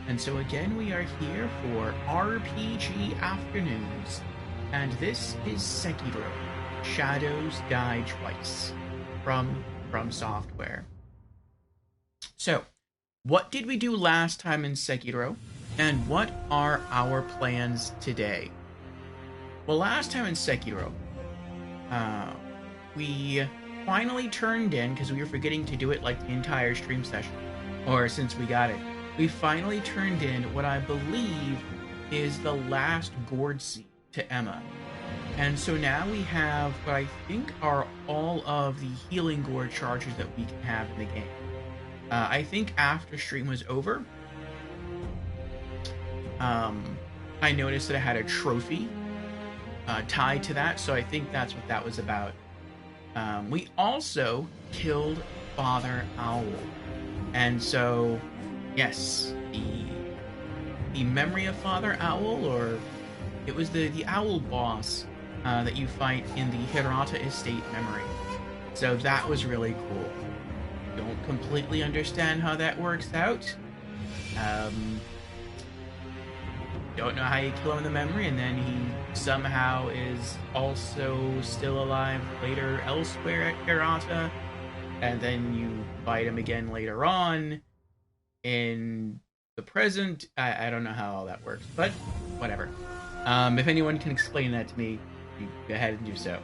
And so again, we are here for RPG Afternoons, and this is Sekiro: Shadows Die Twice from Software. So, what did we do last time in Sekiro, and what are our plans today? Well, last time in Sekiro, we finally turned in, because we were forgetting to do it like the entire stream session, or since we got it, we finally turned in what I believe is the last gourd seed to Emma. And so now we have what I think are all of the healing gourd charges that we can have in the game. I think after stream was over, I noticed that I had a trophy tied to that, so I think that's what that was about. We also killed Father Owl, and so yes, the memory of Father Owl, or it was the owl boss that you fight in the Hirata Estate memory. So that was really cool. Don't completely understand how that works out. Don't know how you kill him in the memory, and then he somehow is also still alive later elsewhere at Hirata, and then you fight him again later on in the present. I don't know how all that works, but whatever. If anyone can explain that to me, you go ahead and do so.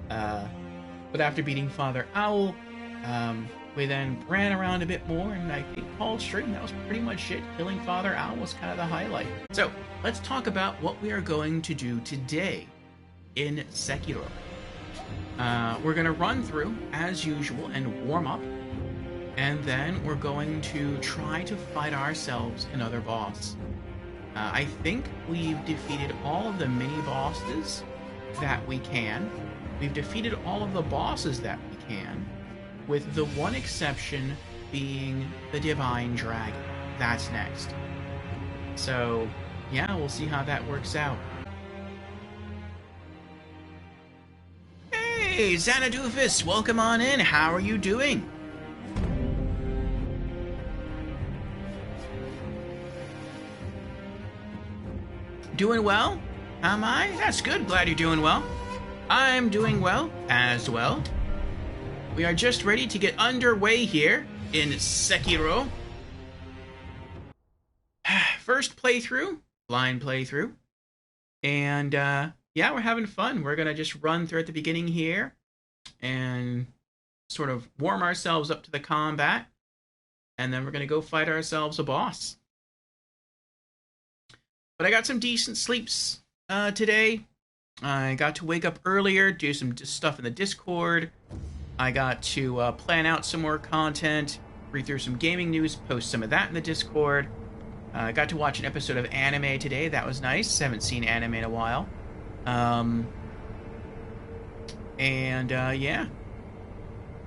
But after beating Father Owl, we then ran around a bit more, and I think Paul's stream, that was pretty much it. Killing Father Owl was kind of the highlight. So, let's talk about what we are going to do today in Sekiro. We're going to run through, as usual, and warm up, and then we're going to try to fight ourselves another boss. I think we've defeated all of the mini-bosses that we can. We've defeated all of the bosses that we can, with the one exception being the Divine Dragon. That's next. So, yeah, we'll see how that works out. Hey, Xanadoofus, welcome on in. How are you doing? Doing well? Am I? That's good. Glad you're doing well. I'm doing well as well. We are just ready to get underway here in Sekiro. First playthrough, blind playthrough. And yeah, we're having fun. We're going to just run through at the beginning here and sort of warm ourselves up to the combat. And then we're going to go fight ourselves a boss. But I got some decent sleeps today. I got to wake up earlier, do some stuff in the Discord. I got to plan out some more content, read through some gaming news, post some of that in the Discord. I got to watch an episode of anime today. That was nice. Haven't seen anime in a while. Yeah.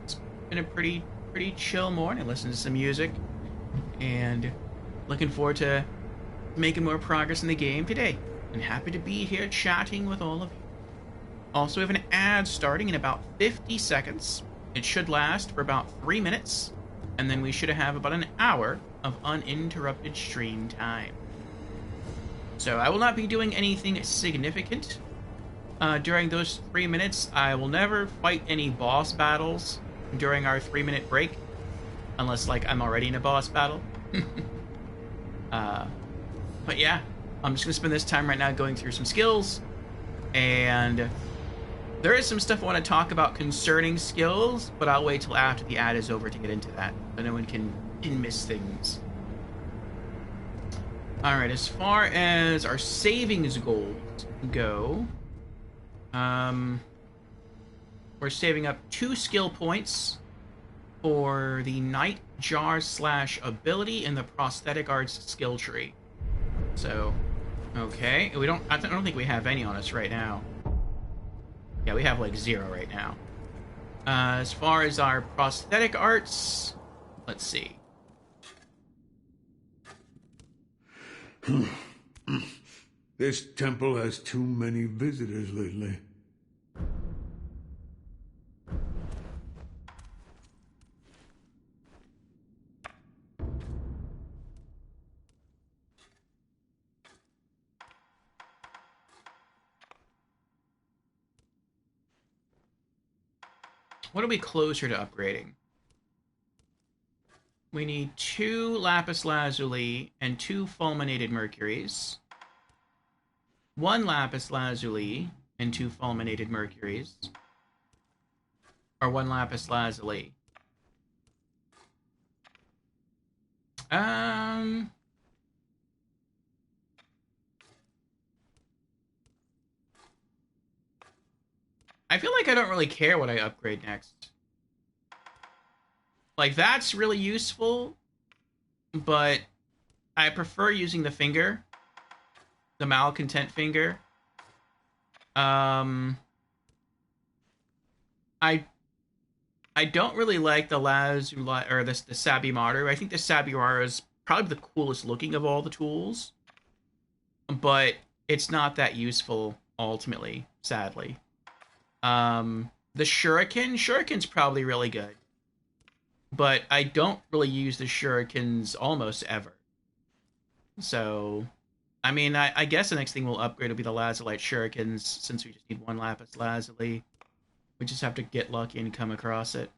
It's been a pretty chill morning. Listening to some music. And looking forward to making more progress in the game today. And happy to be here chatting with all of you. Also, we have an ad starting in about 50 seconds. It should last for about 3 minutes. And then we should have about an hour of uninterrupted stream time. So I will not be doing anything significant during those 3 minutes. I will never fight any boss battles during our 3-minute break. Unless, like, I'm already in a boss battle. But yeah, I'm just going to spend this time right now going through some skills. And there is some stuff I want to talk about concerning skills, but I'll wait till after the ad is over to get into that, so no one can miss things. Alright, as far as our savings goals go, we're saving up 2 skill points for the Night Jar / ability in the Prosthetic Arts skill tree. So, okay, I don't think we have any on us right now. Yeah, we have like 0 right now. As far as our prosthetic arts, let's see. This temple has too many visitors lately. What are we closer to upgrading? We need 2 lapis lazuli and 2 fulminated mercuries. 1 lapis lazuli and 2 fulminated mercuries. Or 1 lapis lazuli. I feel like I don't really care what I upgrade next. Like, that's really useful, but I prefer using the finger. The malcontent finger. I don't really like the Lazuli or the Sabimaru. I think the Sabimaru is probably the coolest looking of all the tools, but it's not that useful ultimately, sadly. The Shuriken's probably really good, but I don't really use the Shurikens almost ever. So, I mean, I guess the next thing we'll upgrade will be the Lazulite Shurikens, since we just need 1 lapis lazuli. We just have to get lucky and come across it.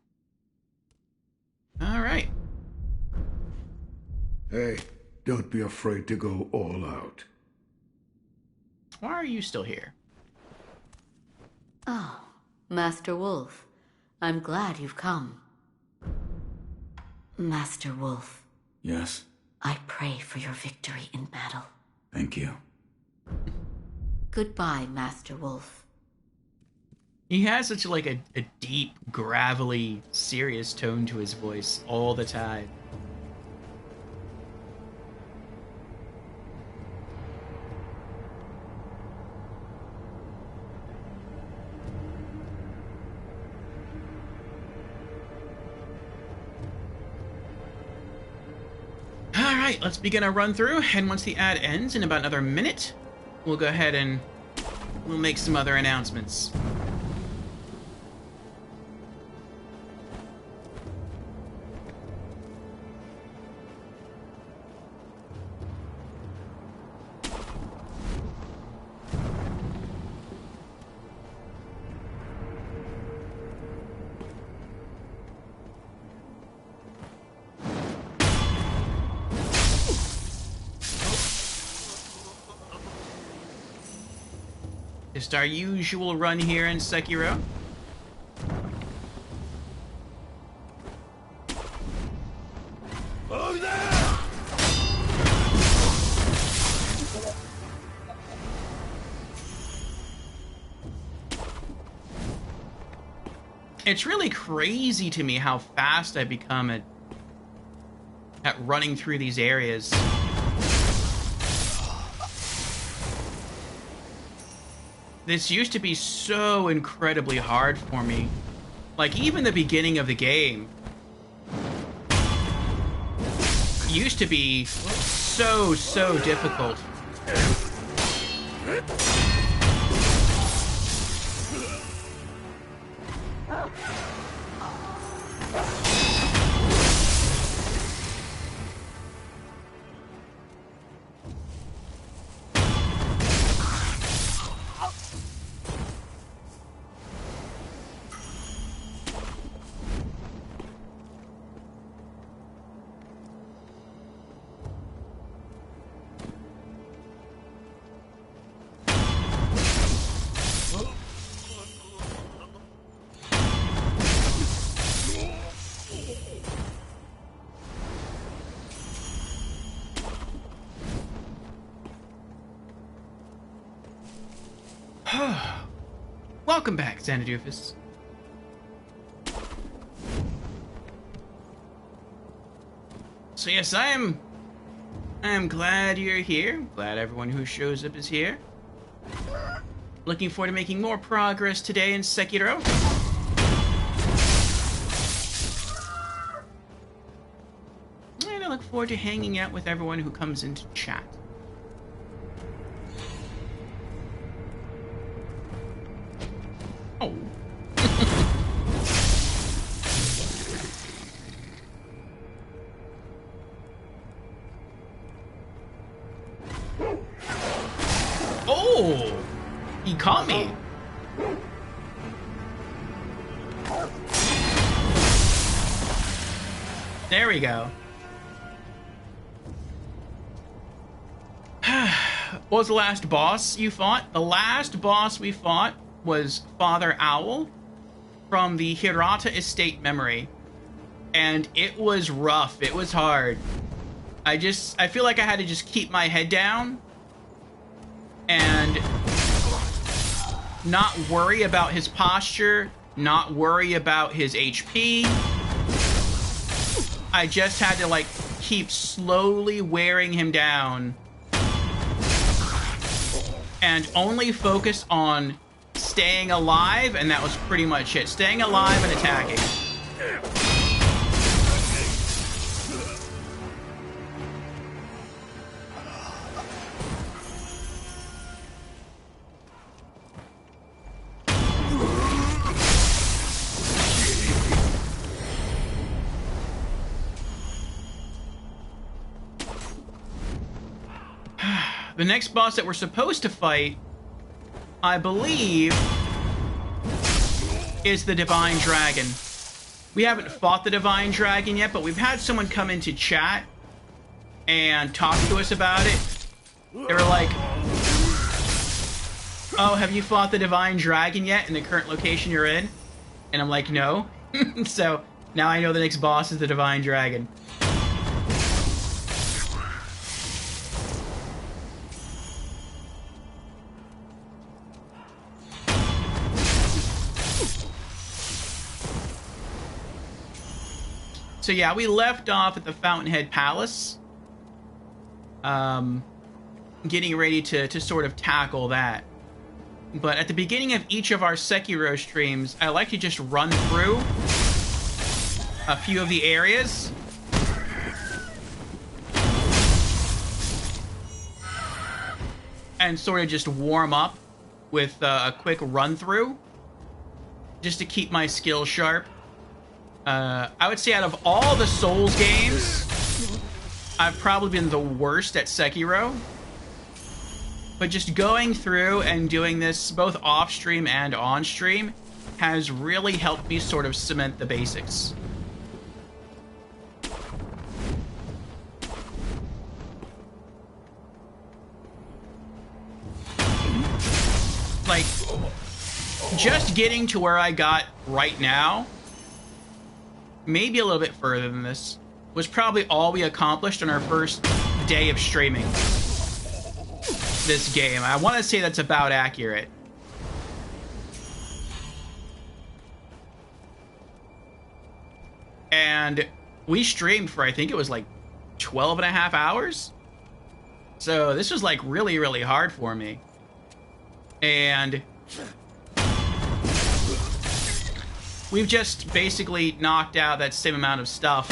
Alright. Hey, don't be afraid to go all out. Why are you still here? Oh, Master Wolf. I'm glad you've come. Master Wolf. Yes? I pray for your victory in battle. Thank you. Goodbye, Master Wolf. He has such like a deep, gravelly, serious tone to his voice all the time. Alright, let's begin our run through, and once the ad ends in about another minute, we'll go ahead and we'll make some other announcements. Just our usual run here in Sekiro. Oh, there! It's really crazy to me how fast I become at running through these areas. This used to be so incredibly hard for me. Like, even the beginning of the game used to be so difficult. Welcome back, Xanadoofus. So yes, I am glad you're here. Glad everyone who shows up is here. Looking forward to making more progress today in Sekiro. And I look forward to hanging out with everyone who comes into chat. Oh. Oh! He caught me. There we go. What was the last boss you fought? The last boss we fought was Father Owl from the Hirata Estate Memory. And it was rough. It was hard. I feel like I had to just keep my head down and not worry about his posture, not worry about his HP. I just had to, like, keep slowly wearing him down and only focus on staying alive, and that was pretty much it. Staying alive and attacking. The next boss that we're supposed to fight, I believe, is the Divine Dragon. We haven't fought the Divine Dragon yet, but we've had someone come into chat and talk to us about it. They were like, oh, have you fought the Divine Dragon yet in the current location you're in? And I'm like, no. So now I know the next boss is the Divine Dragon. So yeah, we left off at the Fountainhead Palace. Getting ready to sort of tackle that. But at the beginning of each of our Sekiro streams, I like to just run through a few of the areas. And sort of just warm up with a quick run through. Just to keep my skills sharp. I would say out of all the Souls games, I've probably been the worst at Sekiro. But just going through and doing this both off-stream and on-stream has really helped me sort of cement the basics. Like, just getting to where I got right now, maybe a little bit further than this, was probably all we accomplished on our first day of streaming this game. I want to say that's about accurate. And we streamed for, I think it was like 12 and a half hours. So this was like really, really hard for me. And we've just basically knocked out that same amount of stuff.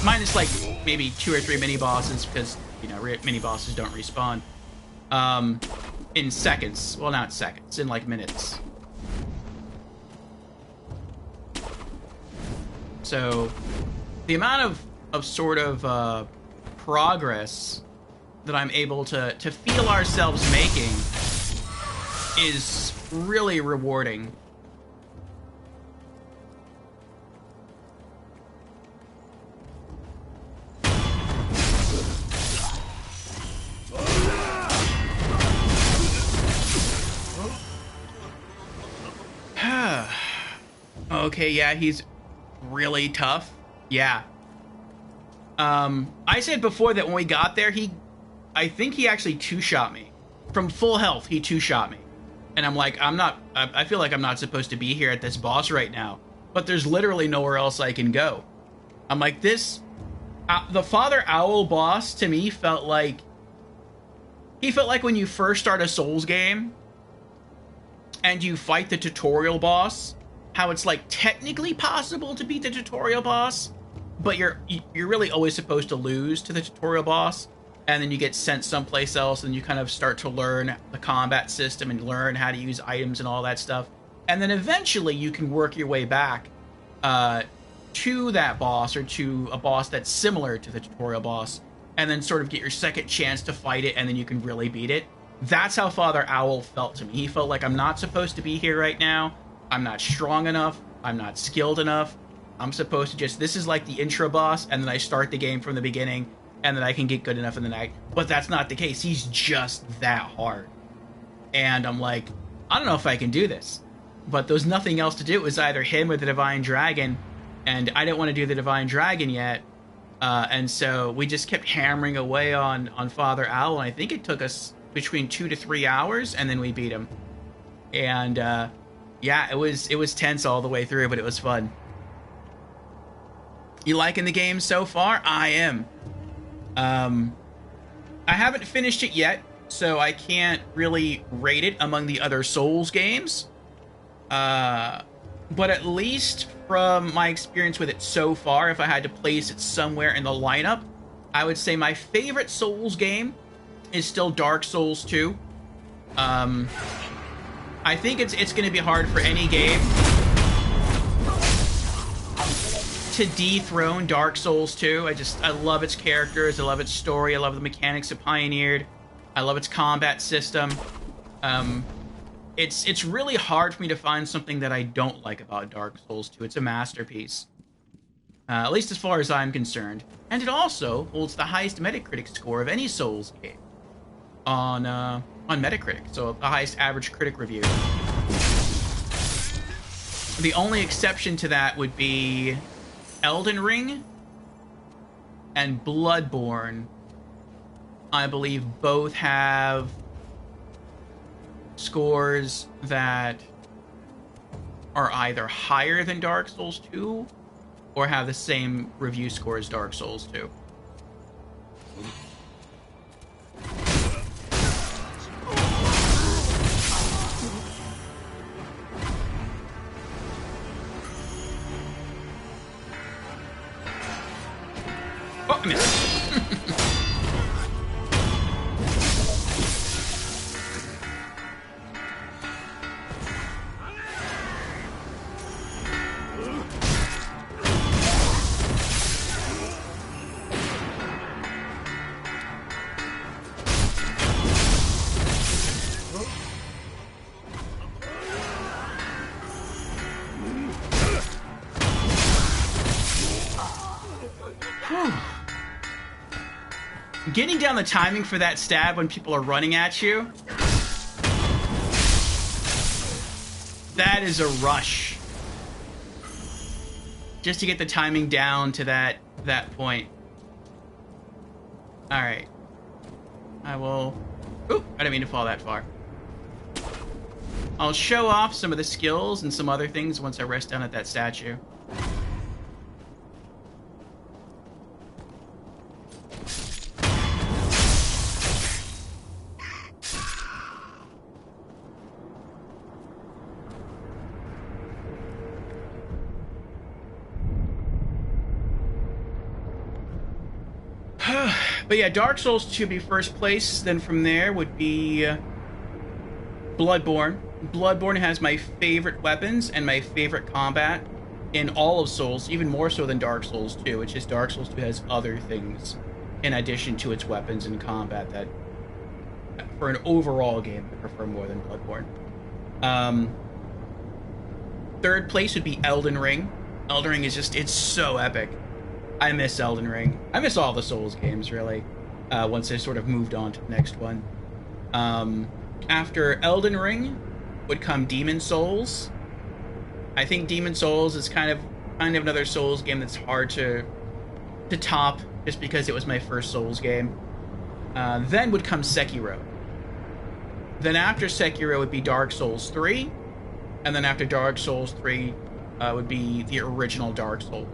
Minus like maybe 2 or 3 mini bosses, because, you know, mini bosses don't respawn. In seconds. Well, not seconds, in like minutes. So the amount of sort of progress that I'm able to feel ourselves making is really rewarding. Okay, yeah, he's really tough. Yeah. I said before that when we got there, I think he actually two-shot me. From full health, he two-shot me. And I'm like, I feel like I'm not supposed to be here at this boss right now. But there's literally nowhere else I can go. I'm like, the Father Owl boss, to me, felt like when you first start a Souls game, and you fight the tutorial boss, how it's like technically possible to beat the tutorial boss, but you're really always supposed to lose to the tutorial boss, and then you get sent someplace else and you kind of start to learn the combat system and learn how to use items and all that stuff. And then eventually you can work your way back to that boss, or to a boss that's similar to the tutorial boss, and then sort of get your second chance to fight it, and then you can really beat it. That's how Father Owl felt to me. He felt like, I'm not supposed to be here right now. I'm not strong enough. I'm not skilled enough. I'm supposed to just, this is like the intro boss, and then I start the game from the beginning, and then I can get good enough in the night. But that's not the case. He's just that hard. And I'm like, I don't know if I can do this. But there was nothing else to do. It was either him or the Divine Dragon, and I didn't want to do the Divine Dragon yet. And so we just kept hammering away on Father Owl, and I think it took us between 2 to 3 hours, and then we beat him. And yeah, it was tense all the way through, but it was fun. You liking the game so far? I am. I haven't finished it yet, so I can't really rate it among the other Souls games. But at least from my experience with it so far, if I had to place it somewhere in the lineup, I would say my favorite Souls game is still Dark Souls 2. I think it's going to be hard for any game to dethrone Dark Souls 2. I love its characters, I love its story, I love the mechanics it pioneered, I love its combat system. It's really hard for me to find something that I don't like about Dark Souls 2. It's a masterpiece. At least as far as I'm concerned. And it also holds the highest Metacritic score of any Souls game on Metacritic, so the highest average critic review. The only exception to that would be Elden Ring and Bloodborne. I believe both have scores that are either higher than Dark Souls 2 or have the same review score as Dark Souls 2. Oh, I missed. Getting down the timing for that stab when people are running at you, that is a rush. Just to get the timing down to that point. Alright. I will... Oop, I didn't mean to fall that far. I'll show off some of the skills and some other things once I rest down at that statue. But yeah, Dark Souls 2 would be first place. Then from there would be Bloodborne. Bloodborne has my favorite weapons and my favorite combat in all of Souls, even more so than Dark Souls 2, which is Dark Souls 2 has other things in addition to its weapons and combat that, for an overall game, I prefer more than Bloodborne. Third place would be Elden Ring. Elden Ring is just, it's so epic. I miss Elden Ring. I miss all the Souls games, really, once I sort of moved on to the next one. After Elden Ring would come Demon Souls. I think Demon Souls is kind of another Souls game that's hard to top, just because it was my first Souls game. Then would come Sekiro. Then after Sekiro would be Dark Souls 3, and then after Dark Souls 3 would be the original Dark Souls.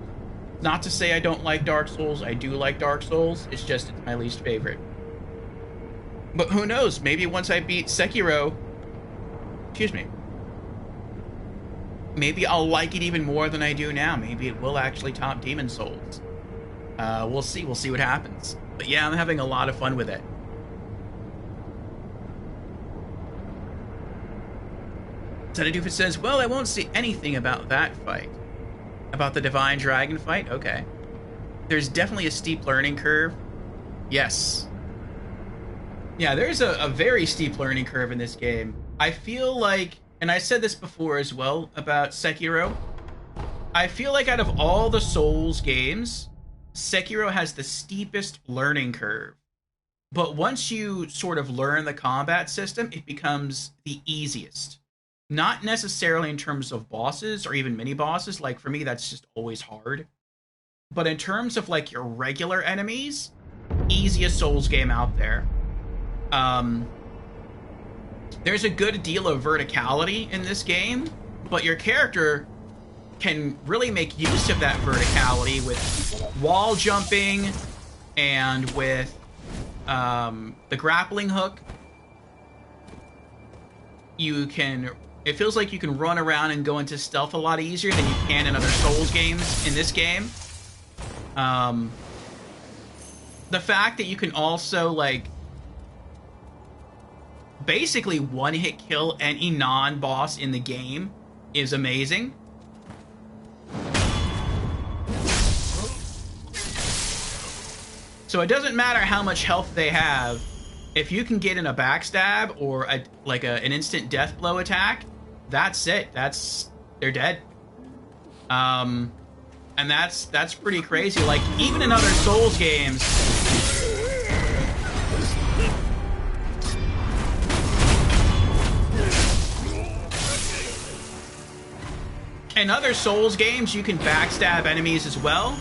Not to say I don't like Dark Souls, I do like Dark Souls, it's just it's my least favorite. But who knows, maybe once I beat Sekiro, maybe I'll like it even more than I do now. Maybe it will actually top Demon Souls. We'll see what happens. But yeah, I'm having a lot of fun with it. Zenadoofus says, well, I won't see anything about that fight. About the Divine Dragon fight? Okay. There's definitely a steep learning curve. Yes. Yeah, there's a very steep learning curve in this game. I feel like, and I said this before as well about Sekiro, I feel like out of all the Souls games, Sekiro has the steepest learning curve. But once you sort of learn the combat system, it becomes the easiest. Not necessarily in terms of bosses or even mini bosses. Like for me, that's just always hard. But in terms of like your regular enemies, easiest Souls game out there. There's a good deal of verticality in this game, but your character can really make use of that verticality with wall jumping and with the grappling hook. You can... It feels like you can run around and go into stealth a lot easier than you can in other Souls games in this game. The fact that you can also, like, basically one-hit kill any non-boss in the game is amazing. So it doesn't matter how much health they have. If you can get in a backstab or an instant death blow attack, that's it. They're dead. And that's pretty crazy. Like, even in other Souls games, you can backstab enemies as well,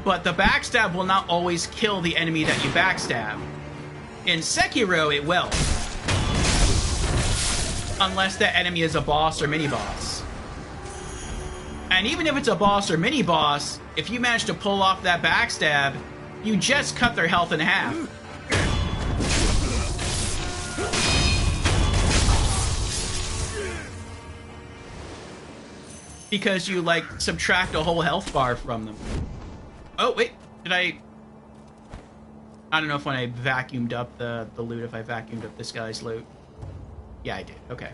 but the backstab will not always kill the enemy that you backstab. In Sekiro, it will. Unless that enemy is a boss or mini-boss. And even if it's a boss or mini-boss, if you manage to pull off that backstab, you just cut their health in half. Because you, like, subtract a whole health bar from them. Oh, wait. Did I don't know if when I vacuumed up the loot, if I vacuumed up this guy's loot. Yeah, I did. Okay.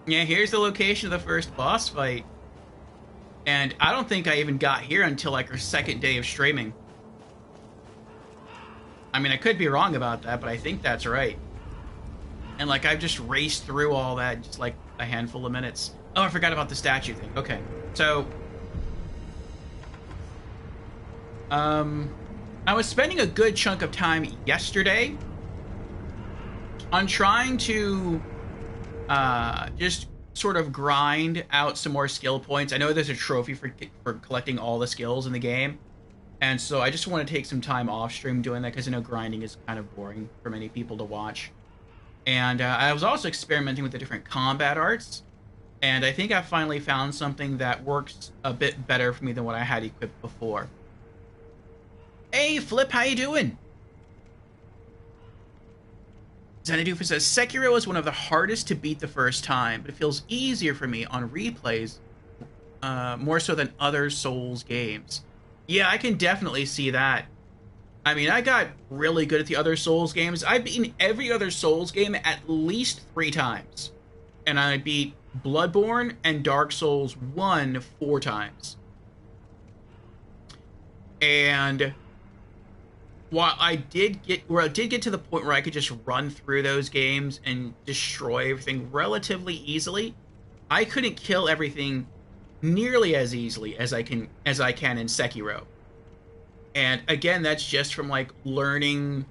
Yeah, here's the location of the first boss fight. And I don't think I even got here until like our second day of streaming. I mean, I could be wrong about that, but I think that's right. And like, I've just raced through all that just like a handful of minutes. Oh, I forgot about the statue thing. Okay, so I was spending a good chunk of time yesterday on trying to just sort of grind out some more skill points. I know there's a trophy for collecting all the skills in the game, and so I just want to take some time off stream doing that because I know grinding is kind of boring for many people to watch. And I was also experimenting with the different combat arts, and I think I finally found something that works a bit better for me than what I had equipped before. Hey, Flip, how you doing? Xanadufa says, Sekiro is one of the hardest to beat the first time, but it feels easier for me on replays, more so than other Souls games. Yeah, I can definitely see that. I mean, I got really good at the other Souls games. I've beaten every other Souls game at least 3 times. And I beat Bloodborne and Dark Souls 1 4 times. And while I did get to the point where I could just run through those games and destroy everything relatively easily, I couldn't kill everything nearly as easily as I can in Sekiro. And again, that's just from like learning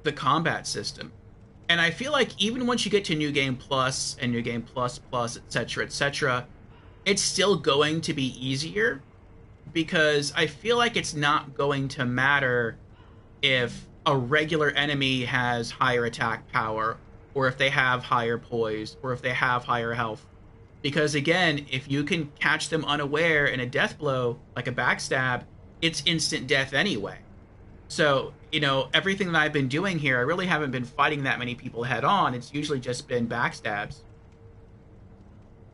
the combat system. And I feel like even once you get to New Game Plus and New Game Plus Plus, etc., it's still going to be easier, because I feel like it's not going to matter if a regular enemy has higher attack power, or if they have higher poise, or if they have higher health. Because again, if you can catch them unaware in a death blow, like a backstab, it's instant death anyway. So, you know, everything that I've been doing here, I really haven't been fighting that many people head on. It's usually just been backstabs.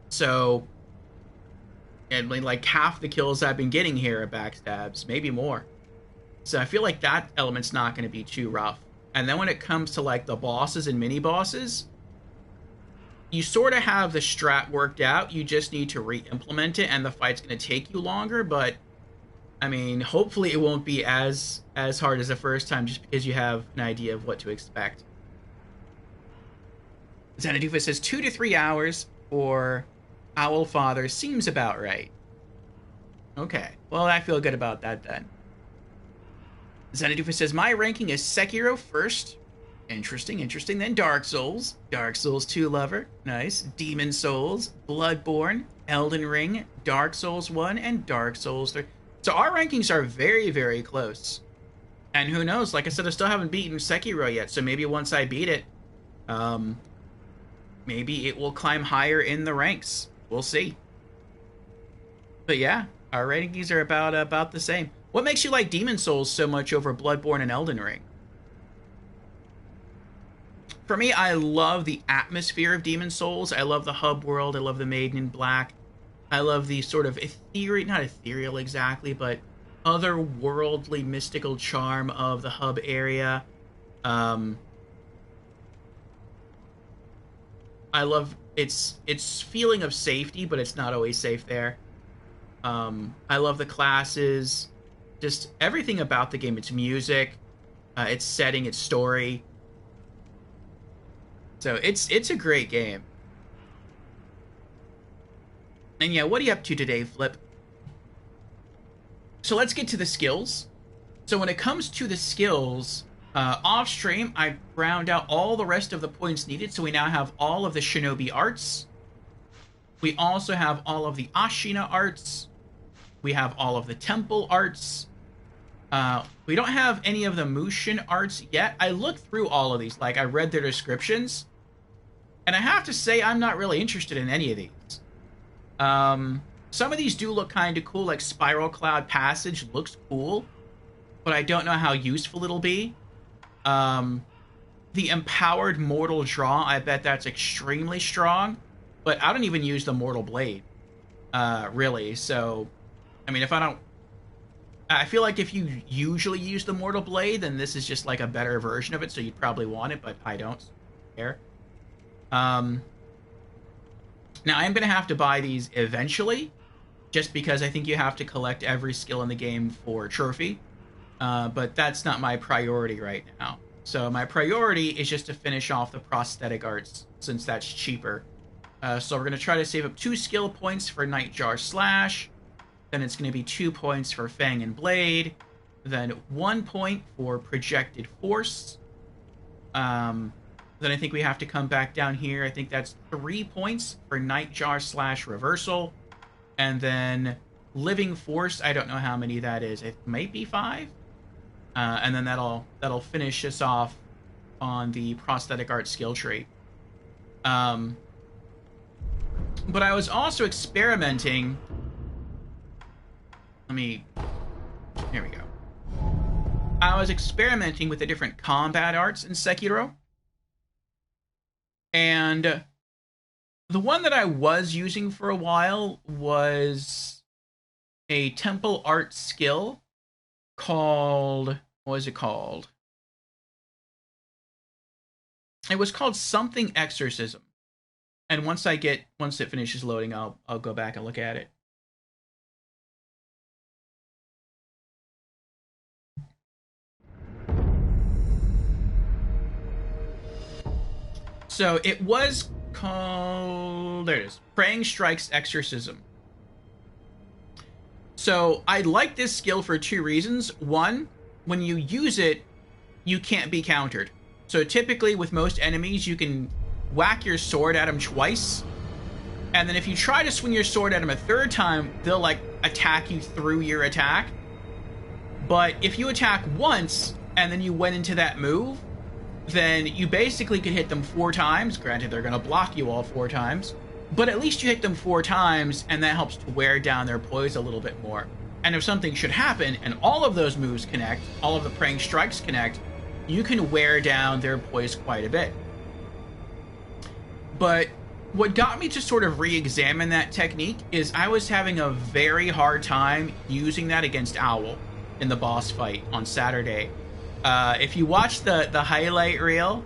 So, and like half the kills I've been getting here are backstabs, maybe more. So I feel like that element's not going to be too rough. And then when it comes to like the bosses and mini bosses, you sort of have the strat worked out. You just need to re-implement it, and the fight's going to take you longer. But I mean, hopefully, it won't be as hard as the first time, just because you have an idea of what to expect. Xanadufa says 2 to 3 hours for Owl Father seems about right. Okay, well, I feel good about that then. Xanadufa says my ranking is Sekiro first. Interesting. Then Dark Souls 2 lover, nice. Demon Souls, Bloodborne, Elden Ring, Dark Souls 1, and Dark Souls 3. So our rankings are very, very close. And who knows, like I said, I still haven't beaten Sekiro yet, so maybe once I beat it, maybe it will climb higher in the ranks. We'll see. But yeah, our rankings are about the same. What makes you like Demon Souls so much over Bloodborne and Elden Ring? For me, I love the atmosphere of Demon Souls. I love the hub world. I love the Maiden in Black. I love the sort of not ethereal exactly, but otherworldly mystical charm of the hub area. I love its feeling of safety, but it's not always safe there. I love the classes, just everything about the game. Its music, its setting, its story. So it's a great game. And yeah, what are you up to today, Flip? So let's get to the skills. So when it comes to the skills, off stream, I ground out all the rest of the points needed. So we now have all of the Shinobi arts. We also have all of the Ashina arts. We have all of the temple arts. We don't have any of the Mushin arts yet. I looked through all of these, like I read their descriptions. And I have to say, I'm not really interested in any of these. Some of these do look kind of cool, like Spiral Cloud Passage looks cool, but I don't know how useful it'll be. The Empowered Mortal Draw, I bet that's extremely strong, but I don't even use the Mortal Blade, really. So, I mean, I feel like if you usually use the Mortal Blade, then this is just like a better version of it, so you'd probably want it, but I don't care. Now, I'm going to have to buy these eventually, just because I think you have to collect every skill in the game for trophy. But that's not my priority right now. So my priority is just to finish off the prosthetic arts, since that's cheaper. So we're going to try to save up 2 skill points for Nightjar Slash. Then it's going to be 2 points for Fang and Blade. Then 1 point for Projected Force. Then I think we have to come back down here. I think that's 3 points for Nightjar Slash Reversal. And then Living Force, I don't know how many that is. It might be 5. And then that'll finish us off on the prosthetic art skill tree. But I was also experimenting. Here we go. I was experimenting with the different combat arts in Sekiro. And the one that I was using for a while was a temple art skill called, what was it called? It was called something exorcism. And once it finishes loading, I'll go back and look at it. So it was called, there it is, Praying Strikes Exorcism. So I like this skill for 2 reasons. One, when you use it, you can't be countered. So typically with most enemies, you can whack your sword at them twice. And then if you try to swing your sword at them a 3rd time, they'll like attack you through your attack. But if you attack once and then you went into that move, then you basically could hit them 4 times. Granted, they're going to block you all 4 times. But at least you hit them 4 times, and that helps to wear down their poise a little bit more. And if something should happen, and all of those moves connect, all of the praying strikes connect, you can wear down their poise quite a bit. But what got me to sort of re-examine that technique is I was having a very hard time using that against Owl in the boss fight on Saturday. If you watch the highlight reel,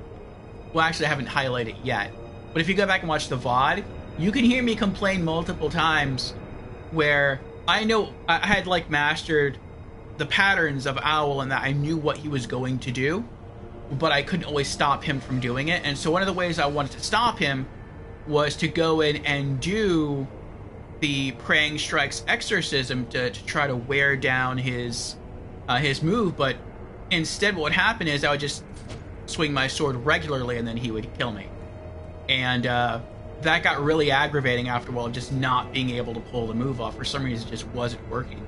well, actually I haven't highlighted it yet, But if you go back and watch the VOD, you can hear me complain multiple times where I know I had like mastered the patterns of Owl and that I knew what he was going to do, but I couldn't always stop him from doing it. And so one of the ways I wanted to stop him was to go in and do the Praying Strike's exorcism to try to wear down his move. But instead what would happen is I would just swing my sword regularly and then he would kill me. And that got really aggravating after a while, just not being able to pull the move off. For some reason, it just wasn't working.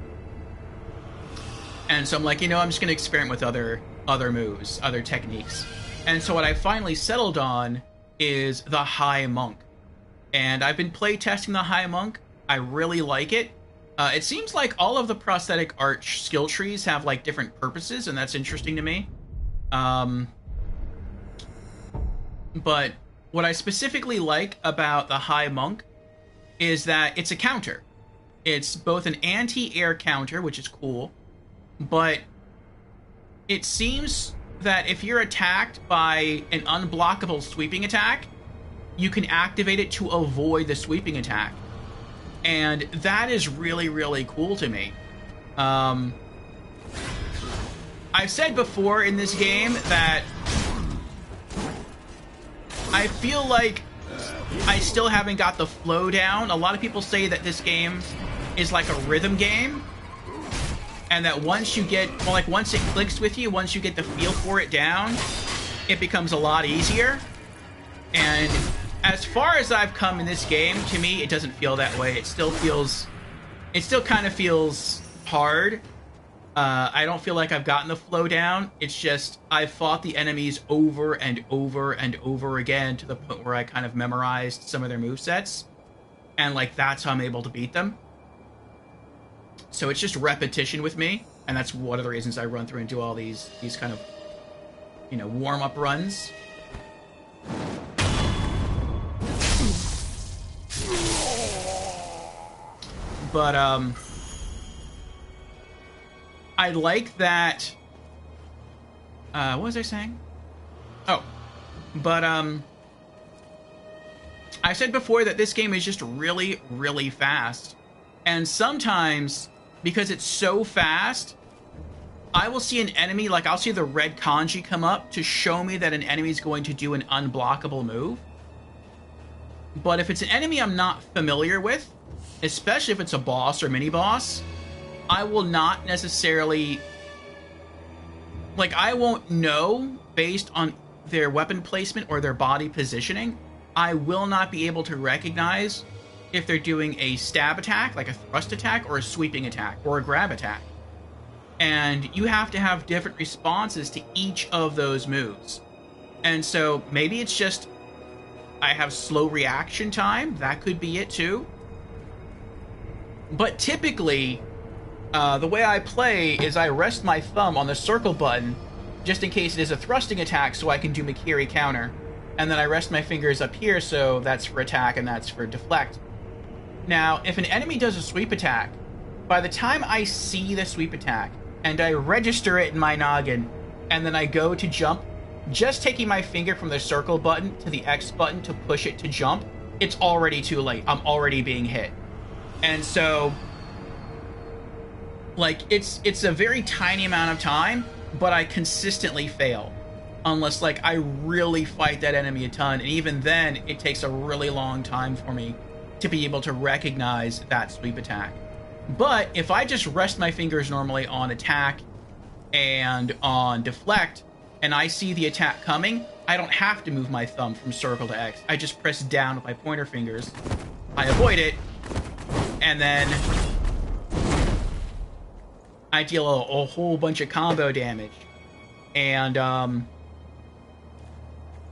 And so I'm like, I'm just going to experiment with other moves, other techniques. And so what I finally settled on is the High Monk. And I've been playtesting the High Monk. I really like it. It seems like all of the prosthetic arch skill trees have like different purposes, and that's interesting to me. But what I specifically like about the High Monk is that it's a counter. It's both an anti-air counter, which is cool, but it seems that if you're attacked by an unblockable sweeping attack, you can activate it to avoid the sweeping attack. And that is really, really cool to me. I've said before in this game that I feel like I still haven't got the flow down. A lot of people say that this game is like a rhythm game, and that once you get, well, like once it clicks with you, once you get the feel for it down, it becomes a lot easier. And as far as I've come in this game, to me, it doesn't feel that way. It still kind of feels hard. I don't feel like I've gotten the flow down. It's just I've fought the enemies over and over and over again to the point where I kind of memorized some of their movesets. And like that's how I'm able to beat them. So it's just repetition with me. And that's one of the reasons I run through and do all these kind of, warm-up runs. But, I like that... what was I saying? Oh. But, I said before that this game is just really, really fast. And sometimes, because it's so fast, I will see an enemy, like I'll see the red kanji come up to show me that an enemy is going to do an unblockable move. But if it's an enemy I'm not familiar with, especially if it's a boss or mini-boss, I will not necessarily... Like, I won't know, based on their weapon placement or their body positioning, I will not be able to recognize if they're doing a stab attack, like a thrust attack, or a sweeping attack, or a grab attack. And you have to have different responses to each of those moves. And so, maybe it's just I have slow reaction time. That could be it, too. But typically, the way I play is I rest my thumb on the circle button, just in case it is a thrusting attack, so I can do Mikiri counter. And then I rest my fingers up here, so that's for attack and that's for deflect. Now, if an enemy does a sweep attack, by the time I see the sweep attack, and I register it in my noggin, and then I go to jump, just taking my finger from the circle button to the X button to push it to jump, it's already too late. I'm already being hit. And so, like, it's a very tiny amount of time, but I consistently fail. Unless, like, I really fight that enemy a ton, and even then, it takes a really long time for me to be able to recognize that sweep attack. But if I just rest my fingers normally on attack and on deflect, and I see the attack coming, I don't have to move my thumb from circle to X. I just press down with my pointer fingers. I avoid it, and then I deal a whole bunch of combo damage. And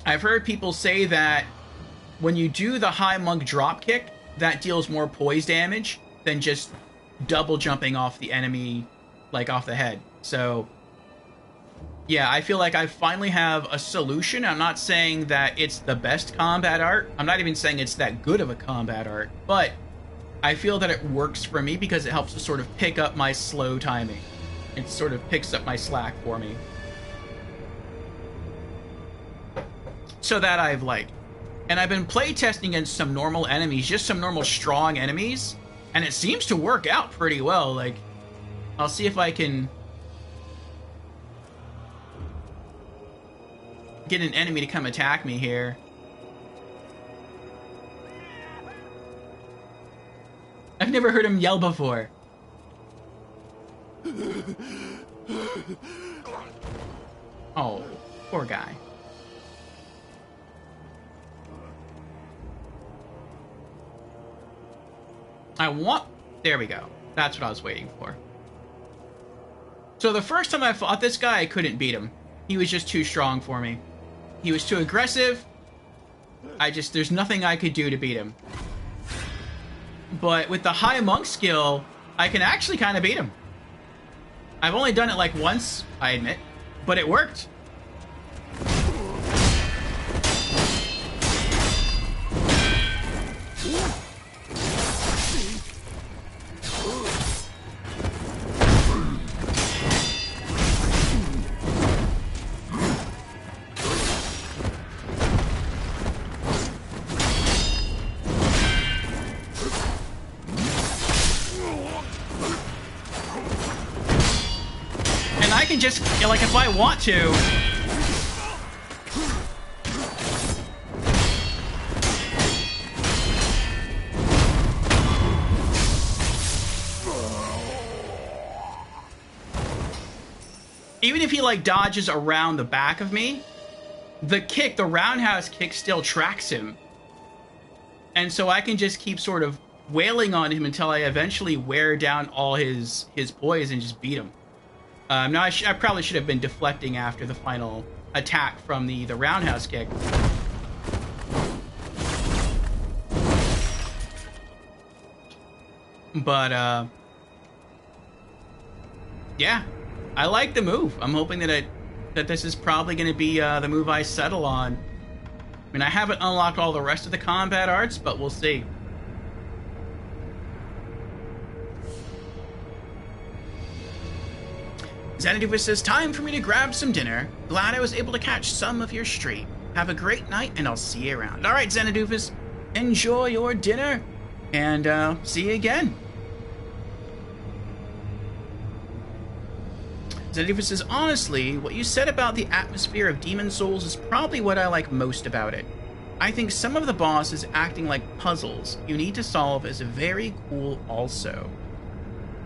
I've heard people say that when you do the High Monk dropkick, that deals more poise damage than just double jumping off the enemy, like off the head. So, yeah, I feel like I finally have a solution. I'm not saying that it's the best combat art. I'm not even saying it's that good of a combat art. But I feel that it works for me because it helps to sort of pick up my slow timing. It sort of picks up my slack for me. So that I've liked. And I've been playtesting against some normal enemies, just some normal strong enemies, and it seems to work out pretty well. Like, I'll see if I can get an enemy to come attack me here. I've never heard him yell before. Oh, poor guy. There we go. That's what I was waiting for. So the first time I fought this guy, I couldn't beat him. He was just too strong for me. He was too aggressive. There's nothing I could do to beat him. But with the high monk skill, I can actually kind of beat him. I've only done it like once, I admit, but it worked. Just like if I want to, even if he like dodges around the back of me, the roundhouse kick still tracks him, and so I can just keep sort of wailing on him until I eventually wear down all his poise and just beat him. Now, I probably should have been deflecting after the final attack from the roundhouse kick. But, yeah, I like the move. I'm hoping that this is probably going to be the move I settle on. I mean, I haven't unlocked all the rest of the combat arts, but we'll see. Xanadu says, time for me to grab some dinner. Glad I was able to catch some of your stream. Have a great night, and I'll see you around. All right, Xanadufus, enjoy your dinner, and see you again. Xanadufus says, honestly, what you said about the atmosphere of Demon's Souls is probably what I like most about it. I think some of the bosses acting like puzzles you need to solve is very cool also.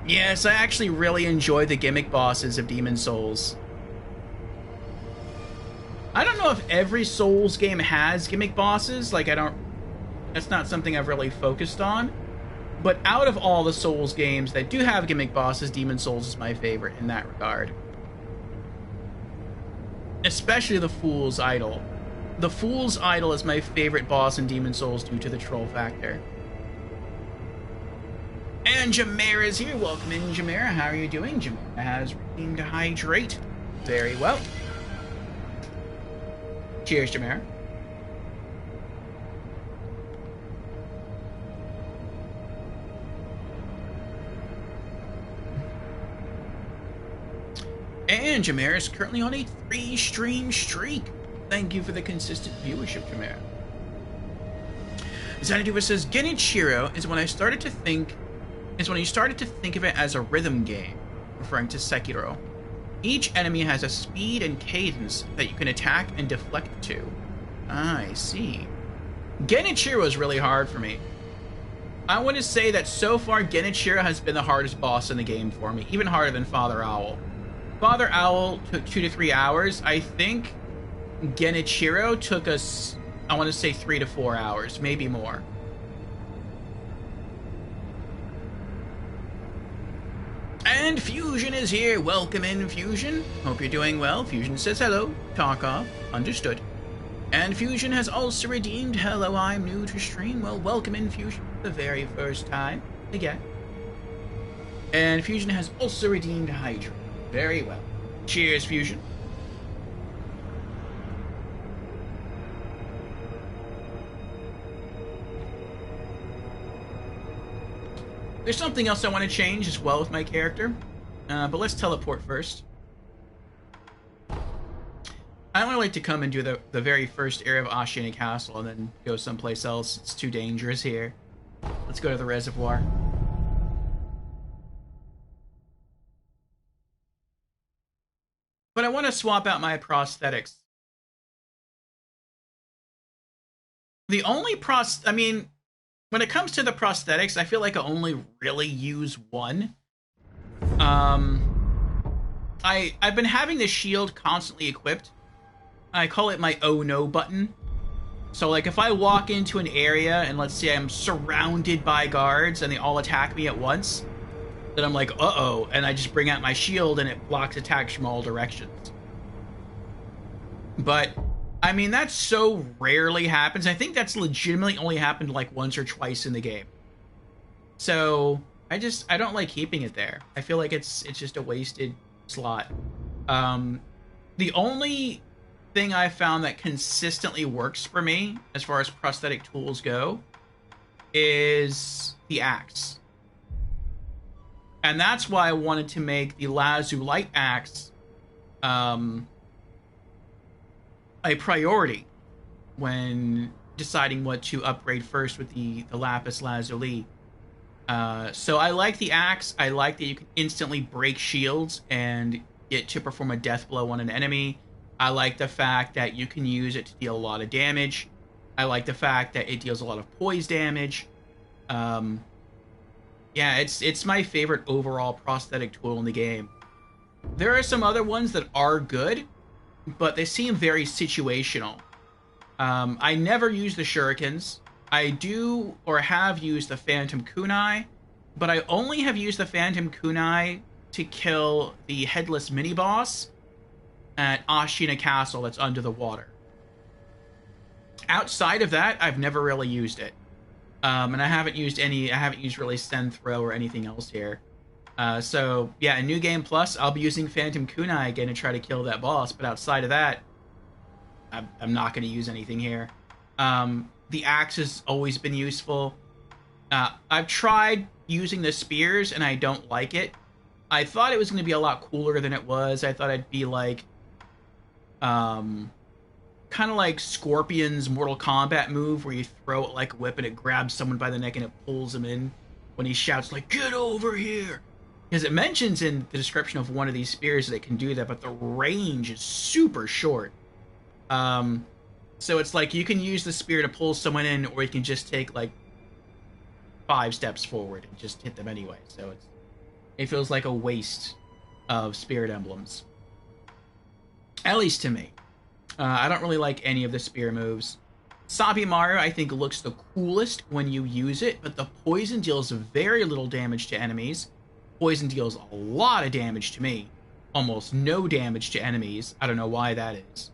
Yes, I actually really enjoy the gimmick bosses of Demon's Souls. I don't know if every Souls game has gimmick bosses, that's not something I've really focused on. But out of all the Souls games that do have gimmick bosses, Demon's Souls is my favorite in that regard. Especially the Fool's Idol. The Fool's Idol is my favorite boss in Demon's Souls due to the troll factor. And Jamera is here. Welcome in, Jamera. How are you doing? Jamera has redeemed Hydrate. Very well. Cheers, Jamera. And Jamera is currently on a 3-stream streak. Thank you for the consistent viewership, Jamera. Xanadu says, Genichiro is when you started to think of it as a rhythm game, referring to Sekiro. Each enemy has a speed and cadence that you can attack and deflect to. I see. Genichiro is really hard for me. I want to say that so far Genichiro has been the hardest boss in the game for me, even harder than Father Owl. Father Owl took 2 to 3 hours. I think Genichiro took us, I want to say 3 to 4 hours, maybe more. And Fusion is here. Welcome in, Fusion. Hope you're doing well. Fusion says hello. Talk off. Understood. And Fusion has also redeemed hello, I'm new to stream. Well, welcome in, Fusion, the very first time. Again. And Fusion has also redeemed Hydra. Very well. Cheers, Fusion. There's something else I want to change as well with my character, but let's teleport first. I want like to come and do the very first area of Ashina Castle and then go someplace else. It's too dangerous here. Let's go to the reservoir. But I want to swap out my prosthetics. The only I mean, when it comes to the prosthetics, I feel like I only really use one. I've been having the shield constantly equipped. I call it my oh no button. So like if I walk into an area and let's say I'm surrounded by guards and they all attack me at once, then I'm like, uh-oh, and I just bring out my shield and it blocks attacks from all directions. But I mean, that so rarely happens. I think that's legitimately only happened like once or twice in the game. So I don't like keeping it there. I feel like it's just a wasted slot. The only thing I found that consistently works for me as far as prosthetic tools go is the axe. And that's why I wanted to make the Lazu Light Axe a priority when deciding what to upgrade first with the Lapis Lazuli. So I like the axe. I like that you can instantly break shields and get to perform a death blow on an enemy. I like the fact that you can use it to deal a lot of damage. I like the fact that it deals a lot of poise damage. Yeah, it's my favorite overall prosthetic tool in the game. There are some other ones that are good, but they seem very situational. I never use the shurikens. I do or have used the Phantom Kunai, but I only have used the Phantom Kunai to kill the headless mini-boss at Ashina Castle that's under the water. Outside of that, I've never really used it. And I haven't used really Send Throw or anything else here. So, yeah, in New Game Plus, I'll be using Phantom Kunai again to try to kill that boss, but outside of that, I'm not going to use anything here. The axe has always been useful. I've tried using the spears, and I don't like it. I thought it was going to be a lot cooler than it was. I thought I'd be like... kind of like Scorpion's Mortal Kombat move, where you throw it like a whip and it grabs someone by the neck and it pulls him in when he shouts, like, "Get over here!" Because it mentions in the description of one of these spears that it can do that, but the range is super short. So it's like you can use the spear to pull someone in, or you can just take like 5 steps forward and just hit them anyway. So it feels like a waste of spirit emblems. At least to me. I don't really like any of the spear moves. Sabimaru, I think, looks the coolest when you use it, but the poison deals very little damage to enemies. Poison deals a lot of damage to me. Almost no damage to enemies. I don't know why that is.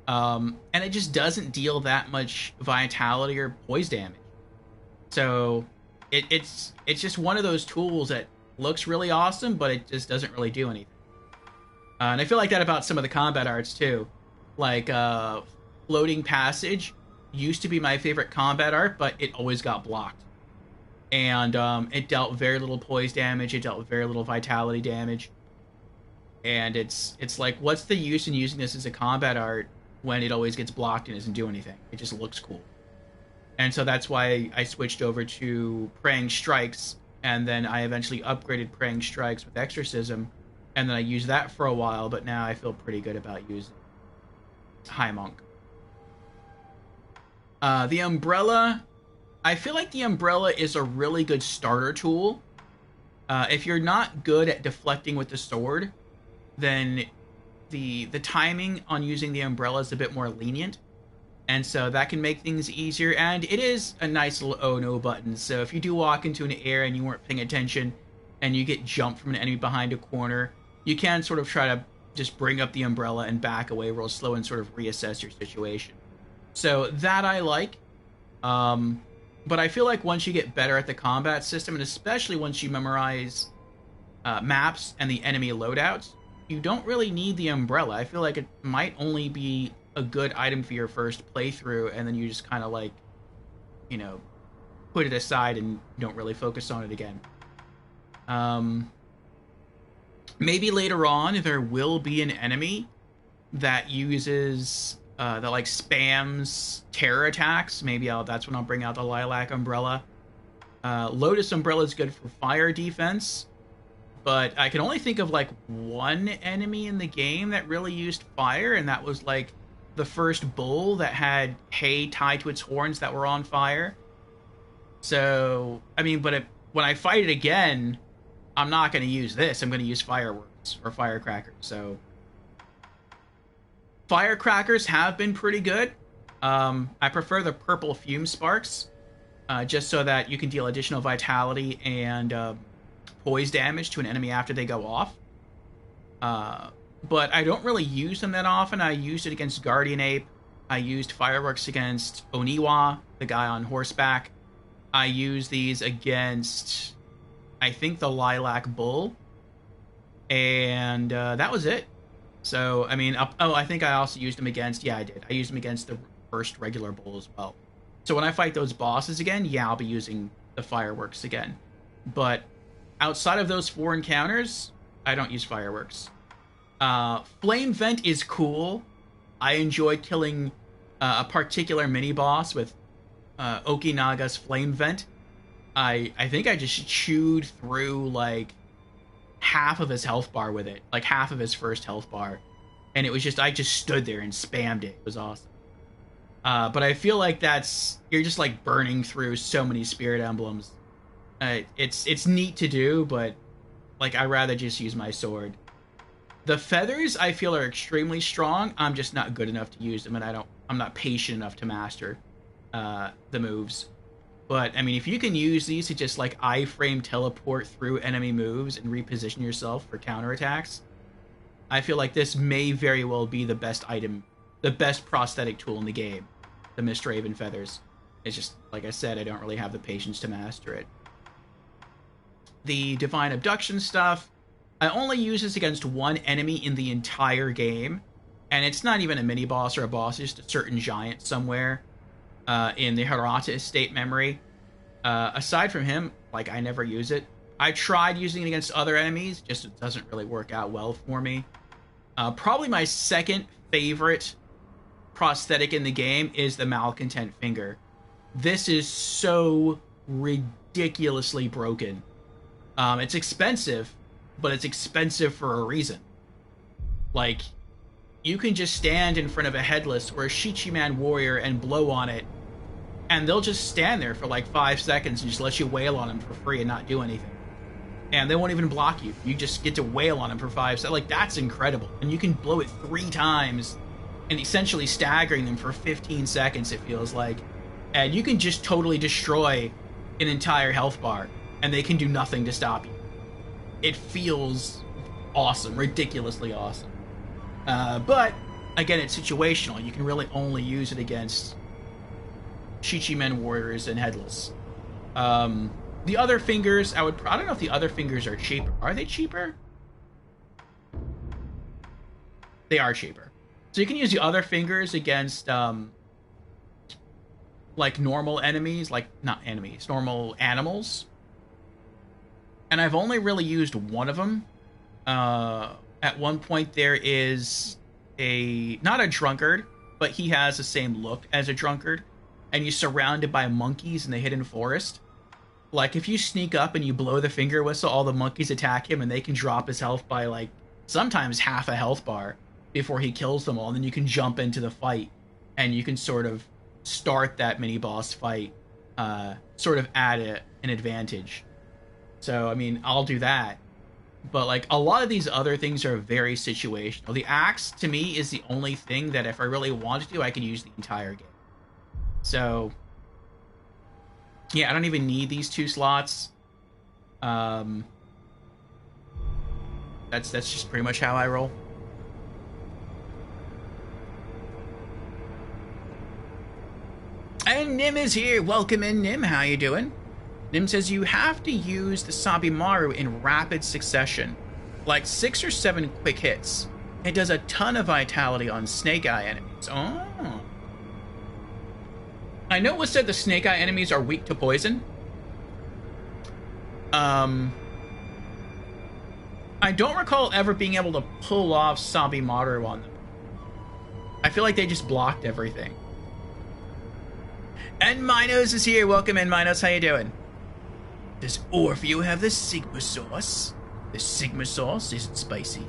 And it just doesn't deal that much vitality or poise damage. So it's just one of those tools that looks really awesome, but it just doesn't really do anything. And I feel like that about some of the combat arts too. Like Floating Passage used to be my favorite combat art, but it always got blocked. And it dealt very little poise damage, it dealt very little vitality damage. And it's like, what's the use in using this as a combat art when it always gets blocked and doesn't do anything? It just looks cool. And so that's why I switched over to Praying Strikes, and then I eventually upgraded Praying Strikes with Exorcism, and then I used that for a while, but now I feel pretty good about using High Monk. The Umbrella, I feel like the Umbrella is a really good starter tool. If you're not good at deflecting with the sword, then the timing on using the Umbrella is a bit more lenient, and so that can make things easier. And it is a nice little oh no button, so if you do walk into an area and you weren't paying attention and you get jumped from an enemy behind a corner, you can sort of try to just bring up the Umbrella and back away real slow and sort of reassess your situation. So that I like. But I feel like once you get better at the combat system, and especially once you memorize maps and the enemy loadouts, you don't really need the Umbrella. I feel like it might only be a good item for your first playthrough, and then you just kind of like, you know, put it aside and don't really focus on it again. Maybe later on there will be an enemy that uses that like spams terror attacks. Maybe that's when I'll bring out the Lilac Umbrella. Lotus Umbrella is good for fire defense, but I can only think of like one enemy in the game that really used fire, and that was like the first bull that had hay tied to its horns that were on fire. So, I mean, but when I fight it again, I'm not going to use this. I'm going to use fireworks or firecrackers. So, firecrackers have been pretty good. I prefer the purple fume sparks, just so that you can deal additional vitality and poise damage to an enemy after they go off. But I don't really use them that often. I used it against Guardian Ape. I used fireworks against Oniwa, the guy on horseback. I use these against, I think, the Lilac Bull. And that was it. So, I mean, I think I also used them against, yeah, I did. I used them against the first regular bull as well. So when I fight those bosses again, yeah, I'll be using the fireworks again. But outside of those 4 encounters, I don't use fireworks. Flame Vent is cool. I enjoy killing a particular mini-boss with Okinaga's Flame Vent. I think I just chewed through, like, half of his health bar with it. Like, half of his first health bar. And it was just, I just stood there and spammed it. It was awesome. But I feel like you're just, like, burning through so many spirit emblems. It's neat to do, but, like, I'd rather just use my sword. The feathers, I feel, are extremely strong. I'm just not good enough to use them, and I'm not patient enough to master the moves. But, I mean, if you can use these to just, like, iframe teleport through enemy moves and reposition yourself for counterattacks, I feel like this may very well be the best item, the best prosthetic tool in the game, the Mistraven feathers. It's just, like I said, I don't really have the patience to master it. The Divine Abduction stuff, I only use this against one enemy in the entire game, and it's not even a mini-boss or a boss, it's just a certain giant somewhere in the Hirata Estate memory. Aside from him, like, I never use it. I tried using it against other enemies, just it doesn't really work out well for me. Probably my second favorite prosthetic in the game is the Malcontent Finger. This is so ridiculously broken. It's expensive, but it's expensive for a reason. Like, you can just stand in front of a Headless or a Shichiman warrior and blow on it, and they'll just stand there for like 5 seconds and just let you wail on them for free and not do anything. And they won't even block you. You just get to wail on them for 5 seconds. Like, that's incredible. And you can blow it 3 times and essentially staggering them for 15 seconds, it feels like. And you can just totally destroy an entire health bar, and they can do nothing to stop you. It feels awesome, ridiculously awesome. But, again, it's situational. You can really only use it against Shichimen warriors and Headless. The other fingers, I don't know if the other fingers are cheaper. Are they cheaper? They are cheaper. So you can use the other fingers against, like, normal enemies, like, not enemies, normal animals. And I've only really used one of them. At one point there is not a drunkard, but he has the same look as a drunkard. And you're surrounded by monkeys in the hidden forest. Like, if you sneak up and you blow the finger whistle, all the monkeys attack him and they can drop his health by, like, sometimes half a health bar before he kills them all. And then you can jump into the fight and you can sort of start that mini-boss fight, sort of at an advantage. So, I mean, I'll do that. But, like, a lot of these other things are very situational. The axe, to me, is the only thing that if I really wanted to, I could use the entire game. So, yeah, I don't even need these 2 slots. That's just pretty much how I roll. And Nim is here. Welcome in, Nim. How you doing? Nim says you have to use the Sabimaru in rapid succession, like 6 or 7 quick hits. It does a ton of vitality on Snake Eye enemies. Oh. I know it was said the Snake Eye enemies are weak to poison. I don't recall ever being able to pull off Sabimaru on them. I feel like they just blocked everything. And Minos is here. Welcome in, Minos. How you doing? Does Orfeo have the Sigma sauce? The Sigma sauce isn't spicy.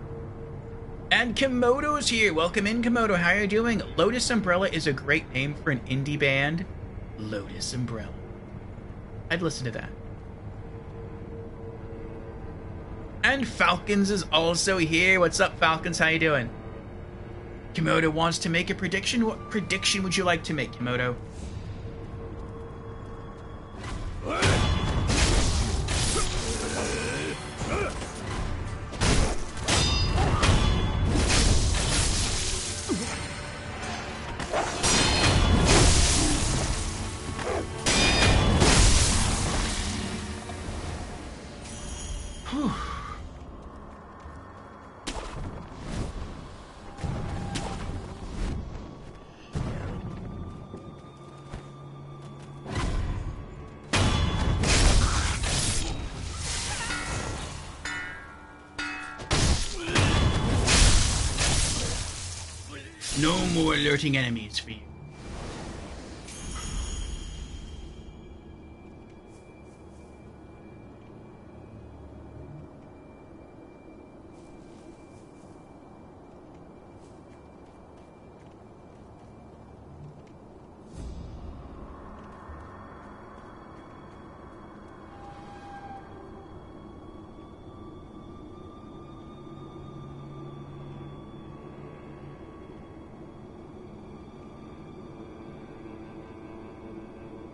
And Komodo's here. Welcome in, Komodo. How are you doing? Lotus Umbrella is a great name for an indie band. Lotus Umbrella. I'd listen to that. And Falcons is also here. What's up, Falcons? How you doing? Komodo wants to make a prediction. What prediction would you like to make, Komodo? No more alerting enemies for you.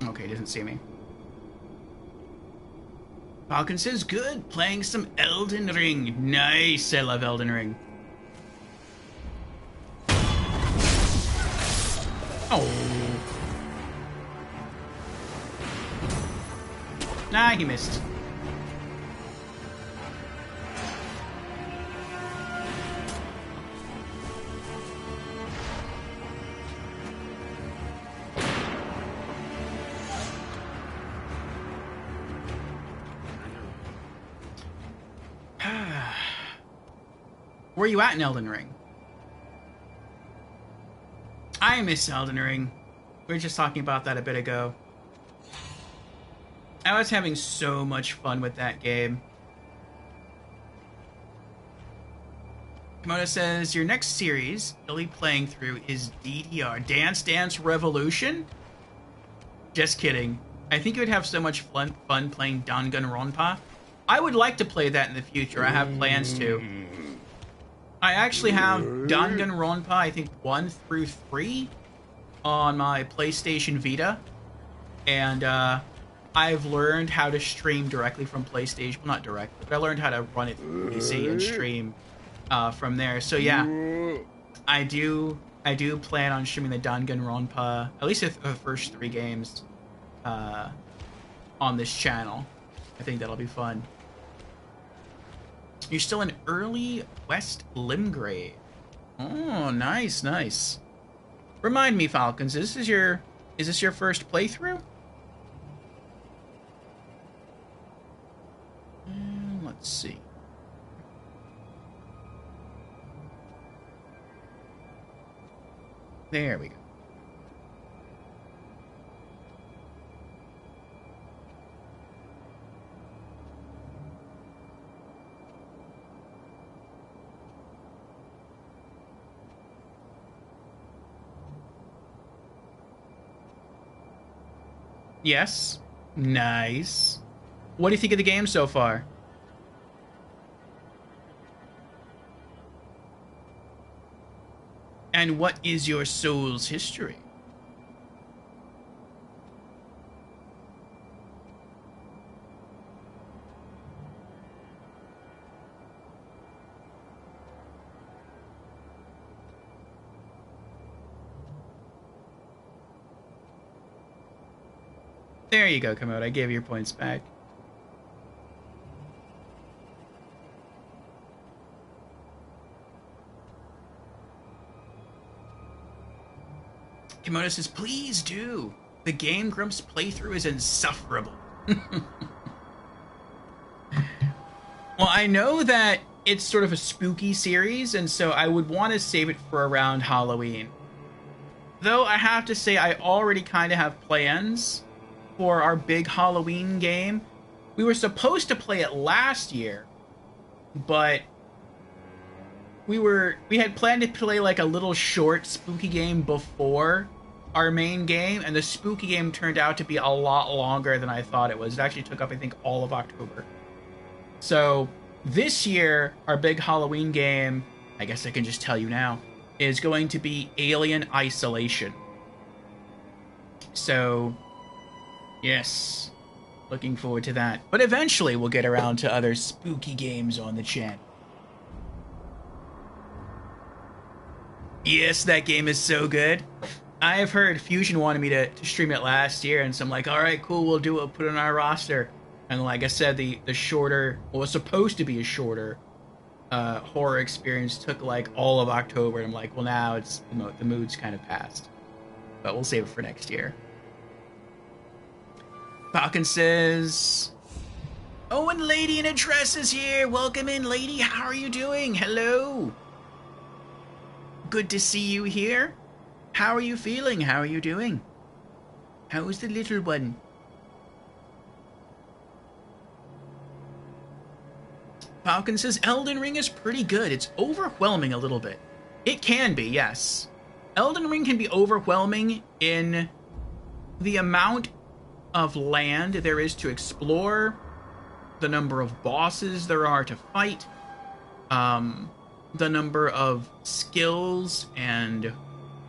Okay, doesn't see me. Falcon says, good, playing some Elden Ring. Nice, I love Elden Ring. Oh. Nah, he missed. Where are you at in Elden Ring? I miss Elden Ring. We were just talking about that a bit ago. I was having so much fun with that game. Komodo says, your next series you'll be playing through is DDR, Dance Dance Revolution? Just kidding. I think you would have so much fun playing Danganronpa. I would like to play that in the future. I have plans to. I actually have Danganronpa, I think 1 through 3 on my PlayStation Vita. And I've learned how to stream directly from PlayStation. Well, not directly, but I learned how to run it through PC and stream from there. So yeah, I do plan on streaming the Danganronpa, at least the first 3 games on this channel. I think that'll be fun. You're still in early West Limgrave. Oh, nice, nice. Remind me, Falcons, is this your first playthrough? Let's see. There we go. Yes. Nice. What do you think of the game so far? And what is your soul's history? There you go, Komodo. I gave you your points back. Komodo says, please do. The Game Grumps playthrough is insufferable. Well, I know that it's sort of a spooky series, and so I would want to save it for around Halloween. Though I have to say, I already kind of have plans for our big Halloween game. We were supposed to play it last year, but we had planned to play like a little short spooky game before our main game, and the spooky game turned out to be a lot longer than I thought it was. It actually took up, I think, all of October. So this year, our big Halloween game, I guess I can just tell you now, is going to be Alien Isolation. So, yes, looking forward to that. But eventually we'll get around to other spooky games on the channel. Yes, that game is so good. I have heard Fusion wanted me to stream it last year, and so I'm like, all right, cool, we'll do it, we'll put it on our roster. And like I said, the shorter, what was supposed to be a shorter horror experience took like all of October, and I'm like, well, now it's the mood's kind of passed. But we'll save it for next year. Falcon says, oh, and Lady in a Dress is here. Welcome in, Lady. How are you doing? Hello. Good to see you here. How are you feeling? How are you doing? How is the little one? Falcon says, Elden Ring is pretty good. It's overwhelming a little bit. It can be, yes. Elden Ring can be overwhelming in the amount of land there is to explore, the number of bosses there are to fight, the number of skills and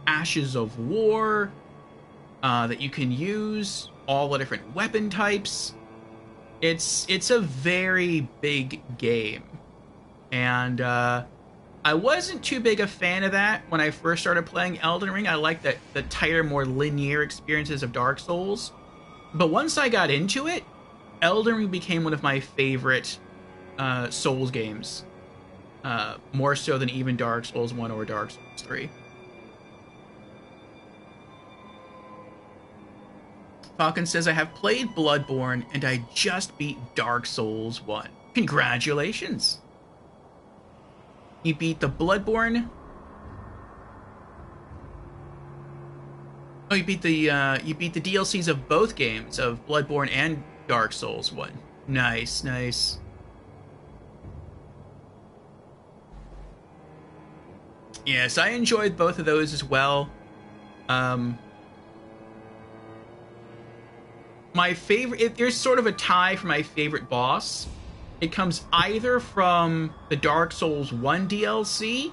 ashes of war that you can use, all the different weapon types. It's a very big game, and I wasn't too big a fan of that when I first started playing Elden Ring. I liked the tighter, more linear experiences of Dark Souls, but once I got into it, Elden Ring became one of my favorite Souls games, more so than even Dark Souls 1 or Dark Souls 3. Falcon says, I have played Bloodborne, and I just beat Dark Souls 1. Congratulations! You beat the Bloodborne... Oh, you beat the DLCs of both games, of Bloodborne and Dark Souls 1. Nice, nice. Yes, I enjoyed both of those as well. My favorite... there's sort of a tie for my favorite boss. It comes either from the Dark Souls 1 DLC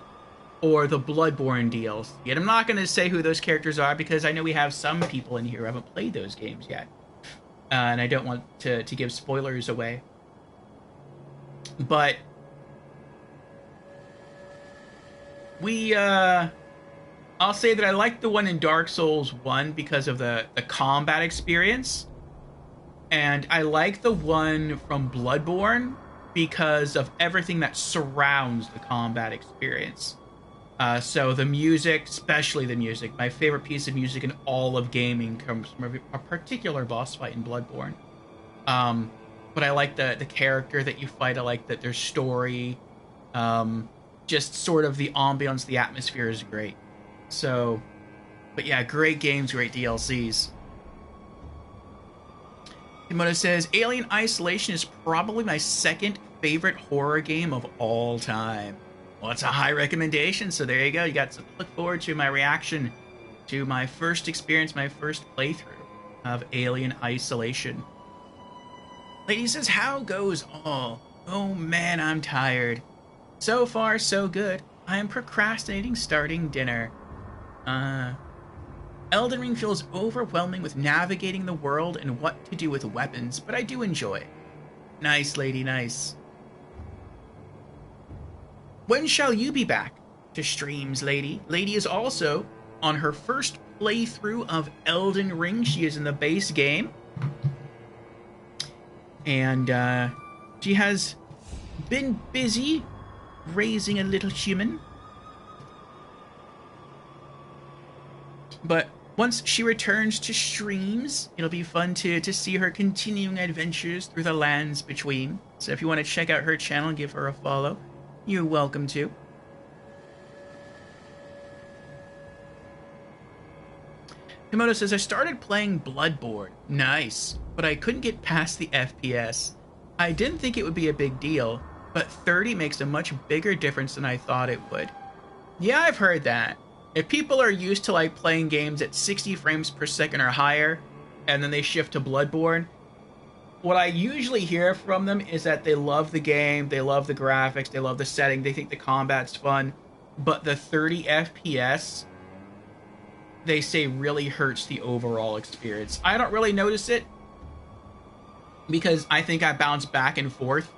or the Bloodborne DLC. And I'm not going to say who those characters are because I know we have some people in here who haven't played those games yet. And I don't want to give spoilers away. But I'll say that I like the one in Dark Souls 1 because of the combat experience. And I like the one from Bloodborne because of everything that surrounds the combat experience. So the music, especially the music, my favorite piece of music in all of gaming comes from a particular boss fight in Bloodborne. But I like the character that you fight. I like that their story, just sort of the ambience, the atmosphere is great. So, but yeah, great games, great DLCs. Kimono says, Alien Isolation is probably my second favorite horror game of all time. Well, it's a high recommendation, so there you go. You got to look forward to my reaction to my first experience, my first playthrough of Alien Isolation. Lady says, how goes all? Oh man, I'm tired. So far, so good. I am procrastinating starting dinner. Elden Ring feels overwhelming with navigating the world and what to do with weapons, but I do enjoy it. Nice, Lady, nice. When shall you be back to streams, Lady? Lady is also on her first playthrough of Elden Ring. She is in the base game. And she has been busy raising a little human. But once she returns to streams, it'll be fun to see her continuing adventures through the lands between. So if you want to check out her channel and give her a follow, you're welcome to. Komodo says, I started playing Bloodborne. Nice. But I couldn't get past the FPS. I didn't think it would be a big deal, but 30 makes a much bigger difference than I thought it would. Yeah, I've heard that. If people are used to like playing games at 60 frames per second or higher, and then they shift to Bloodborne, what I usually hear from them is that they love the game, they love the graphics, they love the setting, they think the combat's fun, but the 30 FPS, they say, really hurts the overall experience. I don't really notice it, because I think I bounce back and forth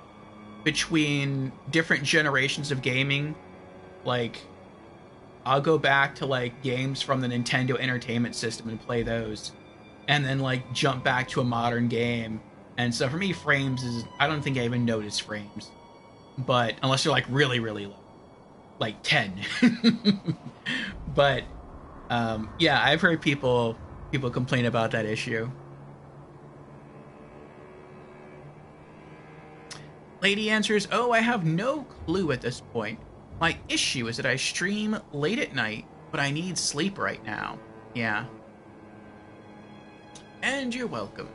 between different generations of gaming. Like, I'll go back to like games from the Nintendo Entertainment System and play those, and then like jump back to a modern game. And so for me, frames is, I don't think I even notice frames, but unless you're like really, really low, like 10. But yeah, I've heard people complain about that issue. Lady answers, oh, I have no clue at this point. My issue is that I stream late at night, but I need sleep right now. Yeah. And you're welcome.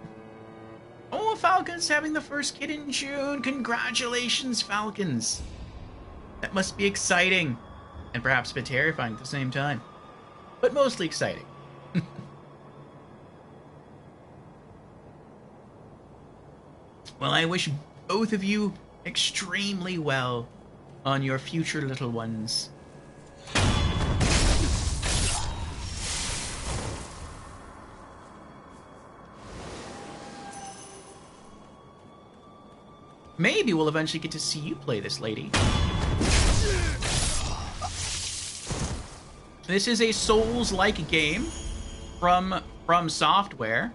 Oh, Falcon's having the first kid in June. Congratulations, Falcons. That must be exciting. And perhaps a bit terrifying at the same time. But mostly exciting. Well, I wish both of you extremely well on your future little ones. Maybe we'll eventually get to see you play this, lady. This is a Souls-like game from Software.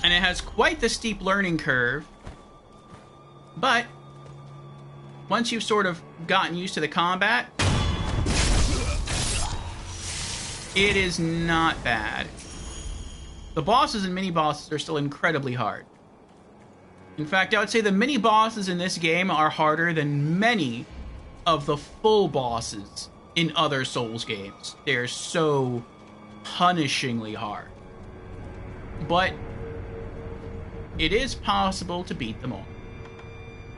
And it has quite the steep learning curve. But once you've sort of gotten used to the combat, it is not bad. The bosses and mini-bosses are still incredibly hard. In fact, I would say the mini-bosses in this game are harder than many of the full bosses in other Souls games. They're so punishingly hard. But it is possible to beat them all.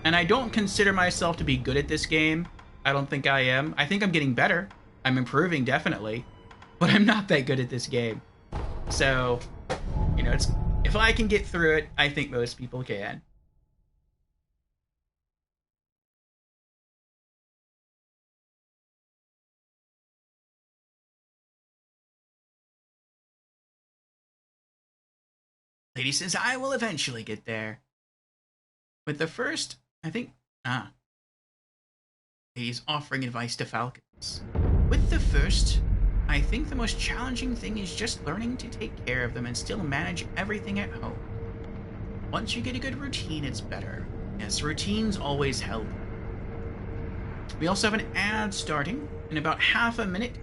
And I don't consider myself to be good at this game. I don't think I am. I think I'm getting better. I'm improving, definitely. But I'm not that good at this game. So, you know, if I can get through it, I think most people can. Lady says, I will eventually get there. With the first, I think... Lady's offering advice to Falcons. With the first, I think the most challenging thing is just learning to take care of them and still manage everything at home. Once you get a good routine, it's better. Yes, routines always help. We also have an ad starting in about half a minute.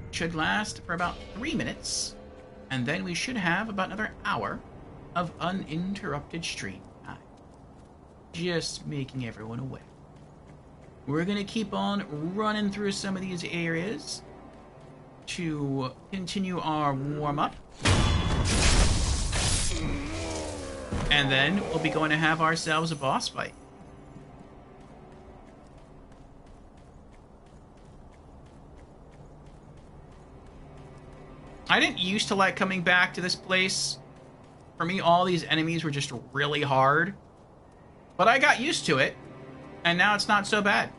It should last for about 3 minutes. And then we should have about another hour of uninterrupted stream time. Just making everyone aware. We're going to keep on running through some of these areas to continue our warm-up. And then we'll be going to have ourselves a boss fight. I didn't used to like coming back to this place. For me, all these enemies were just really hard. But I got used to it, and now it's not so bad.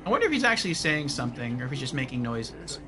I wonder if he's actually saying something, or if he's just making noises.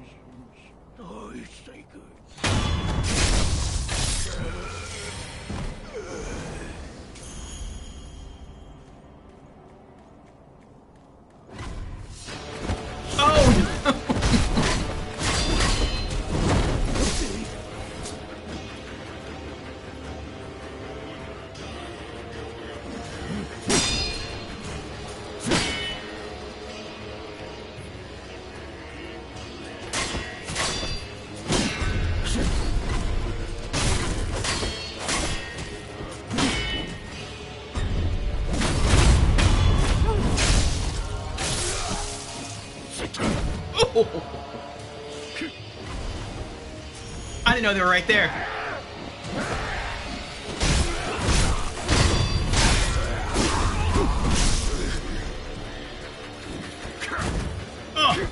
I didn't know they were right there. Oh.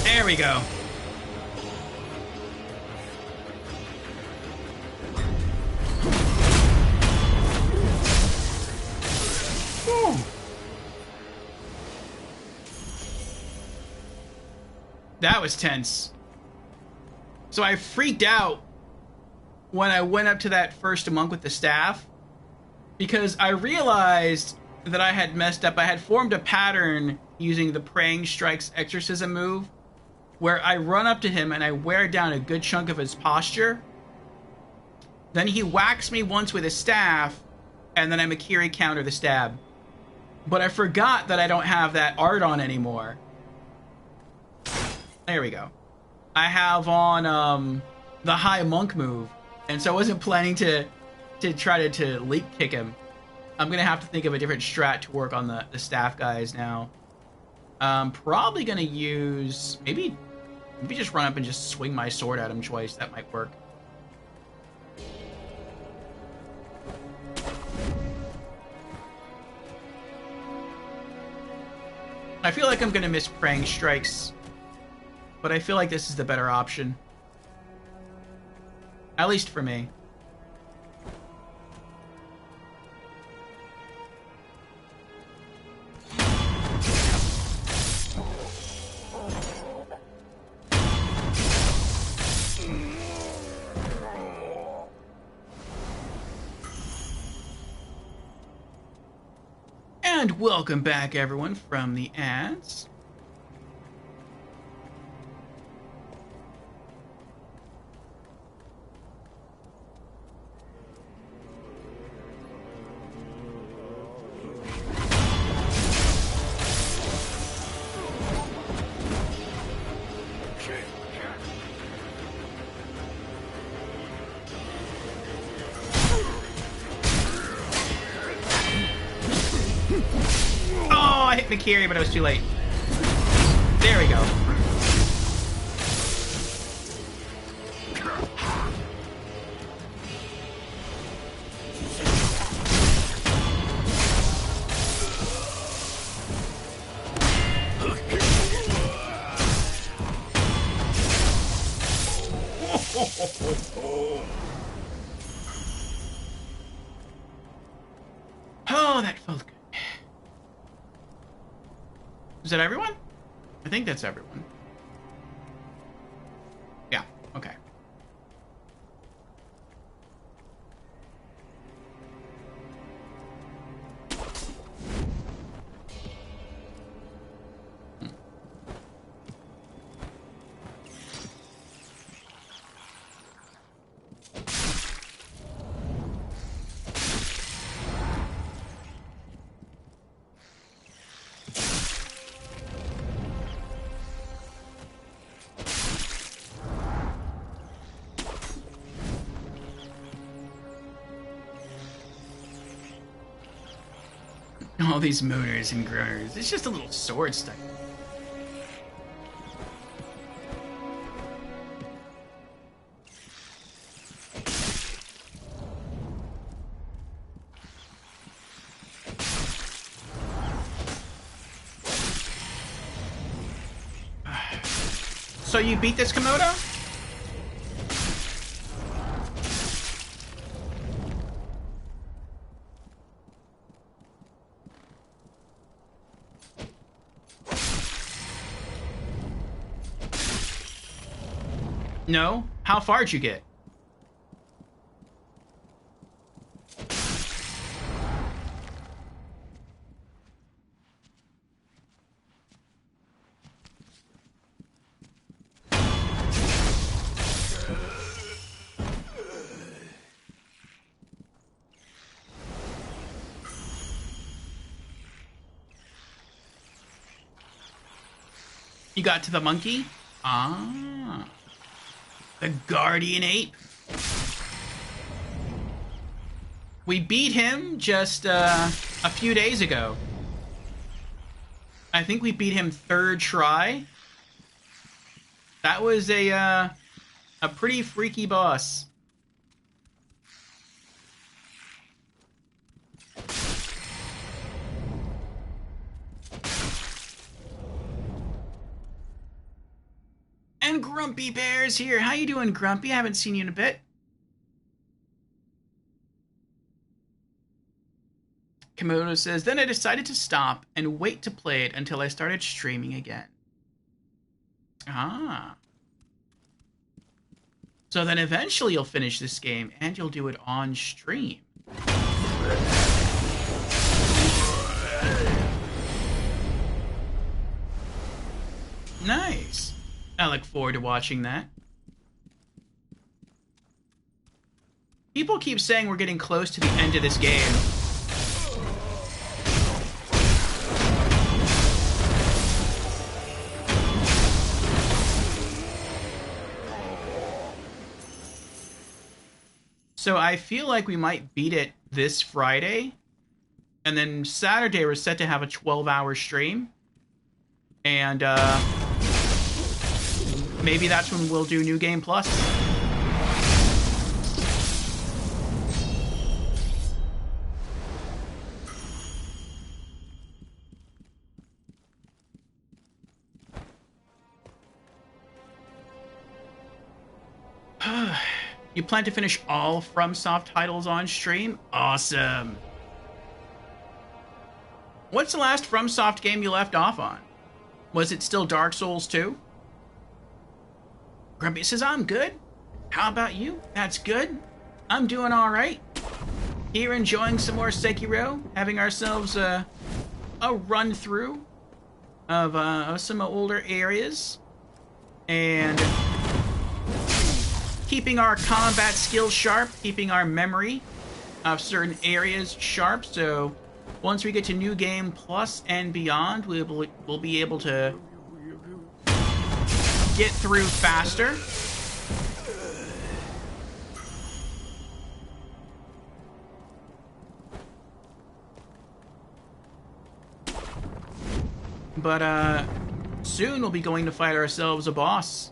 There we go. Whew. That was tense. So I freaked out when I went up to that first monk with the staff because I realized that I had messed up. I had formed a pattern using the Praying Strikes exorcism move where I run up to him and I wear down a good chunk of his posture. Then he whacks me once with his staff, and then I Makiri counter the stab. But I forgot that I don't have that art on anymore. There we go. I have on the high monk move, and so I wasn't planning to try to leap kick him. I'm gonna have to think of a different strat to work on the staff guys now. Probably gonna use maybe just run up and just swing my sword at him twice. That might work. I feel like I'm gonna miss Praying Strikes, but I feel like this is the better option. At least for me. And welcome back, everyone, from the ads. I hit Makiri, but I was too late. There we go. Oh, that felt good. Is that everyone? I think that's everyone. Yeah, okay. All these mooners and groaners. It's just a little sword stuck. So you beat this Komodo? No? How far'd you get? You got to the monkey? Ah. The guardian ape. We beat him just a few days ago. I think we beat him third try. That was a pretty freaky boss. And Grumpy Bear's here. How you doing, Grumpy? I haven't seen you in a bit. Komodo says, then I decided to stop and wait to play it until I started streaming again. Ah. So then eventually you'll finish this game and you'll do it on stream. Nice. I look forward to watching that. People keep saying we're getting close to the end of this game. So I feel like we might beat it this Friday. And then Saturday we're set to have a 12-hour stream. And maybe that's when we'll do New Game Plus. You plan to finish all FromSoft titles on stream? Awesome. What's the last FromSoft game you left off on? Was it still Dark Souls 2? Grumpy says, I'm good. How about you? That's good. I'm doing all right. Here enjoying some more Sekiro. Having ourselves a run through of some older areas. And keeping our combat skills sharp. Keeping our memory of certain areas sharp. So once we get to New Game Plus and beyond, we'll be able to get through faster. But soon we'll be going to fight ourselves a boss.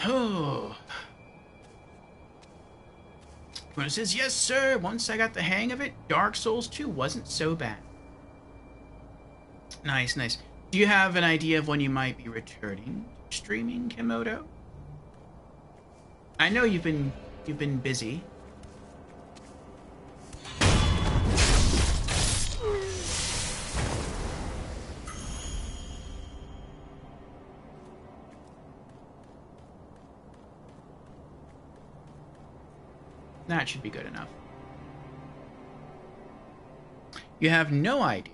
Oh. When it says, yes, sir, once I got the hang of it, Dark Souls 2 wasn't so bad. Nice, nice. Do you have an idea of when you might be returning to streaming, Komodo? I know you've been busy. That should be good enough. You have no idea.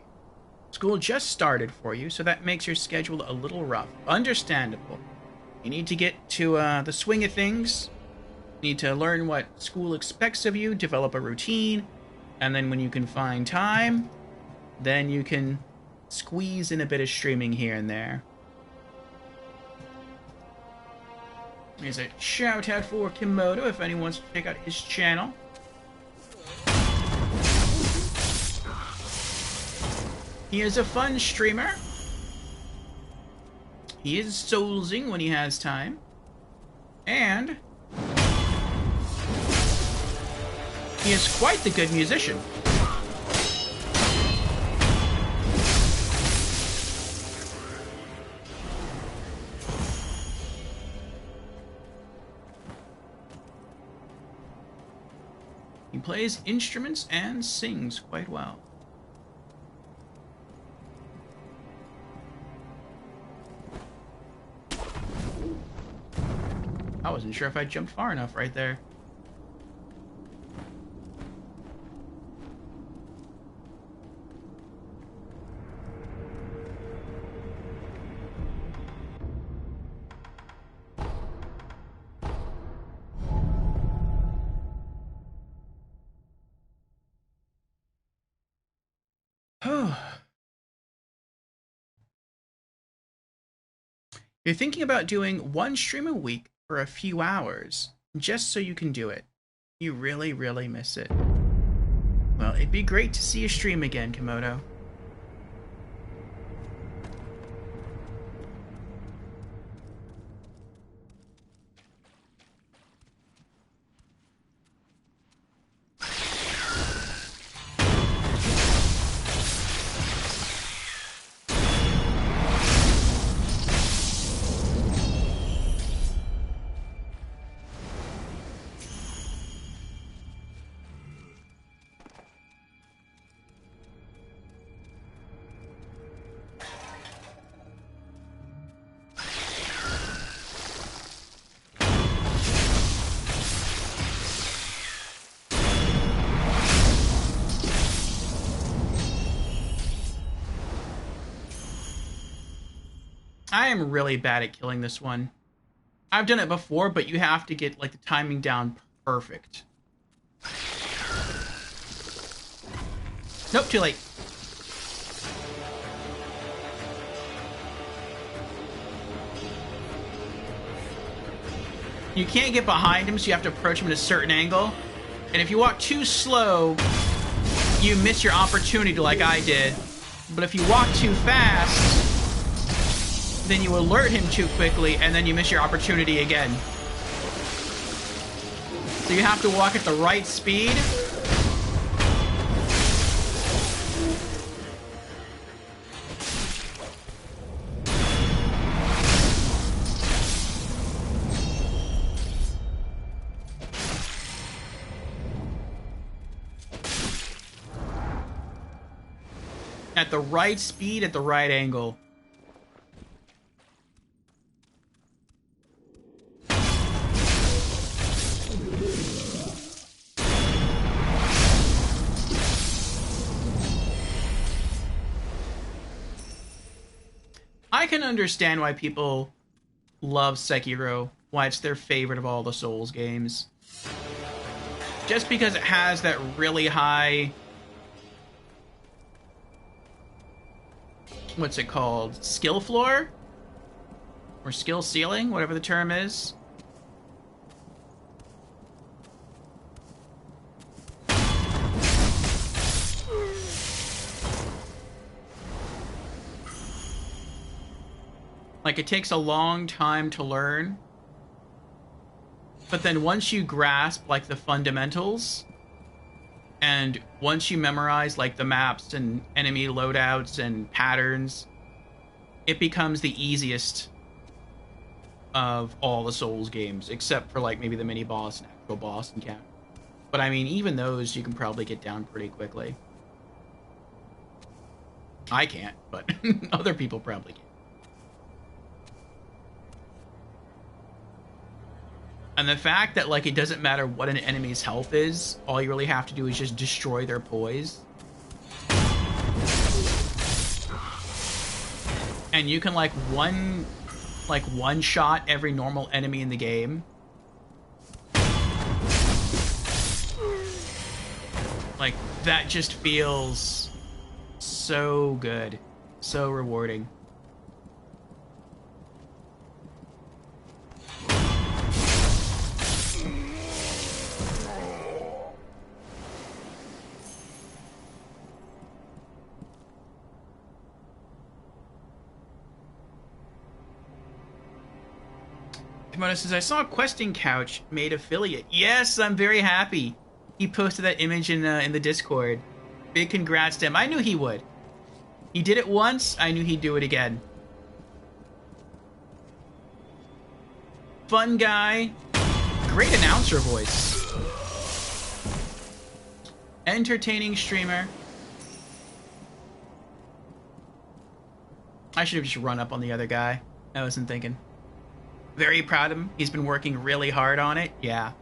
School just started for you, so that makes your schedule a little rough. Understandable. You need to get to the swing of things. Need to learn what school expects of you, develop a routine, and then when you can find time, then you can squeeze in a bit of streaming here and there. Here's a shout out for Komodo if anyone wants to check out his channel. He is a fun streamer. He is soulsing when he has time. And he is quite the good musician. He plays instruments and sings quite well. I wasn't sure if I jumped far enough right there. You're thinking about doing one stream a week for a few hours, just so you can do it. You really, really miss it. Well, it'd be great to see you stream again, Komodo. I am really bad at killing this one. I've done it before, but you have to get like the timing down perfect. Nope, too late. You can't get behind him, so you have to approach him at a certain angle. And if you walk too slow, you miss your opportunity like I did. But if you walk too fast, then you alert him too quickly, and then you miss your opportunity again. So you have to walk at the right speed. At the right speed, at the right angle. I can understand why people love Sekiro, why it's their favorite of all the Souls games. Just because it has that really high... what's it called? Skill floor? Or skill ceiling? Whatever the term is. Like, it takes a long time to learn. But then once you grasp, like, the fundamentals, and once you memorize, like, the maps and enemy loadouts and patterns, it becomes the easiest of all the Souls games, except for, like, maybe the mini-boss and actual boss encounter. But, I mean, even those you can probably get down pretty quickly. I can't, but other people probably can. And the fact that, like, it doesn't matter what an enemy's health is, all you really have to do is just destroy their poise. And you can, like, one shot every normal enemy in the game. Like, that just feels so good. So rewarding. Kimono says, I saw a questing couch made affiliate. Yes, I'm very happy. He posted that image in the Discord. Big congrats to him. I knew he would. He did it once. I knew he'd do it again. Fun guy. Great announcer voice. Entertaining streamer. I should have just run up on the other guy. I wasn't thinking. Very proud of him. He's been working really hard on it. Yeah.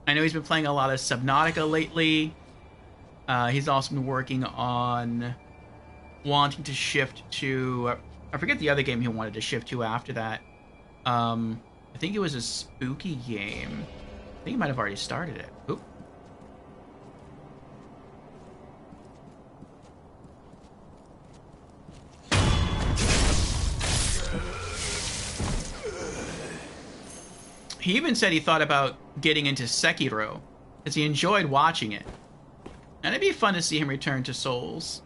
I know he's been playing a lot of Subnautica lately. He's also been working on wanting to shift to... I forget the other game he wanted to shift to after that. I think it was a spooky game. I think he might have already started it. Oop. He even said he thought about getting into Sekiro, because he enjoyed watching it. And it'd be fun to see him return to Souls.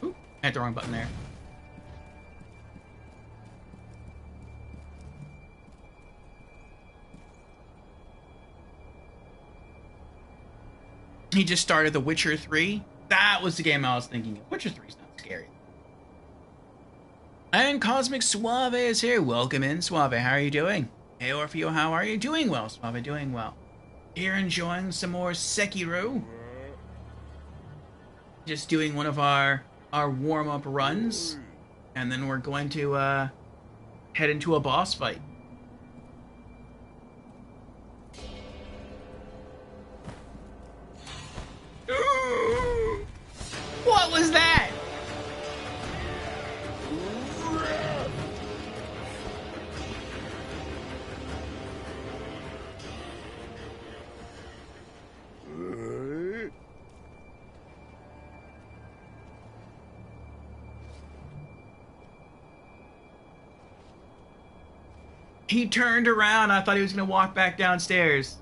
Oop, I hit the wrong button there. He just started The Witcher 3. That was the game I was thinking of. Witcher 3's not scary. And Cosmic Suave is here. Welcome in, Suave. How are you doing? Hey, Orfeo, how are you? Doing well, Suave. Doing well. Here enjoying some more Sekiro. Just doing one of our warm-up runs. And then we're going to head into a boss fight. What was that? He turned around. I thought he was going to walk back downstairs.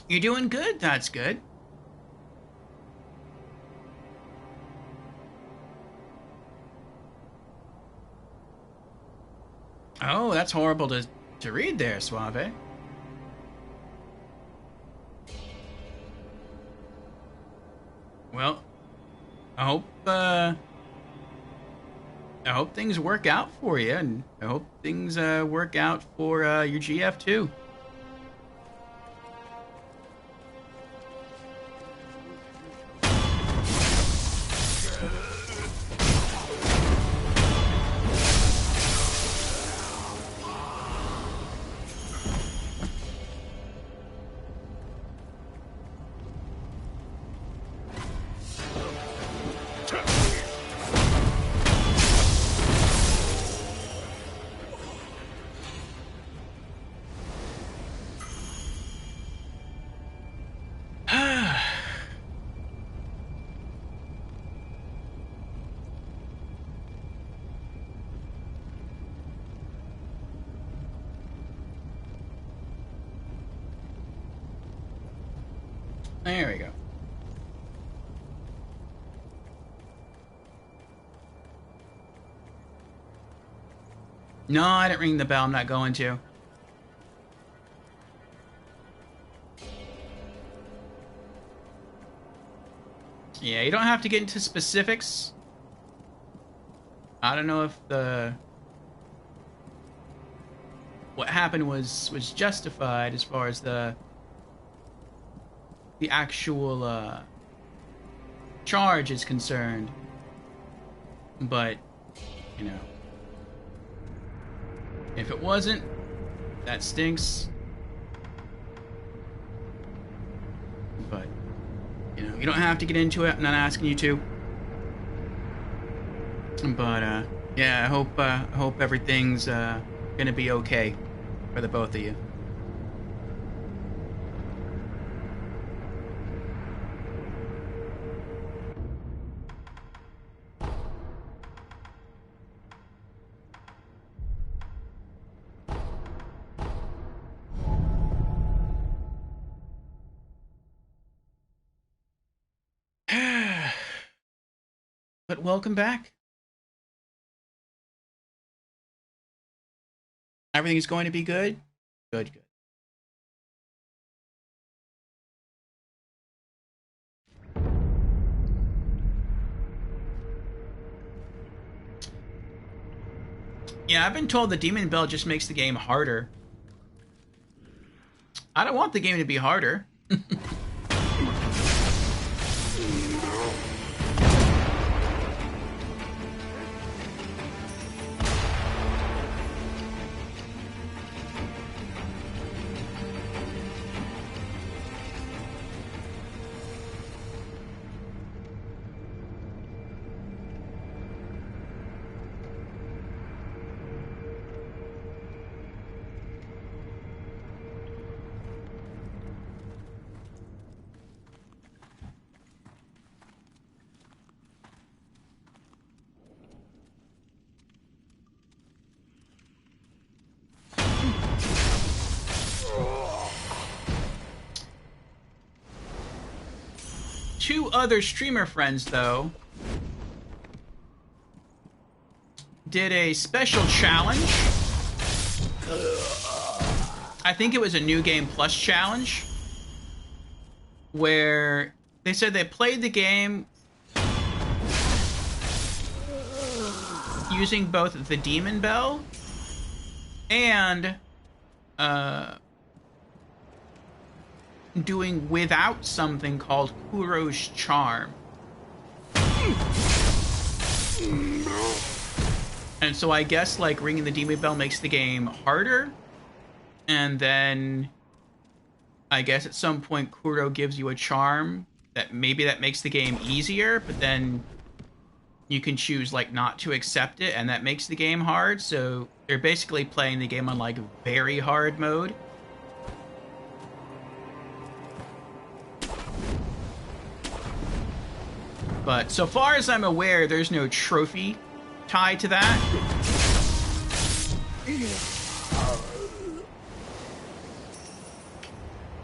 You're doing good. That's good. Oh, that's horrible to read there, Suave. Well, I hope things work out for you, and I hope things work out for your GF too. There we go. No, I didn't ring the bell. I'm not going to. Yeah, you don't have to get into specifics. I don't know if what happened was justified as far as the actual charge is concerned, but you know, if it wasn't, that stinks. But you know, you don't have to get into it. I'm not asking you to. But yeah, I hope everything's gonna be okay for the both of you. But welcome back. Everything's going to be good? Good, good. Yeah, I've been told the Demon Bell just makes the game harder. I don't want the game to be harder. Two other streamer friends, though, did a special challenge. I think it was a New Game Plus challenge, where they said they played the game using both the Demon Bell and doing without something called Kuro's Charm. And so I guess like ringing the Demon Bell makes the game harder, and then I guess at some point Kuro gives you a charm that makes the game easier, but then you can choose like not to accept it, and that makes the game hard. So they're basically playing the game on like very hard mode. But so far as I'm aware, there's no trophy tied to that.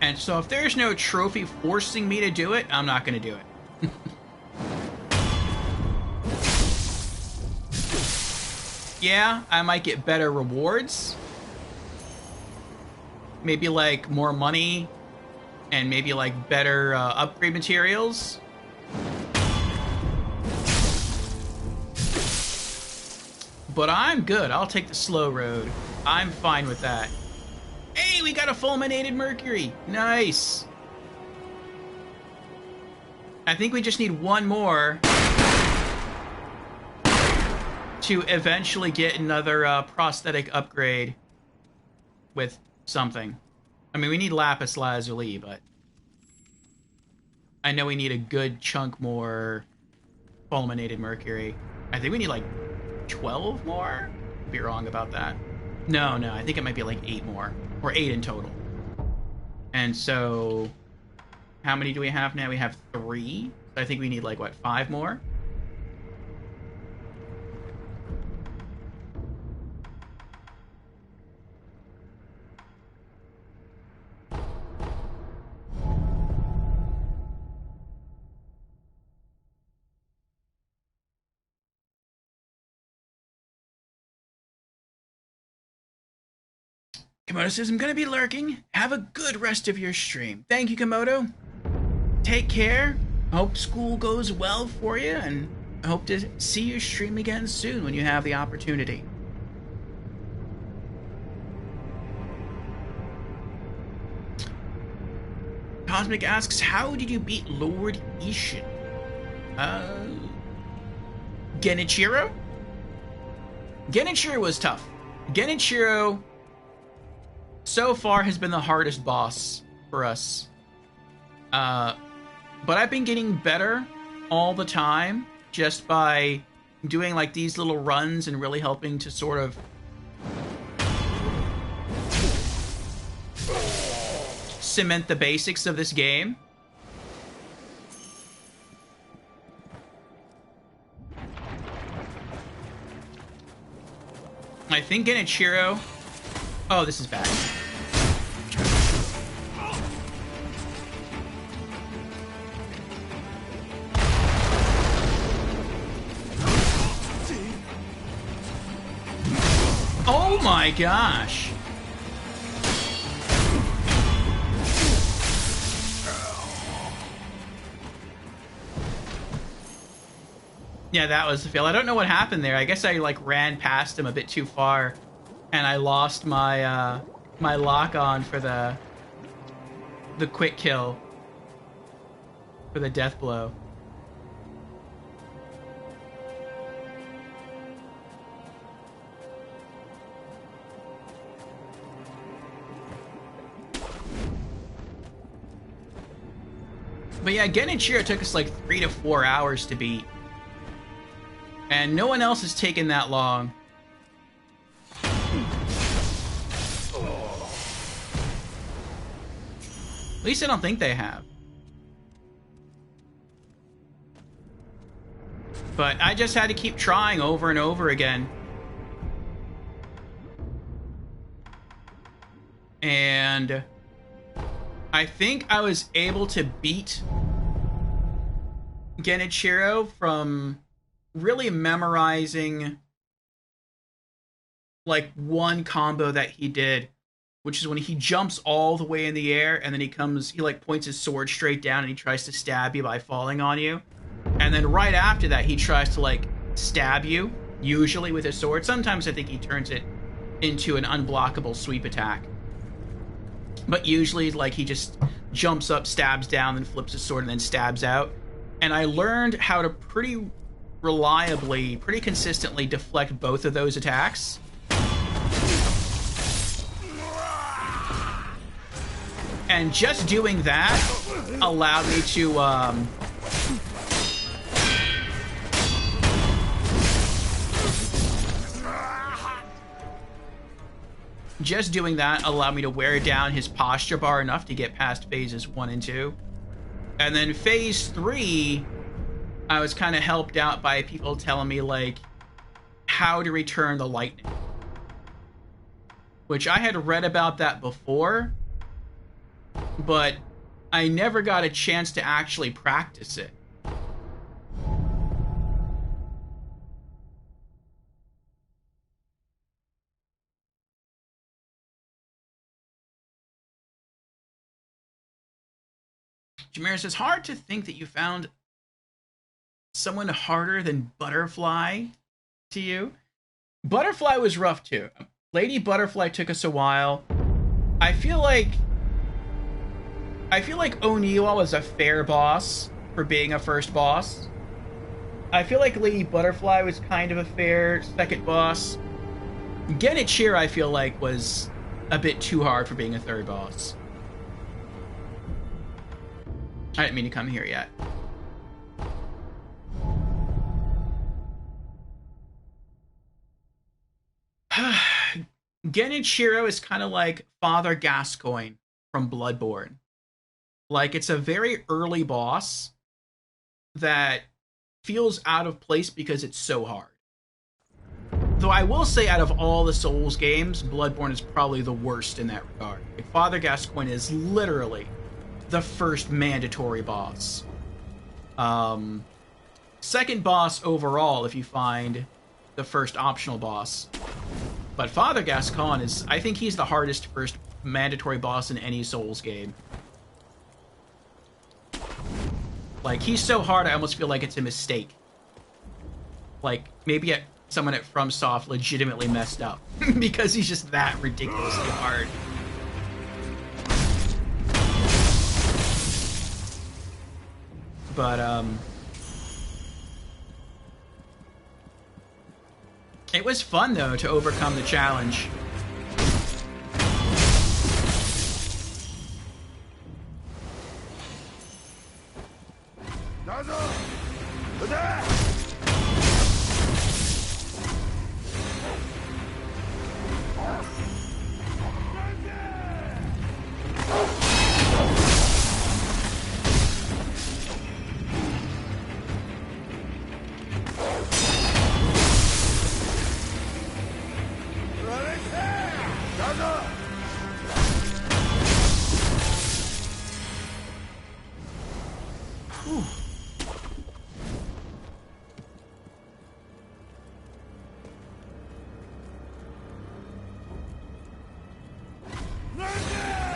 And so if there's no trophy forcing me to do it, I'm not going to do it. Yeah, I might get better rewards. Maybe like more money and maybe like better upgrade materials. But I'm good. I'll take the slow road. I'm fine with that. Hey, we got a fulminated Mercury. Nice. I think we just need one more to eventually get another prosthetic upgrade with something. I mean, we need Lapis Lazuli, but I know we need a good chunk more fulminated Mercury. I think we need like 12 more? Could be wrong about that. No, I think it might be like 8 more. Or 8 in total. And so, how many do we have now? We have 3. I think we need like, what, 5 more? Komodo says, I'm gonna be lurking. Have a good rest of your stream. Thank you, Komodo. Take care. Hope school goes well for you, and hope to see you stream again soon when you have the opportunity. Cosmic asks, how did you beat Lord Ishin? Genichiro? Genichiro was tough. Genichiro, so far, has been the hardest boss for us. But I've been getting better all the time just by doing like these little runs and really helping to sort of cement the basics of this game. I think Genichiro... Oh, this is bad. Oh my gosh. Yeah, that was the fail. I don't know what happened there. I guess I like ran past him a bit too far, and I lost my my lock on for the quick kill for the death blow. But yeah, Genichiro took us like 3 to 4 hours to beat. And no one else has taken that long. At least I don't think they have. But I just had to keep trying over and over again. And I think I was able to beat Genichiro from really memorizing like one combo that he did, which is when he jumps all the way in the air and then he like points his sword straight down and he tries to stab you by falling on you. And then right after that, he tries to like stab you, usually with his sword. Sometimes I think he turns it into an unblockable sweep attack. But usually like he just jumps up, stabs down, then flips his sword and then stabs out. And I learned how to pretty reliably, pretty consistently deflect both of those attacks. And just doing that allowed me to just doing that allowed me to wear down his posture bar enough to get past phases 1 and 2. And then phase 3, I was kind of helped out by people telling me, like, how to return the lightning. Which I had read about that before, but I never got a chance to actually practice it. Jameer says, hard to think that you found someone harder than Butterfly to you. Butterfly was rough too. Lady Butterfly took us a while. I feel like Oniwa was a fair boss for being a first boss. I feel like Lady Butterfly was kind of a fair second boss. Genichiro, I feel like, was a bit too hard for being a third boss. I didn't mean to come here yet. Genichiro is kind of like Father Gascoigne from Bloodborne. Like, it's a very early boss that feels out of place because it's so hard. Though I will say, out of all the Souls games, Bloodborne is probably the worst in that regard. Like, Father Gascoigne is literally the first mandatory boss. Second boss overall, if you find the first optional boss. But Father Gascon is, I think he's the hardest first mandatory boss in any Souls game. Like, he's so hard, I almost feel like it's a mistake. Like, maybe someone at FromSoft legitimately messed up. Because he's just that ridiculously hard. But, it was fun, though, to overcome the challenge.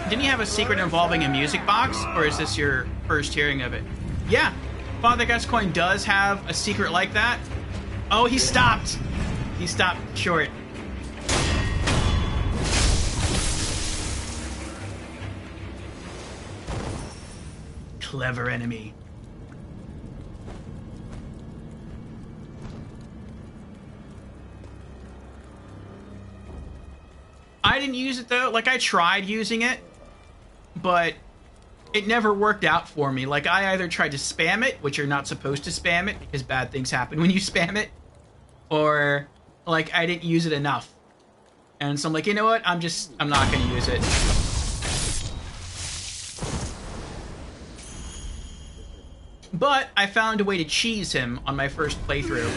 Didn't he have a secret involving a music box? Or is this your first hearing of it? Yeah, Father Gascoigne does have a secret like that. Oh, he stopped. He stopped short. Clever enemy. I didn't use it though. Like, I tried using it, but it never worked out for me. Like, I either tried to spam it, which you're not supposed to spam it because bad things happen when you spam it, or like I didn't use it enough. And so I'm like, you know what? I'm not gonna use it. But I found a way to cheese him on my first playthrough.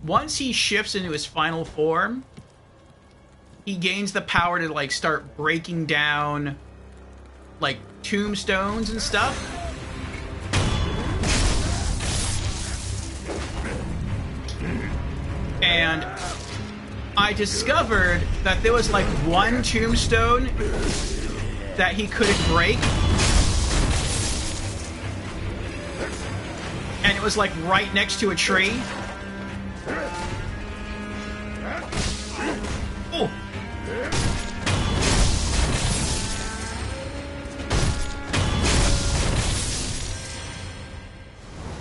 Once he shifts into his final form, he gains the power to, like, start breaking down, like, tombstones and stuff. And I discovered that there was, like, one tombstone that he couldn't break. And it was, like, right next to a tree. Oh.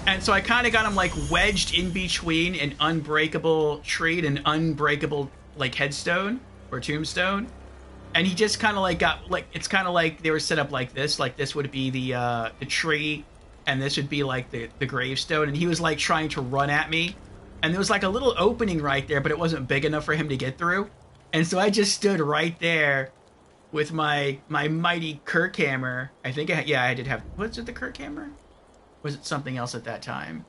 And so I kind of got him, like, wedged in between an unbreakable tree and an unbreakable, like, headstone or tombstone. And he just kind of, like, got, like, it's kind of like they were set up like this. Like, this would be the tree, and this would be, like, the gravestone. And he was, like, trying to run at me. And there was, like, a little opening right there, but it wasn't big enough for him to get through. And so I just stood right there with my mighty Kirkhammer. I think, I did have... Was it the Kirkhammer? Was it something else at that time?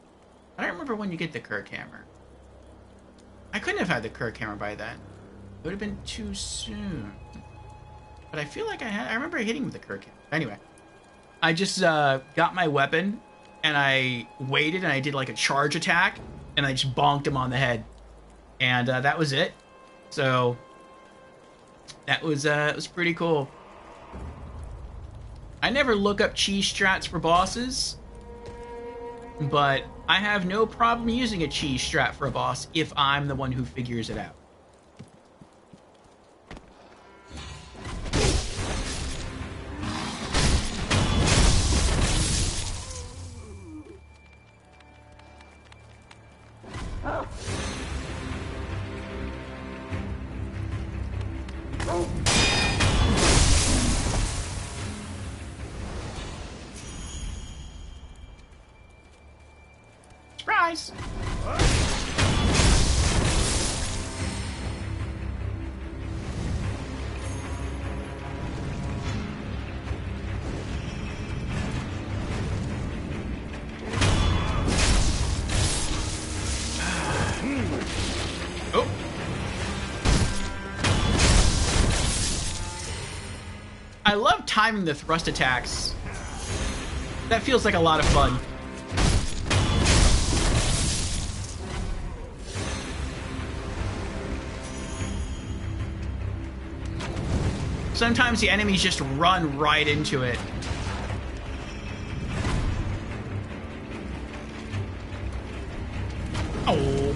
I don't remember when you get the Kirkhammer. I couldn't have had the Kirkhammer by then. It would have been too soon. But I feel like I remember hitting with the Kirkhammer. Anyway, I just got my weapon, and I waited, and I did, like, a charge attack, and I just bonked him on the head. And that was it. So that was it was pretty cool. I never look up cheese strats for bosses, but I have no problem using a cheese strat for a boss if I'm the one who figures it out. Surprise! timing the thrust attacks. That feels like a lot of fun. Sometimes the enemies just run right into it. Oh.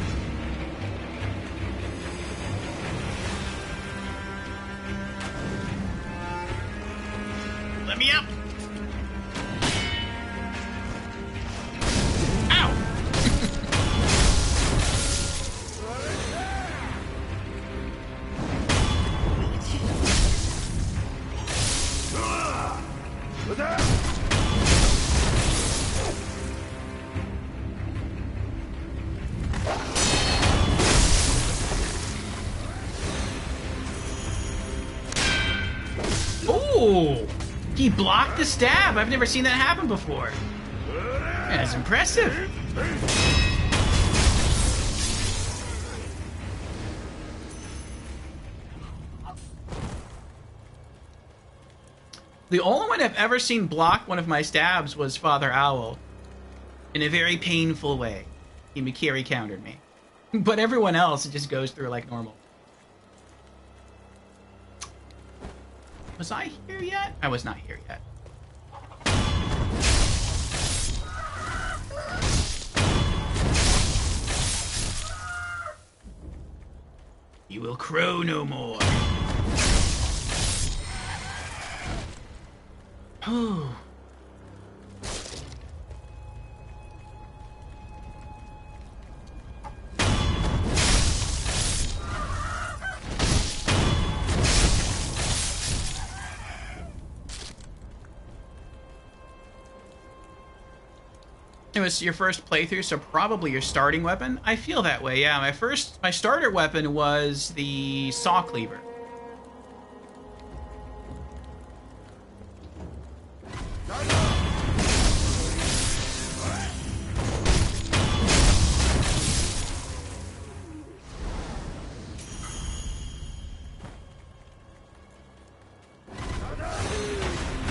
Let me up. Ow. Ooh. He blocked the stab. I've never seen that happen before. That's impressive. The only one I've ever seen block one of my stabs was Father Owl. In a very painful way. He Mikiri countered me. But everyone else, it just goes through like normal. Was I here yet? I was not here yet. You will crow no more. Oh. It was your first playthrough, so probably your starting weapon? I feel that way, yeah. My starter weapon was the saw cleaver.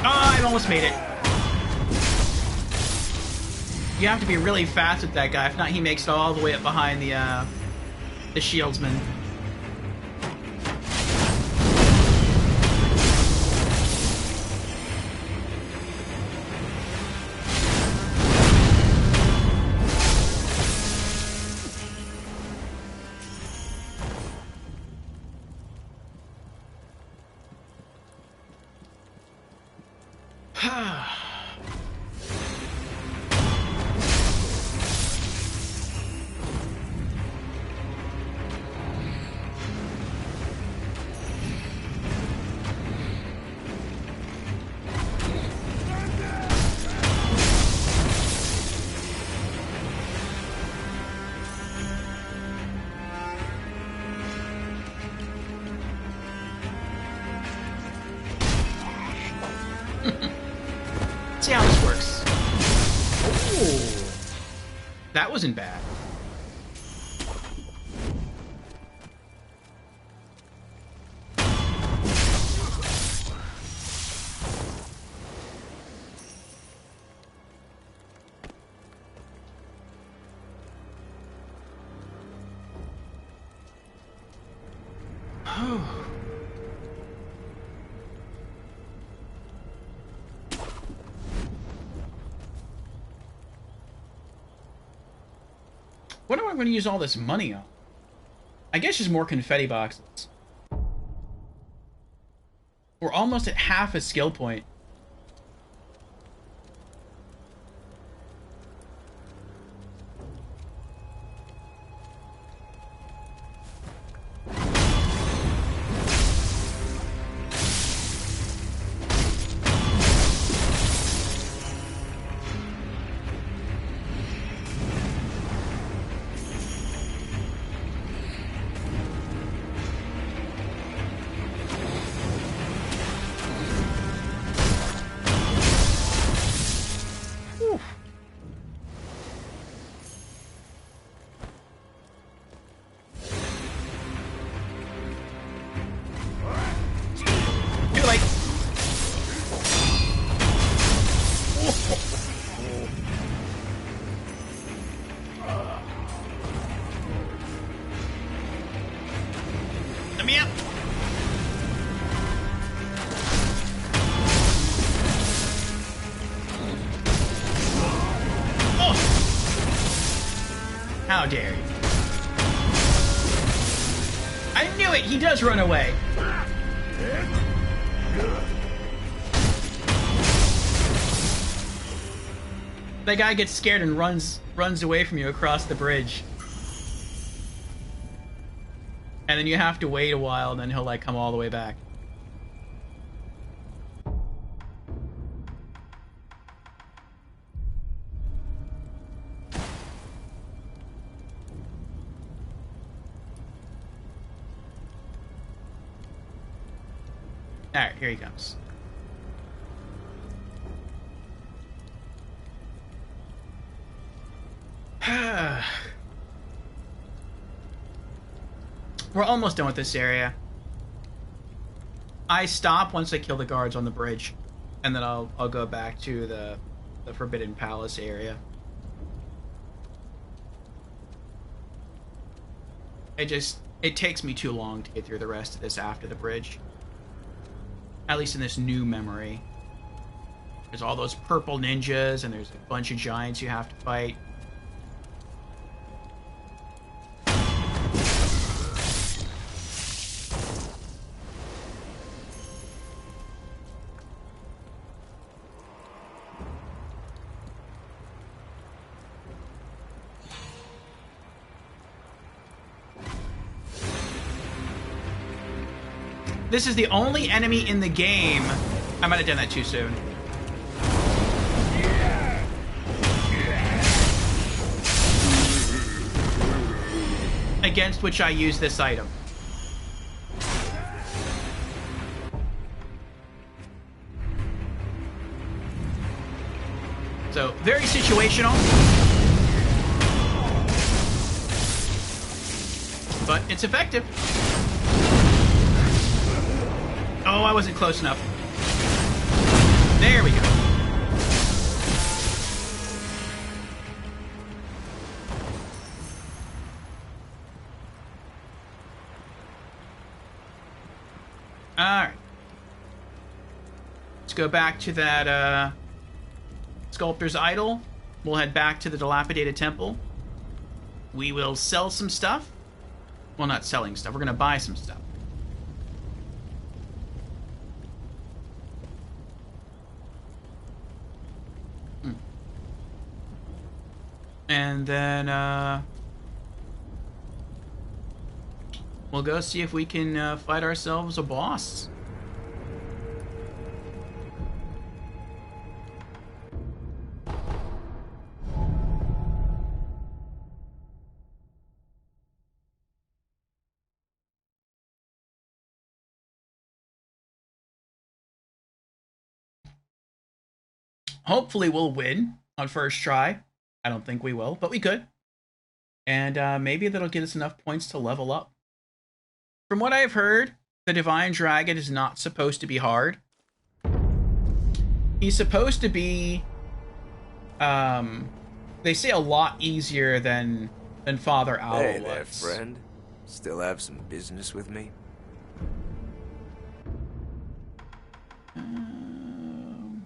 Oh, I almost made it. You have to be really fast with that guy, if not he makes it all the way up behind the shieldsman. See how this works. Oh, that wasn't bad. What am I going to use all this money on? I guess just more confetti boxes. We're almost at half a skill point. How dare you? I knew it! He does run away! That guy gets scared and runs away from you across the bridge. And then you have to wait a while, and then he'll, like, come all the way back. Alright, here he comes. We're almost done with this area. I stop once I kill the guards on the bridge, and then I'll go back to the Forbidden Palace area. It takes me too long to get through the rest of this after the bridge. At least in this new memory. There's all those purple ninjas, and there's a bunch of giants you have to fight. This is the only enemy in the game. I might have done that too soon. Against which I use this item. So, very situational. But it's effective. Oh, I wasn't close enough. There we go. Alright. Let's go back to that sculptor's idol. We'll head back to the dilapidated temple. We will sell some stuff. Well, not selling stuff. We're going to buy some stuff. And then, we'll go see if we can fight ourselves a boss. Hopefully we'll win on first try. I don't think we will, but we could. And maybe that'll get us enough points to level up. From what I've heard, the Divine Dragon is not supposed to be hard. He's supposed to be, they say a lot easier than Father Owl was. Hey there, friend. Still have some business with me?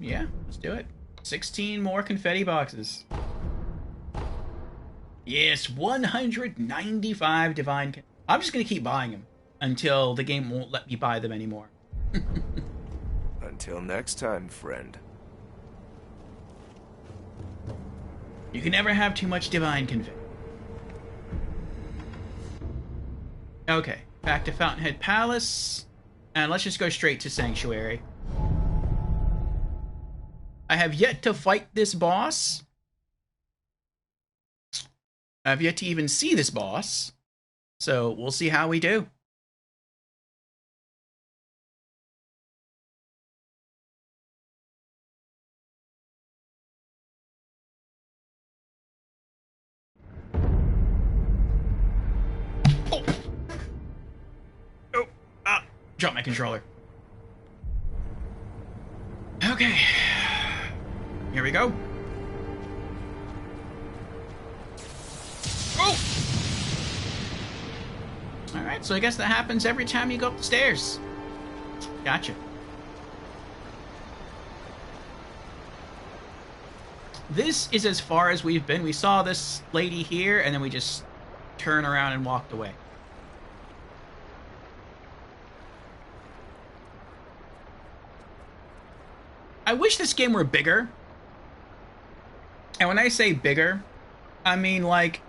Yeah, let's do it. 16 more confetti boxes. Yes, 195 divine. I'm just gonna keep buying them until the game won't let me buy them anymore. Until next time, friend. You can never have too much divine confetti. Okay, back to Fountainhead Palace, and let's just go straight to Sanctuary. I have yet to fight this boss. I have yet to even see this boss. So we'll see how we do. Oh! Oh! Ah! Drop my controller. Okay. Here we go. Oh! Alright, so I guess that happens every time you go up the stairs. Gotcha. this is as far as we've been. We saw this lady here, and then we just turned around and walked away. I wish this game were bigger. And when I say bigger, I mean, like,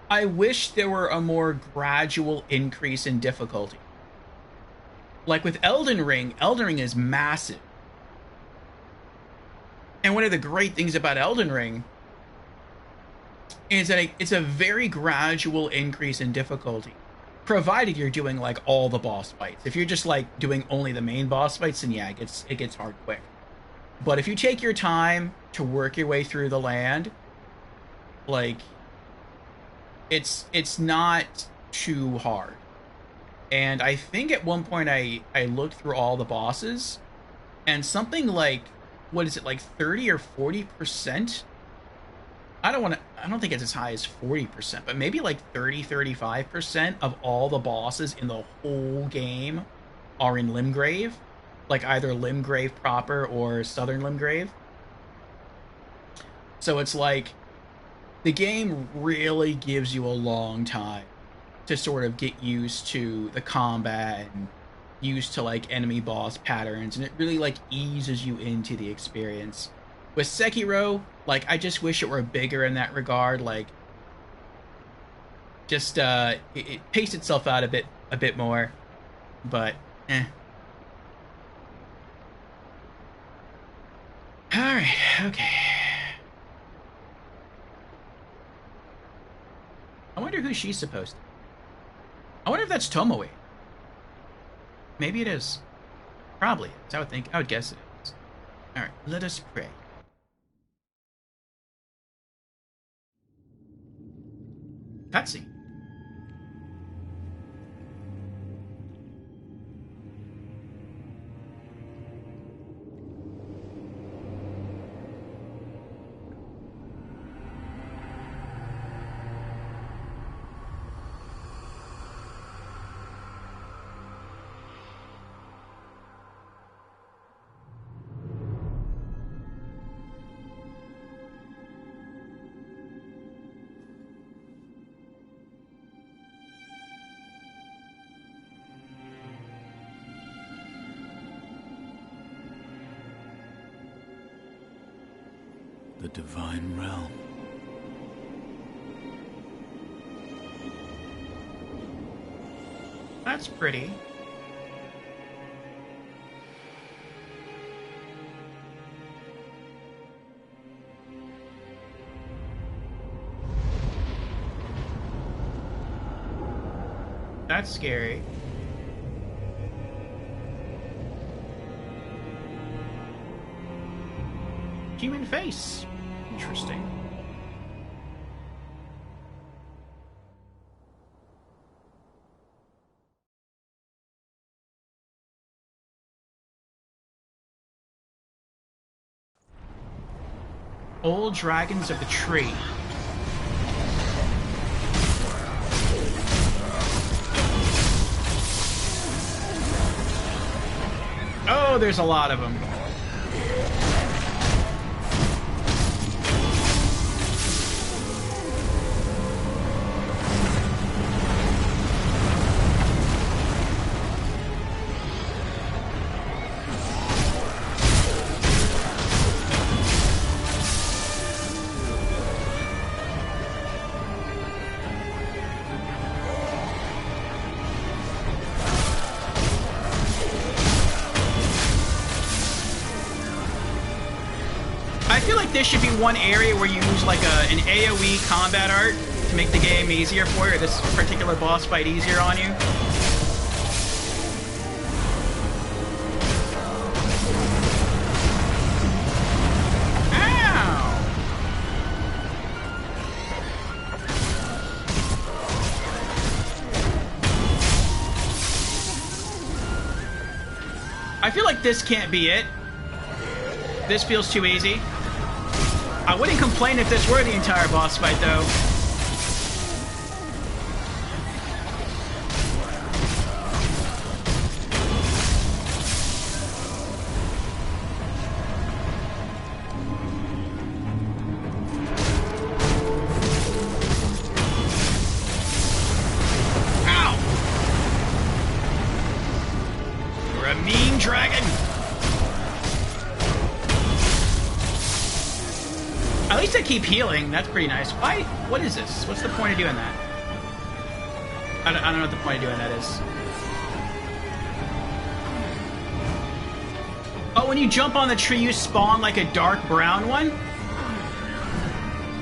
I wish there were a more gradual increase in difficulty. Like with Elden Ring is massive. And one of the great things about Elden Ring is that it's a very gradual increase in difficulty, provided you're doing like all the boss fights. If you're just like doing only the main boss fights, then yeah, it gets hard quick. But if you take your time to work your way through the land, like, it's not too hard. And I think at one point I looked through all the bosses, and something like, what is it, like 30 or 40%? I don't think it's as high as 40%, but maybe like 35% of all the bosses in the whole game are in Limgrave. Like either Limgrave proper or Southern Limgrave. So it's like, the game really gives you a long time to sort of get used to the combat and used to like enemy boss patterns, and it really like eases you into the experience. With Sekiro, like, I just wish it were bigger in that regard. Like, just it paced itself out a bit more, but all right, okay. I wonder who she's supposed to be. I wonder if that's Tomoe. Maybe it is. Probably is. I would guess it is. Alright, let us pray. Cutscene. The Divine Realm. That's pretty. That's scary. Human face. Interesting. Old Dragons of the Tree. Oh, there's a lot of them. This should be one area where you use like an AoE combat art to make the game easier for you, or this particular boss fight easier on you. Ow! I feel like this can't be it. This feels too easy. I wouldn't complain if this were the entire boss fight, though. least I keep healing. That's pretty nice. Why? What is this? What's the point of doing that? I don't know what the point of doing that is. Oh, when you jump on the tree, you spawn like a dark brown one?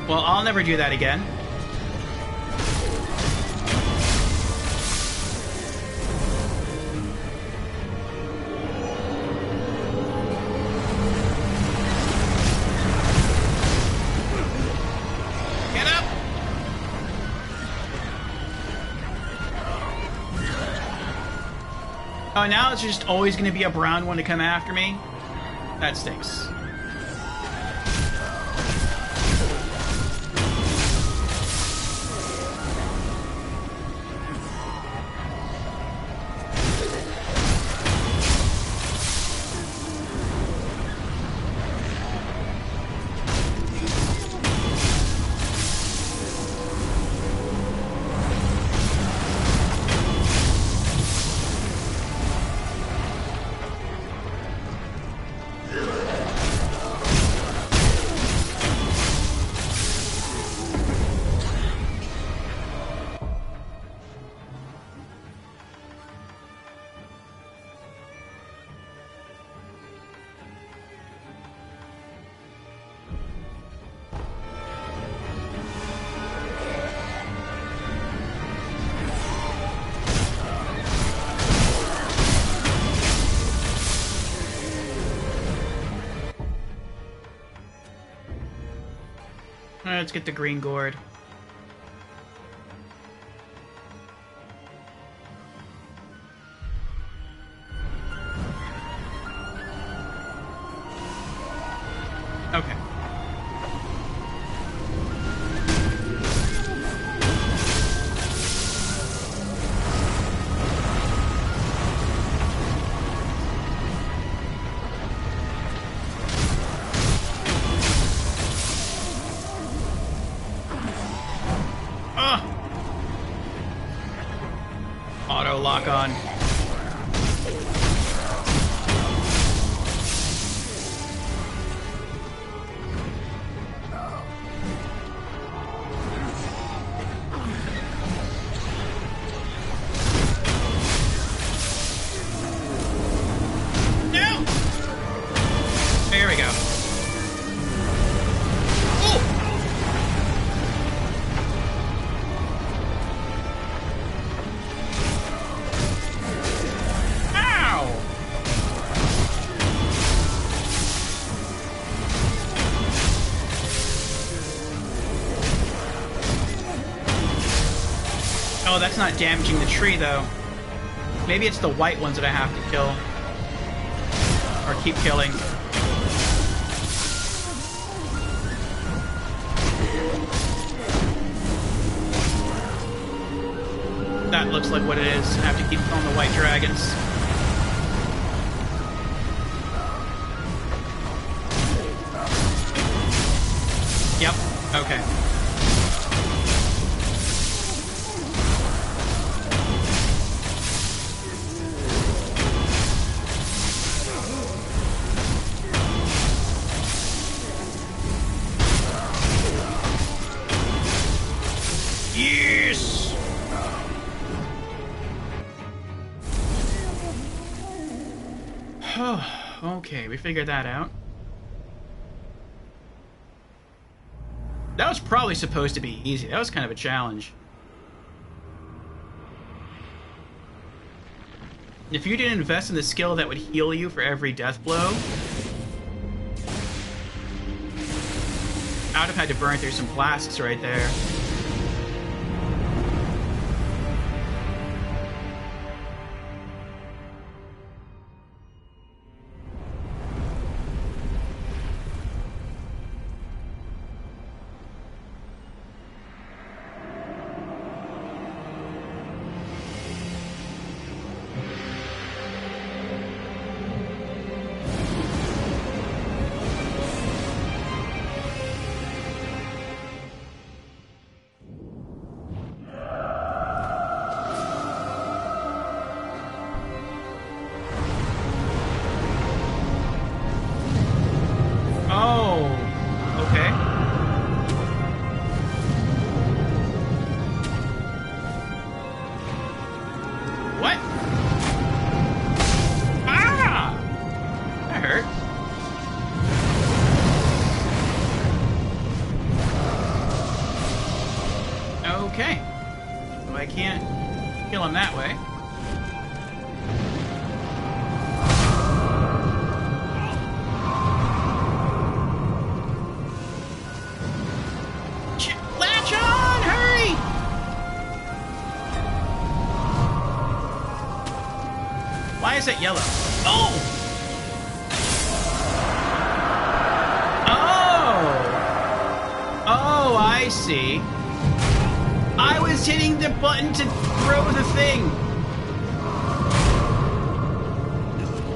Well, I'll never do that again. Get up! Oh, now it's just always going to be a brown one to come after me? That stinks. Alright, let's get the green gourd. Okay. Auto lock on. No! There we go. Oh, that's not damaging the tree, though. Maybe it's the white ones that I have to kill. Or keep killing. That looks like what it is. I have to keep killing the white dragons. Yep, okay. Yes! Okay, we figured that out. That was probably supposed to be easy. That was kind of a challenge. If you didn't invest in the skill that would heal you for every death blow, I would have had to burn through some flasks right there. him that way. Latch on! Hurry! Why is it yellow? Oh! Oh, I see. I was hitting the button to throw the thing.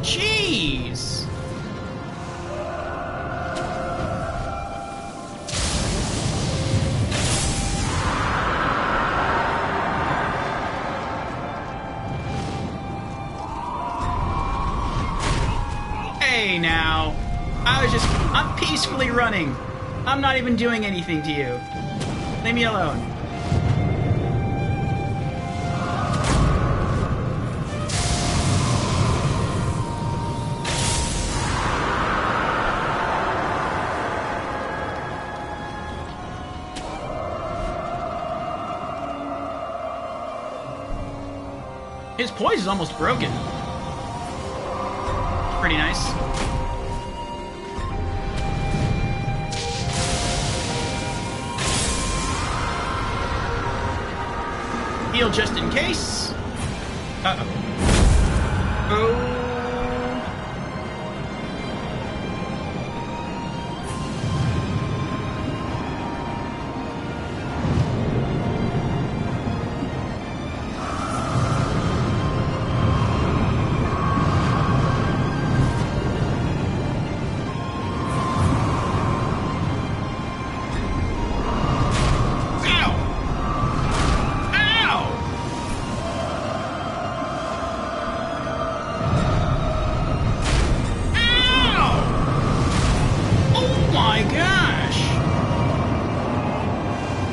Jeez. Hey now. I'm peacefully running. I'm not even doing anything to you. Leave me alone. His poise is almost broken. Pretty nice. Heal just in case. Uh-oh. Oh.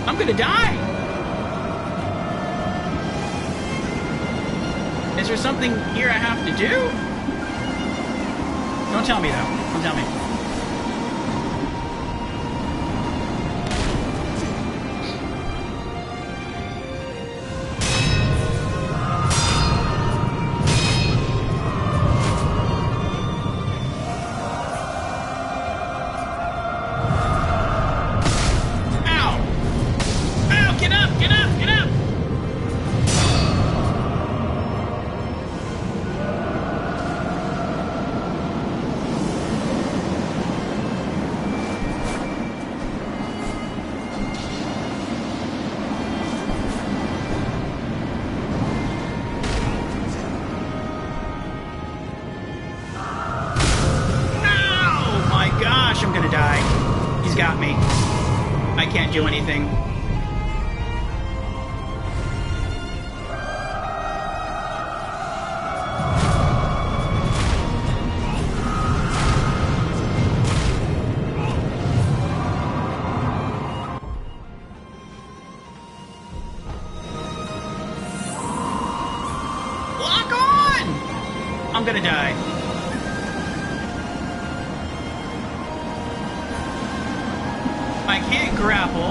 I'm gonna die! Is there something here I have to do? Don't tell me, though. Don't tell me. I'm gonna die. He's got me. I can't do anything. Lock on! I'm gonna die. I can't grapple.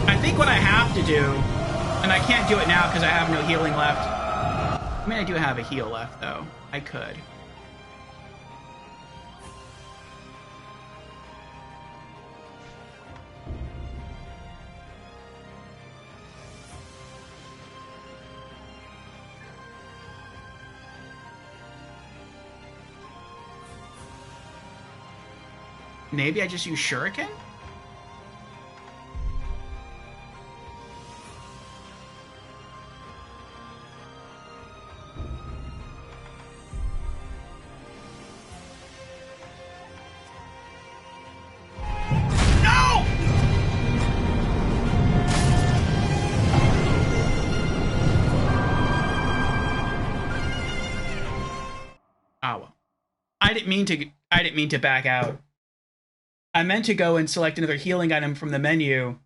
I think what I have to do, and I can't do it now because I have no healing left. I mean, I do have a heal left, though. I could. Maybe I just use Shuriken? No! Oh well. I didn't mean to back out. I meant to go and select another healing item from the menu,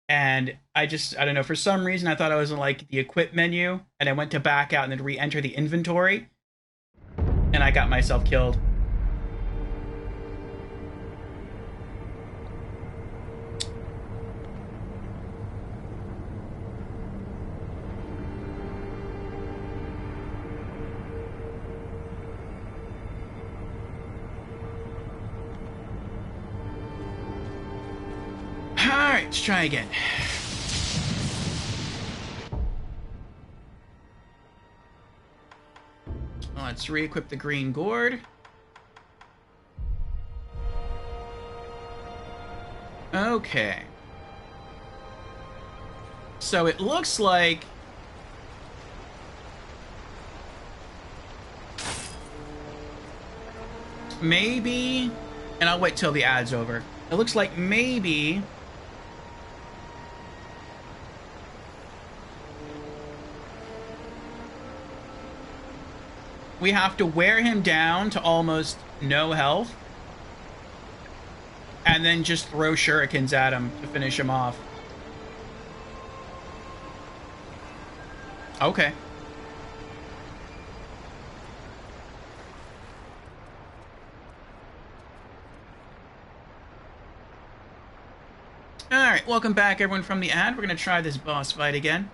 and I don't know, for some reason I thought I was in like the equip menu, and I went to back out and then re-enter the inventory, and I got myself killed. Alright, let's try again. Let's re-equip the green gourd. Okay. So it looks like maybe, and I'll wait till the ad's over. It looks like maybe we have to wear him down to almost no health and then just throw shurikens at him to finish him off. Okay. Alright, welcome back everyone from the ad. We're going to try this boss fight again.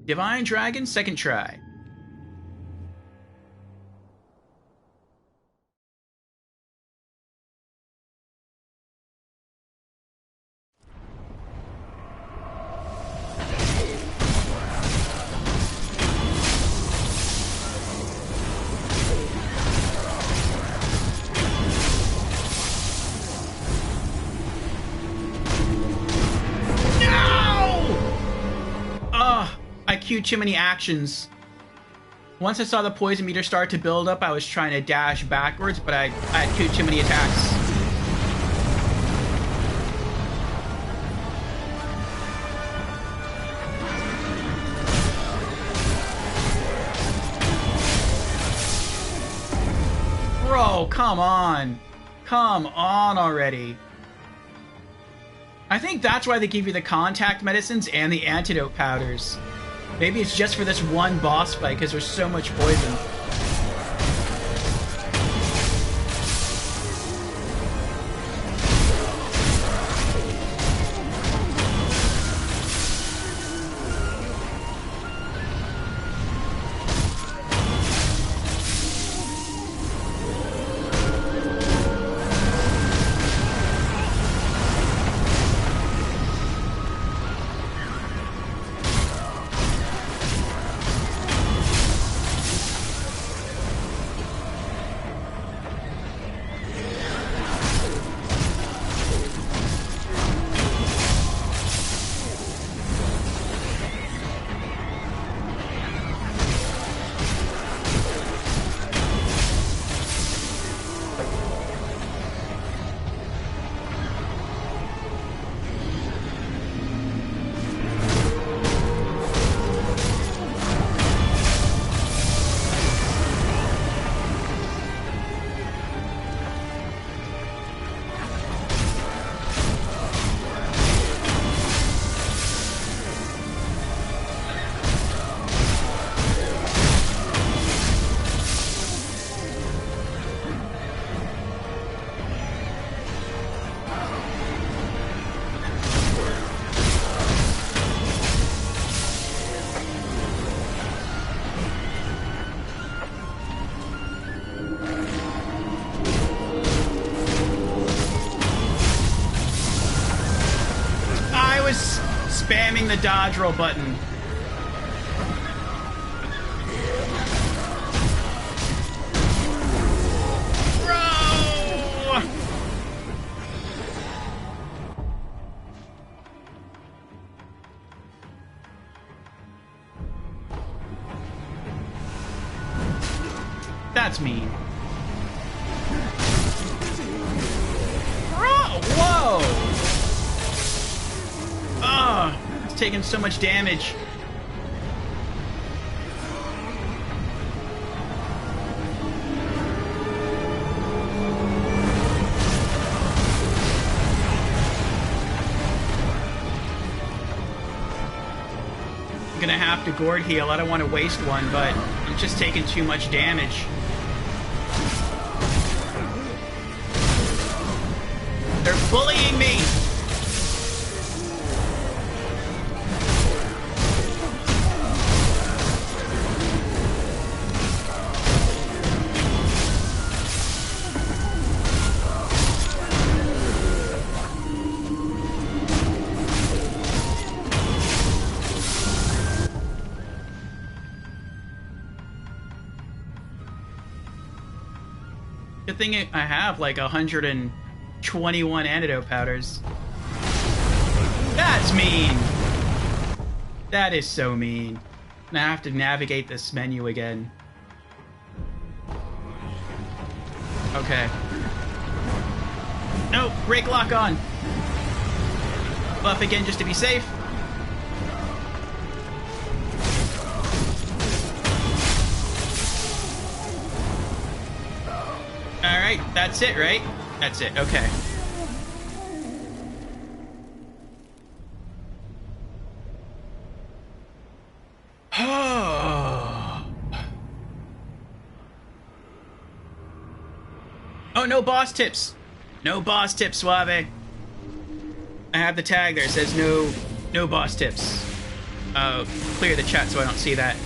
Divine Dragon, second try. Too many actions. Once I saw the poison meter start to build up, I was trying to dash backwards, but I had too many attacks. Bro, come on. Come on already. I think that's why they give you the contact medicines and the antidote powders. Maybe it's just for this one boss fight because there's so much poison. Spamming the dodge roll button. Bro! That's mean. Bro! Whoa! It's taking so much damage. I'm gonna have to gourd heal. I don't want to waste one, but I'm just taking too much damage. They're bullying me! Good thing I have like 121 antidote powders. That's mean! That is so mean. And I have to navigate this menu again. Okay. No, break lock on. Buff again just to be safe. Alright, that's it, right? That's it, okay. Oh, no boss tips. No boss tips, Suave. I have the tag there. It says no boss tips. Clear the chat so I don't see that.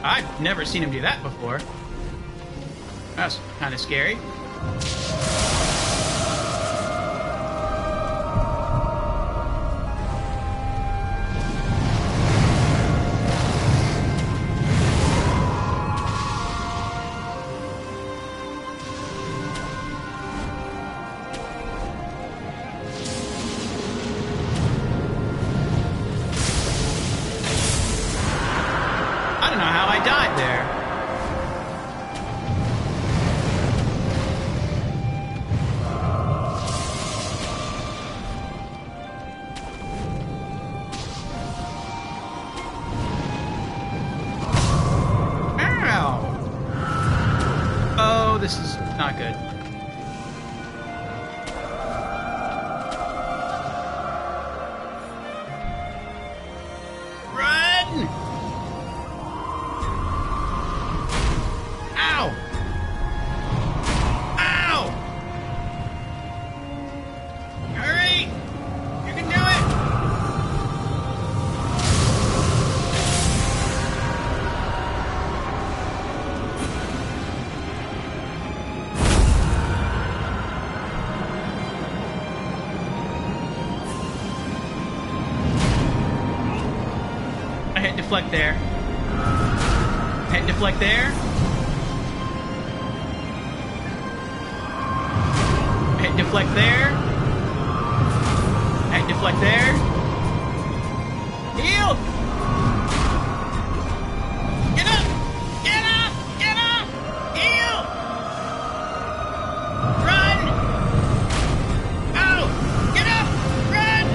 I've never seen him do that before. That's kind of scary. I don't know how I died there. Ow! Oh, this is not good. Run! Ow! Ow! Hurry! You can do it! I hit deflect there. Hit deflect there. Hit deflect there. Hit deflect there. Heal! Get up! Get up! Get up! Heal! Run! Ow! Get up! Run!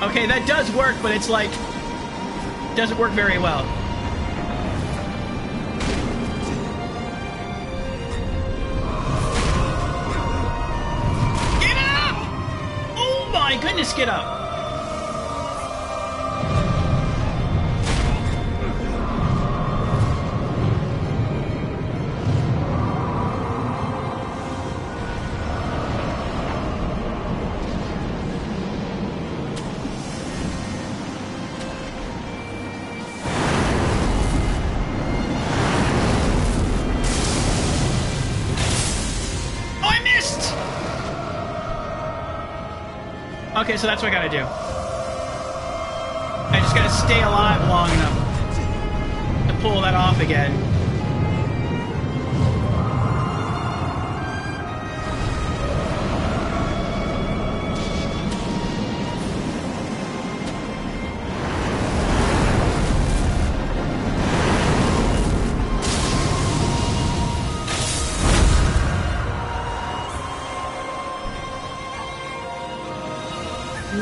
Okay, that does work, but it's like doesn't work very well. Get up! Oh my goodness, get up! Oh, I missed! Okay, so that's what I gotta do. I just gotta stay alive long enough to pull that off again.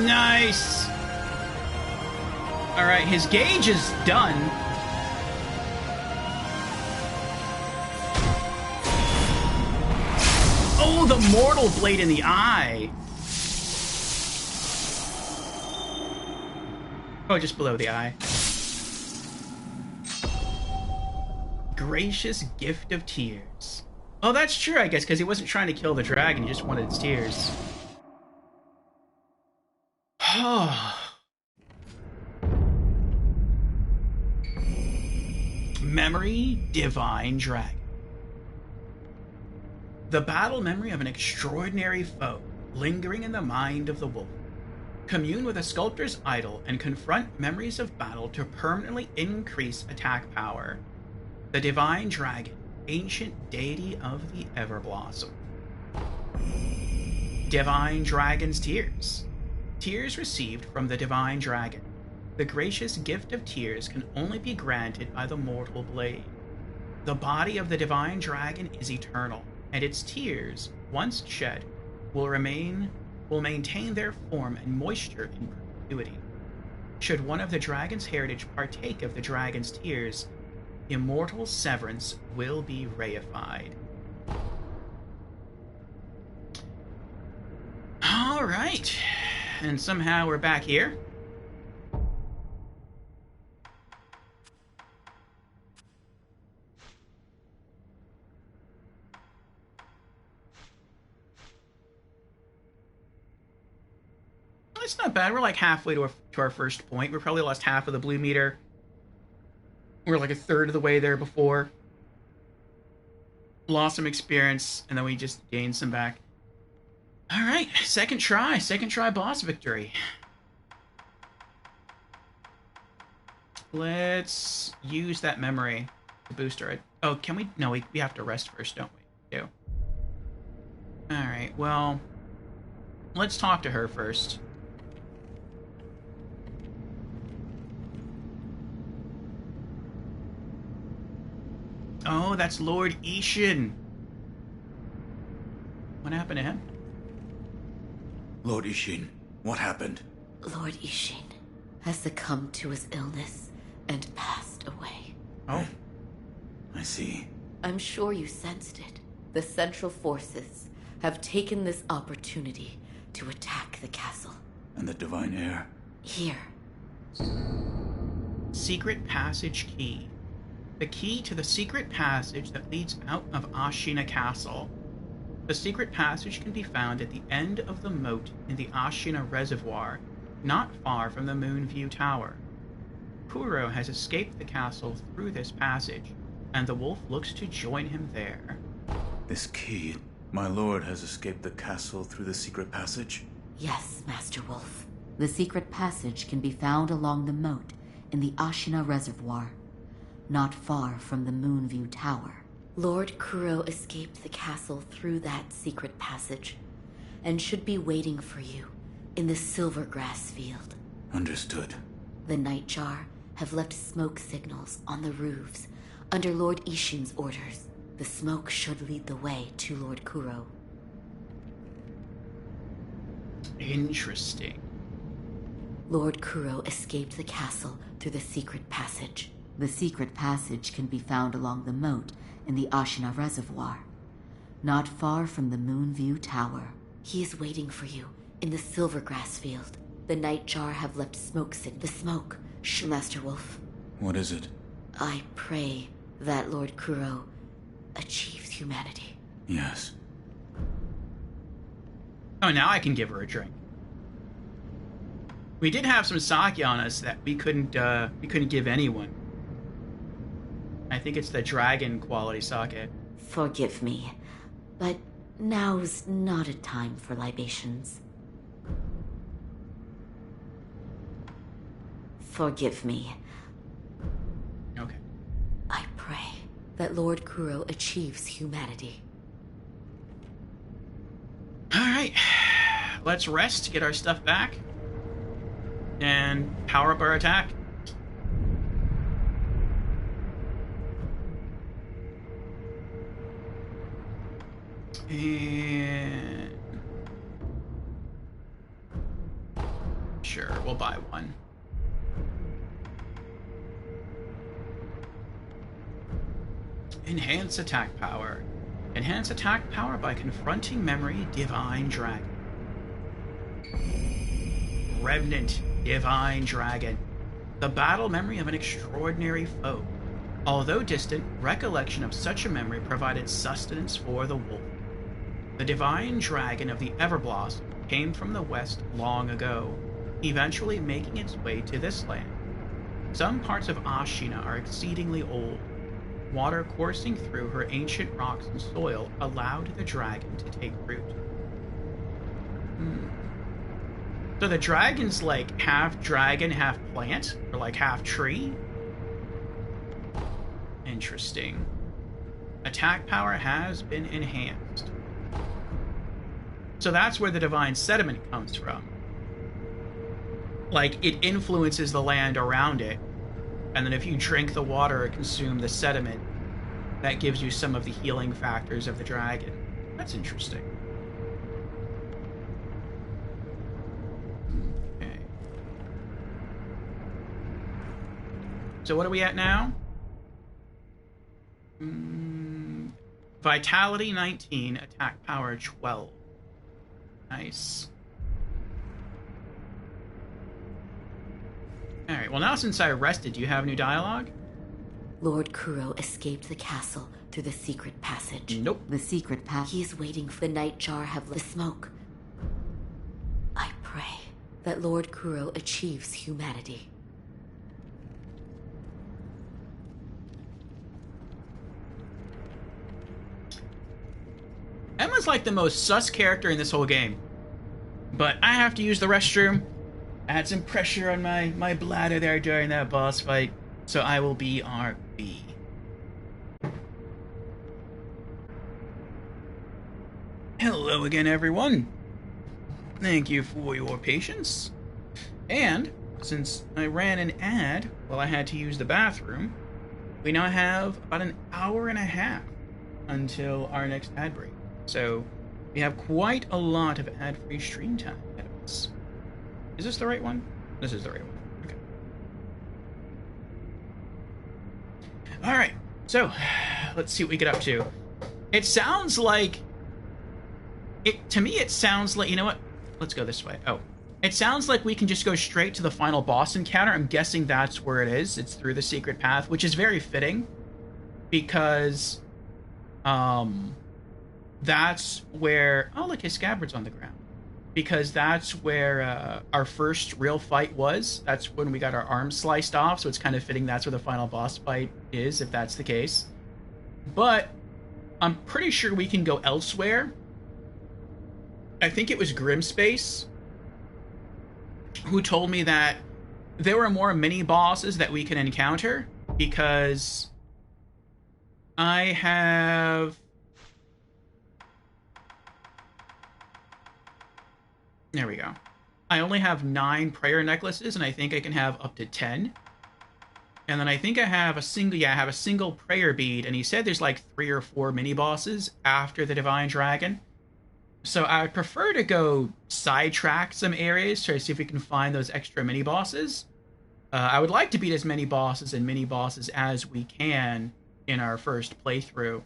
Nice! Alright, his gauge is done. Oh, the mortal blade in the eye! Oh, just below the eye. Gracious gift of tears. Oh, that's true, I guess, because he wasn't trying to kill the dragon, he just wanted its tears. Memory Divine Dragon. The battle memory of an extraordinary foe lingering in the mind of the wolf. Commune with a sculptor's idol and confront memories of battle to permanently increase attack power. The Divine Dragon, ancient deity of the Everblossom. Divine Dragon's Tears. Tears received from the Divine Dragon. The gracious gift of tears can only be granted by the mortal blade. The body of the Divine Dragon is eternal, and its tears, once shed, will maintain their form and moisture in perpetuity. Should one of the dragon's heritage partake of the dragon's tears, immortal severance will be reified. All right. And somehow we're back here. It's not bad. We're like halfway to our first point. We probably lost half of the blue meter. We're like a third of the way there before. Lost some experience, and then we just gained some back. Alright, second try boss victory. Let's use that memory to boost our... Oh, can we? No, we have to rest first, don't we? Do. Alright, well... Let's talk to her first. Oh, that's Lord Ishin. What happened to him? Lord Ishin, what happened? Lord Ishin has succumbed to his illness and passed away. Oh. I see. I'm sure you sensed it. The Central Forces have taken this opportunity to attack the castle. And the Divine Heir? Here. Secret passage key. The key to the secret passage that leads out of Ashina Castle. The secret passage can be found at the end of the moat in the Ashina Reservoir, not far from the Moonview Tower. Kuro has escaped the castle through this passage, and the wolf looks to join him there. This key... My lord has escaped the castle through the secret passage? Yes, Master Wolf. The secret passage can be found along the moat in the Ashina Reservoir, not far from the Moonview Tower. Lord Kuro escaped the castle through that secret passage, and should be waiting for you in the Silvergrass Field. Understood. The Nightjar have left smoke signals on the roofs under Lord Ishin's orders. The smoke should lead the way to Lord Kuro. Interesting. Lord Kuro escaped the castle through the secret passage. The secret passage can be found along the moat in the Ashina Reservoir, not far from the Moonview Tower. He is waiting for you in the Silvergrass Field. The Nightjar have left smoke signals. The smoke, Master Wolf. What is it? I pray that Lord Kuro achieves humanity. Yes. Oh, now I can give her a drink. We did have some sake on us that we couldn't give anyone. I think it's the dragon quality sake. Forgive me, but now's not a time for libations. Forgive me. Okay. I pray that Lord Kuro achieves humanity. Alright. Let's rest, get our stuff back, and power up our attack. And... sure, we'll buy one. Enhance attack power. Enhance attack power by confronting memory Divine Dragon. Revenant Divine Dragon. The battle memory of an extraordinary foe. Although distant, recollection of such a memory provided sustenance for the wolf. The Divine Dragon of the Everblossom came from the west long ago, eventually making its way to this land. Some parts of Ashina are exceedingly old. Water coursing through her ancient rocks and soil allowed the dragon to take root. So the dragon's like half dragon, half plant, or like half tree? Interesting. Attack power has been enhanced. So that's where the divine sediment comes from. Like, it influences the land around it, and then if you drink the water or consume the sediment, that gives you some of the healing factors of the dragon. That's interesting. Okay. So what are we at now? Vitality 19, attack power 12. Nice. Alright, well now since I rested, do you have new dialogue? Lord Kuro escaped the castle through the secret passage. Nope. The secret passage. He is waiting for the nightjar have the smoke. I pray that Lord Kuro achieves humanity. Emma's like the most sus character in this whole game. But I have to use the restroom. I had some pressure on my bladder there during that boss fight. So I will be RB. Hello again, everyone. Thank you for your patience. And since I ran an ad while I had to use the bathroom, we now have about an hour and a half until our next ad break. So we have quite a lot of ad-free stream time ahead of us. Is this the right one? This is the right one. Okay. Alright, so let's see what we get up to. It sounds like... to me, it sounds like... You know what? Let's go this way. Oh. It sounds like we can just go straight to the final boss encounter. I'm guessing that's where it is. It's through the secret path, which is very fitting. Because... that's where... Oh, look, his scabbard's on the ground. Because that's where our first real fight was. That's when we got our arms sliced off, so it's kind of fitting that's where the final boss fight is, if that's the case. But I'm pretty sure we can go elsewhere. I think it was Grimspace who told me that there were more mini-bosses that we can encounter, because I have... There we go. I only have 9 prayer necklaces, and I think I can have up to 10. And then I think I have a single... Yeah, I have a single prayer bead, and he said there's like 3 or 4 mini-bosses after the Divine Dragon. So I would prefer to go sidetrack some areas to see if we can find those extra mini-bosses. I would like to beat as many bosses and mini-bosses as we can in our first playthrough.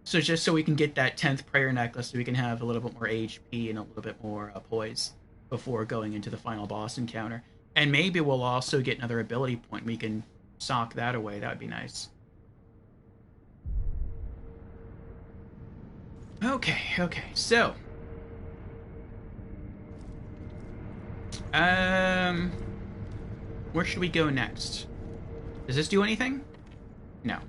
So just so we can get that 10th prayer necklace, so we can have a little bit more HP and a little bit more poise before going into the final boss encounter. And maybe we'll also get another ability point. We can sock that away. That would be nice. Okay, so... where should we go next? Does this do anything? No.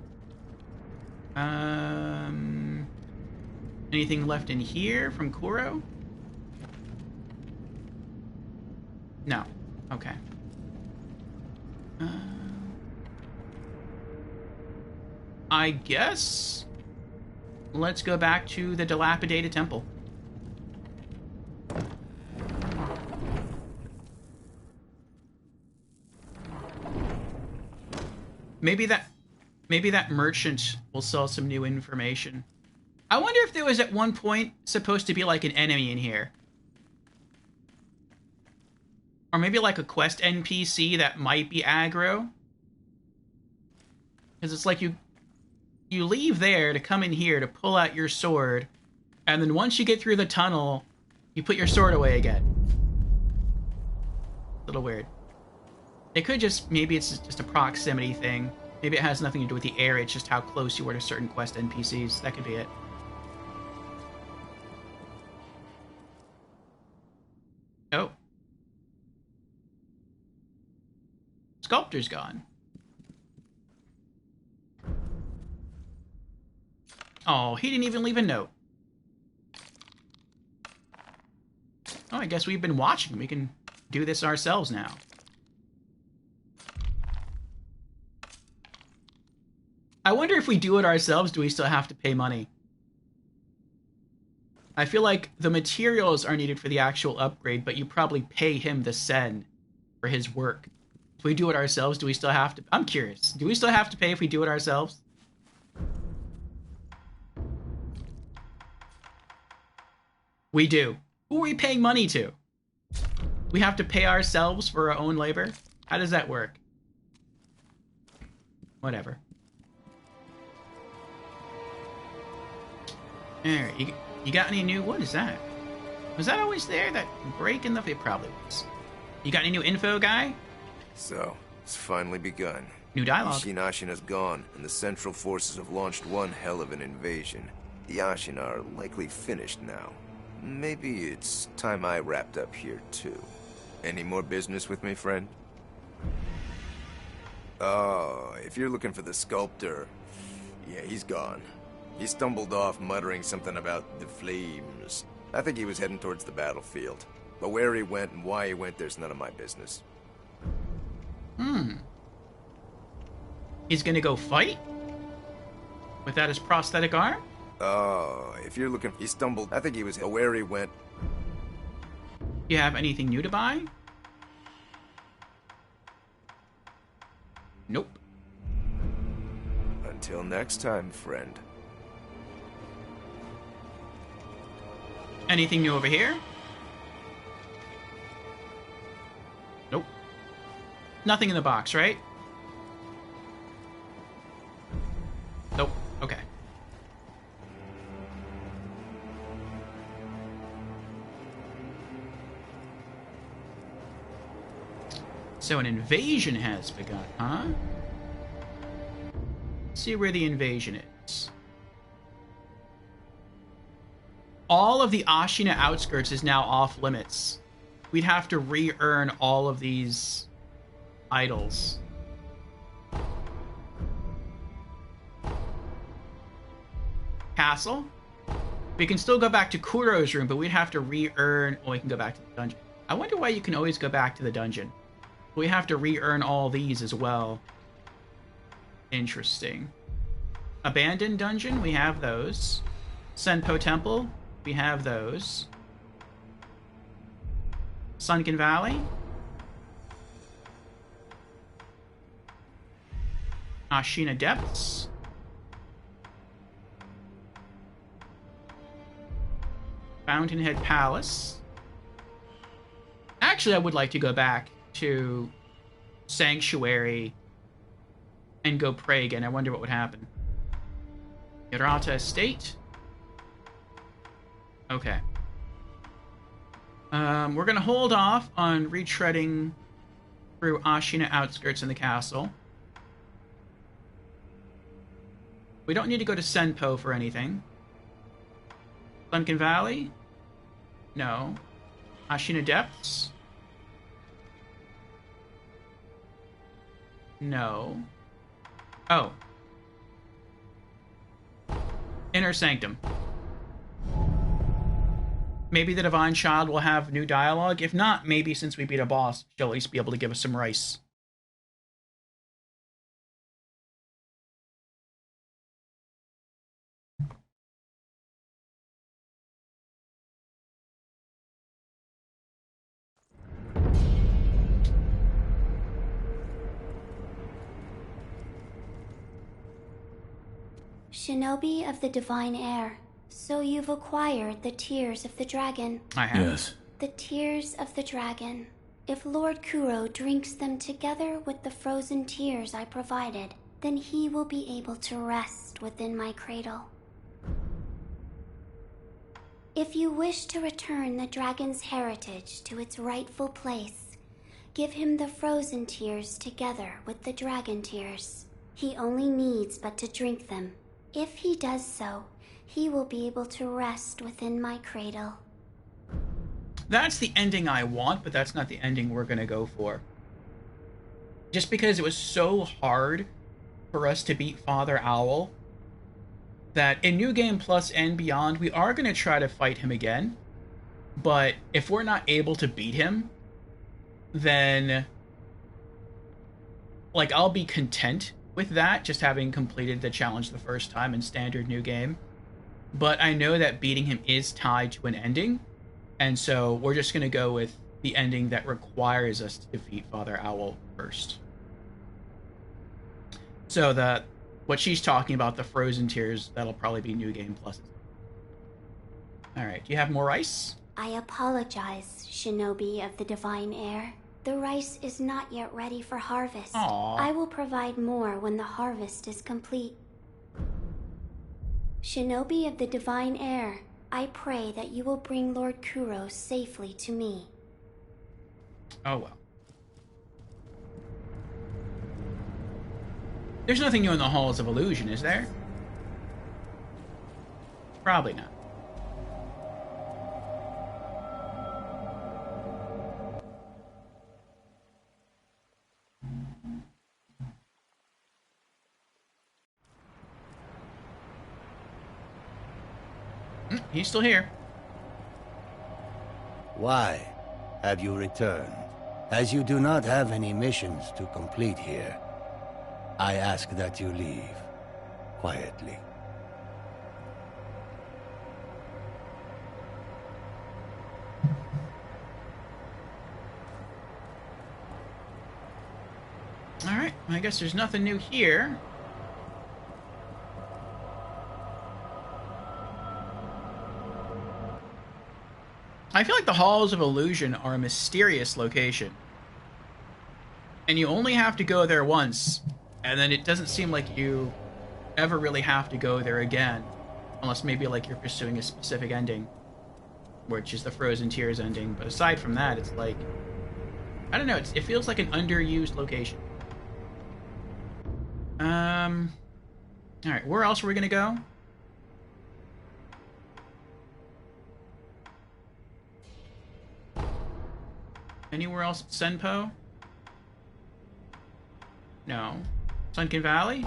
Anything left in here from Kuro? No. Okay. I guess let's go back to the dilapidated temple. Maybe that merchant will sell some new information. I wonder if there was at one point supposed to be like an enemy in here. Or maybe like a quest NPC that might be aggro. Because it's like you leave there to come in here to pull out your sword, and then once you get through the tunnel, you put your sword away again. A little weird. It could just, maybe it's just a proximity thing. Maybe it has nothing to do with the area, it's just how close you were to certain quest NPCs. That could be it. Oh. Sculptor's gone. Oh, he didn't even leave a note. Oh, I guess we've been watching. We can do this ourselves now. I wonder if we do it ourselves, do we still have to pay money? I feel like the materials are needed for the actual upgrade, but you probably pay him the sen for his work. If we do it ourselves, do we still have to... I'm curious. Do we still have to pay if we do it ourselves? We do. Who are we paying money to? We have to pay ourselves for our own labor? How does that work? Whatever. Alright, you got any new... What is that? Was that always there? That break in the... It probably was. You got any new info, guy? So, it's finally begun. New dialogue. Isshin Ashina's gone, and the Central Forces have launched one hell of an invasion. The Ashina are likely finished now. Maybe it's time I wrapped up here, too. Any more business with me, friend? Oh, if you're looking for the sculptor, yeah, he's gone. He stumbled off muttering something about the flames. I think he was heading towards the battlefield. But where he went and why he went, there's none of my business. He's gonna go fight? Without his prosthetic arm? Oh, if you're looking... He stumbled... I think he was... Where he went... You have anything new to buy? Nope. Until next time, friend. Anything new over here? Nope. Nothing in the box, right? Nope. Okay. So an invasion has begun, huh? Let's see where the invasion is. All of the Ashina outskirts is now off limits. We'd have to re-earn all of these idols. Castle. We can still go back to Kuro's room, but we'd have to re-earn... Oh, we can go back to the dungeon. I wonder why you can always go back to the dungeon. We have to re-earn all these as well. Interesting. Abandoned dungeon, we have those. Senpo Temple, we have those. Sunken Valley. Ashina Depths. Fountainhead Palace. Actually, I would like to go back to Sanctuary and go pray again. I wonder what would happen. Hirata Estate. Okay. We're gonna hold off on retreading through Ashina outskirts in the castle. We don't need to go to Senpo for anything. Sunken Valley? No. Ashina Depths? No. Oh. Inner Sanctum. Maybe the Divine Child will have new dialogue. If not, maybe since we beat a boss, she'll at least be able to give us some rice. Shinobi of the Divine Air, so you've acquired the Tears of the Dragon. I have. Yes. The Tears of the Dragon. If Lord Kuro drinks them together with the frozen tears I provided, then he will be able to rest within my cradle. If you wish to return the dragon's heritage to its rightful place, give him the frozen tears together with the dragon tears. He only needs but to drink them. If he does so, he will be able to rest within my cradle. That's the ending I want, but that's not the ending we're gonna go for. Just because it was so hard for us to beat Father Owl, that in New Game Plus and beyond, we are gonna try to fight him again. But if we're not able to beat him, then like I'll be content with that, just having completed the challenge the first time in standard New Game. But I know that beating him is tied to an ending. And so we're just going to go with the ending that requires us to defeat Father Owl first. So what she's talking about, the frozen tears, that'll probably be New Game Plus. Alright, do you have more rice? I apologize, Shinobi of the Divine Air. The rice is not yet ready for harvest. Aww. I will provide more when the harvest is complete. Shinobi of the Divine Air, I pray that you will bring Lord Kuro safely to me. Oh well. There's nothing new in the Halls of Illusion, is there? Probably not. He's still here. Why have you returned? As you do not have any missions to complete here, I ask that you leave quietly. Alright, I guess there's nothing new here. I feel like the Halls of Illusion are a mysterious location. And you only have to go there once, and then it doesn't seem like you ever really have to go there again. Unless maybe like you're pursuing a specific ending, which is the Frozen Tears ending. But aside from that, it's like, I don't know, it feels like an underused location. Alright, where else are we gonna go? Anywhere else at Senpo? No. Sunken Valley?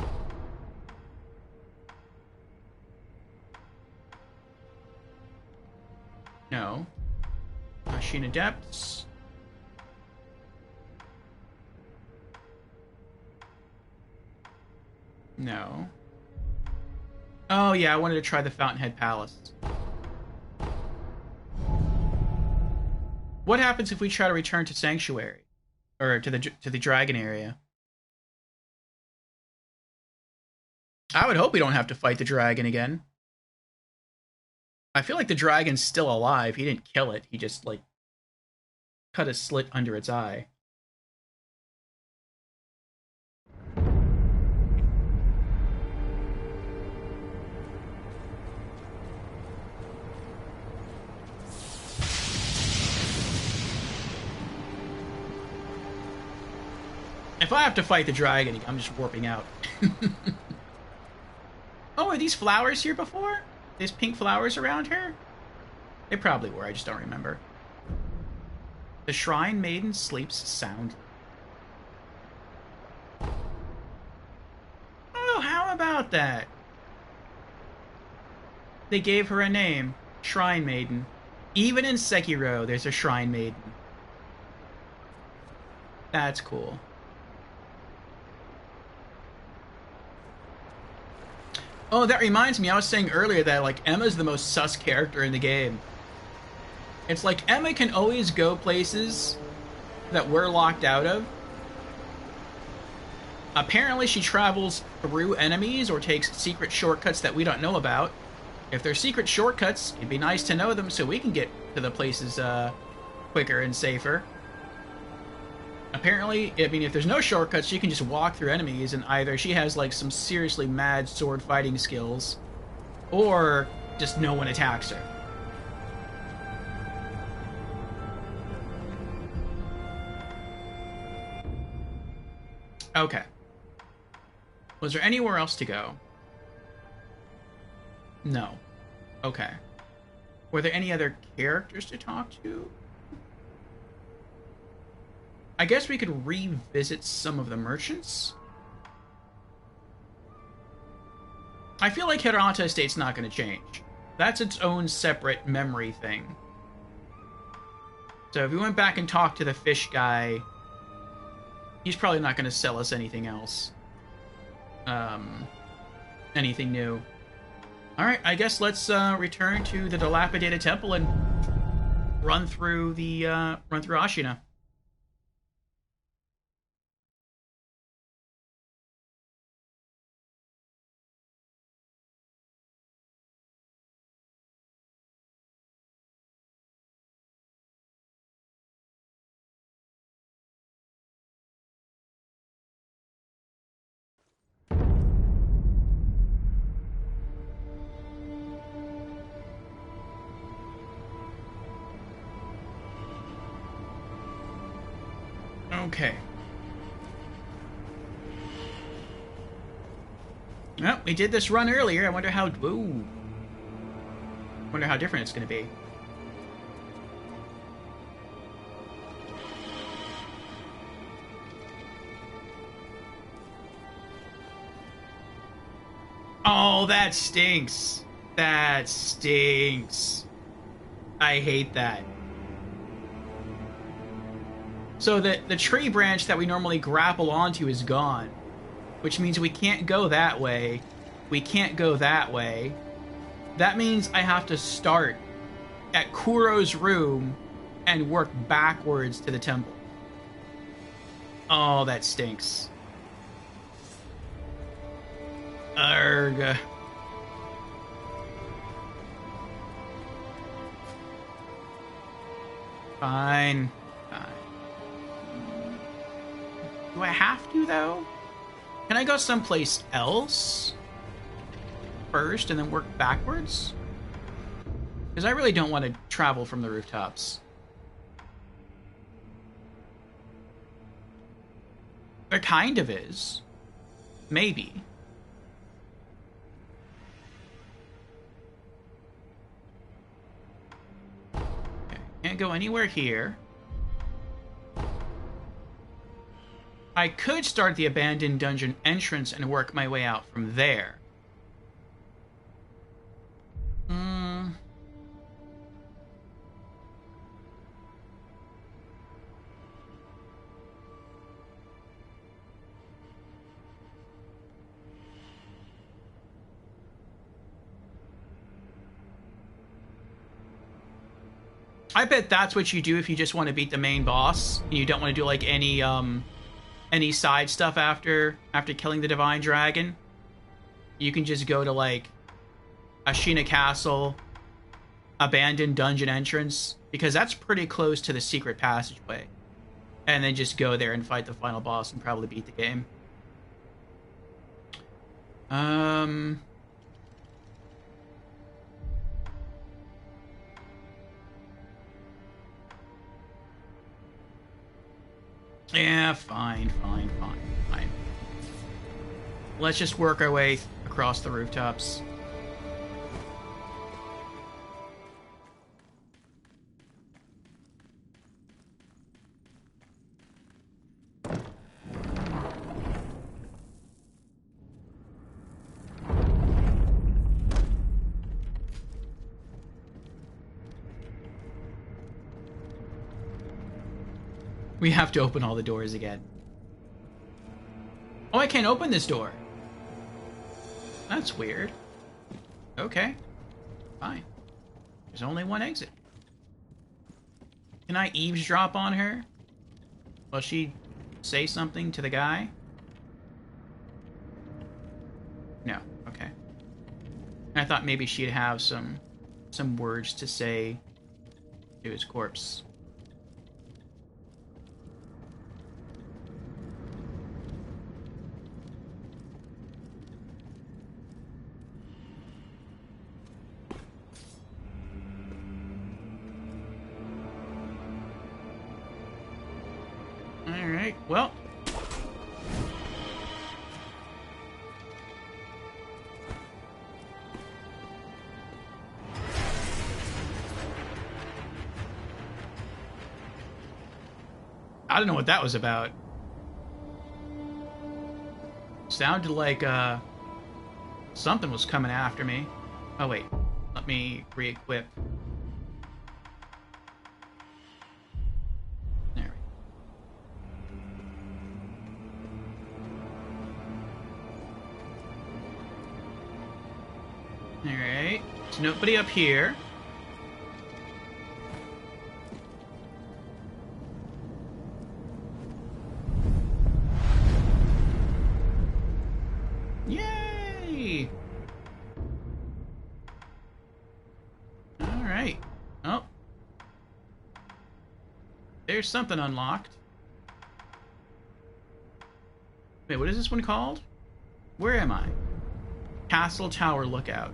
No. Ashina Depths? No. Oh yeah, I wanted to try the Fountainhead Palace. What happens if we try to return to Sanctuary? Or to the Dragon area? I would hope we don't have to fight the dragon again. I feel like the dragon's still alive. He didn't kill it. He just, like, cut a slit under its eye. If I have to fight the dragon, I'm just warping out. Oh, are these flowers here before? There's pink flowers around here? They probably were, I just don't remember. The Shrine Maiden sleeps soundly. Oh, how about that? They gave her a name. Shrine Maiden. Even in Sekiro, there's a Shrine Maiden. That's cool. Oh, that reminds me, I was saying earlier that, like, Emma's the most sus character in the game. It's like, Emma can always go places that we're locked out of. Apparently she travels through enemies or takes secret shortcuts that we don't know about. If they're secret shortcuts, it'd be nice to know them so we can get to the places quicker and safer. Apparently, I mean, if there's no shortcuts, she can just walk through enemies, and either she has, like, some seriously mad sword fighting skills, or just no one attacks her. Okay. Was there anywhere else to go? No. Okay. Were there any other characters to talk to? I guess we could revisit some of the merchants. I feel like Hirata Estate's not going to change. That's its own separate memory thing. So if we went back and talked to the fish guy, he's probably not going to sell us anything else. Anything new. Alright, I guess let's return to the dilapidated temple and run through Ashina. Okay. Well, we did this run earlier. I wonder how... Ooh. Wonder how different it's going to be. Oh, that stinks. That stinks. I hate that. So the tree branch that we normally grapple onto is gone, which means we can't go that way. We can't go that way. That means I have to start at Kuro's room and work backwards to the temple. Oh, that stinks. Arrgh. Fine. Do I have to, though? Can I go someplace else first and then work backwards? Because I really don't want to travel from the rooftops. There kind of is. Maybe. Okay. Can't go anywhere here. I could start the abandoned dungeon entrance and work my way out from there. I bet that's what you do if you just want to beat the main boss and you don't want to do like any side stuff after killing the Divine Dragon. You can just go to like Ashina Castle, abandoned dungeon entrance, because that's pretty close to the secret passageway, and then just go there and fight the final boss and probably beat the game. Yeah, fine. Let's just work our way across the rooftops. We have to open all the doors again. Oh, I can't open this door. That's weird. Okay. Fine. There's only one exit. Can I eavesdrop on her? Will she say something to the guy? And I thought maybe she'd have some words to say to his corpse. Alright, well. I don't know what that was about. Sounded like, something was coming after me. Oh, wait. Let me re-equip. There we go. Alright. There's nobody up here. Yay! Alright. Oh. There's something unlocked. Wait, what is this one called? Where am I? Castle Tower Lookout.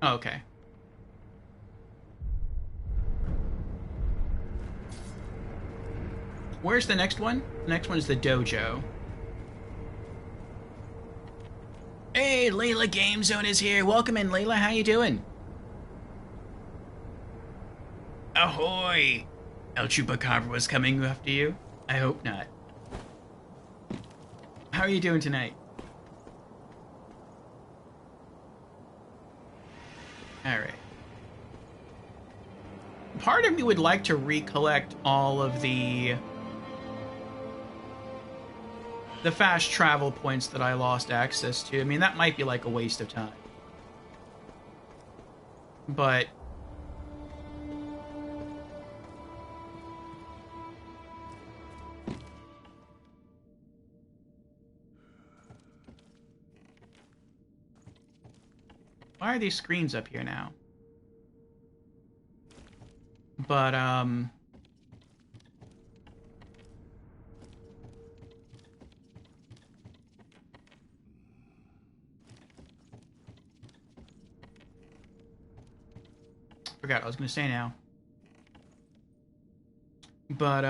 Oh, okay. Where's the next one? The next one is the dojo. Hey, Layla Game Zone is here. Welcome in, Layla. How you doing? Ahoy! El Chupacabra was coming after you? I hope not. How are you doing tonight? Alright. Part of me would like to recollect all of the fast travel points that I lost access to. I mean, that might be like a waste of time. But why are these screens up here now? But, forgot what I was gonna say now. But,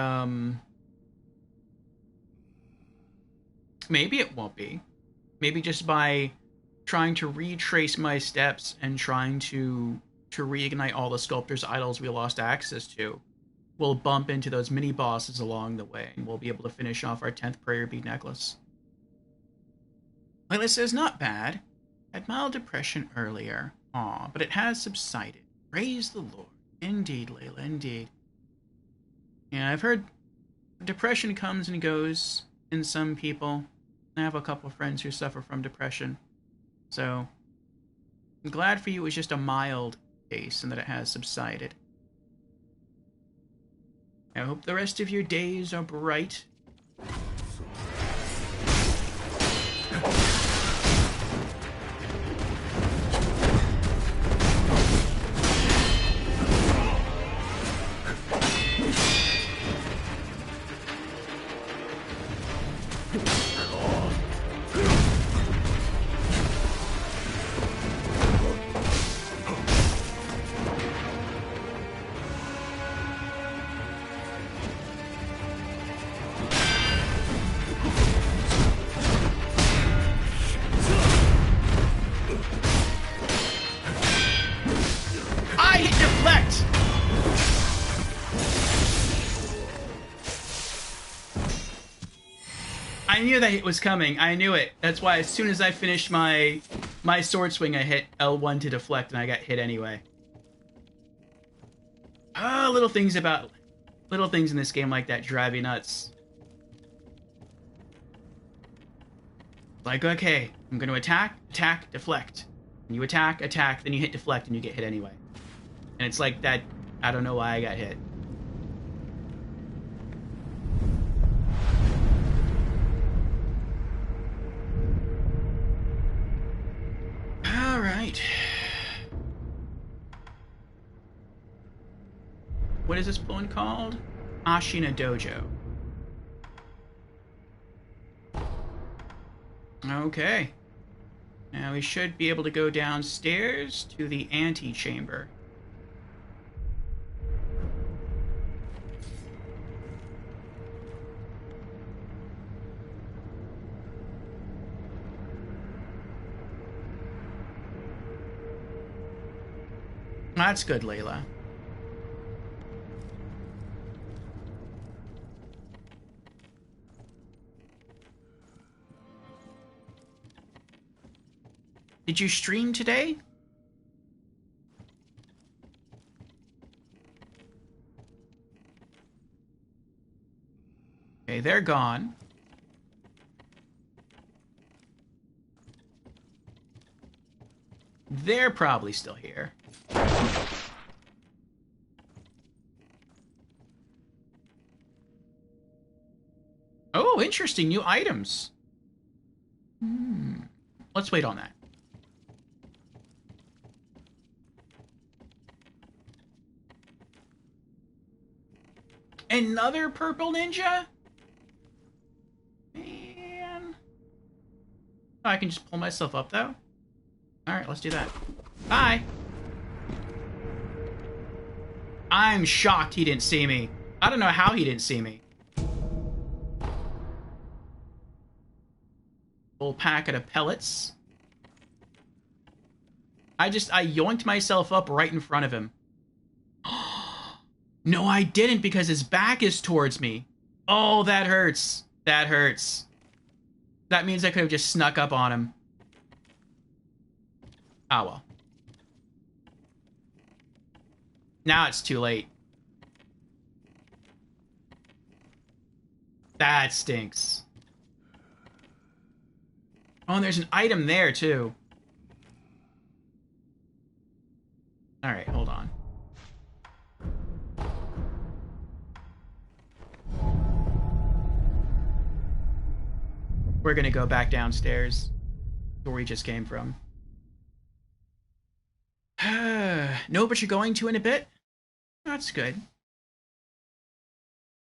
maybe it won't be. Maybe just by trying to retrace my steps and trying to reignite all the Sculptor's Idols we lost access to, we'll bump into those mini-bosses along the way, and we'll be able to finish off our 10th prayer bead necklace. Layla says, not bad. Had mild depression earlier. Aw, but it has subsided. Praise the Lord. Indeed, Layla, indeed. Yeah, I've heard depression comes and goes in some people. I have a couple of friends who suffer from depression. So, I'm glad for you it was just a mild case and that it has subsided. I hope the rest of your days are bright. I knew that it was coming. I knew it. That's why as soon as I finished my sword swing, I hit L1 to deflect, and I got hit anyway. Little things in this game like that drive me nuts. Like, okay, I'm going to attack, deflect. And you attack, then you hit deflect, and you get hit anyway. And it's like that. I don't know why I got hit. right. What is this one called? Ashina Dojo. Okay. Now we should be able to go downstairs to the antechamber. That's good, Layla. Did you stream today? Okay, they're gone. They're probably still here. Oh, interesting. New items. Let's wait on that. Another purple ninja? Man. Oh, I can just pull myself up, though? Alright, let's do that. Bye! I'm shocked he didn't see me. I don't know how he didn't see me. Full packet of pellets. I yoinked myself up right in front of him. No, I didn't, because his back is towards me. Oh, that hurts. That hurts. That means I could have just snuck up on him. Ah, well. Now it's too late. That stinks. Oh, and there's an item there, too. Alright, hold on. We're gonna go back downstairs, where we just came from. No, but you're going to in a bit? That's good.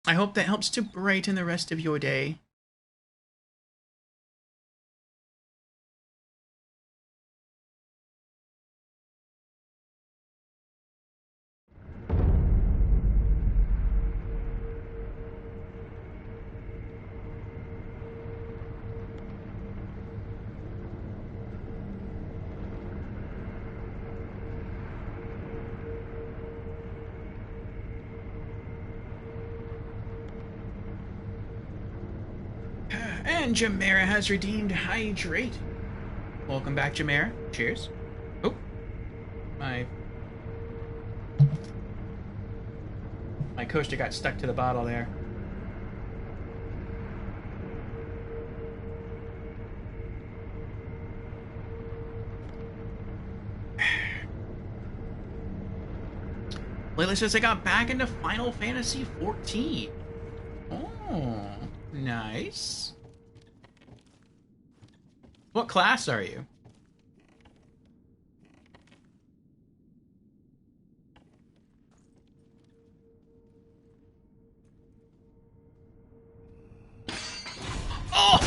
I hope that helps to brighten the rest of your day. And Jamera has redeemed Hydrate. Welcome back, Jamera. Cheers. Oh. My coaster got stuck to the bottle there. Layla says I got back into Final Fantasy XIV. Oh, nice. What class are you? Oh!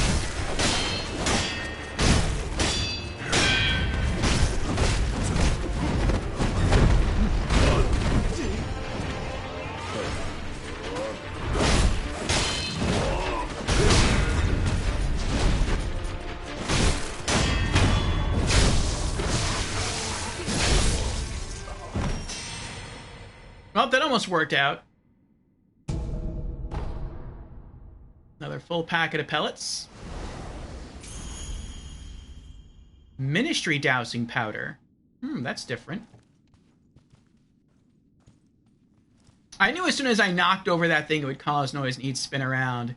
Well, that almost worked out. Another full packet of pellets. Ministry dowsing powder. That's different. I knew as soon as I knocked over that thing it would cause noise and he'd spin around.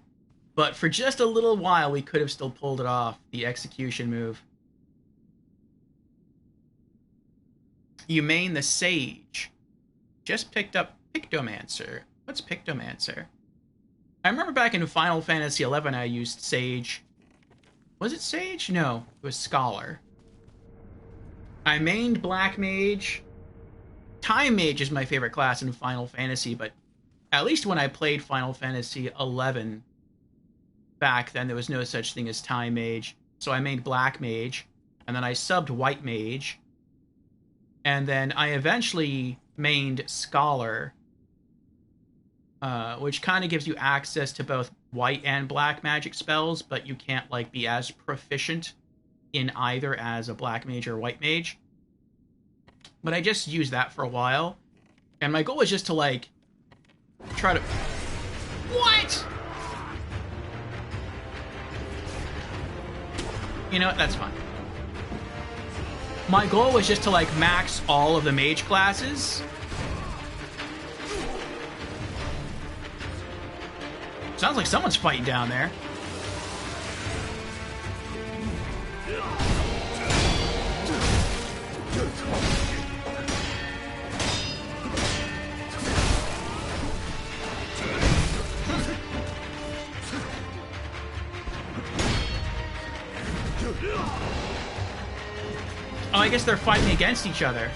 But for just a little while we could have still pulled it off. The execution move. You main the Sage. Just picked up Pictomancer. What's Pictomancer? I remember back in Final Fantasy XI I used Sage. Was it Sage? No, it was Scholar. I mained Black Mage. Time Mage is my favorite class in Final Fantasy, but at least when I played Final Fantasy 11 back then, there was no such thing as Time Mage. So I mained Black Mage, and then I subbed White Mage, and then I eventually mained Scholar, which kind of gives you access to both white and black magic spells, but you can't like be as proficient in either as a black mage or white mage. But I just used that for a while, and my goal was just to like try to... What? You know what? That's fine. My goal was just to like max all of the mage classes. Sounds like someone's fighting down there. Oh, I guess they're fighting against each other.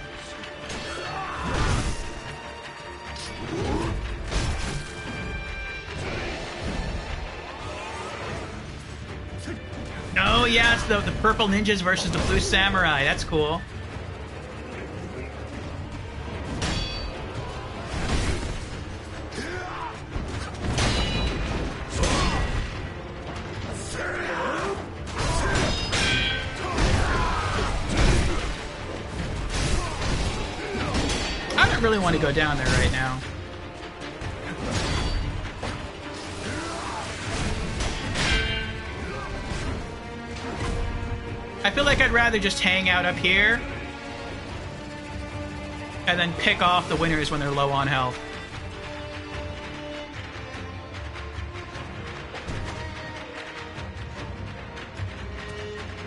Oh yeah, it's the purple ninjas versus the blue samurai. That's cool. I don't really want to go down there right now. I feel like I'd rather just hang out up here and then pick off the winners when they're low on health.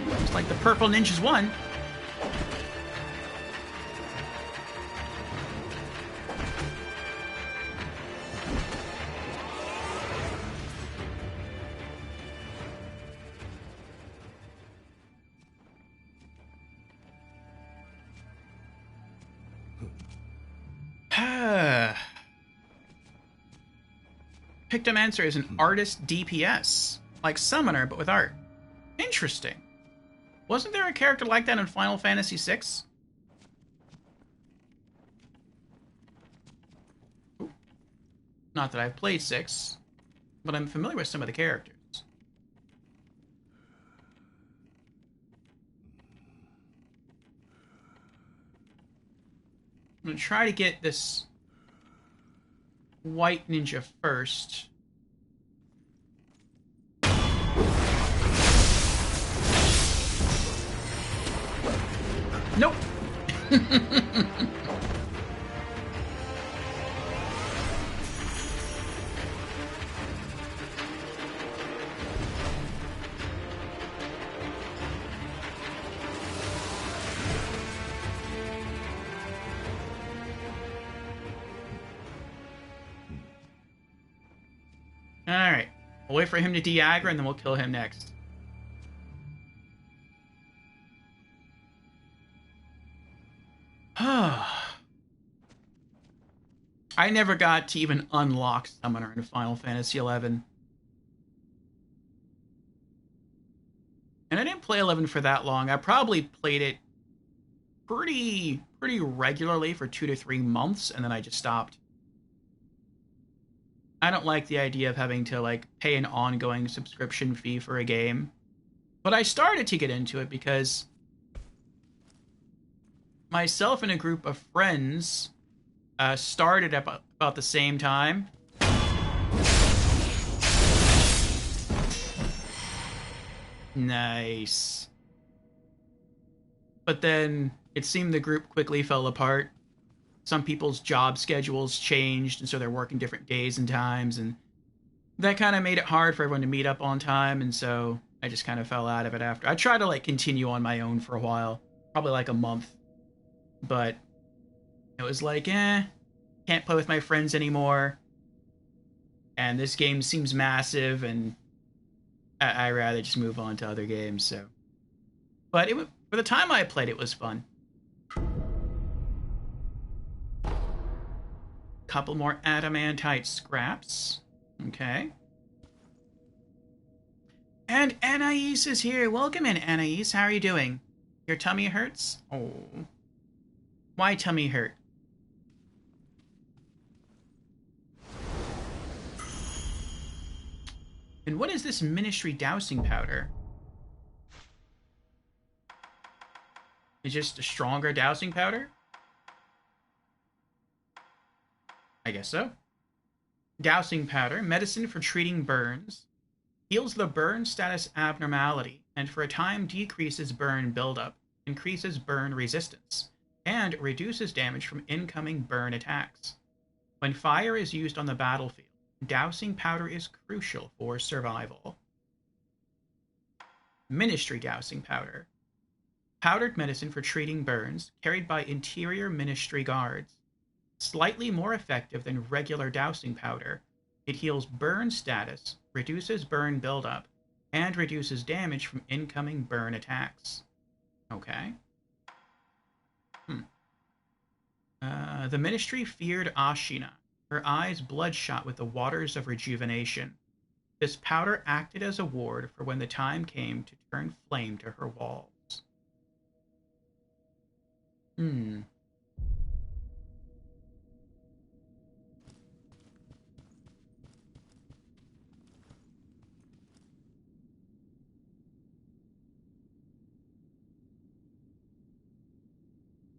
Looks like the purple ninjas won. Pictomancer is an artist DPS, like Summoner, but with art. Interesting. Wasn't there a character like that in Final Fantasy VI? Ooh. Not that I've played 6, but I'm familiar with some of the characters. I'm going to try to get this white ninja first. Nope. Alright. We'll wait for him to de-aggro and then we'll kill him next. I never got to even unlock Summoner in Final Fantasy XI. And I didn't play 11 for that long. I probably played it pretty regularly for 2 to 3 months, and then I just stopped. I don't like the idea of having to like pay an ongoing subscription fee for a game. But I started to get into it because myself and a group of friends started at about the same time. Nice. But then it seemed the group quickly fell apart. Some people's job schedules changed, and so they're working different days and times, and that kind of made it hard for everyone to meet up on time, and so I just kind of fell out of it after. I tried to like continue on my own for a while, probably like a month, but it was like, can't play with my friends anymore, and this game seems massive, and I'd rather just move on to other games, so. But for the time I played, it was fun. couple more adamantite scraps. Okay. And Anais is here. Welcome in, Anais. How are you doing? Your tummy hurts? Oh. Why tummy hurt? And what is this ministry dousing powder? It's just a stronger dousing powder? I guess so. Dousing powder, medicine for treating burns. Heals the burn status abnormality, and for a time decreases burn buildup, increases burn resistance, and reduces damage from incoming burn attacks. When fire is used on the battlefield, dousing powder is crucial for survival. Ministry dousing powder. Powdered medicine for treating burns, carried by interior ministry guards. Slightly more effective than regular dousing powder, it heals burn status, reduces burn buildup, and reduces damage from incoming burn attacks. Okay. The ministry feared Ashina, her eyes bloodshot with the waters of rejuvenation. This powder acted as a ward for when the time came to turn flame to her walls.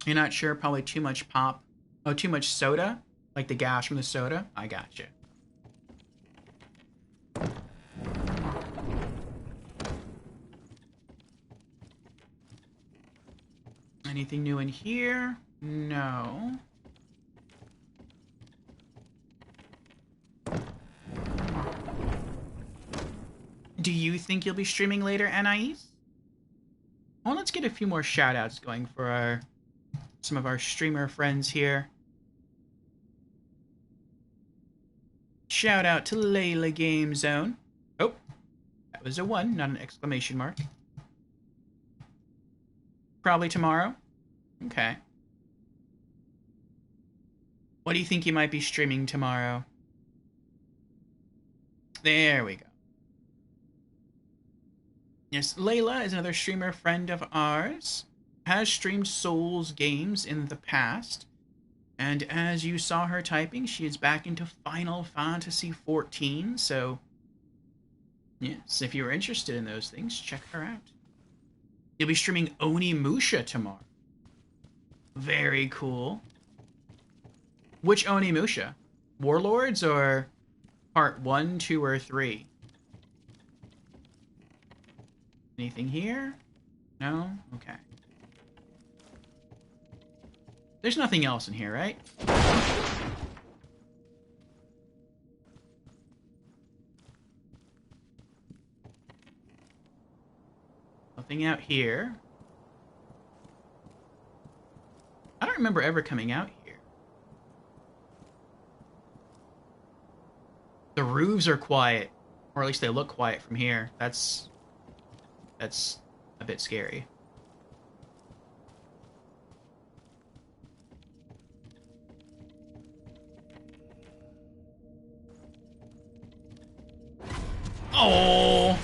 You're not sure? Probably too much pop. Oh, too much soda? Like the gas from the soda? I gotcha. Anything new in here? No. Do you think you'll be streaming later, Anais? Well, let's get a few more shoutouts going for some of our streamer friends here. Shout out to Layla Game Zone. Oh, that was a 1, not an exclamation mark. Probably tomorrow. Okay. What do you think you might be streaming tomorrow? There we go. Yes, Layla is another streamer friend of ours. Has streamed Souls games in the past. And as you saw her typing, she is back into Final Fantasy XIV. So, yes, if you're interested in those things, check her out. You'll be streaming Onimusha tomorrow. Very cool. Which Onimusha? Warlords or part 1, 2, or 3? Anything here? No? Okay. There's nothing else in here, right? Nothing out here. I don't remember ever coming out here. The roofs are quiet. Or at least they look quiet from here. That's a bit scary. Oh!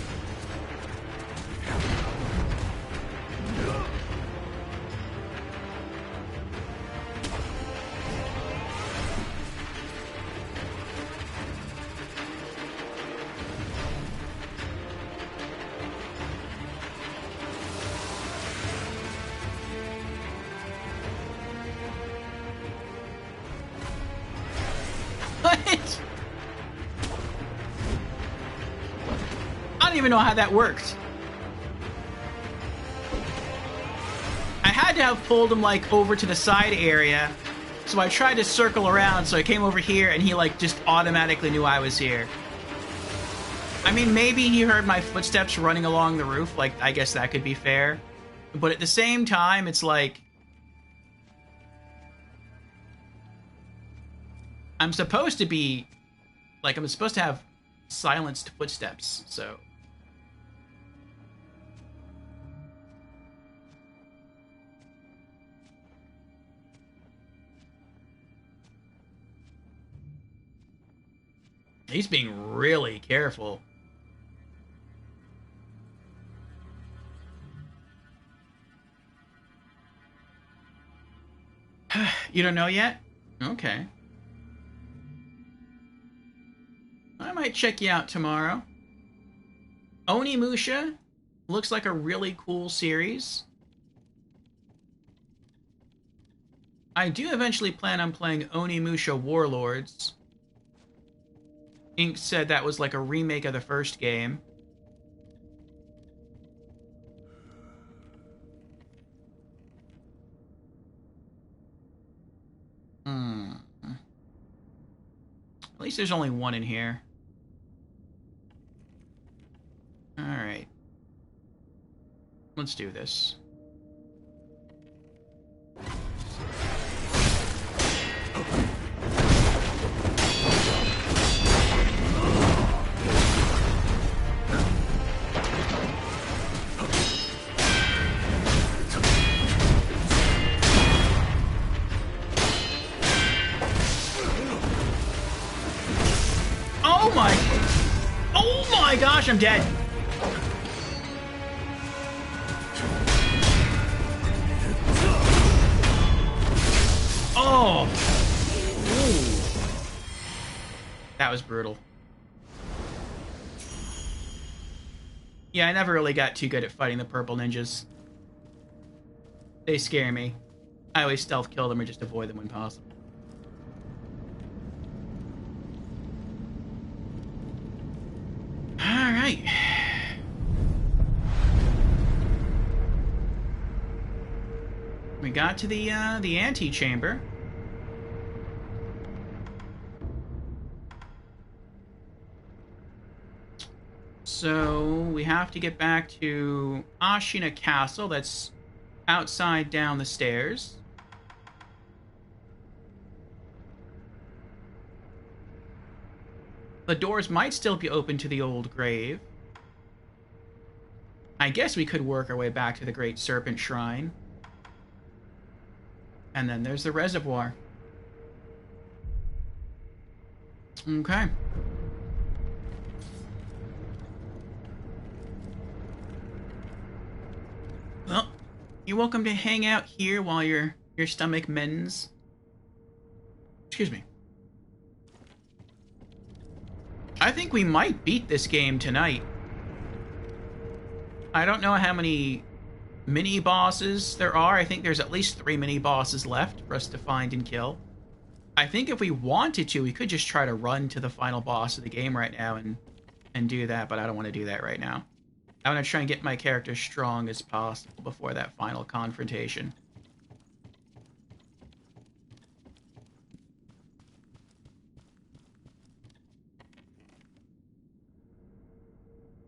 What? I don't even know how that worked. I had to have pulled him, like, over to the side area, so I tried to circle around, so I came over here, and he, like, just automatically knew I was here. I mean, maybe he heard my footsteps running along the roof, like, I guess that could be fair. But at the same time, it's like... I'm supposed to be... Like, I'm supposed to have silenced footsteps, so... He's being really careful. You don't know yet? Okay. I might check you out tomorrow. Onimusha looks like a really cool series. I do eventually plan on playing Onimusha Warlords. Ink said that was like a remake of the first game. At least there's only one in here. Alright. Let's do this. Oh my gosh, I'm dead. Oh. Ooh. That was brutal. Yeah, I never really got too good at fighting the purple ninjas. They scare me. I always stealth kill them or just avoid them when possible. Alright. We got to the antechamber. So we have to get back to Ashina Castle. That's outside down the stairs. The doors might still be open to the old grave. I guess we could work our way back to the Great Serpent Shrine. And then there's the reservoir. Okay. Well, you're welcome to hang out here while your stomach mends. Excuse me. I think we might beat this game tonight. I don't know how many mini-bosses there are. I think there's at least 3 mini-bosses left for us to find and kill. I think if we wanted to, we could just try to run to the final boss of the game right now and do that, but I don't want to do that right now. I want to try and get my character as strong as possible before that final confrontation.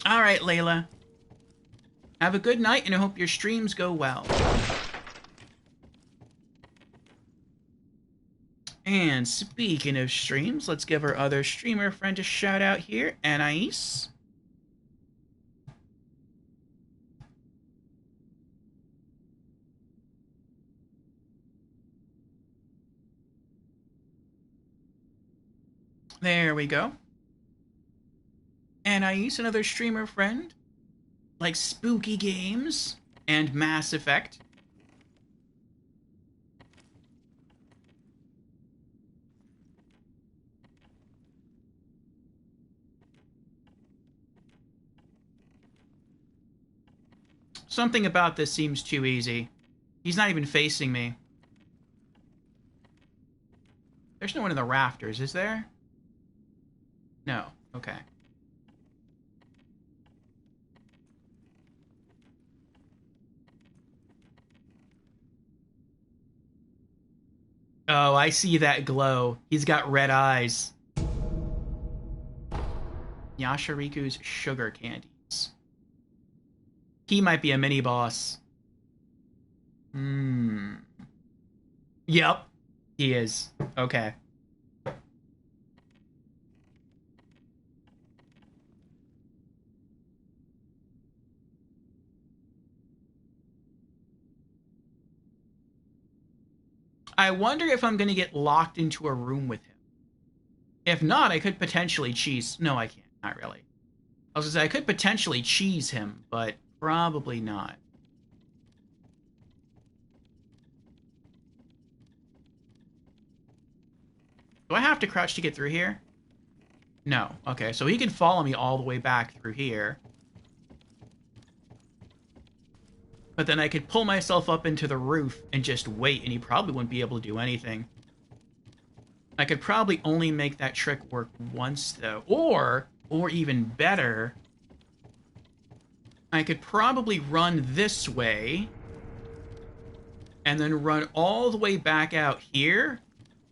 Alright, Layla. Have a good night, and I hope your streams go well. And speaking of streams, let's give our other streamer friend a shout out here, Anais. There we go. Anais, another streamer friend, like spooky games and Mass Effect. Something about this seems too easy. He's not even facing me. There's no one in the rafters, is there? No. Okay. Oh, I see that glow. He's got red eyes. Yashiriku's sugar candies. He might be a mini-boss. Yep. He is. Okay. I wonder if I'm going to get locked into a room with him. If not, I could potentially cheese... No, I can't. Not really. I was gonna say, I could potentially cheese him, but probably not. Do I have to crouch to get through here? No. Okay, so he can follow me all the way back through here. But then I could pull myself up into the roof and just wait, and he probably wouldn't be able to do anything. I could probably only make that trick work once, though. Or even better, I could probably run this way and then run all the way back out here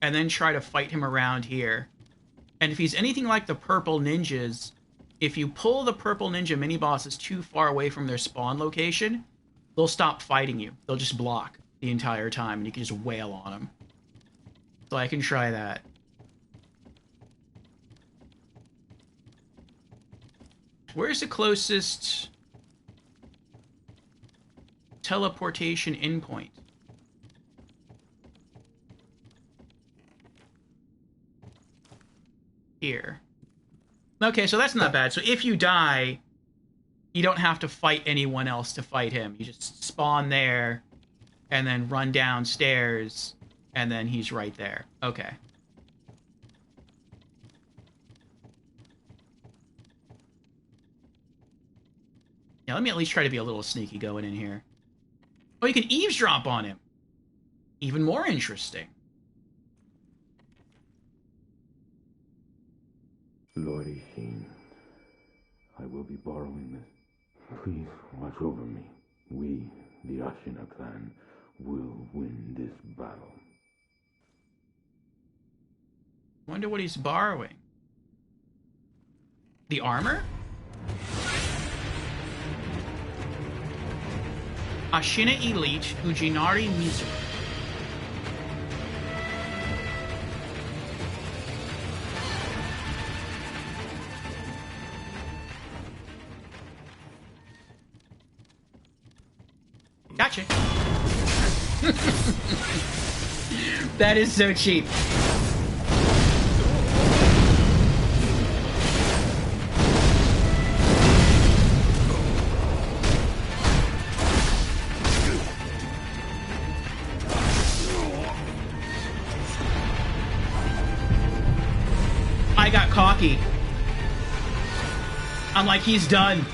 and then try to fight him around here. And if he's anything like the purple ninjas, if you pull the purple ninja mini-bosses too far away from their spawn location, they'll stop fighting you. They'll just block the entire time, and you can just wail on them. So I can try that. Where's the closest teleportation endpoint? Here. Okay, so that's not bad. So if you die, you don't have to fight anyone else to fight him. You just spawn there, and then run downstairs, and then he's right there. Okay. Yeah, let me at least try to be a little sneaky going in here. Oh, you can eavesdrop on him. Even more interesting. Lord Ishin, I will be borrowing this. Please watch over me. We, the Ashina clan, will win this battle. Wonder what he's borrowing. The armor? Ashina Elite Ujinari Mizu. Gotcha. That is so cheap. I got cocky. I'm like, he's done.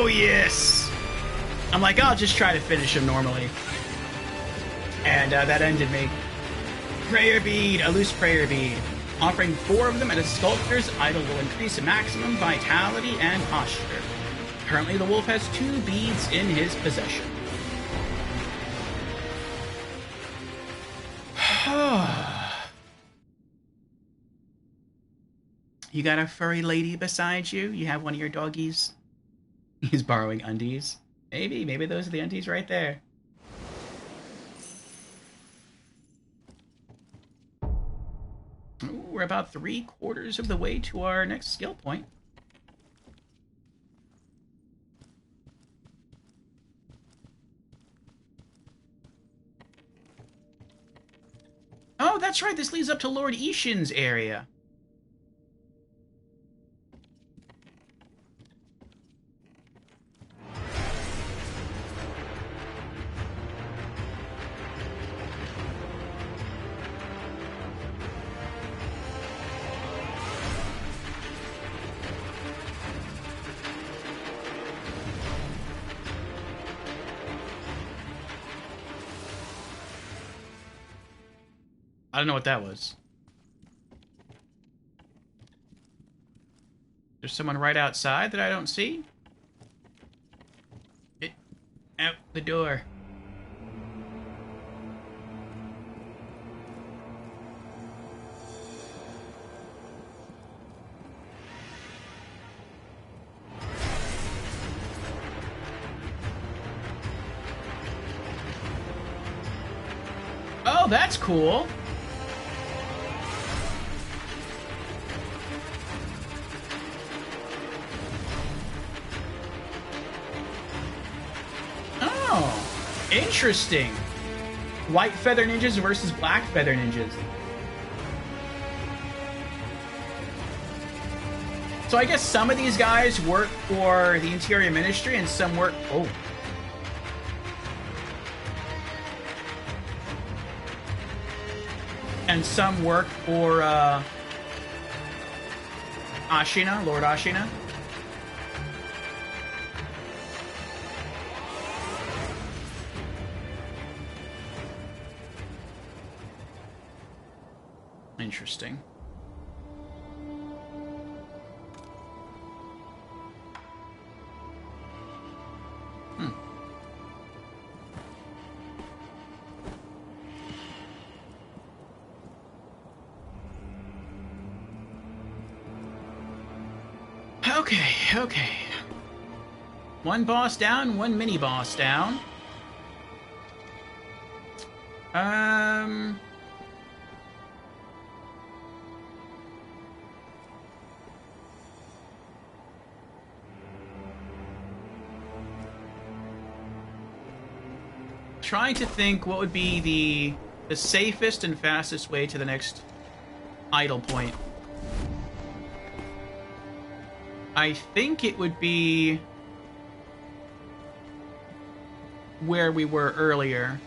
Yes! I'm like, I'll just try to finish him normally. And that ended me. Prayer bead, a loose prayer bead. Offering 4 of them at a sculptor's idol will increase maximum vitality and posture. Currently, the wolf has 2 beads in his possession. You got a furry lady beside you? You have one of your doggies? He's borrowing undies. Maybe those are the undies right there. Ooh, we're about 3/4 of the way to our next skill point. Oh, that's right. This leads up to Lord Ishin's area. I don't know what that was. There's someone right outside that I don't see? Out the door. Oh, that's cool. Interesting. White feather ninjas versus black feather ninjas. So I guess some of these guys work for the Interior Ministry and some work... Oh. And some work for, Ashina, Lord Ashina. Interesting. Okay. One boss down, one mini boss down. Trying to think what would be the safest and fastest way to the next idle point. I think it would be where we were earlier.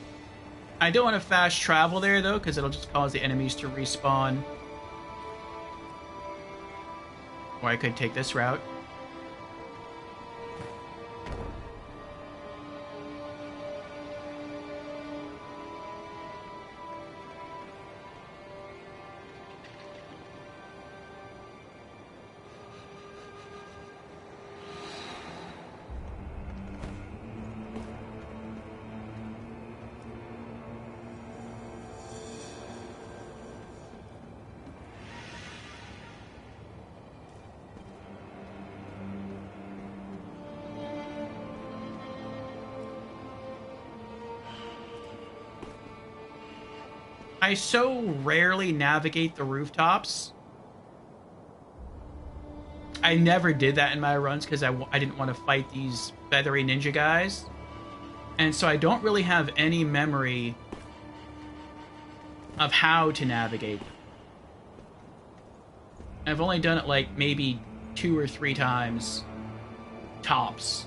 I don't want to fast travel there, though, because it'll just cause the enemies to respawn. Or I could take this route. I so rarely navigate the rooftops. I never did that in my runs because I didn't want to fight these feathery ninja guys. And so I don't really have any memory of how to navigate them. I've only done it like maybe 2 or 3 times, tops.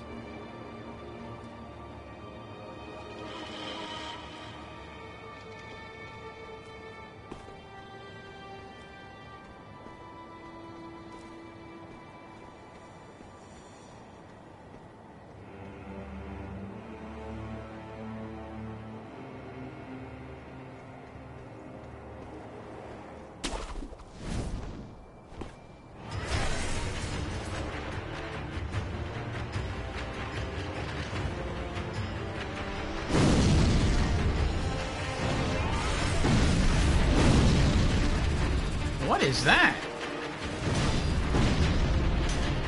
What is that?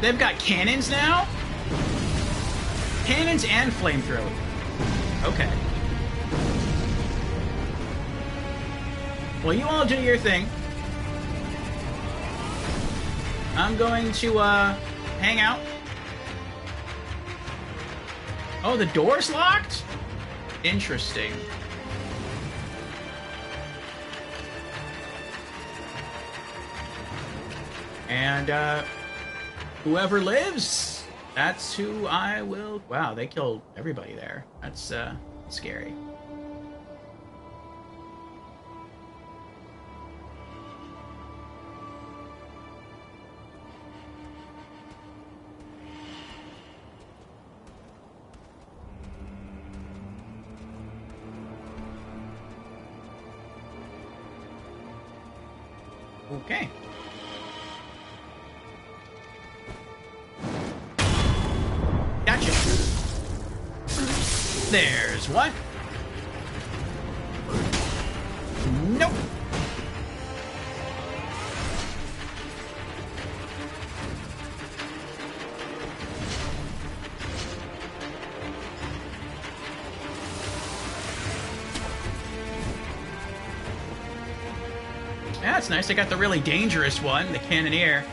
They've got cannons now? Cannons and flamethrower. Okay. Well, you all do your thing. I'm going to, hang out. Oh, the door's locked? Interesting. And, whoever lives, that's who I will... Wow, they killed everybody there. That's, scary. Okay. Gotcha. There's one. Nope. Yeah, that's nice. I got the really dangerous one, the Cannoneer.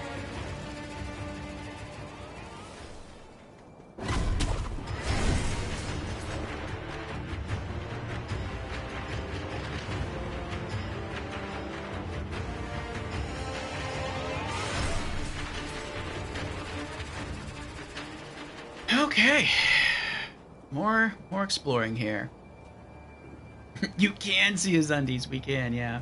Okay. More exploring here. You can see his undies. We can, yeah.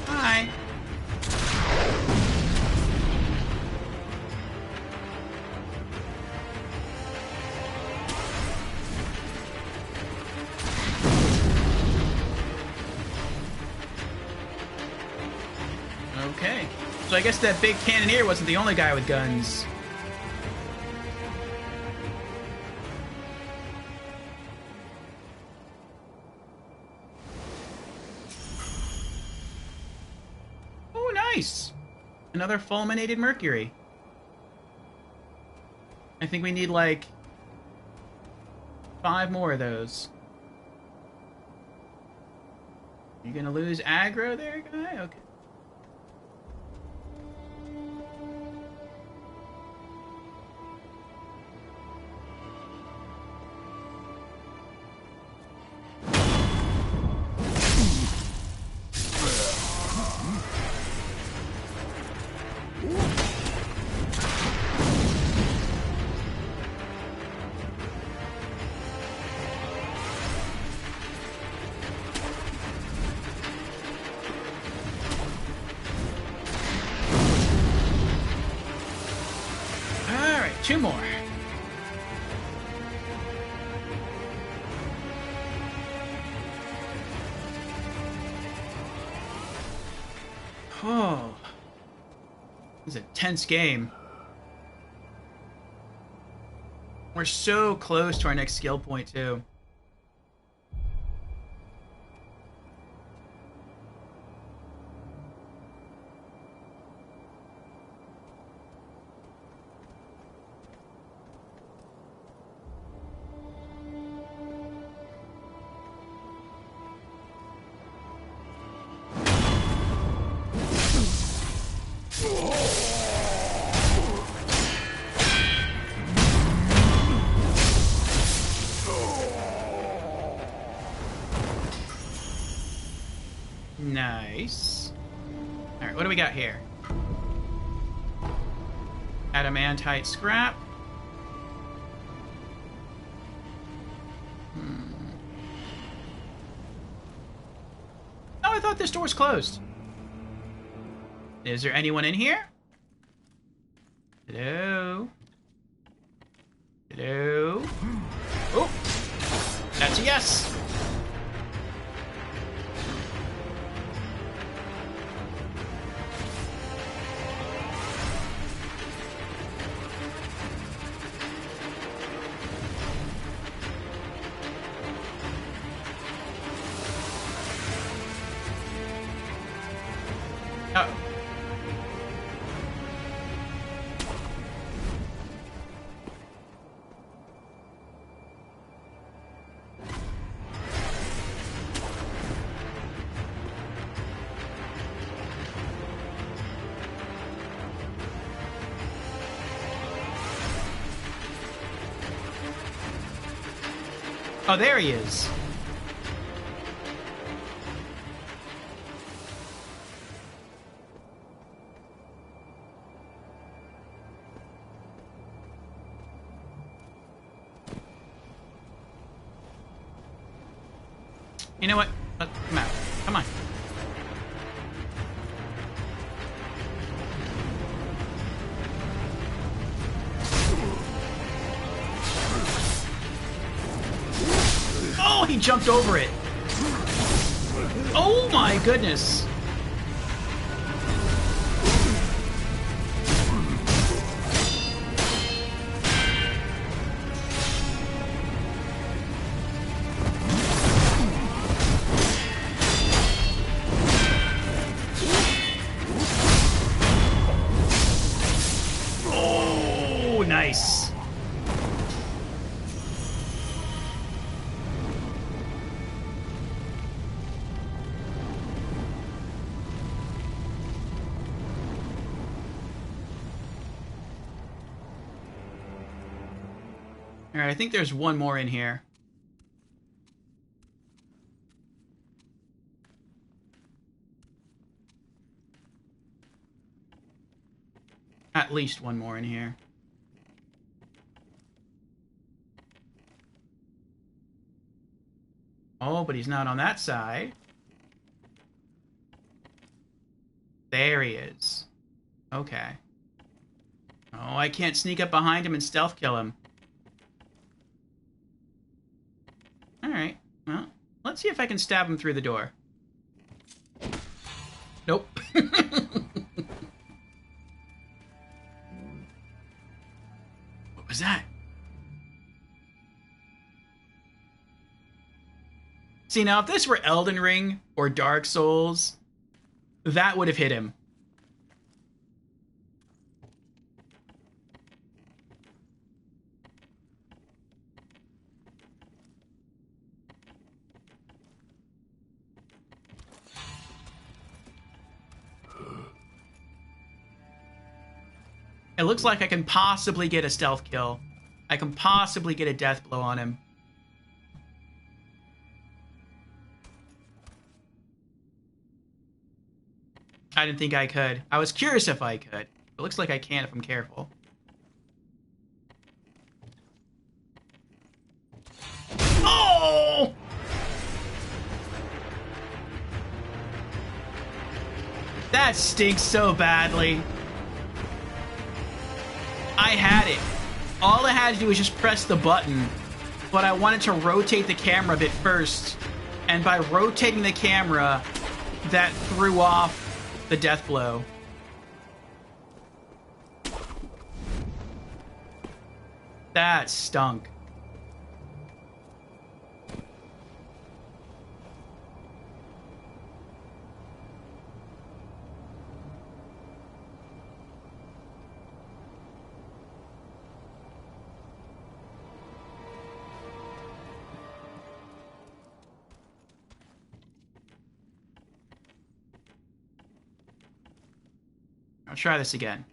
Hi. Okay. So I guess that big cannoneer wasn't the only guy with guns. Oh, nice. Another fulminated mercury. I think we need like 5 more of those. You gonna lose aggro there, guy? Okay. Alright, 2 more. Oh. This is a tense game. We're so close to our next skill point, too. Nice. Alright, what do we got here? Adamantite scrap. Oh, I thought this door was closed. Is there anyone in here? Hello? Hello? Oh! That's a yes! Uh-oh. Oh, there he is. You know what? Come out. Come on. Oh, he jumped over it. Oh my goodness. Oh, nice. Alright, I think there's one more in here. At least one more in here. Oh, but he's not on that side. There he is. Okay. Oh, I can't sneak up behind him and stealth kill him. Alright, well, let's see if I can stab him through the door. Nope. What was that? See, now if this were Elden Ring or Dark Souls, that would have hit him. It looks like I can possibly get a stealth kill. I can possibly get a death blow on him. I didn't think I could. I was curious if I could. It looks like I can if I'm careful. Oh! That stinks so badly. I had it. All I had to do was just press the button, but I wanted to rotate the camera a bit first, and by rotating the camera, that threw off the death blow. That stunk. I'll try this again.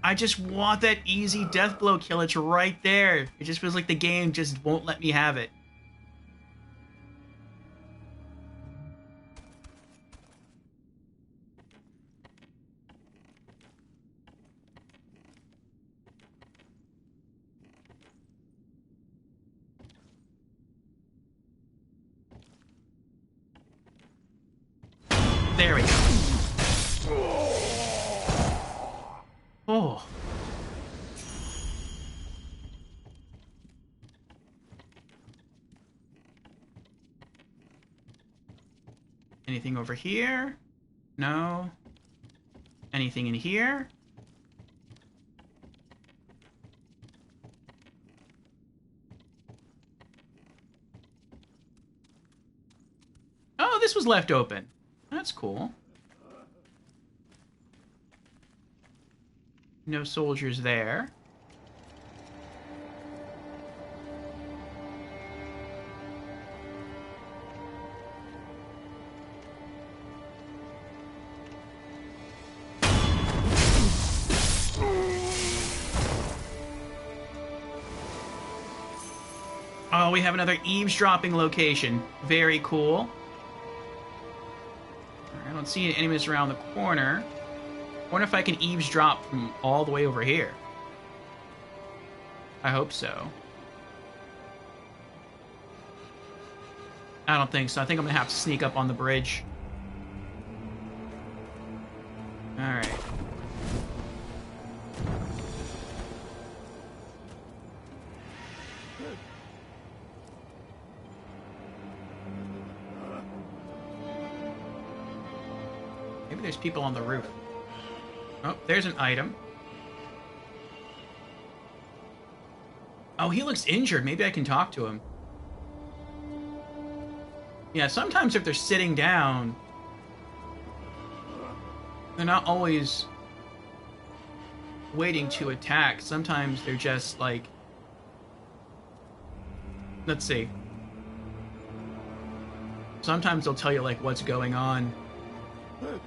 I just want that easy death blow kill. It's right there. It just feels like the game just won't let me have it. There we go. Oh. Anything over here? No. Anything in here? Oh, this was left open. That's cool. No soldiers there. Oh, we have another eavesdropping location. Very cool. I don't see any enemies around the corner. I wonder if I can eavesdrop from all the way over here. I hope so. I don't think so. I think I'm gonna have to sneak up on the bridge. Alright. Maybe there's people on the roof. Oh, there's an item. Oh, he looks injured. Maybe I can talk to him. Yeah, sometimes if they're sitting down, they're not always waiting to attack. Sometimes they're just like... Let's see. Sometimes they'll tell you, like, what's going on. Alright.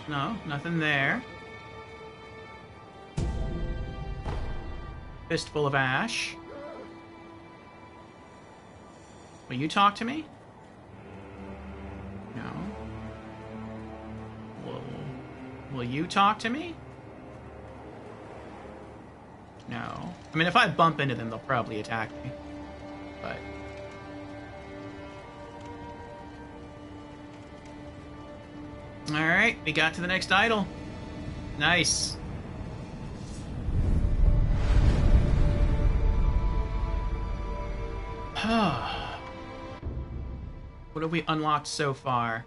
No, nothing there. Fistful of ash. Will you talk to me? No. Will you talk to me? No. I mean, if I bump into them, they'll probably attack me. But... Alright, we got to the next idol. Nice. What have we unlocked so far?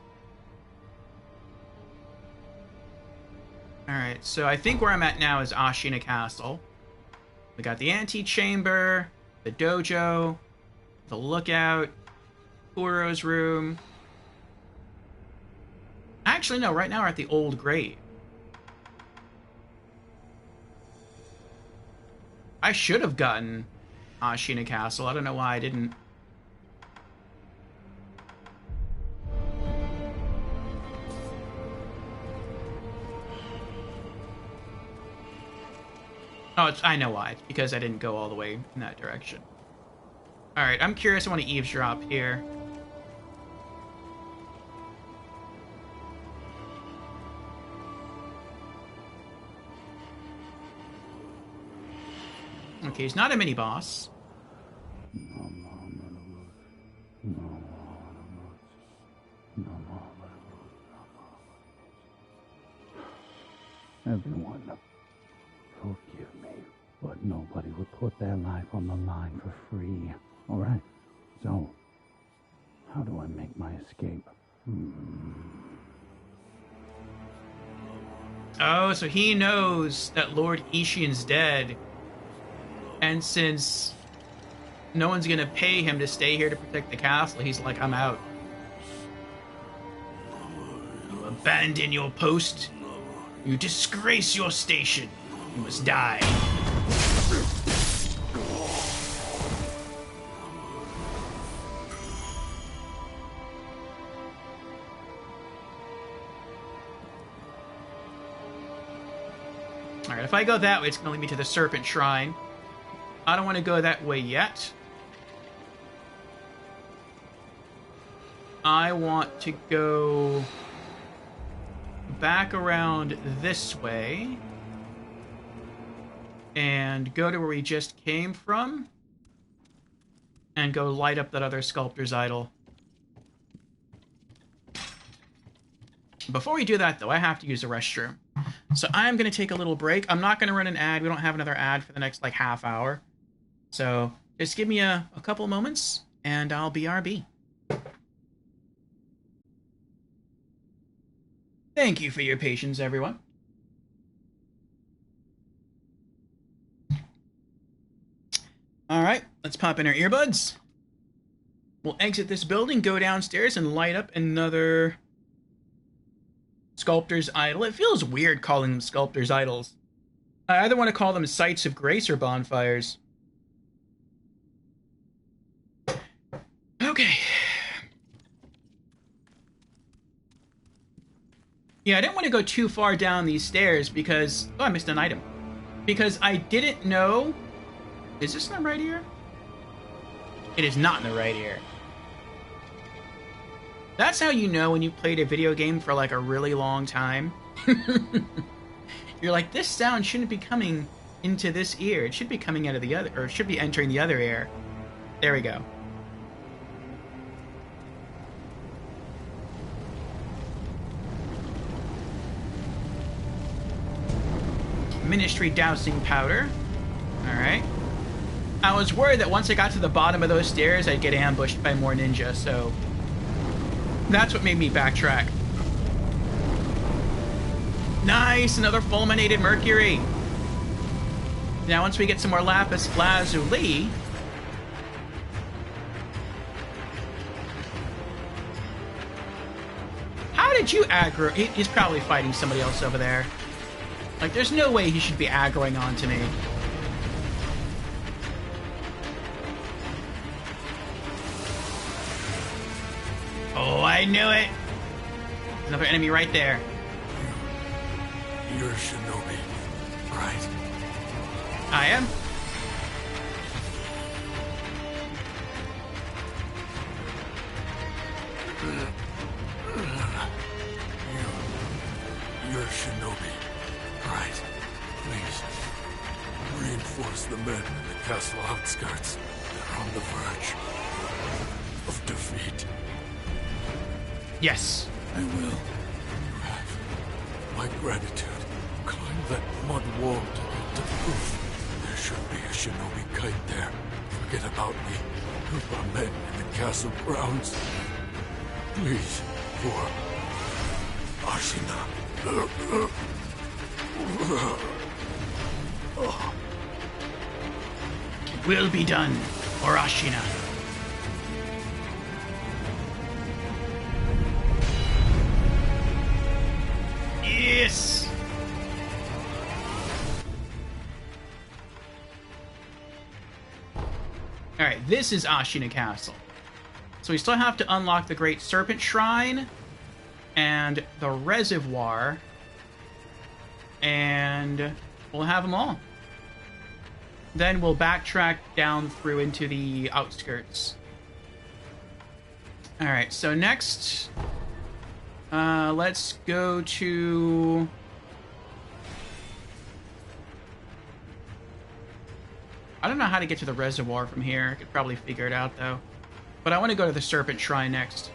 Alright, so I think where I'm at now is Ashina Castle. We got the antechamber, the dojo, the lookout, Kuro's room. Actually, no, right now we're at the old grave. I should have gotten Ashina Castle. I don't know why I didn't. Oh, I know why. It's because I didn't go all the way in that direction. Alright, I'm curious. I want to eavesdrop here. Okay, he's not a mini-boss. Everyone, forgive me, but nobody would put their life on the line for free. All right? So, how do I make my escape? Oh, so he knows that Lord Ishien's dead. And since no one's gonna pay him to stay here to protect the castle, he's like, I'm out. You abandon your post. You disgrace your station. You must die. Alright, if I go that way, it's gonna lead me to the Serpent Shrine. I don't want to go that way yet. I want to go back around this way and go to where we just came from and go light up that other sculptor's idol. Before we do that, though, I have to use the restroom. So I'm going to take a little break. I'm not going to run an ad. We don't have another ad for the next, like, half hour. So just give me a couple moments, and I'll BRB. Thank you for your patience, everyone. Alright, let's pop in our earbuds. We'll exit this building, go downstairs, and light up another sculptor's idol. It feels weird calling them sculptor's idols. I either want to call them sites of grace or bonfires. Okay. Yeah, I didn't want to go too far down these stairs because... Oh, I missed an item. Because I didn't know... Is this in the right ear? It is not in the right ear. That's how you know when you played a video game for like a really long time. You're like, this sound shouldn't be coming into this ear. It should be coming out of the other... Or it should be entering the other ear. There we go. Ministry dousing powder. Alright. I was worried that once I got to the bottom of those stairs, I'd get ambushed by more ninja, so... That's what made me backtrack. Nice! Another fulminated mercury! Now, once we get some more lapis lazuli... How did you aggro... He's probably fighting somebody else over there. Like, there's no way he should be aggroing onto me. Oh, I knew it! There's another enemy right there. You're a shinobi, right? I am. You're a shinobi, right? Please, reinforce the men in the castle outskirts. They're on the verge of defeat. Yes. I will. You have my gratitude. Climb that mud wall to get to the roof. There should be a shinobi kite there. Forget about me. Help our men in the castle grounds. Please, for Ashina. It will be done for Ashina. Yes! Alright, this is Ashina Castle. So we still have to unlock the Great Serpent Shrine and the Reservoir, and we'll have them all. Then we'll backtrack down through into the outskirts. Alright, so next, let's go to... I don't know how to get to the reservoir from here. I could probably figure it out, though. But I want to go to the Serpent Shrine next.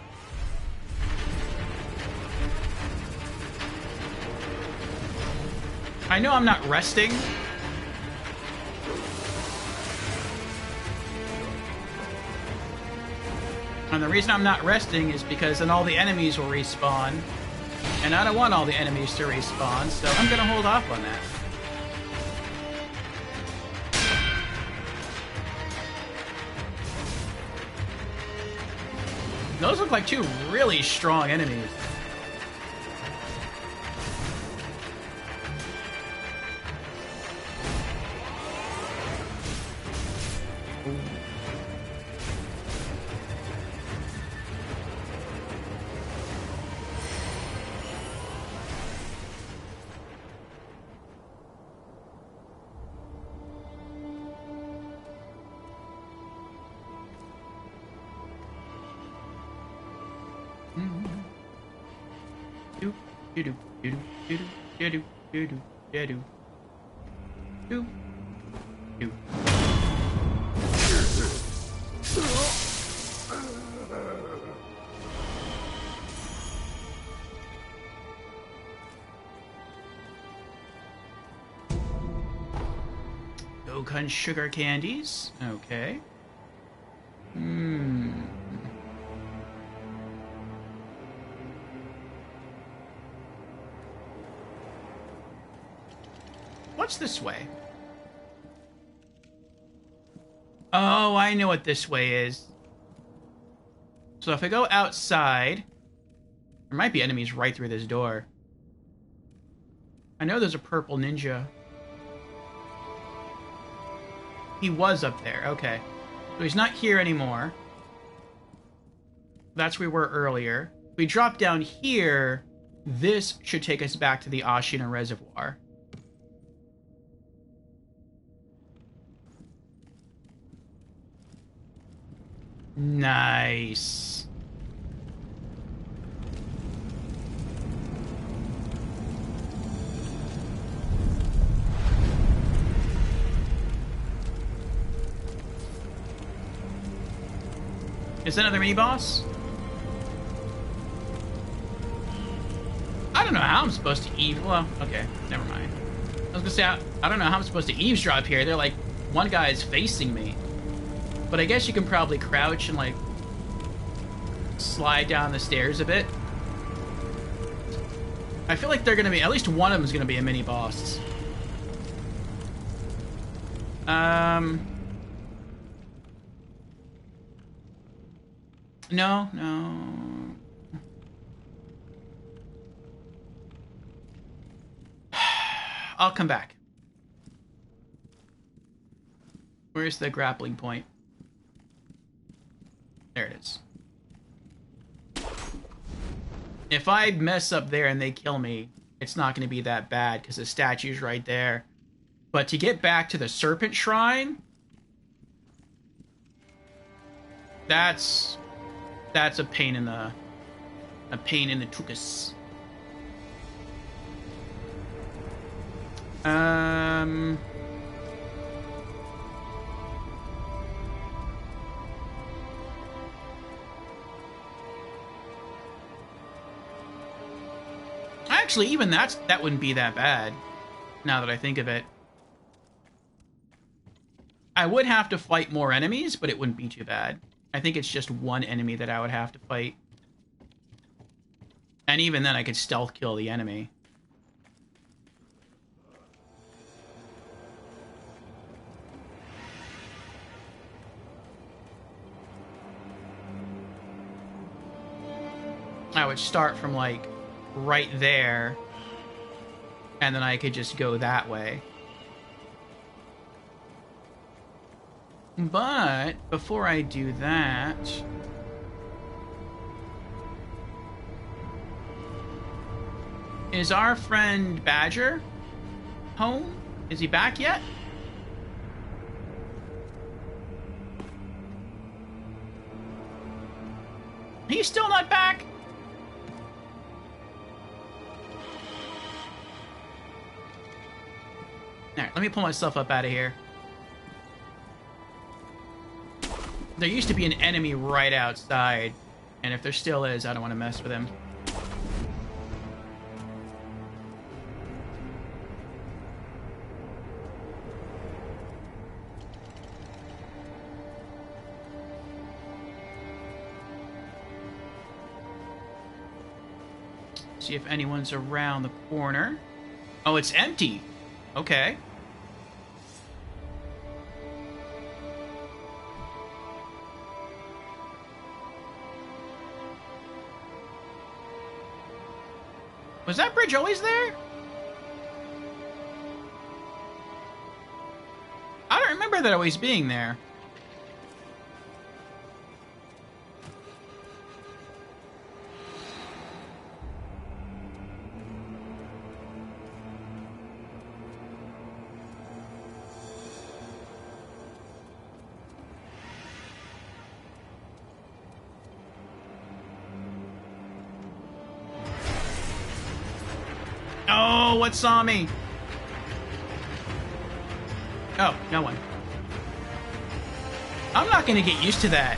I know I'm not resting. And the reason I'm not resting is because then all the enemies will respawn. And I don't want all the enemies to respawn, so I'm gonna hold off on that. Those look like two really strong enemies. Gokan sugar candies. Okay. What's this way? Oh, I know what this way is. So if I go outside, there might be enemies right through this door. I know there's a purple ninja. He was up there, okay. So he's not here anymore. That's where we were earlier. If we drop down here, this should take us back to the Ashina Reservoir. Nice. Is that another mini-boss? I don't know how I'm supposed to well, okay, never mind. I was gonna say, I don't know how I'm supposed to eavesdrop here. They're like, one guy is facing me. But I guess you can probably crouch and, like, slide down the stairs a bit. I feel like they're gonna be, at least one of them is gonna be a mini-boss. No. I'll come back. Where's the grappling point? There it is. If I mess up there and they kill me, it's not going to be that bad because the statue's right there. But to get back to the Serpent Shrine, that's a pain in the tuchus. Actually, even that wouldn't be that bad, now that I think of it. I would have to fight more enemies, but it wouldn't be too bad. I think it's just one enemy that I would have to fight. And even then, I could stealth kill the enemy. I would start from, like, right there, and then I could just go that way. But before I do that, is our friend Badger home? Is he back yet? He's still not back? Alright, let me pull myself up out of here. There used to be an enemy right outside, and if there still is, I don't want to mess with him. See if anyone's around the corner. Oh, it's empty. Okay. Was that bridge always there? I don't remember that always being there. Oh, what saw me? Oh, no one. I'm not gonna get used to that.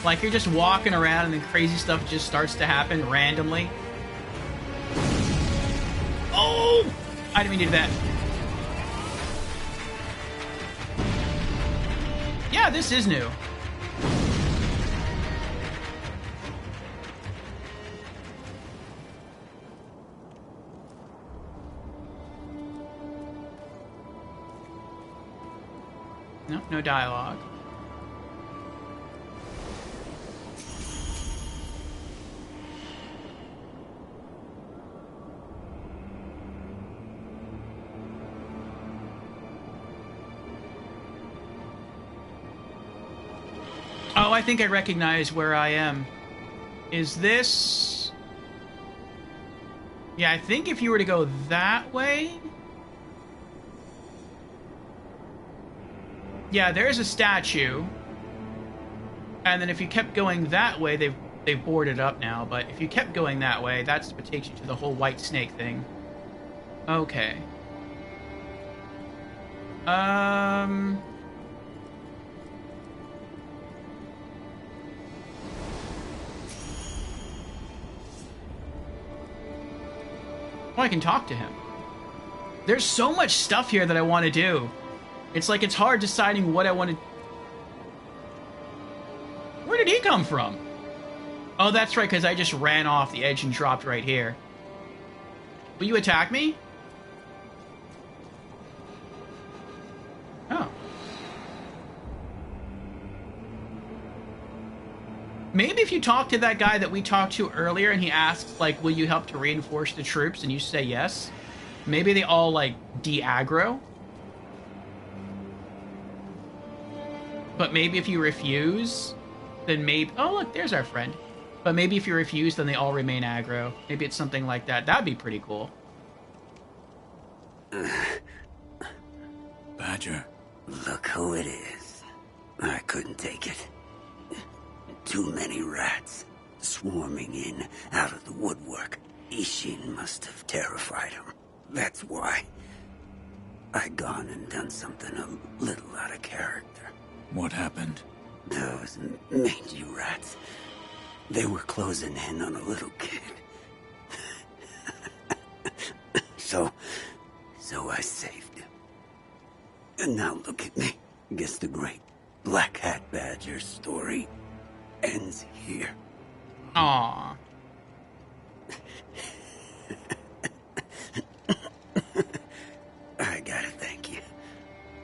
Like, you're just walking around and then crazy stuff just starts to happen randomly. Oh! I didn't mean to do that. Yeah, this is new. No, no dialogue. Oh, I think I recognize where I am. Is this... Yeah, I think if you were to go that way... Yeah, there's a statue. And then if you kept going that way, they've boarded up now, but if you kept going that way, that's what takes you to the whole white snake thing. Okay. Well, I can talk to him. There's so much stuff here that I want to do. It's like it's hard deciding what I want to... Where did he come from? Oh, that's right, because I just ran off the edge and dropped right here. Will you attack me? Oh. Maybe if you talk to that guy that we talked to earlier and he asks, like, will you help to reinforce the troops, and you say yes, maybe they all, like, de-aggro. But maybe if you refuse, then maybe... Oh, look, there's our friend. But maybe if you refuse, then they all remain aggro. Maybe it's something like that. That'd be pretty cool. Badger. Look who it is. I couldn't take it. Too many rats swarming in out of the woodwork. Ishin must have terrified him. That's why I gone and done something a little out of character. What happened? Those mangy rats. They were closing in on a little kid. So I saved him. And now look at me. Guess the great Black Hat Badger story ends here. Aww. I gotta thank you.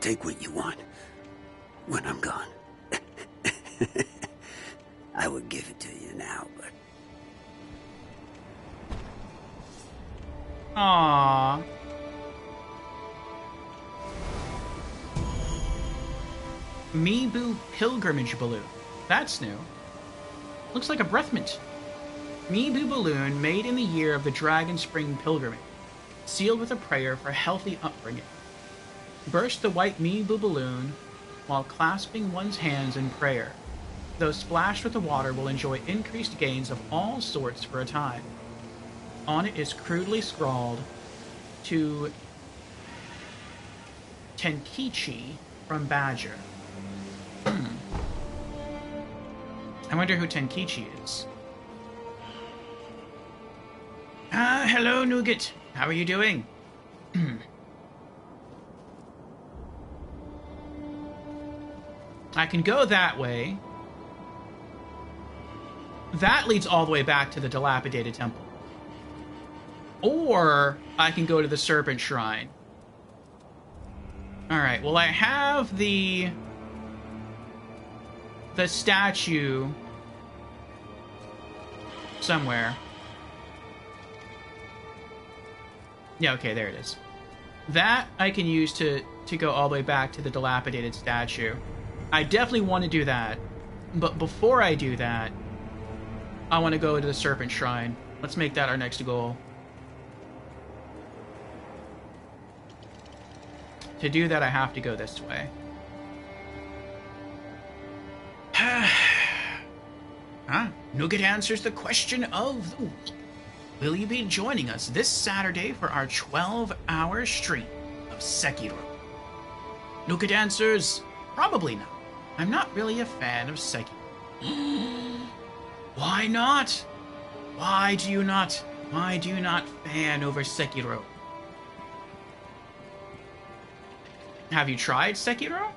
Take what you want. When I'm gone. I would give it to you now, but... Aww. Mibu Pilgrimage Balloon. That's new. Looks like a breath mint. Mibu Balloon made in the year of the Dragon Spring Pilgrimage. Sealed with a prayer for healthy upbringing. Burst the white Mibu Balloon while clasping one's hands in prayer. Those splashed with the water will enjoy increased gains of all sorts for a time. On it is crudely scrawled to Tenkichi from Badger. I wonder who Tenkichi is. Hello, Nougat. How are you doing? I can go that way. That leads all the way back to the dilapidated temple. Or I can go to the Serpent Shrine. Alright, well I have the statue somewhere. Yeah, okay, there it is. That I can use to go all the way back to the dilapidated statue. I definitely want to do that. But before I do that, I want to go to the Serpent Shrine. Let's make that our next goal. To do that, I have to go this way. Nougat answers the question of the week. Will you be joining us this Saturday for our 12-hour stream of Sekiro? Nougat answers, probably not. I'm not really a fan of Sekiro. Why not? Why do you not fan over Sekiro? Have you tried Sekiro?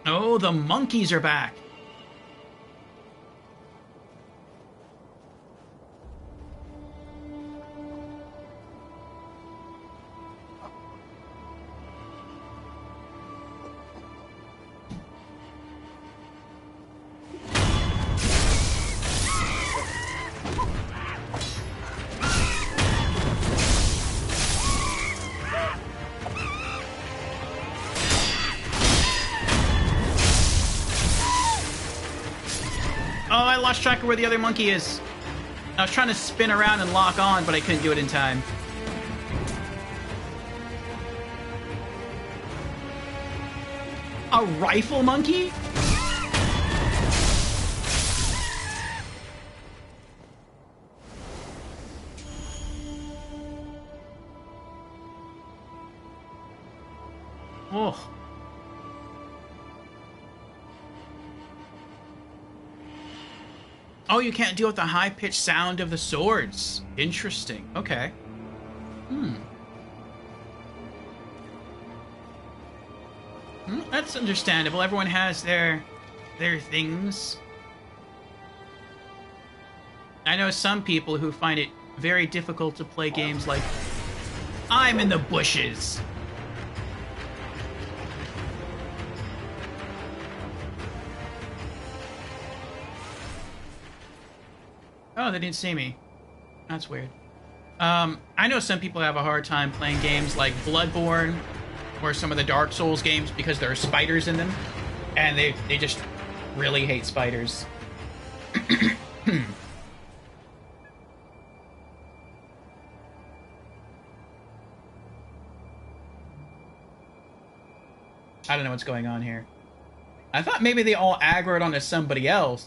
Oh, the monkeys are back. Lost track of where the other monkey is. I was trying to spin around and lock on, but I couldn't do it in time. A rifle monkey? Oh. Oh, you can't deal with the high-pitched sound of the swords. Interesting. Okay. That's understandable. Everyone has their things. I know some people who find it very difficult to play games like I'm in the bushes. Oh, they didn't see me. That's weird. I know some people have a hard time playing games like Bloodborne or some of the Dark Souls games because there are spiders in them, and they just really hate spiders. I don't know what's going on here. I thought maybe they all aggroed onto somebody else,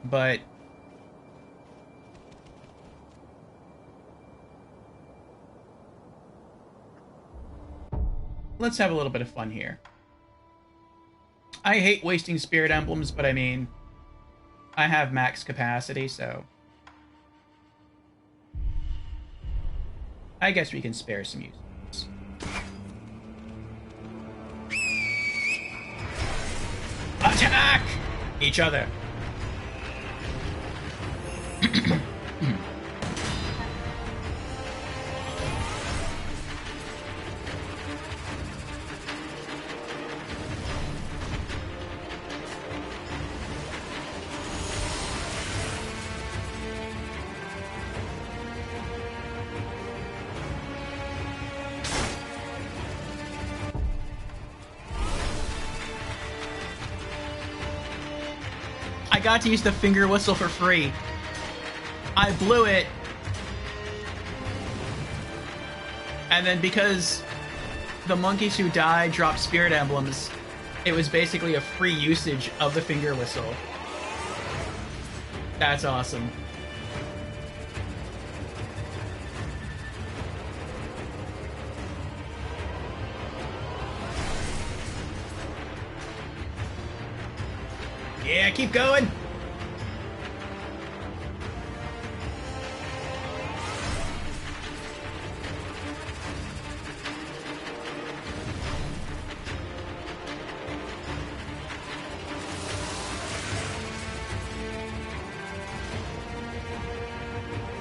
but let's have a little bit of fun here. I hate wasting spirit emblems, but I mean, I have max capacity, so I guess we can spare some use. Attack each other. I got to use the finger whistle for free. I blew it. And then because the monkeys who died dropped spirit emblems, it was basically a free usage of the finger whistle. That's awesome. Yeah, keep going.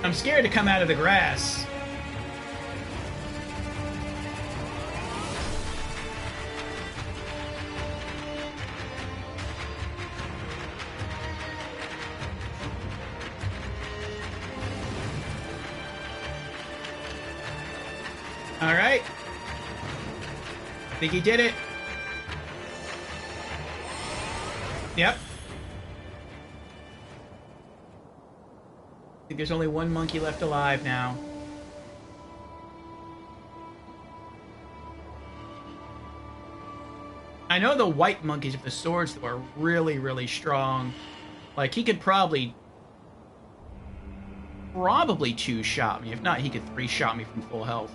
I'm scared to come out of the grass. All right. I think he did it. Yep. I think there's only one monkey left alive now. I know the white monkeys with the swords though are really, really strong. Like, he could probably two-shot me. If not, he could three-shot me from full health.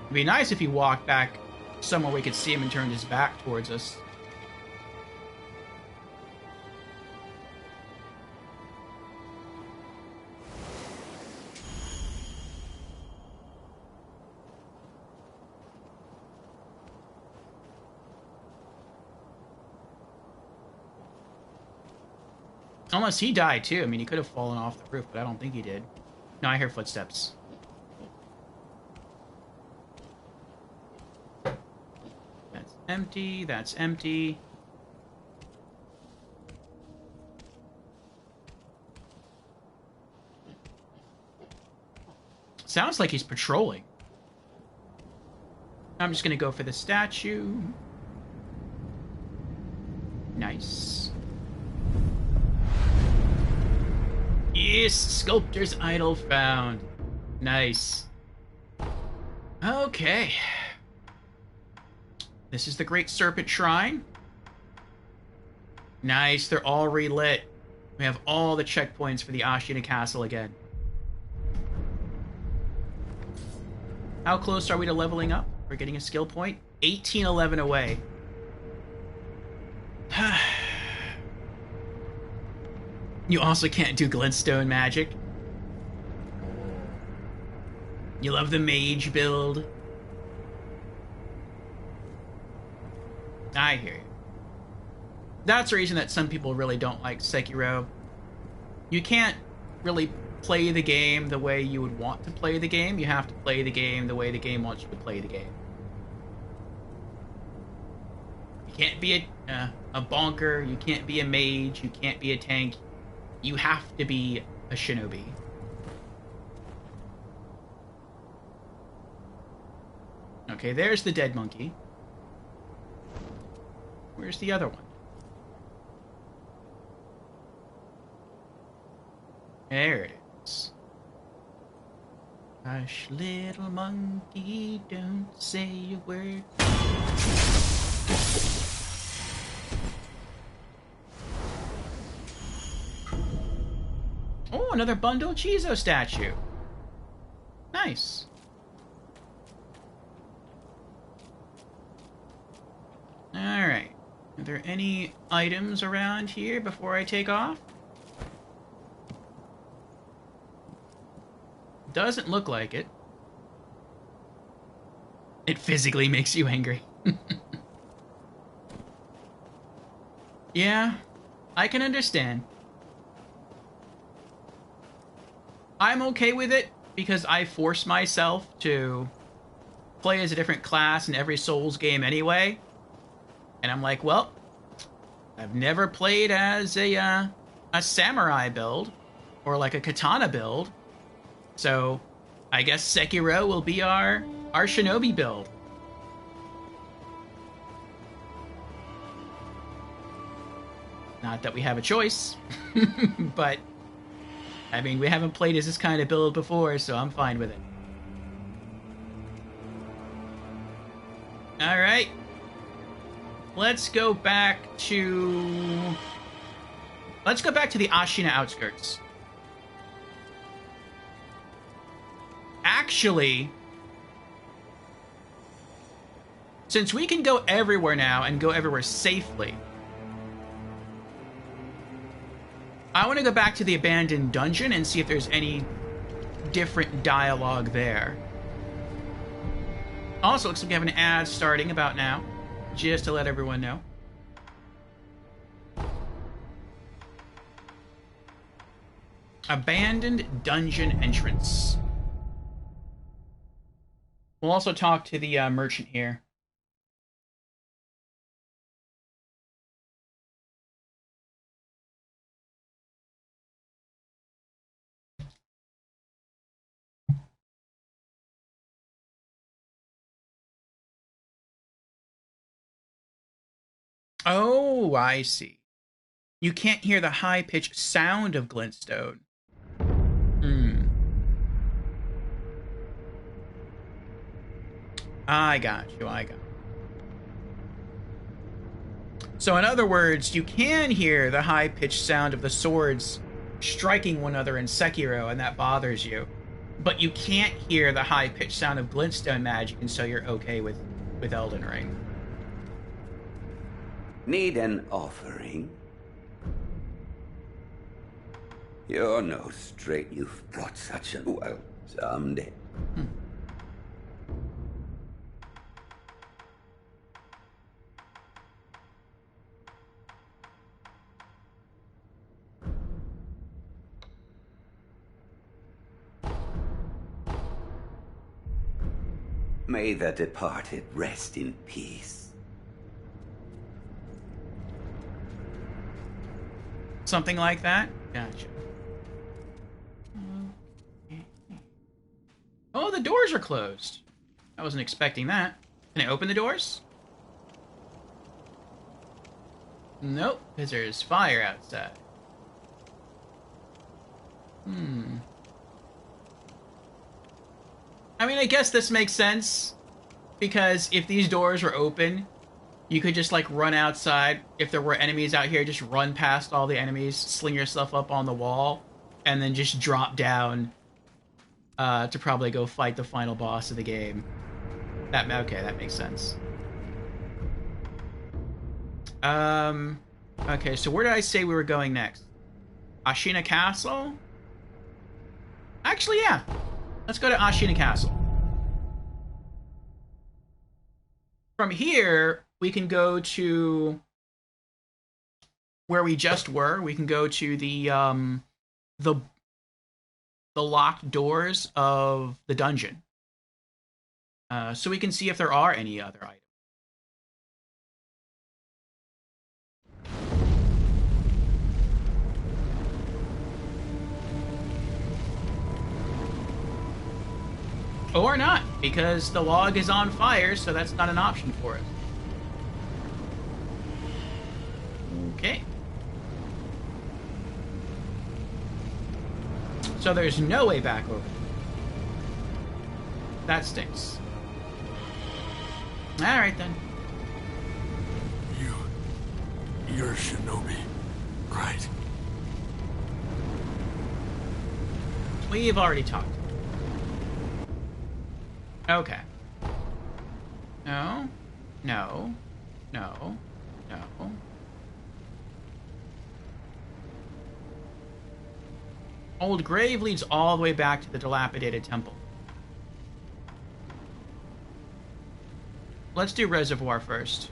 It'd be nice if he walked back somewhere we could see him and turned his back towards us. Unless he died too. I mean, he could have fallen off the roof, but I don't think he did. No, I hear footsteps. That's empty. That's empty. Sounds like he's patrolling. I'm just gonna go for the statue. Nice. Yes, sculptor's idol found. Nice. Okay. This is the Great Serpent Shrine. Nice, they're all relit. We have all the checkpoints for the Ashina Castle again. How close are we to leveling up? We're getting a skill point. 1811 away. You also can't do glintstone magic. You love the mage build. I hear you. That's the reason that some people really don't like Sekiro. You can't really play the game the way you would want to play the game. You have to play the game the way the game wants you to play the game. You can't be a bonker. You can't be a mage. You can't be a tank. You have to be a shinobi. Okay, there's the dead monkey. Where's the other one? There it is. Hush, little monkey, don't say a word. Oh, another Bundle Chizo statue. Nice. Alright. Are there any items around here before I take off? Doesn't look like it. It physically makes you angry. Yeah, I can understand. I'm okay with it because I force myself to play as a different class in every Souls game anyway. And I'm like, well, I've never played as a samurai build or like a katana build. So I guess Sekiro will be our shinobi build. Not that we have a choice, but I mean, we haven't played as this kind of build before, so I'm fine with it. Alright. Let's go back to the Ashina outskirts. Actually, since we can go everywhere now and go everywhere safely, I want to go back to the abandoned dungeon and see if there's any different dialogue there. Also, looks like we have an ad starting about now, just to let everyone know. Abandoned dungeon entrance. We'll also talk to the merchant here. Oh, I see. You can't hear the high-pitched sound of glintstone. I got you. So in other words, you can hear the high-pitched sound of the swords striking one another in Sekiro, and that bothers you. But you can't hear the high-pitched sound of glintstone magic, and so you're okay with Elden Ring. Need an offering? You're no straight. You've brought such an... Well, someday. May the departed rest in peace. Something like that? Gotcha. Oh, the doors are closed. I wasn't expecting that. Can I open the doors? Nope, because there's fire outside. I mean, I guess this makes sense, because if these doors were open, you could just, like, run outside. If there were enemies out here, just run past all the enemies, sling yourself up on the wall, and then just drop down to probably go fight the final boss of the game. Okay, that makes sense. Okay, so where did I say we were going next? Ashina Castle? Actually, yeah. Let's go to Ashina Castle. From here, we can go to where we just were. We can go to the the locked doors of the dungeon. So we can see if there are any other items. Or not, because the log is on fire, so that's not an option for us. Okay. So there's no way back over. That stinks. Alright then. You're Shinobi, right? We've already talked. Okay. No. No. No. No. Old grave leads all the way back to the dilapidated temple. Let's do reservoir first.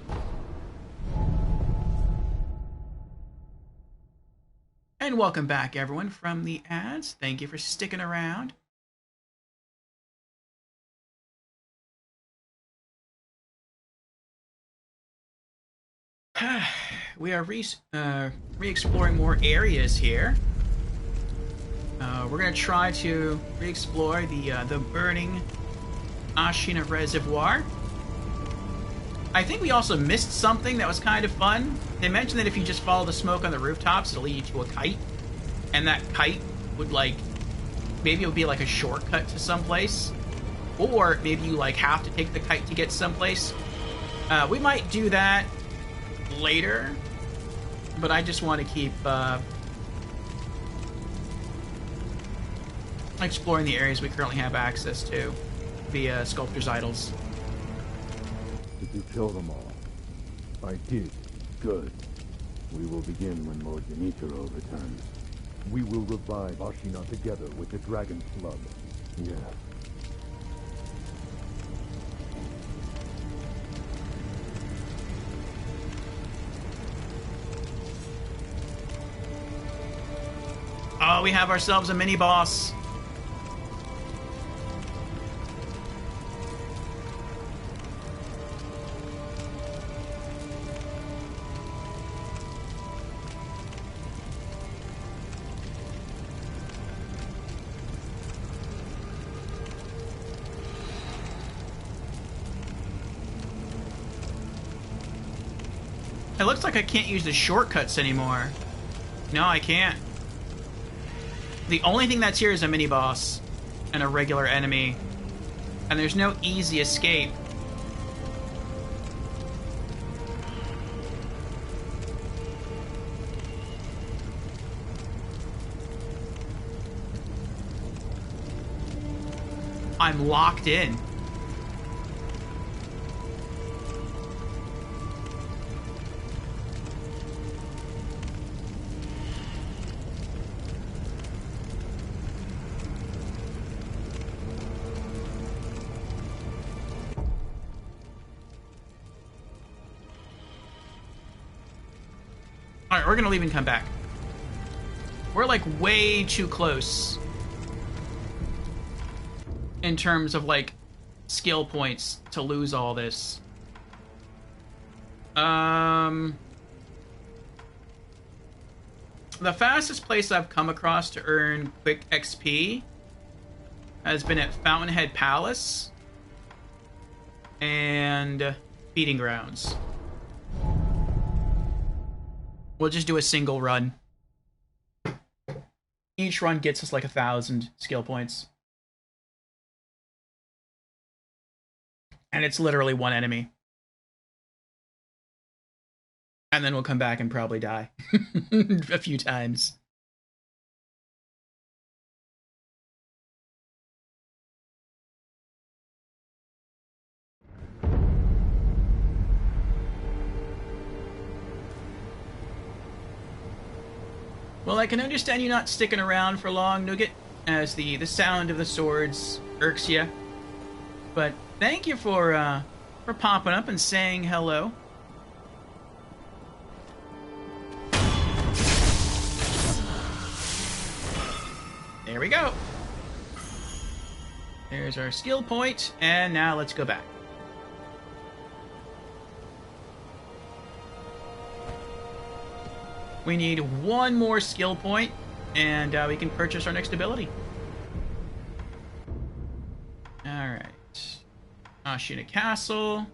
And welcome back, everyone, from the ads. Thank you for sticking around. We are re-exploring more areas here. We're going to try to re-explore the burning Ashina Reservoir. I think we also missed something that was kind of fun. They mentioned that if you just follow the smoke on the rooftops, it'll lead you to a kite. And that kite would, like, maybe it would be like a shortcut to someplace. Or maybe you, like, have to take the kite to get someplace. We might do that later. But I just want to keep exploring the areas we currently have access to via Sculptor's Idols. Did you kill them all? I did. Good. We will begin when Lord Genichiro returns. We will revive Ashina together with the Dragon's Blood. Yes. Oh, we have ourselves a mini-boss. It looks like I can't use the shortcuts anymore. No, I can't. The only thing that's here is a mini-boss and a regular enemy. And there's no easy escape. I'm locked in. Alright, we're gonna leave and come back. We're like way too close in terms of like skill points to lose all this. The fastest place I've come across to earn quick XP has been at Fountainhead Palace and Feeding Grounds. We'll just do a single run. Each run gets us like 1,000 skill points. And it's literally one enemy. And then we'll come back and probably die. A few times. Well, I can understand you not sticking around for long, Nugget, as the sound of the swords irks you. But thank you for popping up and saying hello. There we go. There's our skill point, and now let's go back. We need one more skill point, and we can purchase our next ability. Alright. Ashina Castle.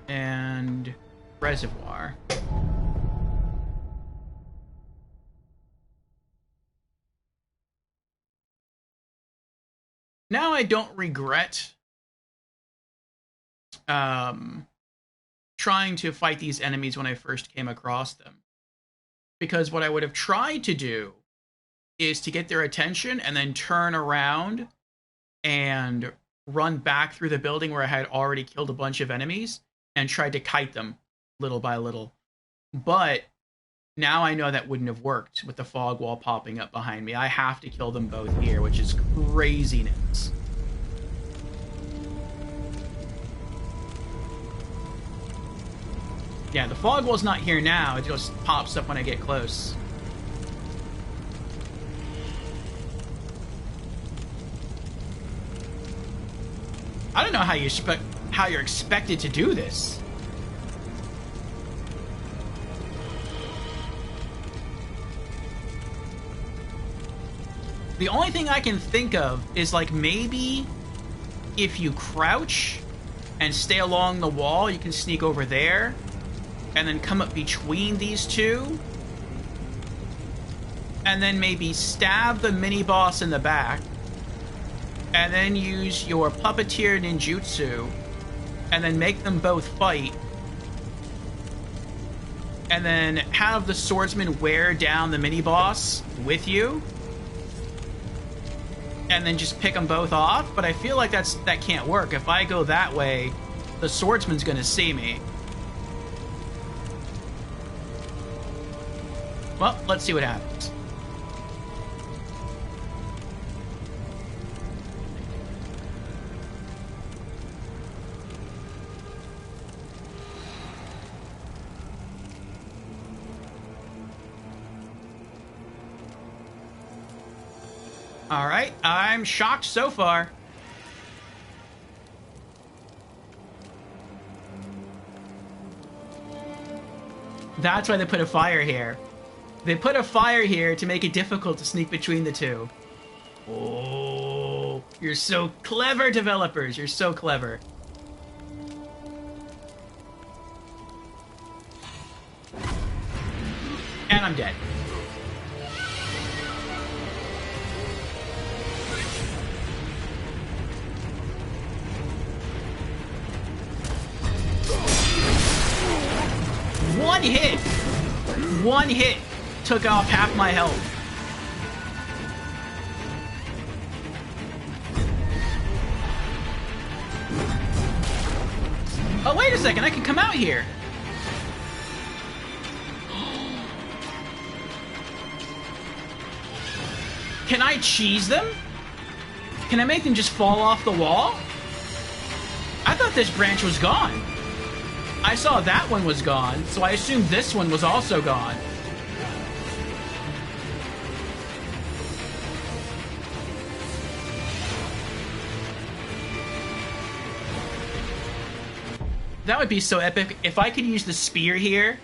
And Reservoir. Now I don't regret trying to fight these enemies when I first came across them. Because what I would have tried to do is to get their attention and then turn around and run back through the building where I had already killed a bunch of enemies and tried to kite them little by little. But now I know that wouldn't have worked with the fog wall popping up behind me. I have to kill them both here, which is craziness. Yeah, the fog wall's not here now. It just pops up when I get close. I don't know how you're expected to do this. The only thing I can think of is, like, maybe if you crouch and stay along the wall, you can sneak over there and then come up between these two and then maybe stab the mini-boss in the back and then use your puppeteer ninjutsu and then make them both fight and then have the swordsman wear down the mini-boss with you and then just pick them both off. But I feel like that can't work. If I go that way, the swordsman's gonna see me. Well, let's see what happens. Alright, I'm shocked so far. That's why they put a fire here. They put a fire here to make it difficult to sneak between the two. Oh, you're so clever, developers. You're so clever. And I'm dead. One hit took off half my health. Oh, wait a second, I can come out here. Can I cheese them? Can I make them just fall off the wall? I thought this branch was gone. I saw that one was gone, so I assumed this one was also gone. That would be so epic. If I could use the spear here,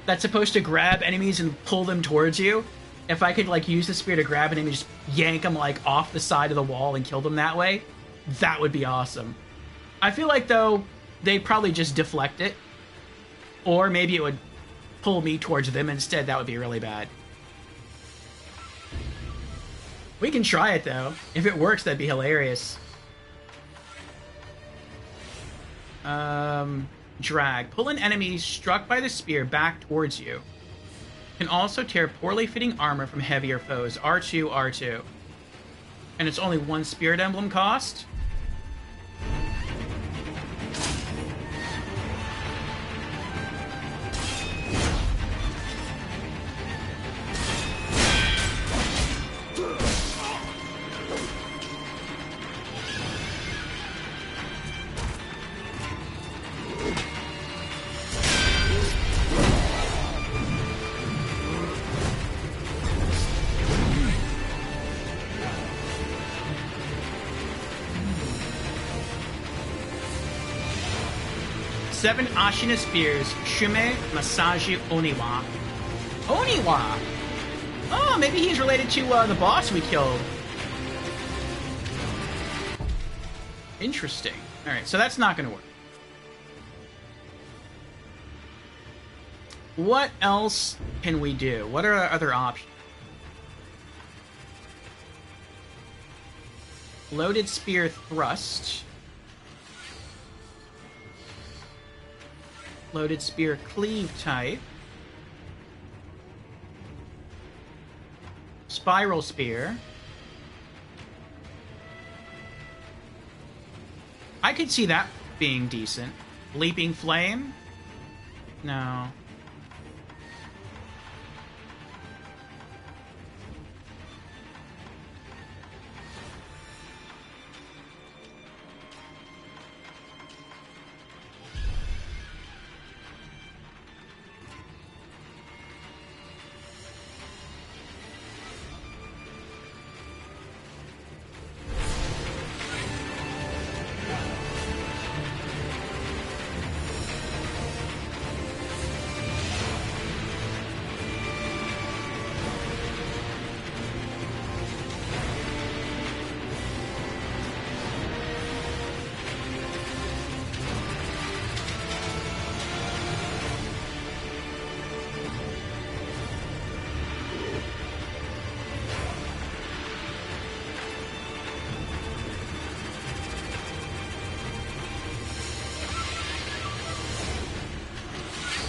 that's supposed to grab enemies and pull them towards you. If I could, like, use the spear to grab an enemy, just yank them, like, off the side of the wall and kill them that way, that would be awesome. I feel like, though, they'd probably just deflect it. Or maybe it would pull me towards them instead. That would be really bad. We can try it, though. If it works, that'd be hilarious. Drag. Pull an enemy struck by the spear back towards you. Can also tear poorly fitting armor from heavier foes. R2, R2. And it's only one spirit emblem cost? 7 Ashina Spears, Shume Masaji Oniwa. Oniwa! Oh, maybe he's related to the boss we killed. Interesting. Alright, so that's not going to work. What else can we do? What are our other options? Loaded Spear Thrust. Loaded Spear Cleave type. Spiral Spear. I could see that being decent. Leaping Flame? No.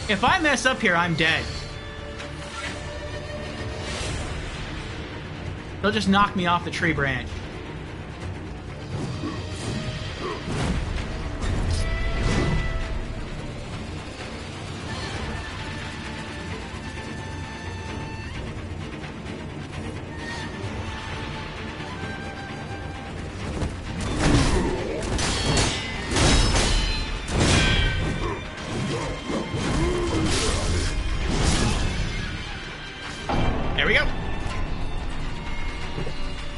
If I mess up here, I'm dead. They'll just knock me off the tree branch.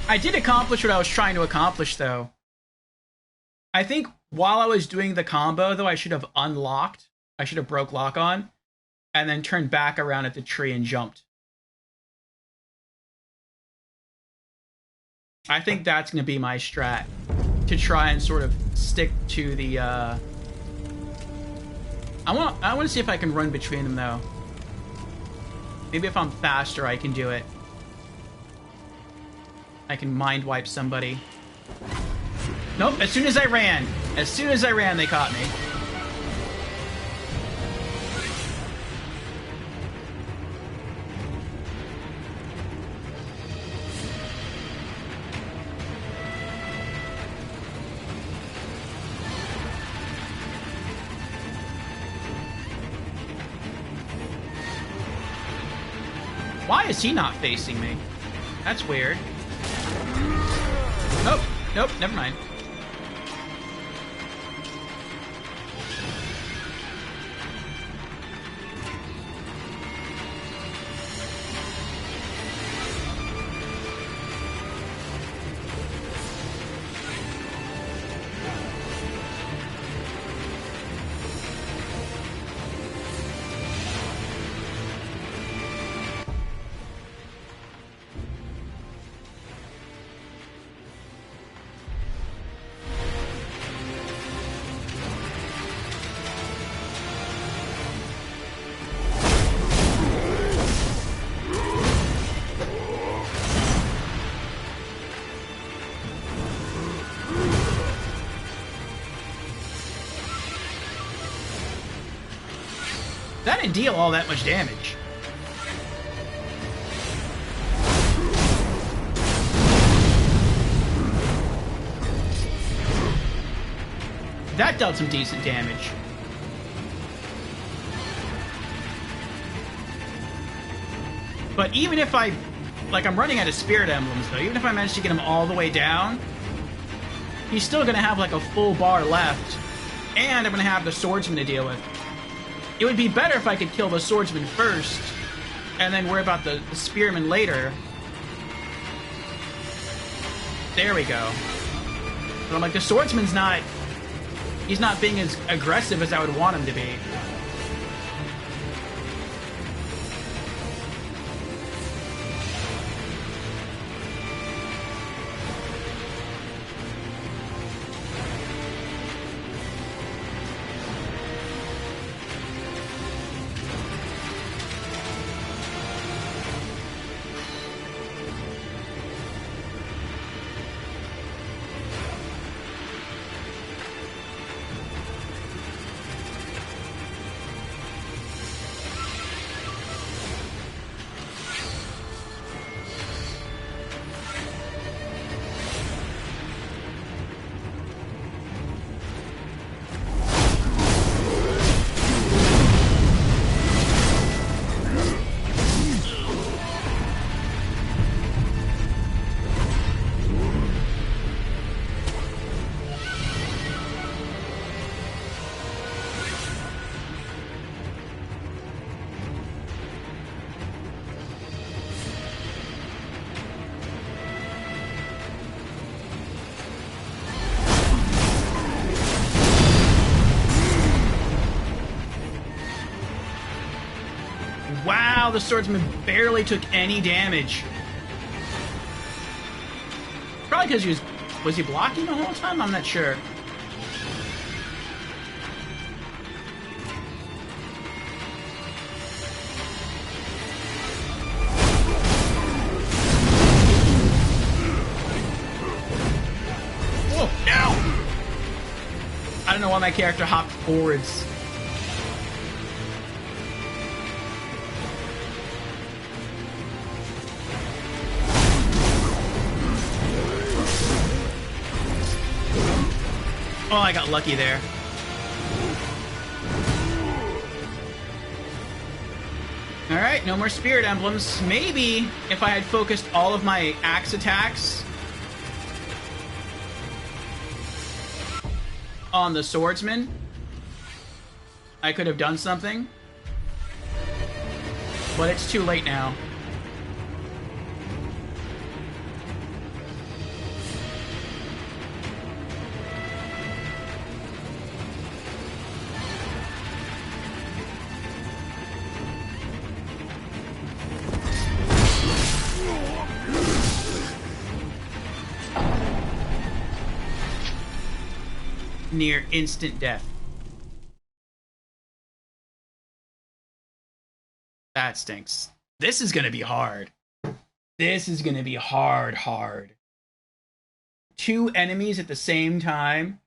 I did accomplish what I was trying to accomplish, though. I think while I was doing the combo, though, I should have unlocked. I should have broke lock on, and then turned back around at the tree and jumped. I think that's going to be my strat, to try and sort of stick to the. I want to see if I can run between them, though. Maybe if I'm faster, I can do it. I can mind wipe somebody. Nope, as soon as I ran, they caught me. Why is he not facing me? That's weird. Nope, nope, never mind. That didn't deal all that much damage. That dealt some decent damage. But even if I'm running out of spirit emblems, though, even if I manage to get him all the way down, he's still gonna have like a full bar left, and I'm gonna have the swordsman to deal with. It would be better if I could kill the swordsman first, and then worry about the spearman later. There we go. But I'm like, the swordsman's not He's not being as aggressive as I would want him to be. Wow, the swordsman barely took any damage. Probably because was he blocking the whole time? I'm not sure. Whoa, no! I don't know why my character hopped forwards. Oh, I got lucky there. Alright, no more spirit emblems. Maybe if I had focused all of my axe attacks on the swordsman, I could have done something. But it's too late now. Near instant death. That stinks. This is gonna be hard. This is gonna be hard. 2 enemies at the same time.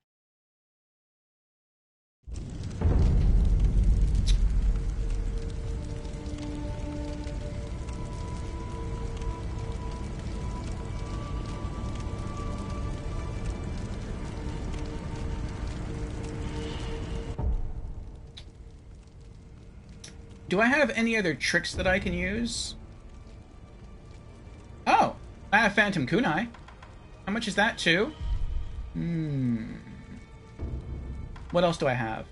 Do I have any other tricks that I can use? Oh, I have Phantom Kunai. How much is that too? What else do I have?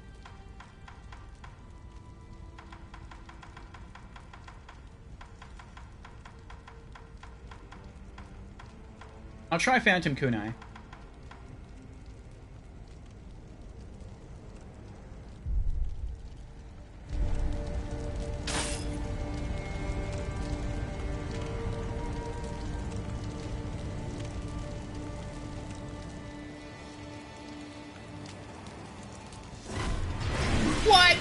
I'll try Phantom Kunai. What?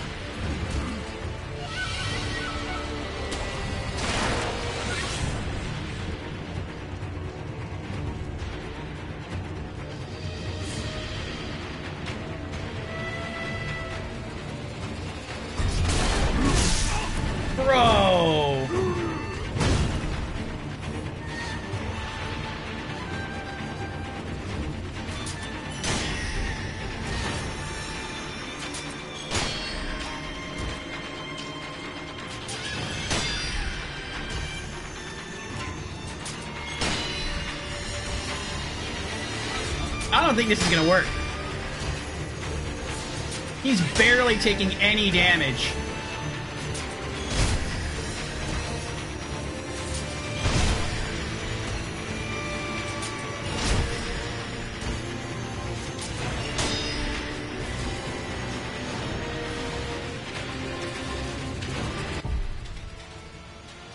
Bro. I don't think this is gonna work. He's barely taking any damage.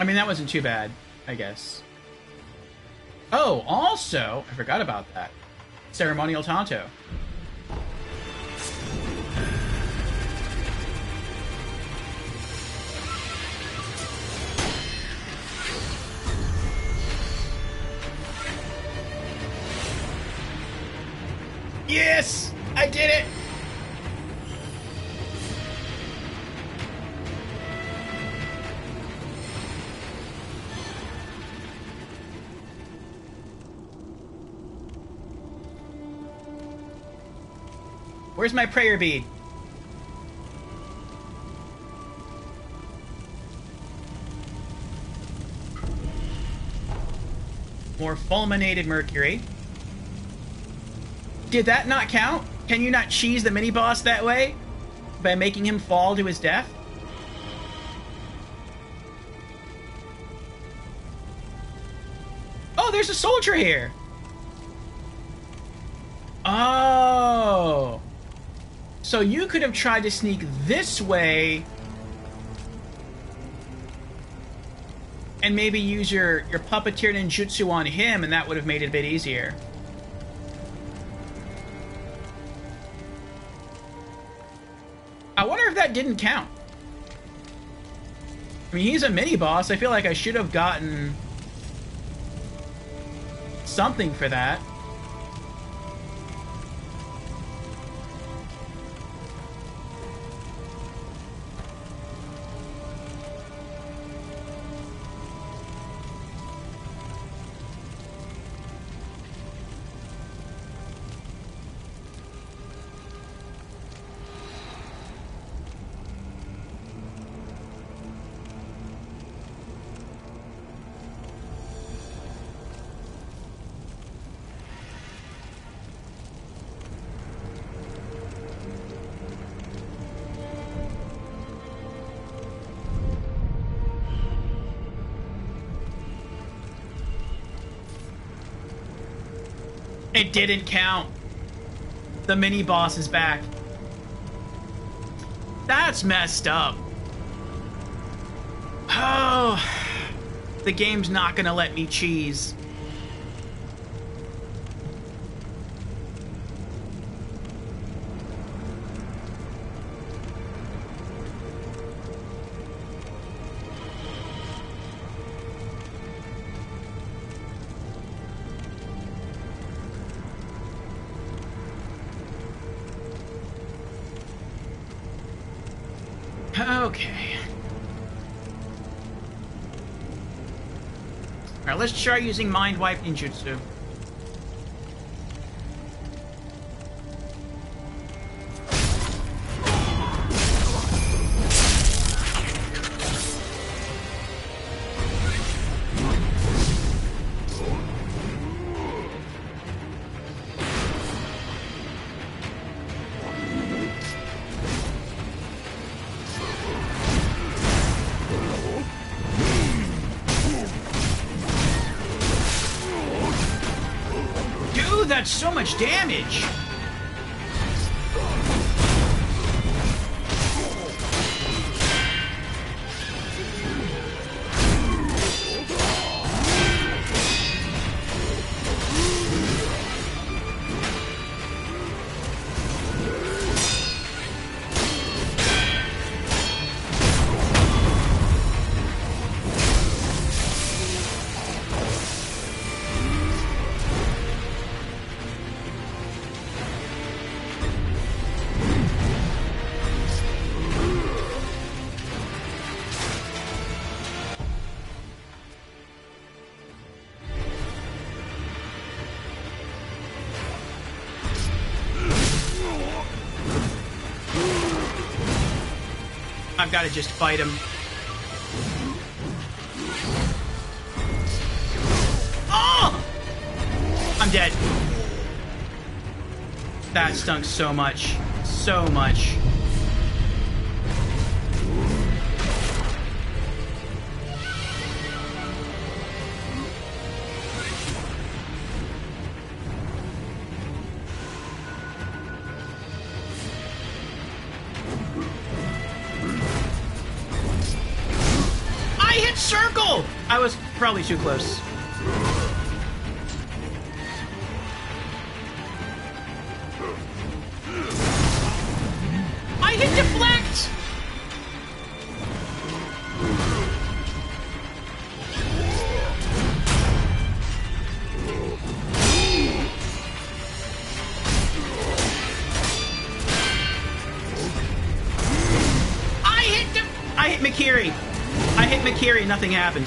I mean, that wasn't too bad, I guess. Oh, also, I forgot about that. Ceremonial Tanto. Yes! I did it! Where's my prayer bead? More fulminated mercury. Did that not count? Can you not cheese the mini-boss that way? By making him fall to his death? Oh, there's a soldier here! Oh! So you could have tried to sneak this way and maybe use your puppeteer ninjutsu on him, and that would have made it a bit easier. I wonder if that didn't count. I mean, he's a mini-boss. I feel like I should have gotten something for that. It didn't count. The mini-boss is back. That's messed up. Oh, the game's not gonna let me cheese. Okay. Alright, let's try using Mind Wipe Ninjutsu. That's so much damage. I've got to just fight him. Oh! I'm dead. That stunk so much. So much. I hit circle! I was probably too close. I hit deflect! I hit Mikiri. I hit Mikiri, nothing happened.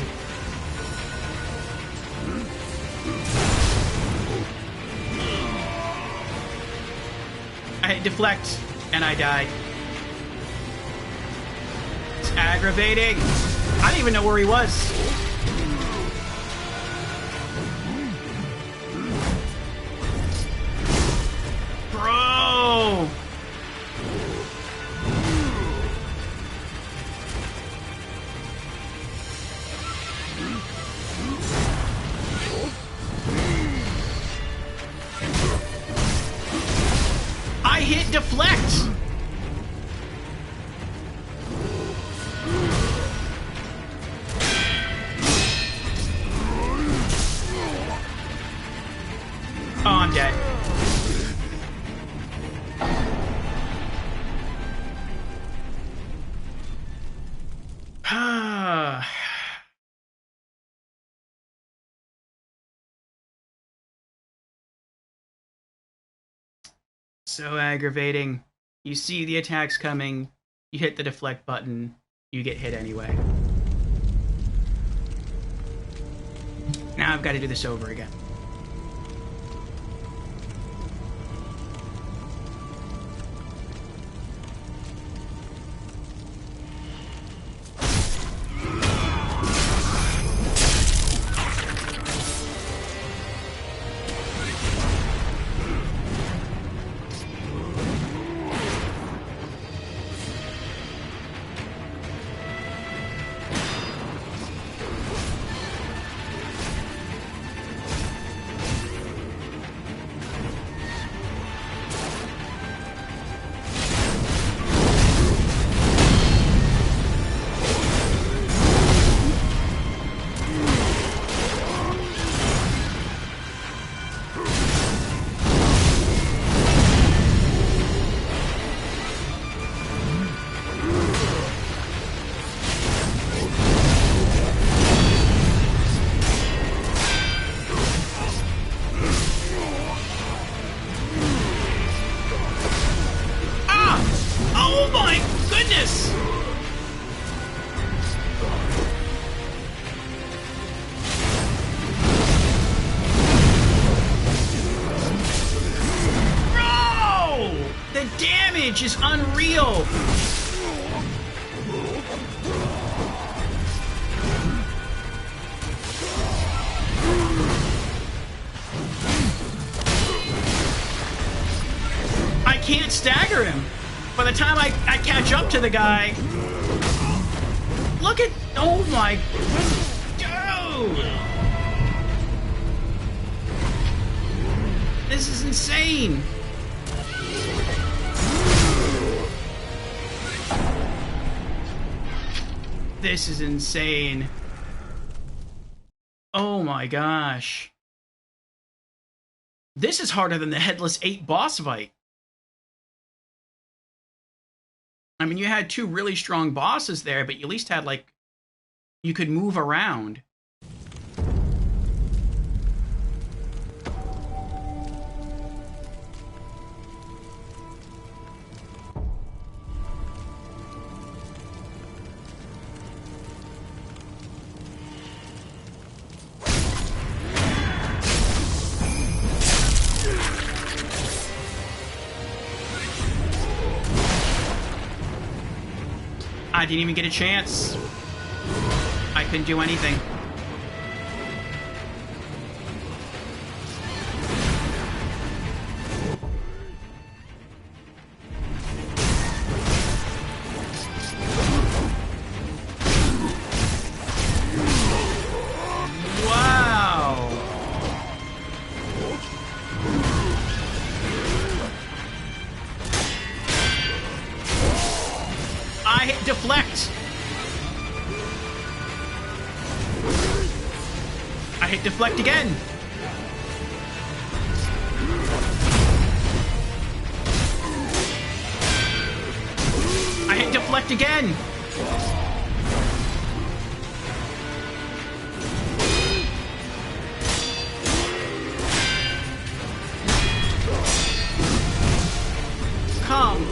I hit deflect, and I died. It's aggravating. I didn't even know where he was. Bro! I hit deflect! Oh, I'm dead. So aggravating. You see the attacks coming, you hit the deflect button, you get hit anyway. Now I've got to do this over again. Is unreal. I can't stagger him. By the time I catch up to the guy, look at, oh my, dude, this is insane. This is insane. Oh my gosh. This is harder than the Headless 8 boss fight. I mean, you had two really strong bosses there, but you at least had, like, you could move around. I didn't even get a chance. I couldn't do anything. Wow. I hit deflect. hit deflect again. I hit deflect again. Come.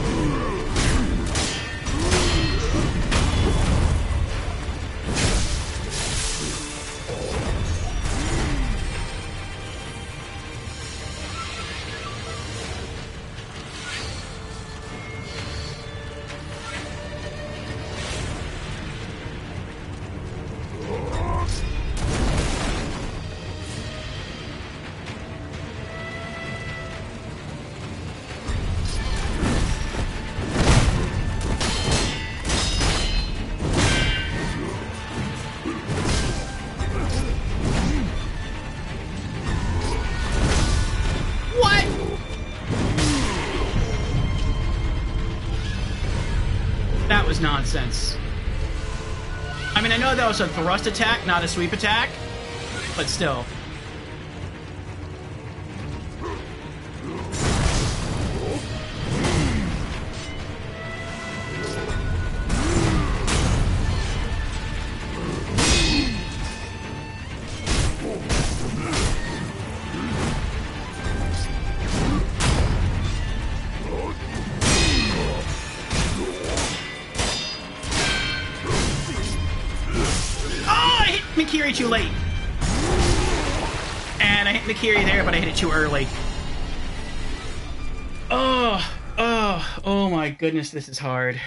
That was nonsense. I mean, I know that was a thrust attack, not a sweep attack, but still. Mikiri too late. And I hit Mikiri there, but I hit it too early. Oh my goodness, this is hard.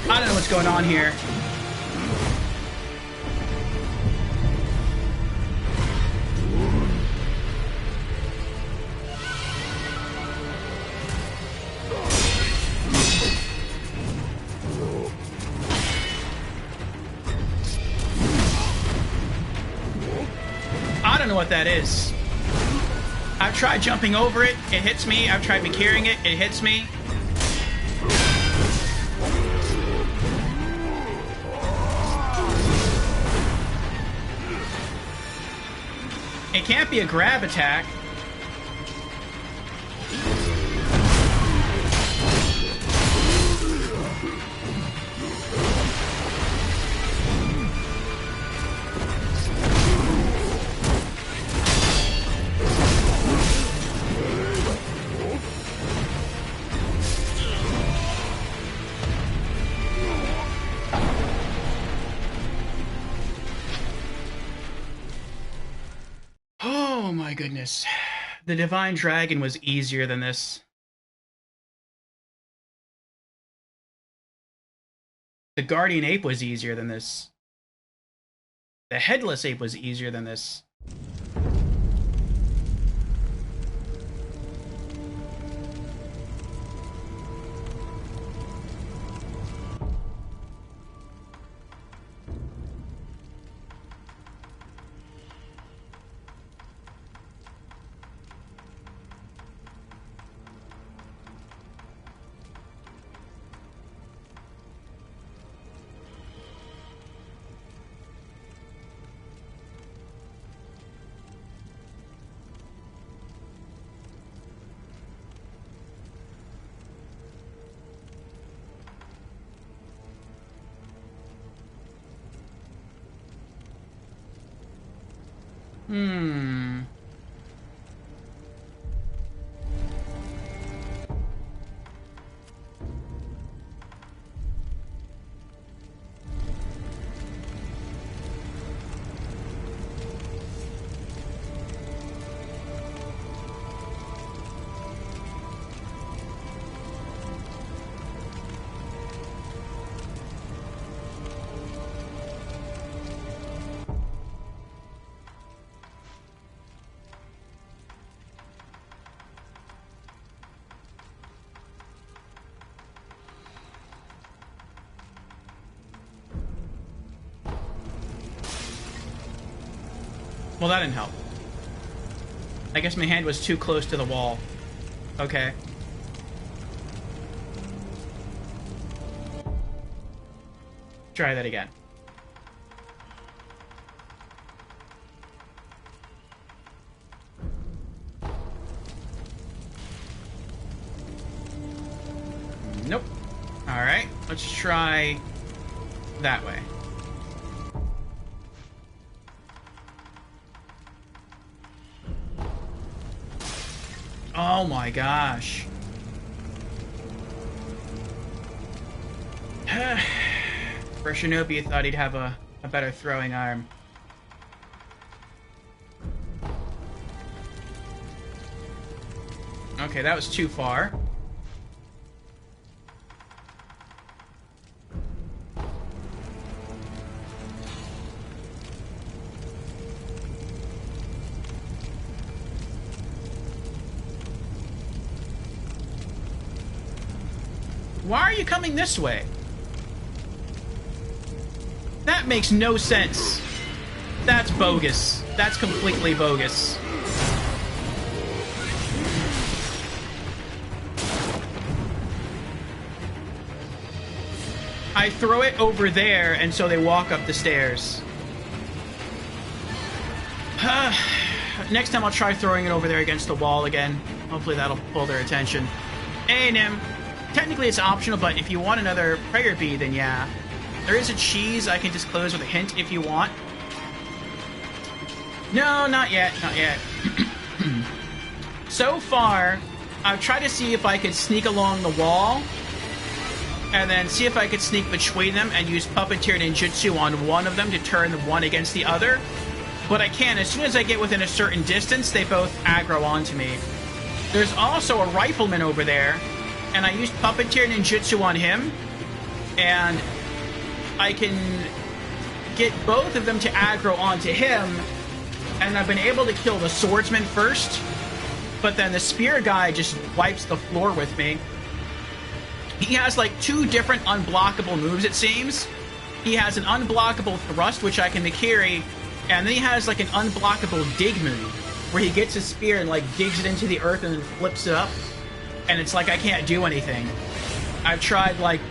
I don't know what's going on here. I don't know what that is. I've tried jumping over it, it hits me. I've tried carrying it, it hits me. It can't be a grab attack. Oh my goodness. The Divine Dragon was easier than this. The Guardian Ape was easier than this. The Headless Ape was easier than this. Hmm. Well, that didn't help. I guess my hand was too close to the wall. Okay. Try that again. Nope. Alright, let's try that way. Oh my gosh. For Shinobi, thought he'd have a better throwing arm. Okay, that was too far. Why are you coming this way? That makes no sense. That's bogus. That's completely bogus. I throw it over there, and so they walk up the stairs. Next time I'll try throwing it over there against the wall again. Hopefully that'll pull their attention. Hey, Nim. Technically it's optional, but if you want another prayer bead, then yeah. There is a cheese I can disclose with a hint if you want. No, not yet, not yet. So far, I've tried to see if I could sneak along the wall, and then see if I could sneak between them and use Puppeteer Ninjutsu on one of them to turn the one against the other. But I can. As soon as I get within a certain distance, they both aggro onto me. There's also a rifleman over there, and I used Puppeteer Ninjutsu on him, and I can get both of them to aggro onto him, and I've been able to kill the swordsman first, but then the spear guy just wipes the floor with me. He has like 2 different unblockable moves, it seems. He has an unblockable thrust, which I can Mikiri, and then he has like an unblockable dig move, where he gets his spear and like digs it into the earth and then flips it up, and it's like I can't do anything. I've tried like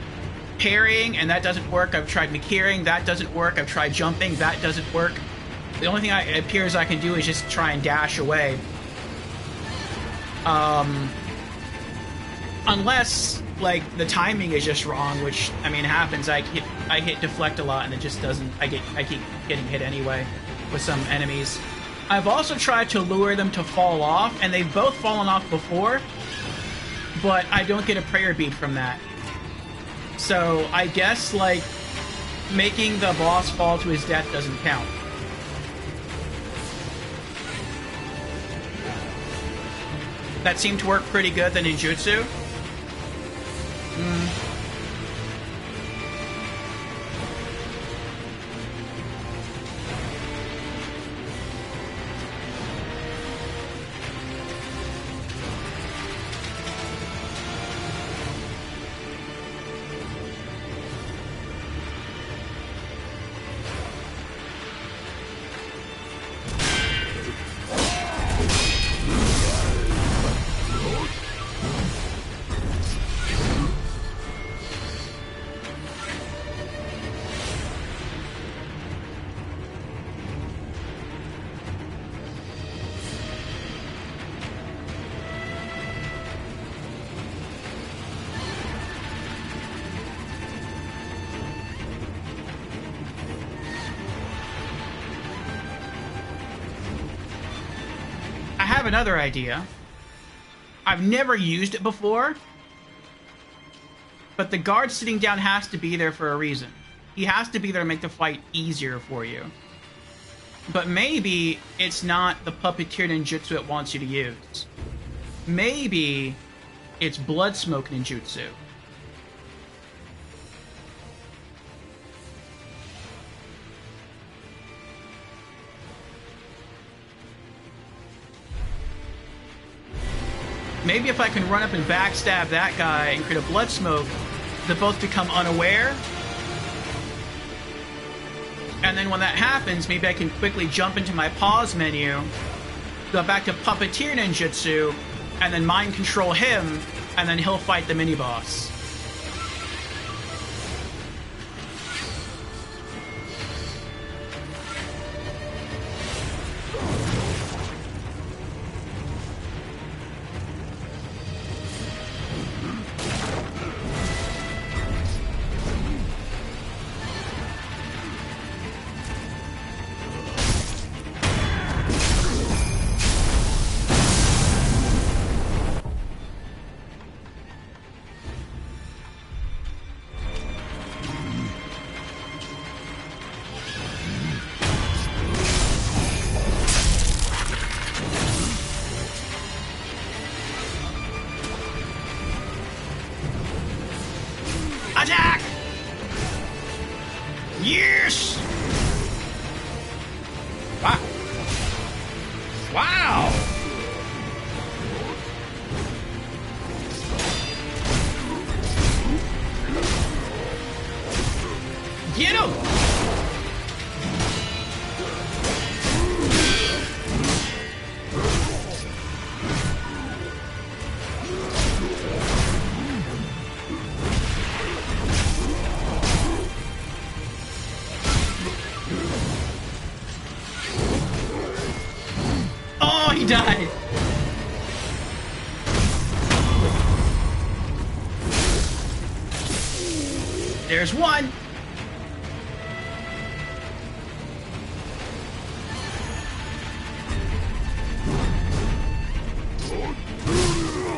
parrying, and that doesn't work. I've tried Mikiriing, that doesn't work. I've tried jumping, that doesn't work. The only thing it appears I can do is just try and dash away. Unless, like, the timing is just wrong, which, I mean, happens. I hit deflect a lot, and it just doesn't... I keep getting hit anyway with some enemies. I've also tried to lure them to fall off, and they've both fallen off before, but I don't get a prayer bead from that. So, I guess, like, making the boss fall to his death doesn't count. That seemed to work pretty good, the ninjutsu. have another idea. I've never used it before, but the guard sitting down has to be there for a reason. He has to be there to make the fight easier for you. But maybe it's not the puppeteer ninjutsu it wants you to use. Maybe it's blood smoke ninjutsu. Maybe if I can run up and backstab that guy and create a blood smoke, they both become unaware. And then when that happens, maybe I can quickly jump into my pause menu, go back to puppeteer ninjutsu, and then mind control him, and then he'll fight the mini-boss. Attack! Yes! Wow. Wow! Get him! Oh, he died! There's one!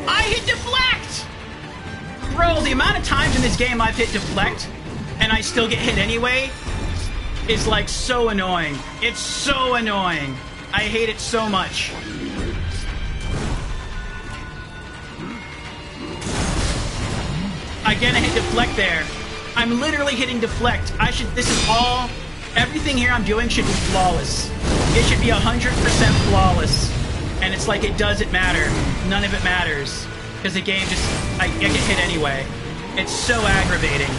I hit deflect! Bro, the amount of times in this game I've hit deflect and I still get hit anyway is like so annoying. It's so annoying. I hate it so much. Again, I hit deflect there. I'm literally hitting deflect. This is all, everything here I'm doing should be flawless. It should be 100% flawless. And it's like it doesn't matter. None of it matters. Because the game just, I get hit anyway. It's so aggravating.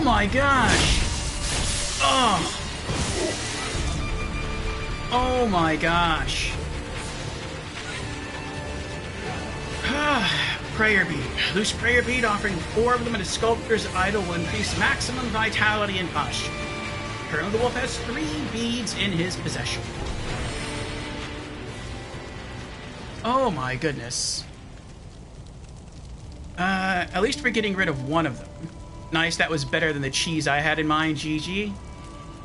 My gosh. Oh. Oh my gosh. Prayer bead. Loose prayer bead, offering 4 of them at a sculptor's idol will increase maximum vitality and posture. Currently the wolf has 3 beads in his possession. Oh my goodness. At least we're getting rid of one of them. Nice, that was better than the cheese I had in mind, GG.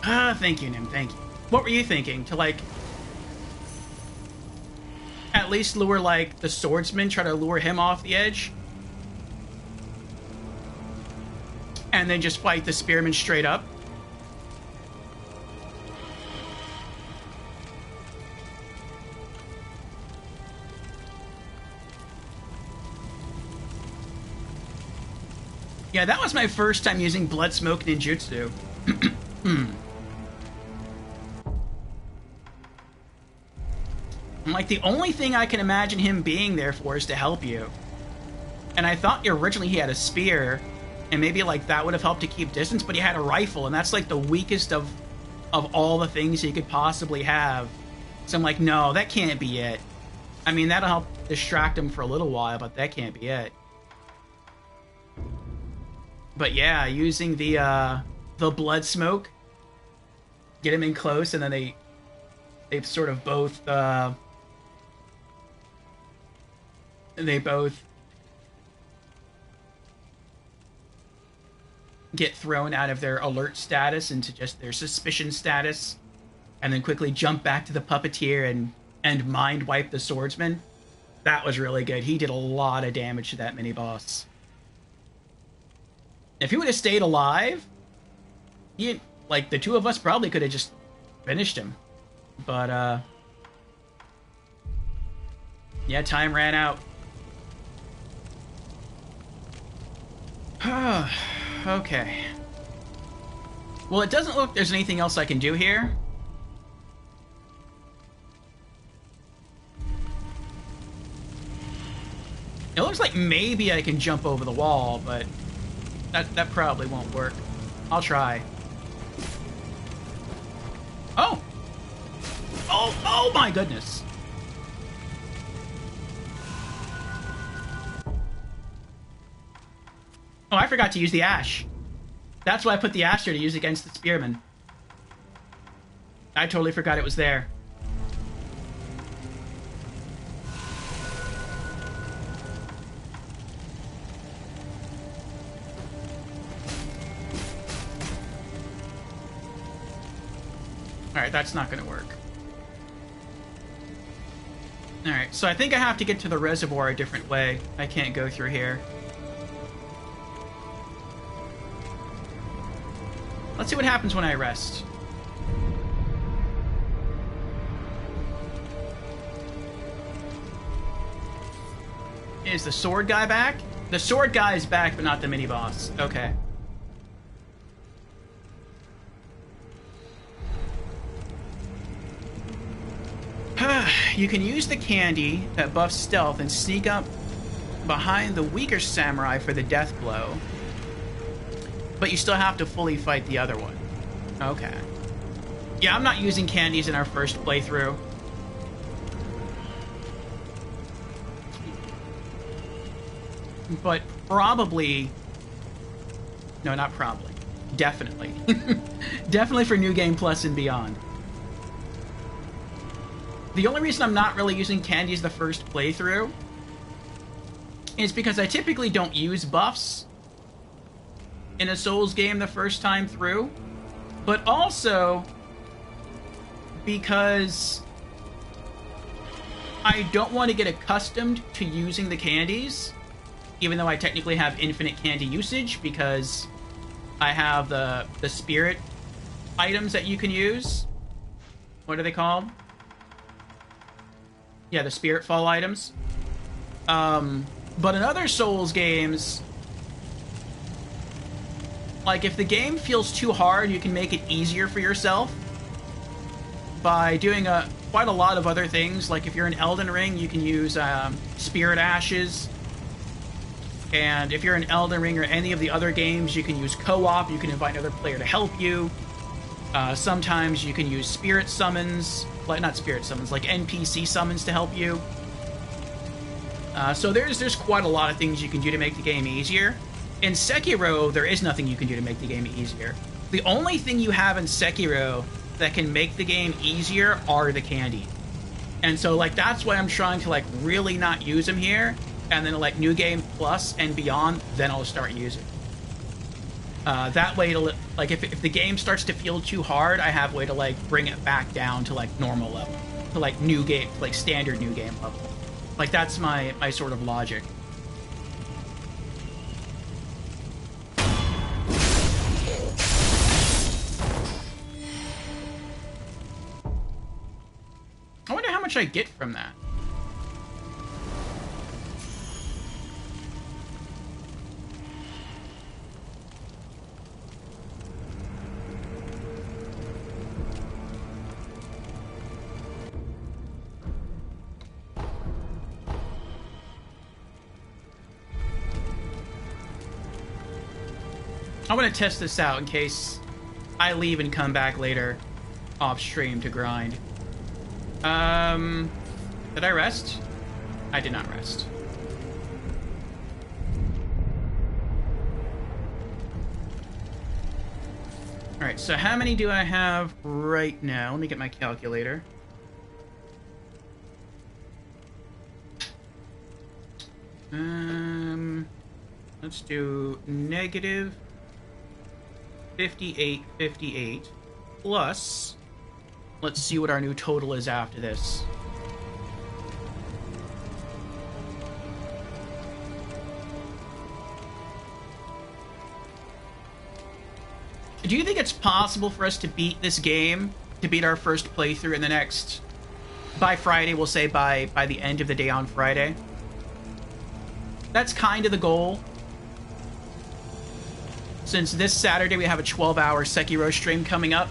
Thank you, Nim, thank you. What were you thinking? To, like, at least lure, like, the swordsman, try to lure him off the edge? And then just fight the spearman straight up? Yeah, that was my first time using Blood Smoke Ninjutsu. I'm like, the only thing I can imagine him being there for is to help you. And I thought originally he had a spear, and maybe like that would have helped to keep distance, but he had a rifle, and that's like the weakest of all the things he could possibly have. So I'm like, no, that can't be it. I mean, that'll help distract him for a little while, but that can't be it. But yeah, using the blood smoke, get him in close, and then they sort of both get thrown out of their alert status into just their suspicion status, and then quickly jump back to the puppeteer and mind wipe the swordsman. That was really good. He did a lot of damage to that mini boss. If he would have stayed alive, like the two of us probably could have just finished him. But yeah, time ran out. Okay. Well, it doesn't look like there's anything else I can do here. It looks like maybe I can jump over the wall, but that probably won't work. I'll try. Oh! Oh my goodness! Oh, I forgot to use the ash. That's why I put the ash there, to use against the spearman. I totally forgot it was there. Alright, that's not gonna work. Alright, so I think I have to get to the reservoir a different way. I can't go through here. Let's see what happens when I rest. Is the sword guy back? The sword guy is back, but not the mini-boss. Okay. You can use the candy that buffs stealth and sneak up behind the weaker samurai for the death blow. But you still have to fully fight the other one. Okay. Yeah, I'm not using candies in our first playthrough. But probably... No, not probably. Definitely. Definitely for New Game Plus and beyond. The only reason I'm not really using candies the first playthrough is because I typically don't use buffs in a Souls game the first time through, but also because I don't want to get accustomed to using the candies, even though I technically have infinite candy usage because I have the spirit items that you can use. What are they called? Yeah, the spirit fall items. But in other Souls games, like, if the game feels too hard, you can make it easier for yourself by doing quite a lot of other things. Like, if you're in Elden Ring, you can use Spirit Ashes. And if you're in Elden Ring or any of the other games, you can use co-op. You can invite another player to help you. Sometimes you can use spirit summons. Like, not spirit summons, like NPC summons to help you. So there's quite a lot of things you can do to make the game easier. In Sekiro, there is nothing you can do to make the game easier. The only thing you have in Sekiro that can make the game easier are the candy. And so, like, that's why I'm trying to, like, really not use them here. And then, like, New Game Plus and beyond, then I'll start using. That way, it'll, like, if the game starts to feel too hard, I have a way to, like, bring it back down to, like, normal level. To, like, new game, like, standard New Game level. Like, that's my sort of logic. I wonder how much I get from that. I want to test this out in case I leave and come back later off stream to grind. Did I rest? I did not rest. Alright, so how many do I have right now? Let me get my calculator. Let's do negative 58 plus, let's see what our new total is after this. Do you think it's possible for us to beat this game, to beat our first playthrough in the next, by Friday, we'll say by the end of the day on Friday? That's kind of the goal. Since this Saturday we have a 12-hour Sekiro stream coming up,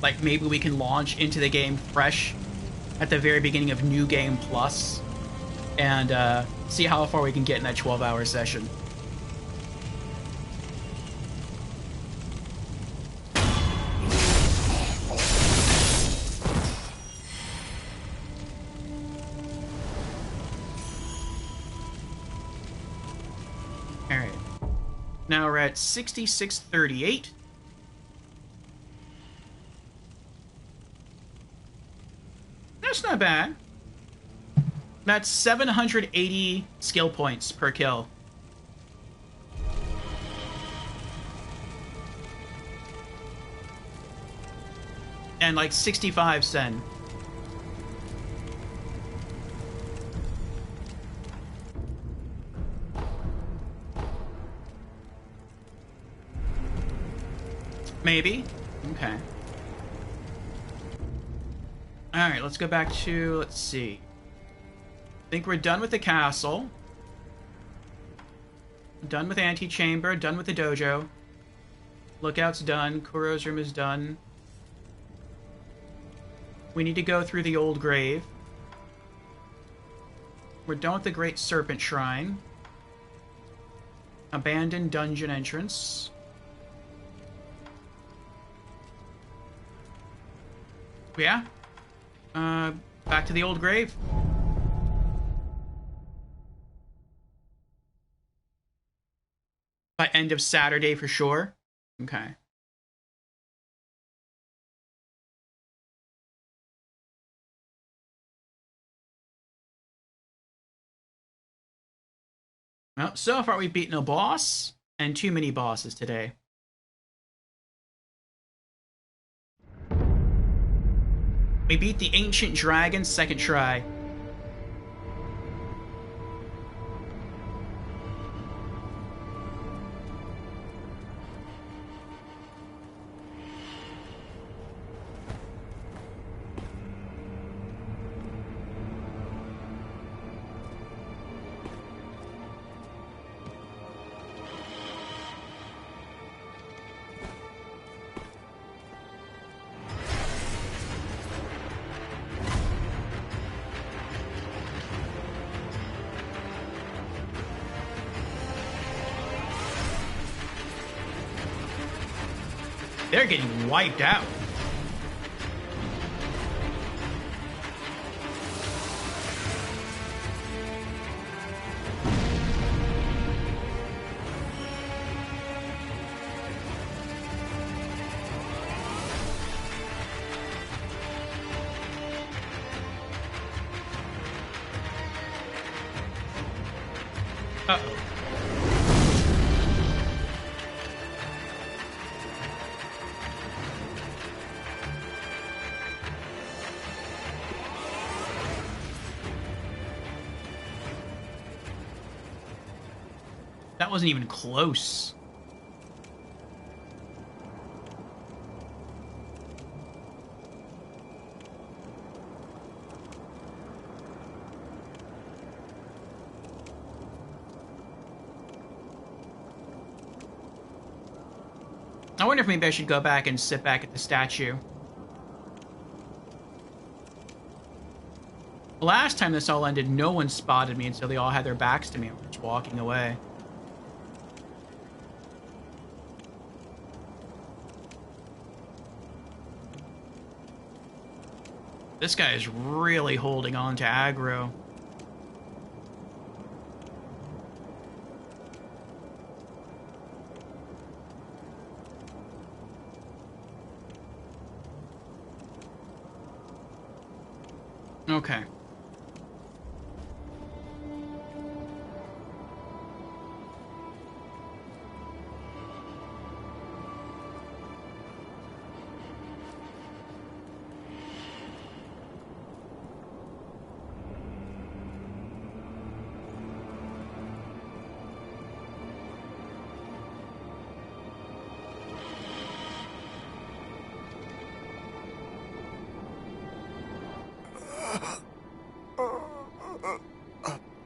like maybe we can launch into the game fresh at the very beginning of New Game Plus and see how far we can get in that 12-hour session. Now we're at 6638. That's not bad. That's 780 skill points per kill. And like 65 sen. Maybe. Okay. Alright, let's go back to, let's see. I think we're done with the castle. Done with Antechamber, done with the dojo. Lookout's done, Kuro's room is done. We need to go through the old grave. We're done with the Great Serpent Shrine. Abandoned dungeon entrance. Yeah. Back to the old grave. By end of Saturday for sure. Okay. Well, so far we've beaten a boss and 2 mini bosses today. We beat the Ancient Dragon second try. They're getting wiped out. Uh-oh. That wasn't even close. I wonder if maybe I should go back and sit back at the statue. Last time this all ended, no one spotted me until they all had their backs to me and were just walking away. This guy is really holding on to aggro. Okay.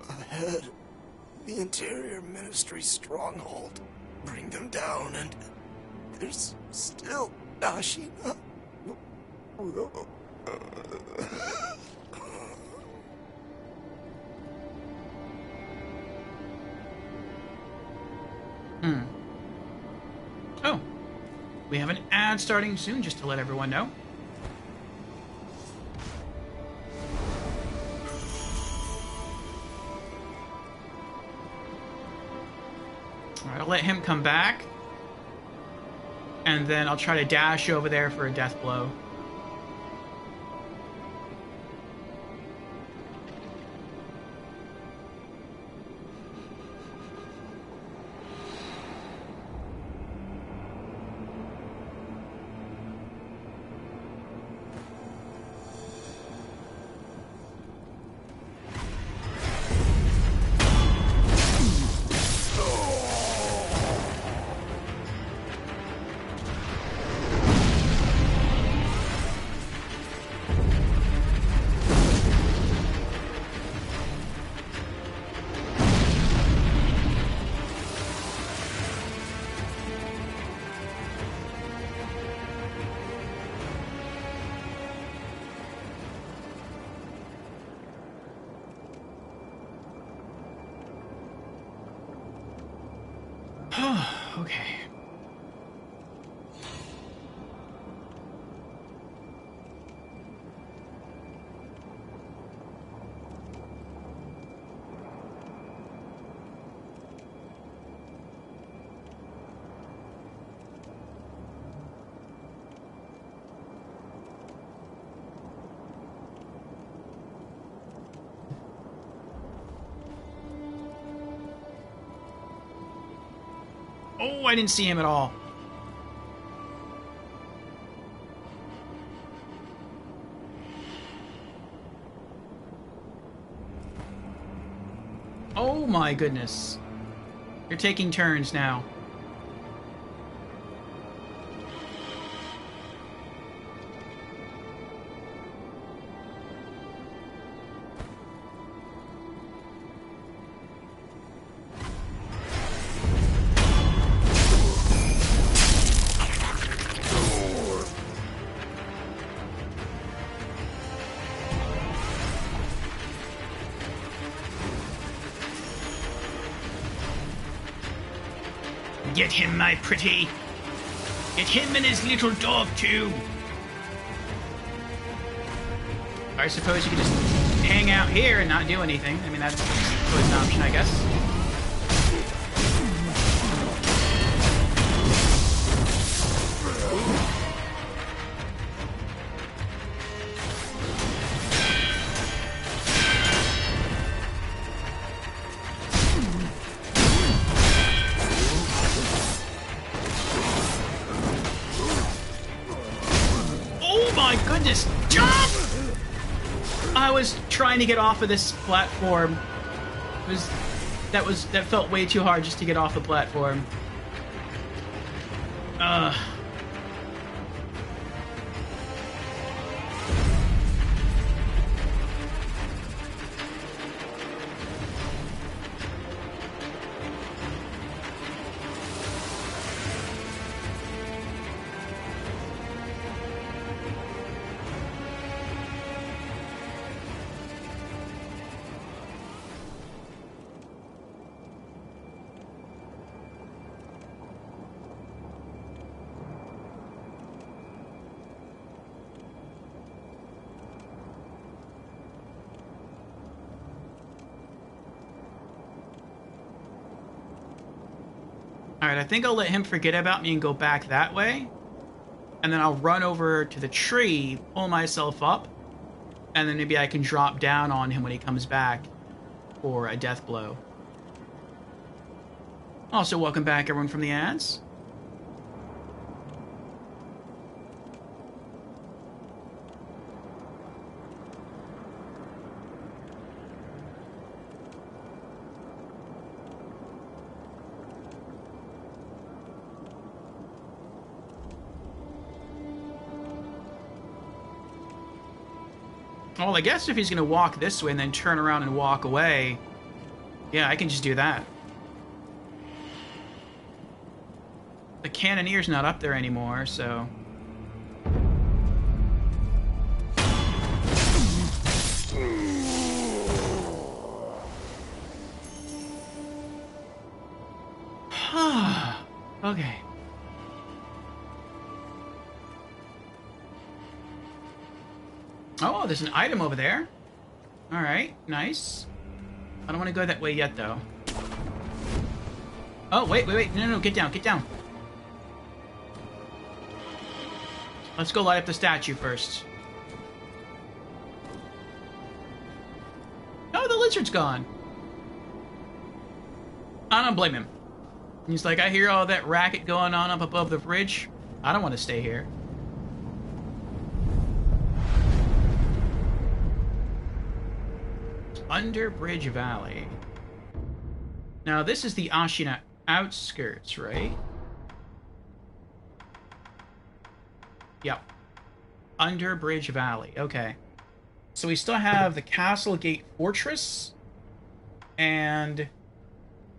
Ahead, the Interior Ministry stronghold. Bring them down, and there's still Ashina. Oh, we have an ad starting soon, just to let everyone know. Alright, I'll let him come back. And then I'll try to dash over there for a death blow. Okay. Oh, I didn't see him at all. Oh my goodness. You're taking turns now. Get him, my pretty. Get him and his little dog, too. I suppose you could just hang out here and not do anything. I mean, that's always an option, I guess. I was trying to get off of this platform. That felt way too hard just to get off the platform. Alright, I think I'll let him forget about me and go back that way. And then I'll run over to the tree, pull myself up, and then maybe I can drop down on him when he comes back for a death blow. Also, welcome back everyone from the ads. Well, I guess if he's going to walk this way and then turn around and walk away, yeah, I can just do that. The Cannoneer's not up there anymore, so... Okay. Oh, there's an item over there. Alright, nice. I don't want to go that way yet, though. Oh, wait. No, get down, get down. Let's go light up the statue first. Oh, the lizard's gone. I don't blame him. He's like, I hear all that racket going on up above the bridge. I don't want to stay here. Underbridge Valley. Now, this is the Ashina outskirts, right? Yep. Underbridge Valley. Okay. So we still have the Castle Gate Fortress and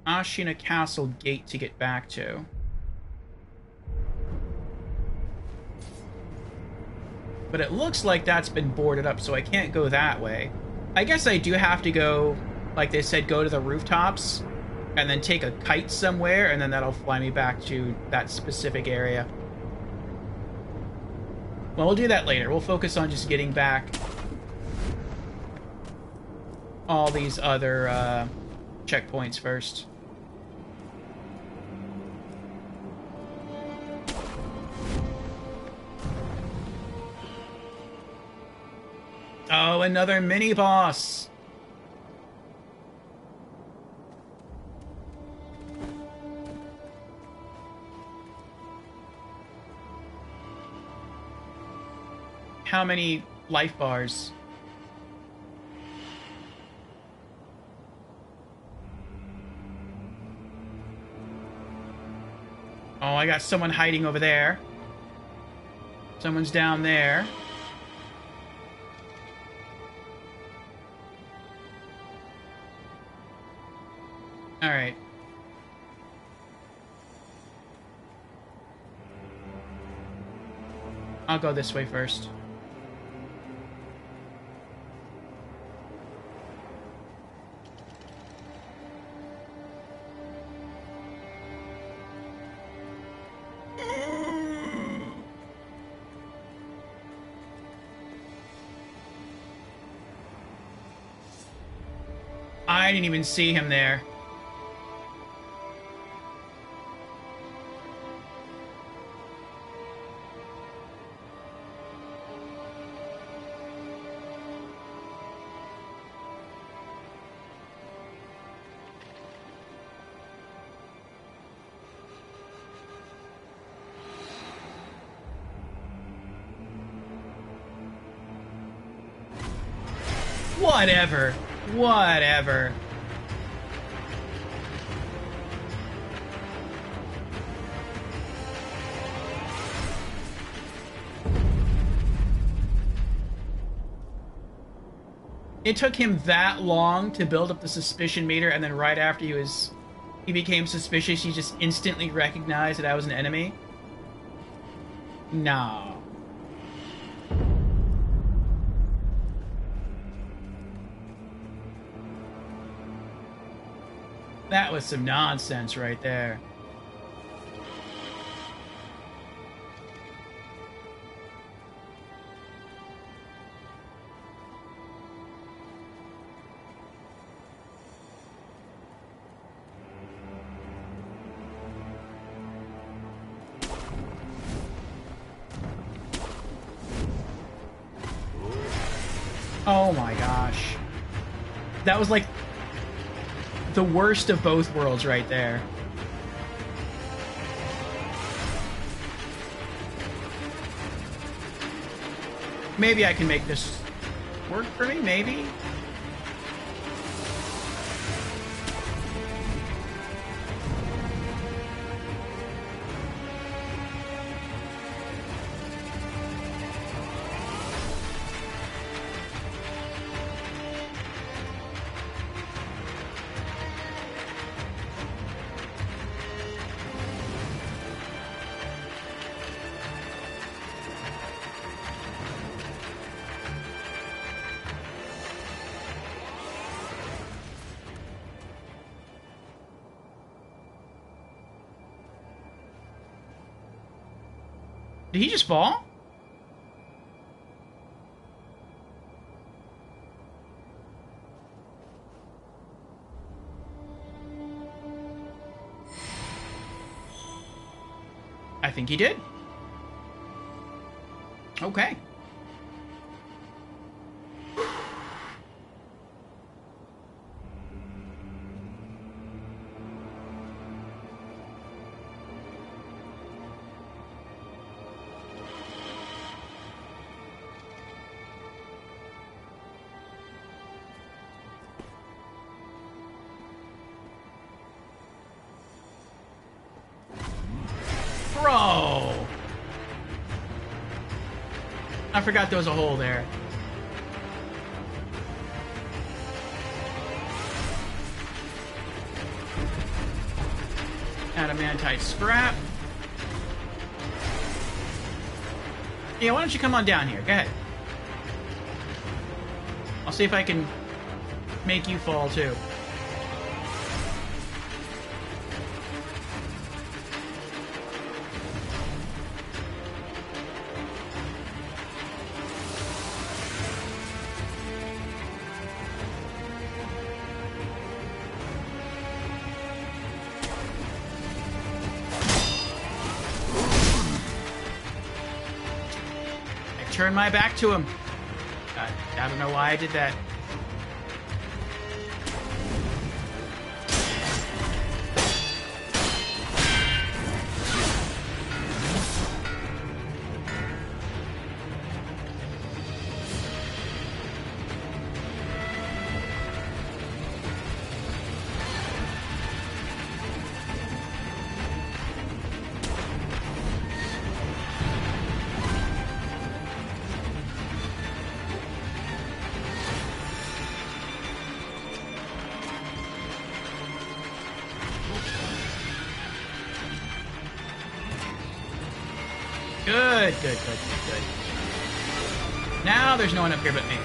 Ashina Castle Gate to get back to. But it looks like that's been boarded up, so I can't go that way. I guess I do have to go, like they said, go to the rooftops and then take a kite somewhere, and then that'll fly me back to that specific area. Well, we'll do that later. We'll focus on just getting back all these other checkpoints first. Oh, another mini-boss! How many life bars? Oh, I got someone hiding over there. Someone's down there. Alright. I'll go this way first. I didn't even see him there. Whatever. Whatever. It took him that long to build up the suspicion meter, and then right after he became suspicious, he just instantly recognized that I was an enemy? No. That was some nonsense right there. Oh my gosh. That was like the worst of both worlds right there. Maybe I can make this work for me, maybe? Did he just fall? I think he did. Okay. Bro! I forgot there was a hole there. Adamantite scrap. Yeah, why don't you come on down here? Go ahead. I'll see if I can make you fall too. Turn my back to him. I don't know why I did that. Good, good, good, good, good. Now there's no one up here but me.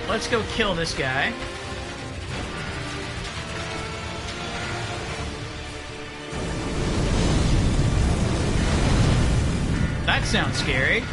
Let's go kill this guy. That sounds scary.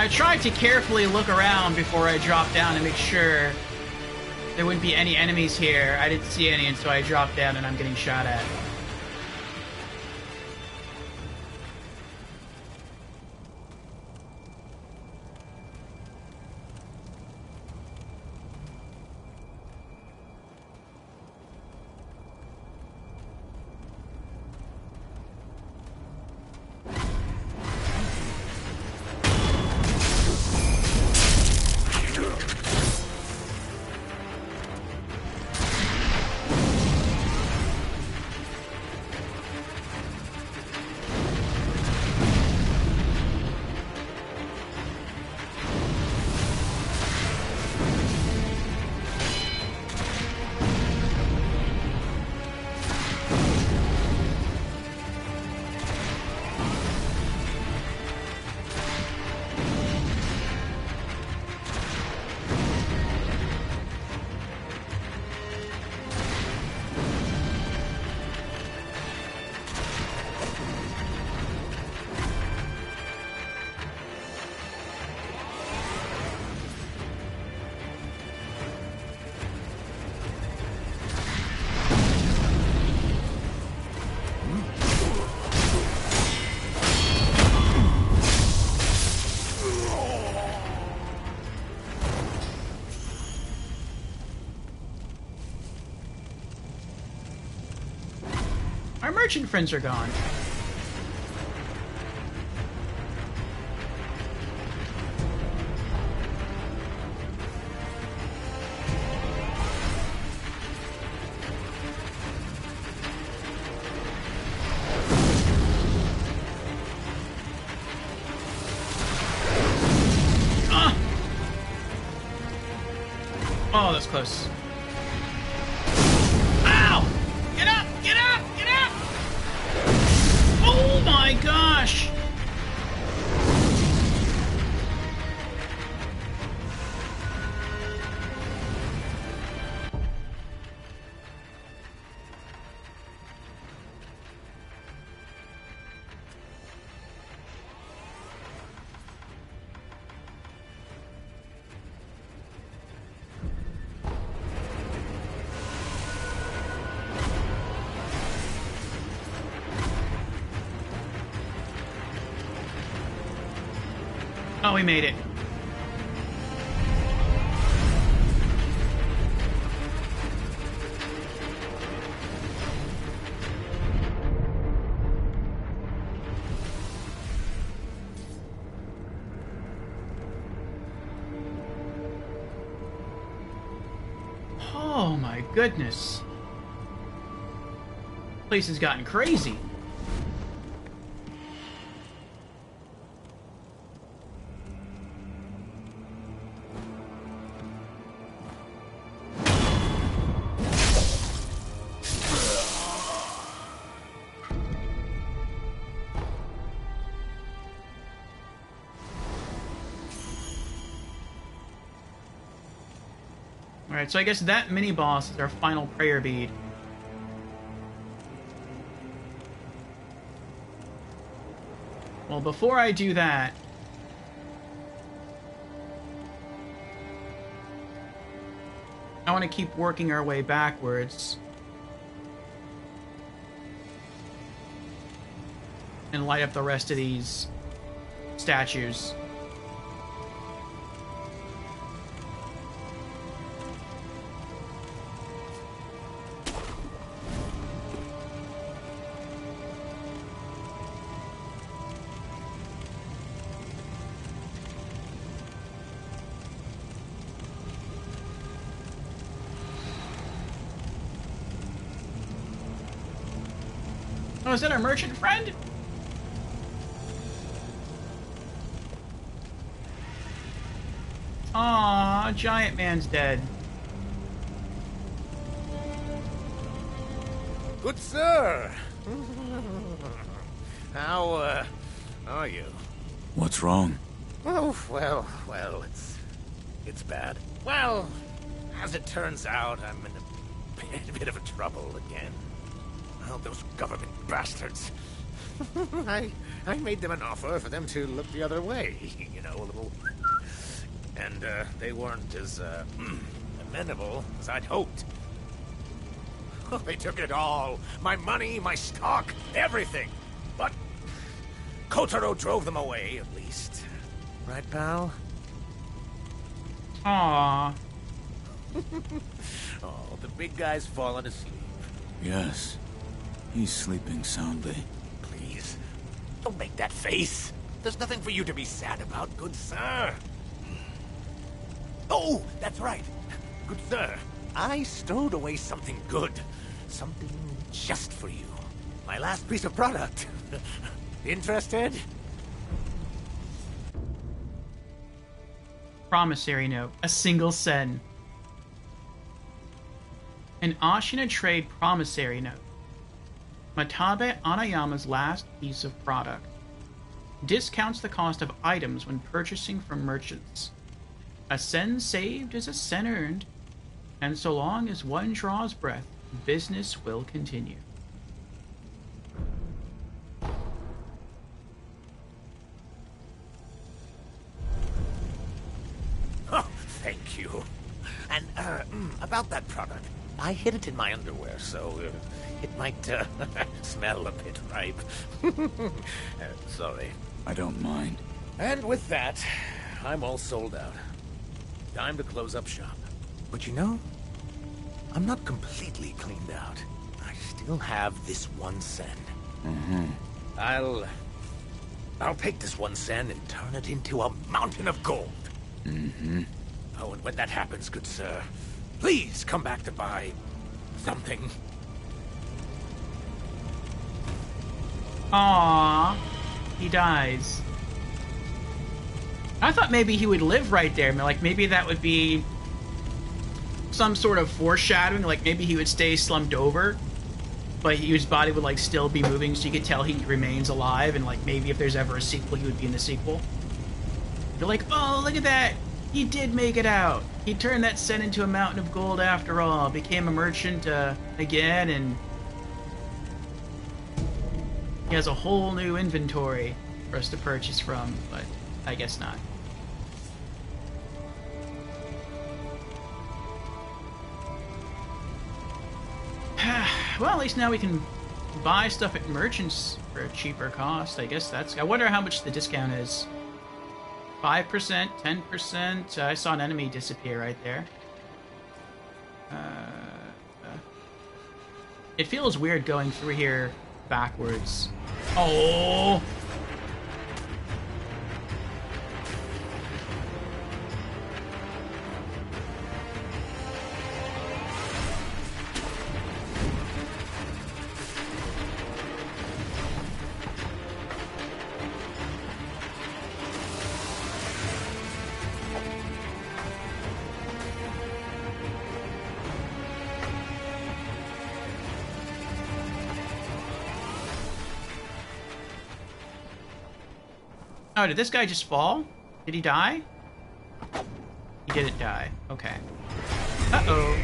I tried to carefully look around before I dropped down to make sure there wouldn't be any enemies here. I didn't see any, and so I dropped down and I'm getting shot at. Our merchant friends are gone. Oh, that's close. Ow! Get up! Get up! Get up! Oh my gosh! Oh, we made it. Oh my goodness. Place has gotten crazy. Alright, so I guess that mini-boss is our final prayer bead. Well, before I do that... I want to keep working our way backwards. And light up the rest of these statues. Oh, is that our merchant friend? Aww, Giant Man's dead. Good sir! How, are you? What's wrong? Oh, well, it's bad. Well, as it turns out, I'm in a bit of a trouble again. Well, those government bastards. I made them an offer for them to look the other way. You know, a little... And, they weren't as, amenable as I'd hoped. They took it all. My money, my stock, everything. But Kotaro drove them away, at least. Right, pal? Aww. Oh, the big guy's fallen asleep. Yes. He's sleeping soundly. Please, don't make that face. There's nothing for you to be sad about, good sir. Oh, that's right. Good sir, I stowed away something good. Something just for you. My last piece of product. Interested? Promissory note. A single sen. An Ashina trade promissory note. Matabe Anayama's last piece of product. Discounts the cost of items when purchasing from merchants. A sen saved is a sen earned, and so long as one draws breath, business will continue. Oh, thank you. And, about that product. I hid it in my underwear, so it might smell a bit ripe. Sorry. I don't mind. And with that, I'm all sold out. Time to close up shop. But you know, I'm not completely cleaned out. I still have this 1 sen. I'll take this 1 sen and turn it into a mountain of gold. Oh, and when that happens, good sir, please come back to buy something. Aww. He dies. I thought maybe he would live right there. Like, maybe that would be some sort of foreshadowing. Like, maybe he would stay slumped over, but his body would, like, still be moving, so you could tell he remains alive, and, like, maybe if there's ever a sequel, he would be in the sequel. You're like, oh, look at that! He did make it out! He turned that sen into a mountain of gold after all, became a merchant, again, and he has a whole new inventory for us to purchase from, but I guess not. Well, at least now we can buy stuff at merchants for a cheaper cost. I guess that's... I wonder how much the discount is. 5%, 10%. I saw an enemy disappear right there. It feels weird going through here backwards. Oh! Oh, did this guy just fall? Did he die? He didn't die. Okay. Uh-oh.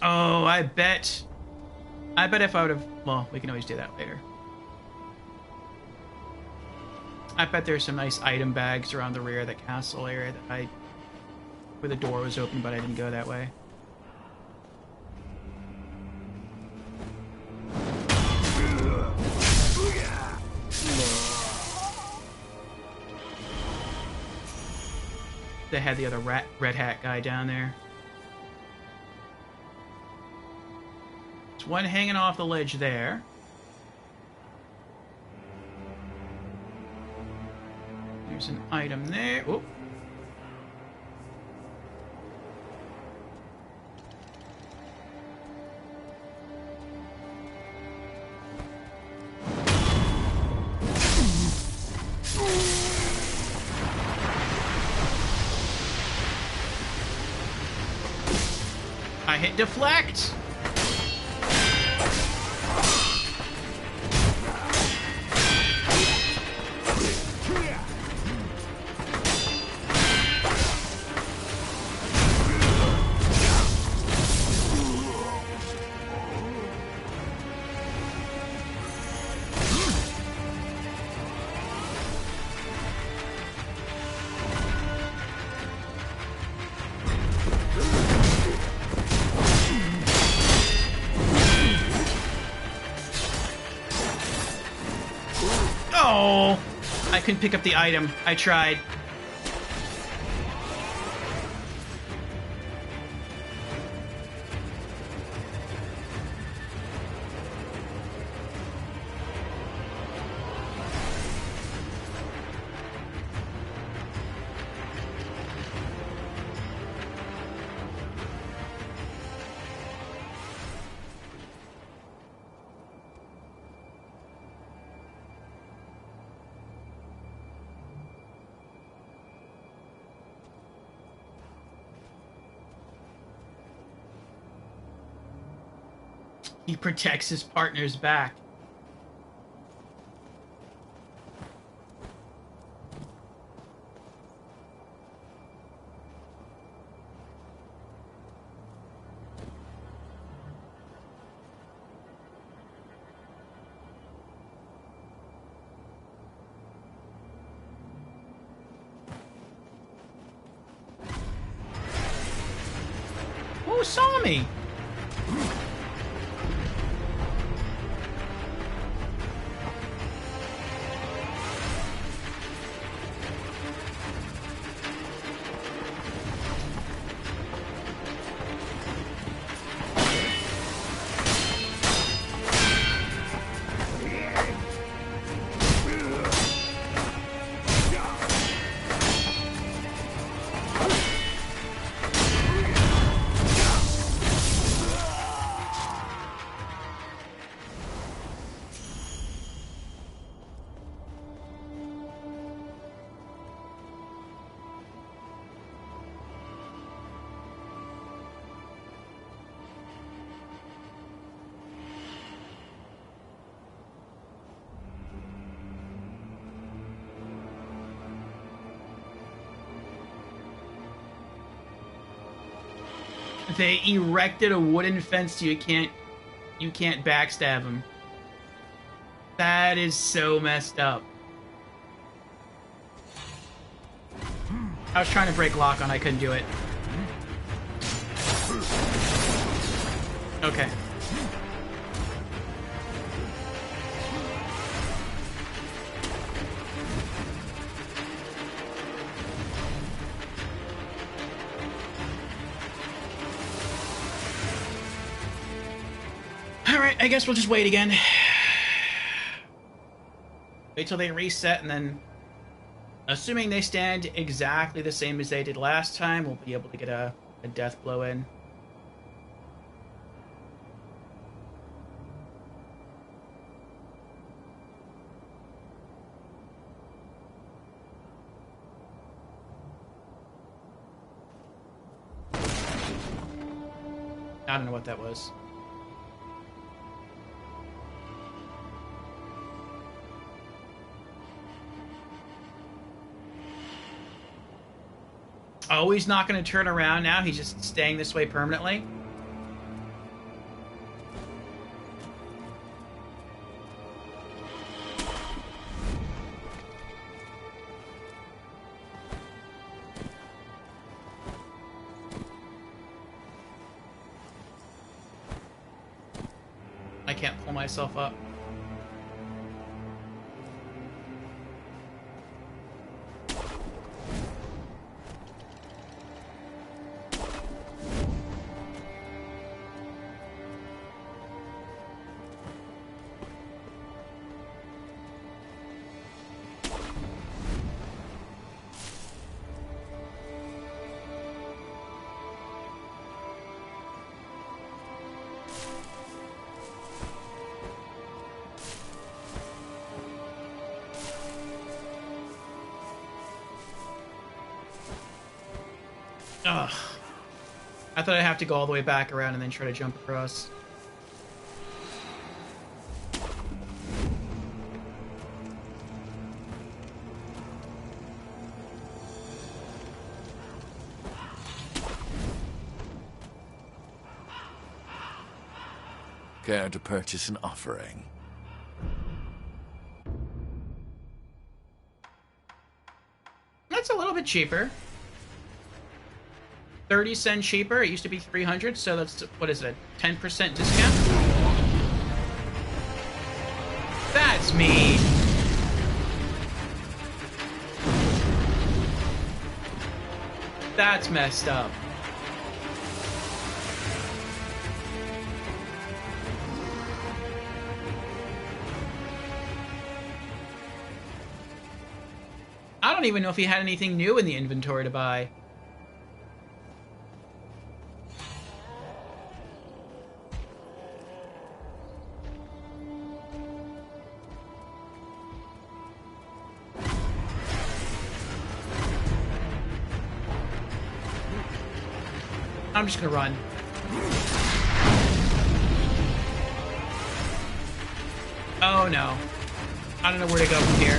Oh, I bet if I would have... Well, we can always do that later. I bet there's some nice item bags around the rear of the castle area that where the door was open, but I didn't go that way. They had the other red hat guy down there. There's one hanging off the ledge there. There's an item there. Oh. I hit deflect. Oh! I couldn't pick up the item. I tried. He protects his partner's back. Who saw me? They erected a wooden fence so you can't backstab him. That is so messed up. I was trying to break lock on, I couldn't do it. Okay. Alright, I guess we'll just wait again. Wait till they reset, and then, assuming they stand exactly the same as they did last time, we'll be able to get a death blow in. I don't know what that was. Oh, he's not going to turn around now. He's just staying this way permanently. I can't pull myself up. Ugh. I thought I'd have to go all the way back around and then try to jump across. Care to purchase an offering? That's a little bit cheaper. 30 cents cheaper. It used to be 300, so that's, what is it, a 10% discount? That's mean. That's messed up. I don't even know if he had anything new in the inventory to buy. I'm just gonna run. Oh no. I don't know where to go from here.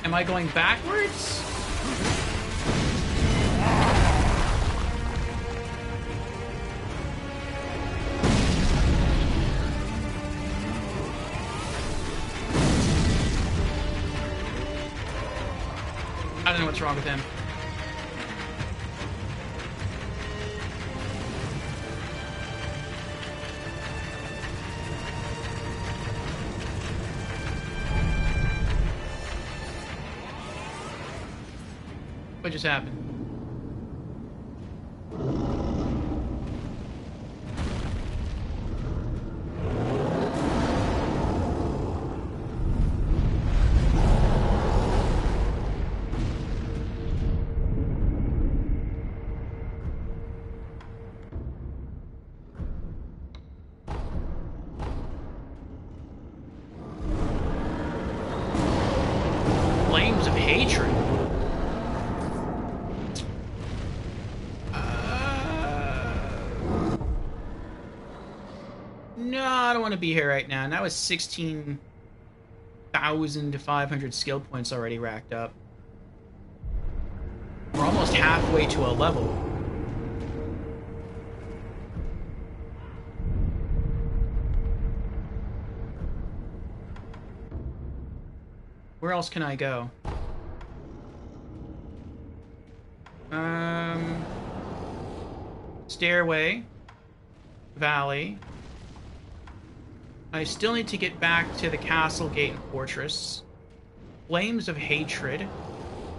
Am I going backwards? I don't know what's wrong with him. What just happened? Flames of hatred. No, I don't want to be here right now. And that was 16,500 skill points already racked up. We're almost halfway to a level. Where else can I go? Stairway. Valley. I still need to get back to the castle gate and fortress. Flames of hatred.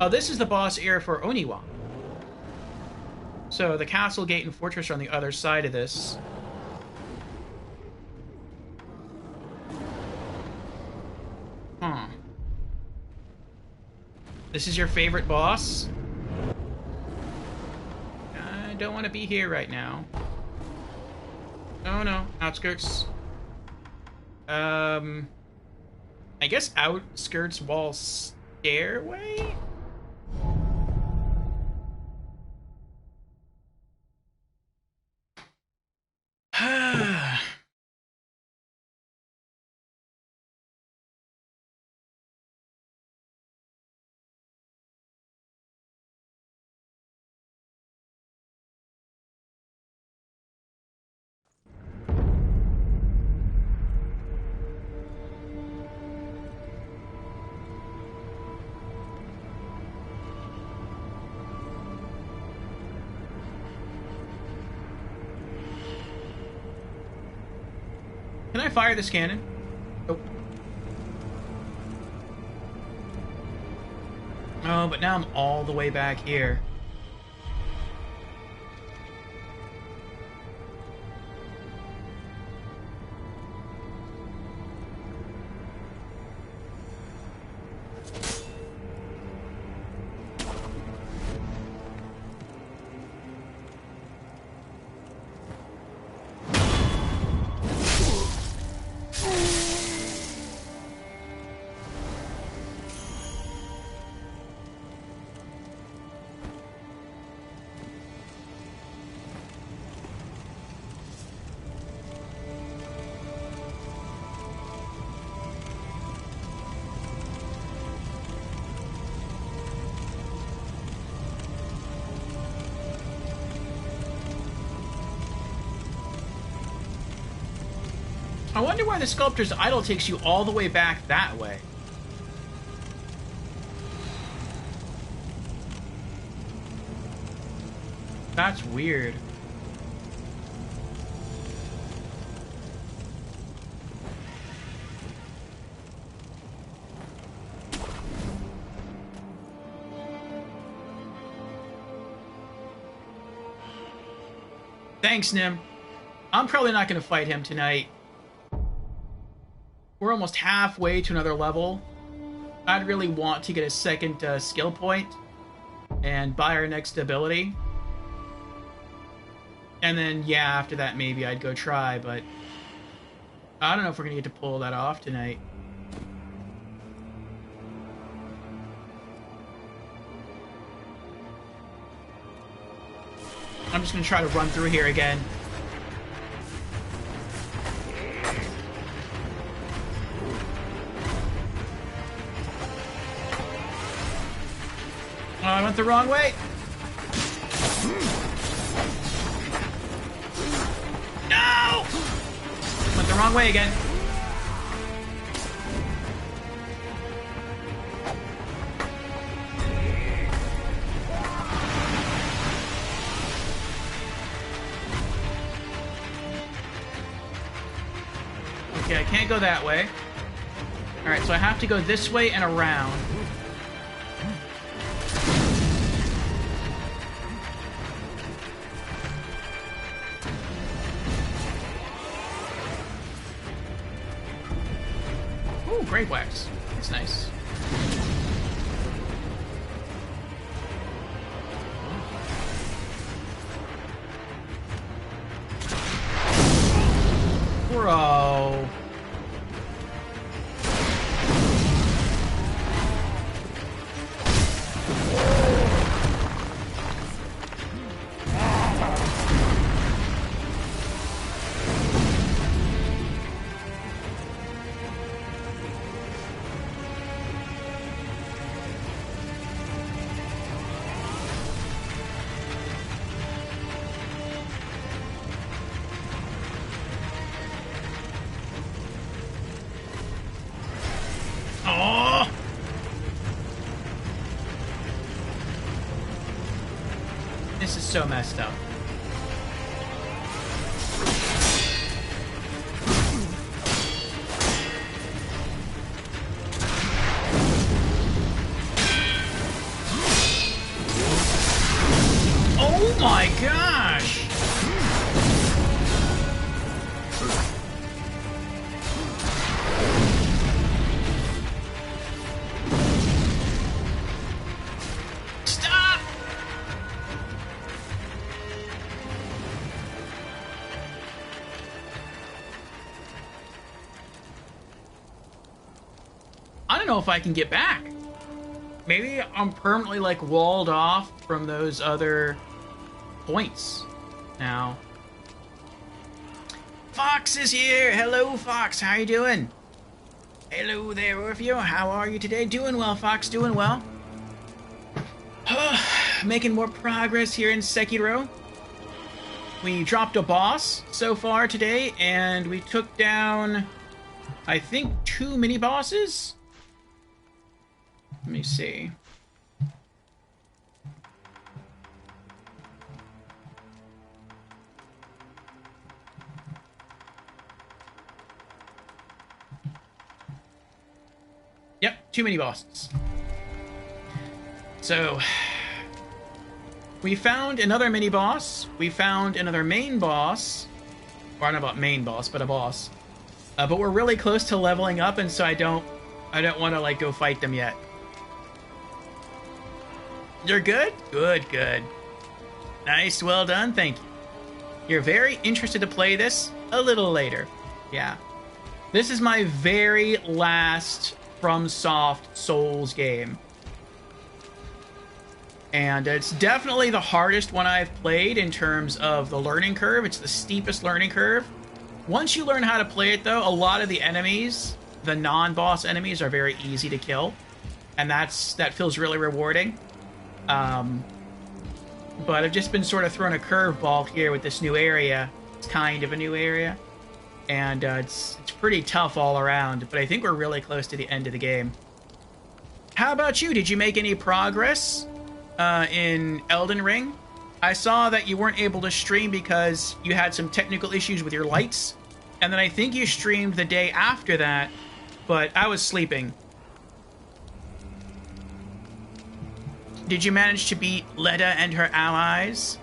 Oh, this is the boss area for Oniwa. So the castle gate and fortress are on the other side of this. Huh. This is your favorite boss? I don't want to be here right now. Oh no, outskirts. I guess outskirts wall stairway? Can I fire this cannon? Nope. Oh, but now I'm all the way back here. I wonder why the Sculptor's Idol takes you all the way back that way. That's weird. Thanks, Nim. I'm probably not going to fight him tonight. We're almost halfway to another level. I'd really want to get a second skill point and buy our next ability. And then, yeah, after that, maybe I'd go try, but I don't know if we're going to get to pull that off tonight. I'm just going to try to run through here again. Oh, I went the wrong way. No! Went the wrong way again. Okay, I can't go that way. Alright, so I have to go this way and around. Ooh, Grave Wax. That's nice. Bro. Oh! This is so messed up. Oh my gosh! Stop! I don't know if I can get back. Maybe I'm permanently, like, walled off from those other points now. Fox is here! Hello, Fox. How you doing? Hello there, Orfeo. How are you today? Doing well, Fox. Doing well. Making more progress here in Sekiro. We dropped a boss so far today, and we took down, I think, 2 mini-bosses? Let me see. Yep, 2 mini-bosses. So, we found another mini-boss. We found another main boss. Or not about main boss, but a boss. But we're really close to leveling up, and so I don't want to, like, go fight them yet. You're good? Good, good. Nice, well done, thank you. You're very interested to play this a little later. Yeah. This is my very last FromSoft Souls game. And it's definitely the hardest one I've played in terms of the learning curve. It's the steepest learning curve. Once you learn how to play it, though, a lot of the enemies, the non-boss enemies, are very easy to kill. And that feels really rewarding. But I've just been sort of thrown a curveball here with this new area. It's kind of a new area. And it's pretty tough all around. But I think we're really close to the end of the game. How about you? Did you make any progress in Elden Ring? I saw that you weren't able to stream because you had some technical issues with your lights. And then I think you streamed the day after that, but I was sleeping. Did you manage to beat Leda and her allies?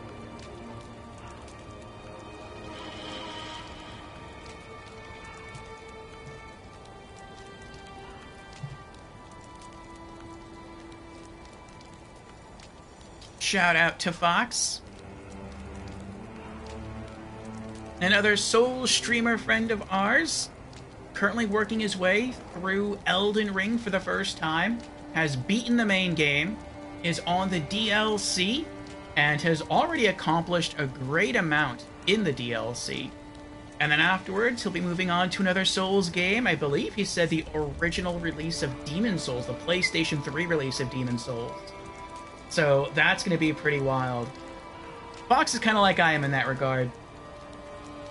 Shout out to Fox. Another Souls streamer friend of ours, currently working his way through Elden Ring for the first time, has beaten the main game, is on the DLC, and has already accomplished a great amount in the DLC. And then afterwards, he'll be moving on to another Souls game. I believe he said the original release of Demon's Souls, the PlayStation 3 release of Demon's Souls. So that's going to be pretty wild. Fox is kind of like I am in that regard.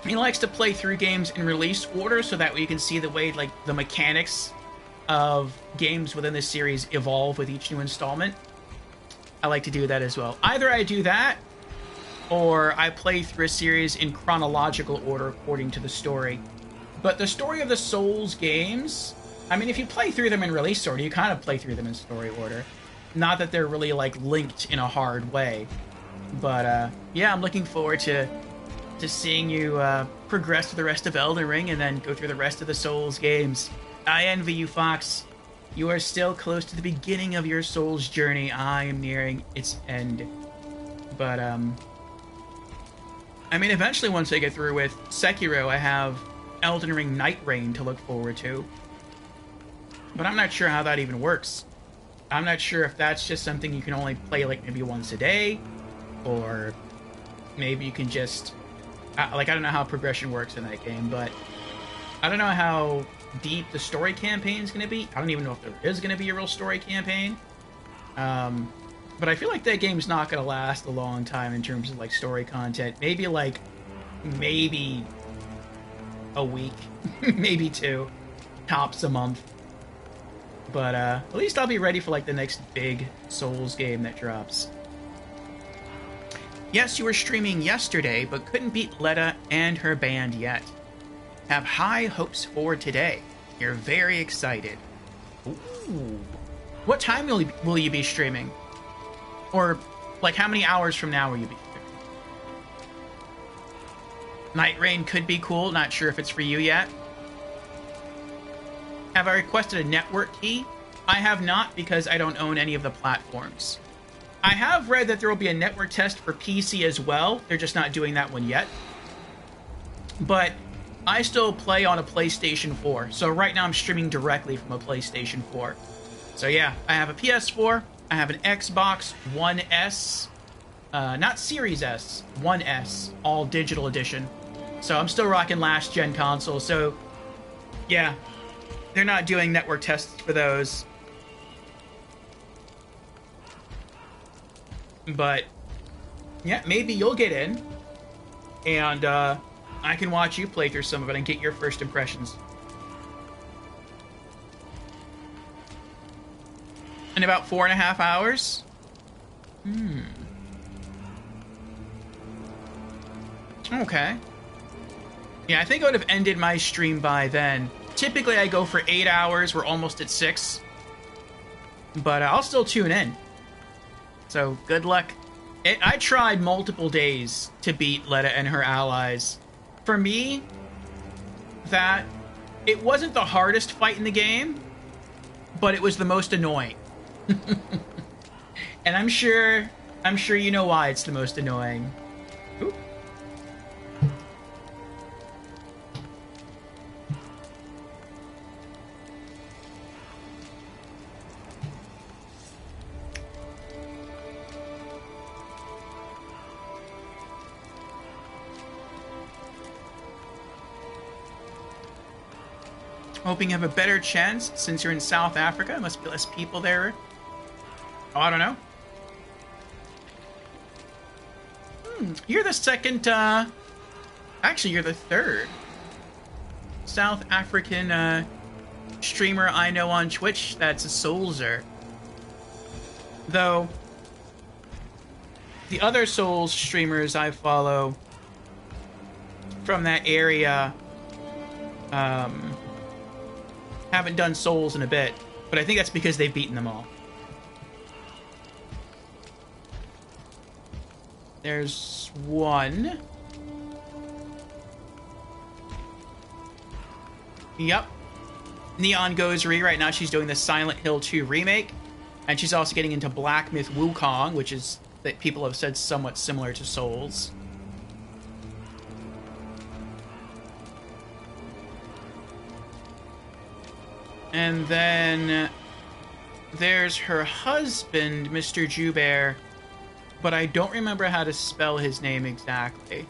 He likes to play through games in release order so that way you can see the way, like, the mechanics of games within this series evolve with each new installment. I like to do that as well. Either I do that, or I play through a series in chronological order according to the story. But the story of the Souls games, I mean, if you play through them in release order, you kind of play through them in story order. Not that they're really, like, linked in a hard way. But, yeah, I'm looking forward to seeing you progress to the rest of Elden Ring and then go through the rest of the Souls games. I envy you, Fox. You are still close to the beginning of your Souls journey. I am nearing its end. But, I mean, eventually once I get through with Sekiro, I have Elden Ring Night Reign to look forward to. But I'm not sure how that even works. I'm not sure if that's just something you can only play, like, maybe once a day, or maybe you can just... I don't know how progression works in that game, but I don't know how deep the story campaign is going to be. I don't even know if there is going to be a real story campaign. But I feel like that game's not going to last a long time in terms of, like, story content. Maybe a week, maybe 2, tops a month. But at least I'll be ready for, like, the next big Souls game that drops. Yes, you were streaming yesterday, but couldn't beat Letta and her band yet. Have high hopes for today. You're very excited. Ooh. What time will you be streaming? Or, like, how many hours from now will you be streaming? Night Reign could be cool. Not sure if it's for you yet. Have I requested a network key? I have not, because I don't own any of the platforms. I have read that there will be a network test for PC as well. They're just not doing that one yet. But I still play on a PlayStation 4. So right now I'm streaming directly from a PlayStation 4. So yeah, I have a PS4. I have an Xbox One S. Not Series S. One S. All digital edition. So I'm still rocking last gen consoles. So yeah, they're not doing network tests for those. But yeah, maybe you'll get in, and I can watch you play through some of it and get your first impressions. In about 4.5 hours? Okay. Yeah, I think I would have ended my stream by then. Typically I go for 8 hours. We're almost at 6. But I'll still tune in. So, good luck. I tried multiple days to beat Letta and her allies. For me, it wasn't the hardest fight in the game, but it was the most annoying. And I'm sure you know why it's the most annoying. Ooh. Hoping you have a better chance since you're in South Africa. Must be less people there. Oh, I don't know. You're the second, actually, you're the third South African, streamer I know on Twitch that's a Soulser. Though, the other Souls streamers I follow from that area, haven't done Souls in a bit, but I think that's because they've beaten them all. There's one. Yep. Neon Gozeri, right now she's doing the Silent Hill 2 remake, and she's also getting into Black Myth Wukong, which is that people have said somewhat similar to Souls. And then there's her husband, Mr. Joubert, but I don't remember how to spell his name exactly.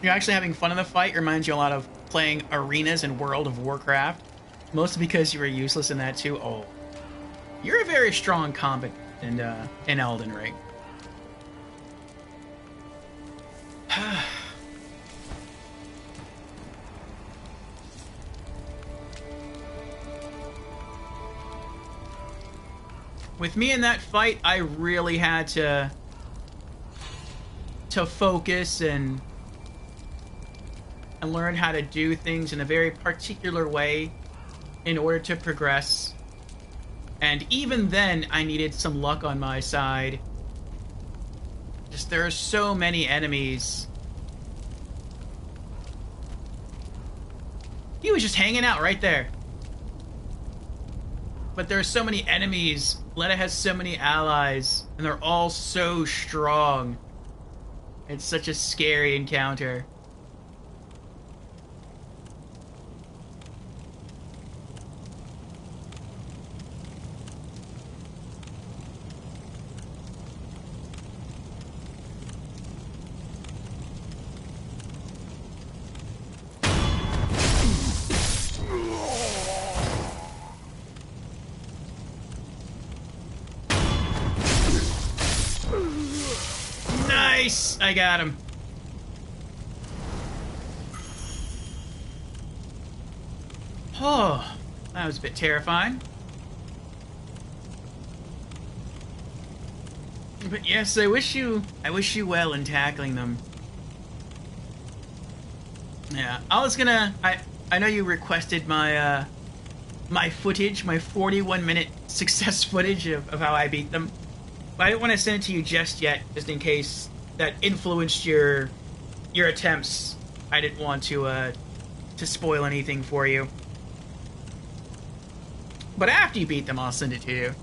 You're actually having fun in the fight. Reminds you a lot of playing arenas in World of Warcraft. Mostly because you were useless in that too. Oh, you're a very strong combatant in Elden Ring. With me in that fight, I really had to focus and learn how to do things in a very particular way in order to progress. And even then, I needed some luck on my side. Just there are so many enemies. He was just hanging out right there. But there are so many enemies. Letta has so many allies, and they're all so strong. It's such a scary encounter. Nice! I got him. Oh, that was a bit terrifying. But yes, I wish you well in tackling them. Yeah, I know you requested my my footage, my 41-minute success footage of how I beat them. But I didn't want to send it to you just yet, just in case that influenced your attempts. I didn't want to spoil anything for you. But after you beat them, I'll send it to you.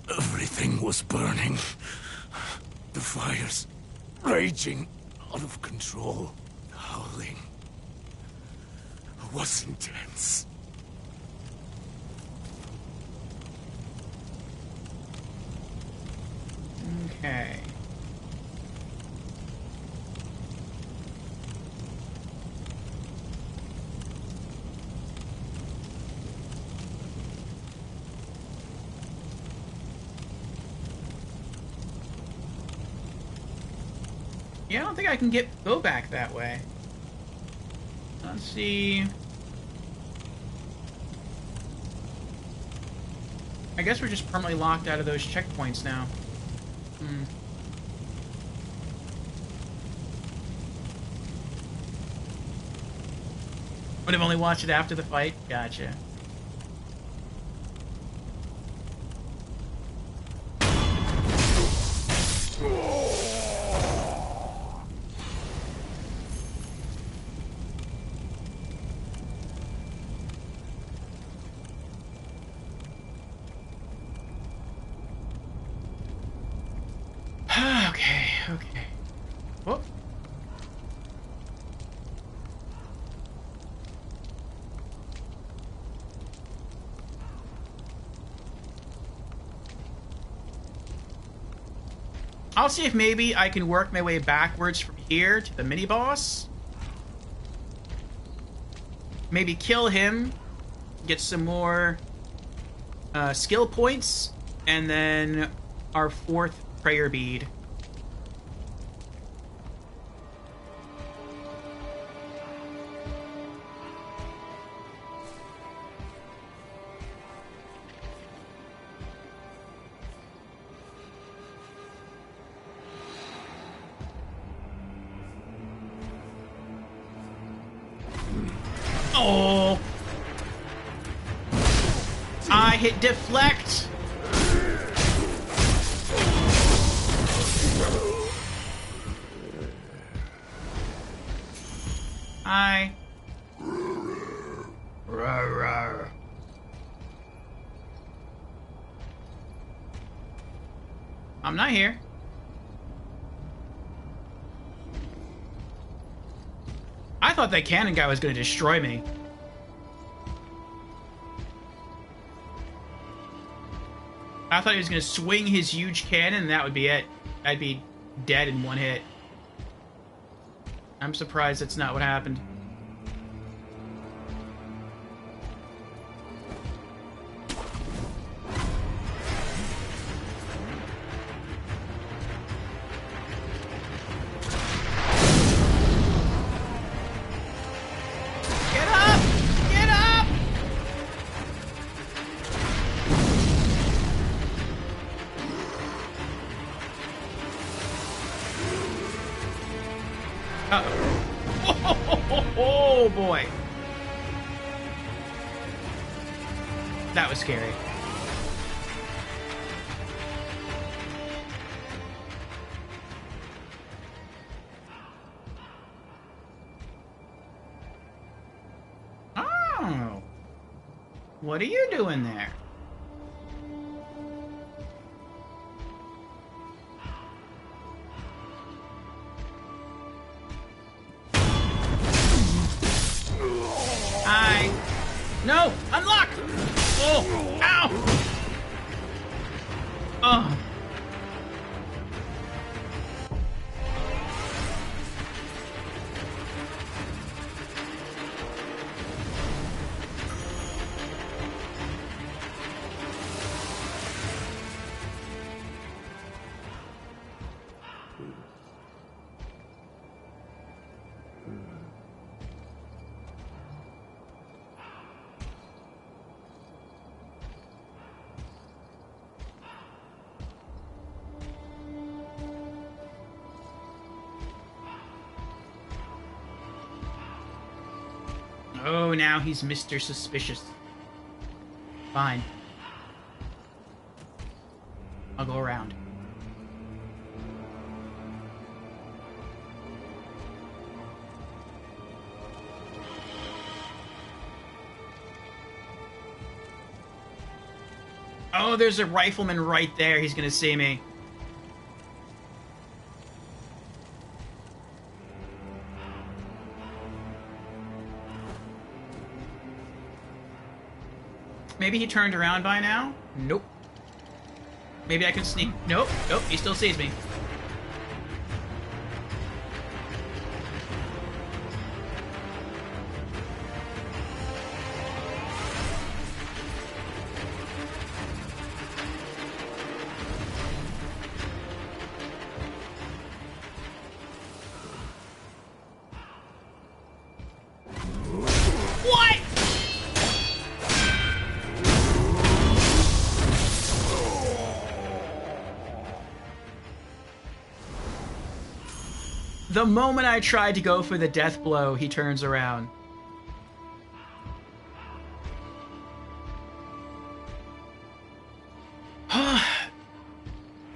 Everything was burning. The fires raging out of control. The howling was intense. Okay. Yeah, I don't think I can go back that way. Let's see. I guess we're just permanently locked out of those checkpoints now. Would have only watched it after the fight? Gotcha. Okay. Whoop. I'll see if maybe I can work my way backwards from here to the mini-boss. Maybe kill him, get some more skill points, and then our 4th prayer bead. Oh! I hit deflect! Hi. Rawr. I'm not here. I thought that cannon guy was going to destroy me. I thought he was going to swing his huge cannon and that would be it. I'd be dead in one hit. I'm surprised that's not what happened. Get up! Get up! Uh-oh. Oh, boy. That was scary. Oh. What are you doing there? Hi. No! Unlock! Oh! Ow! Oh. Oh, now he's Mr. Suspicious. Fine. I'll go around. Oh, there's a rifleman right there. He's gonna see me. Maybe he turned around by now? Nope. Maybe I can sneak... Nope. Nope. He still sees me. What? The moment I tried to go for the death blow, he turns around.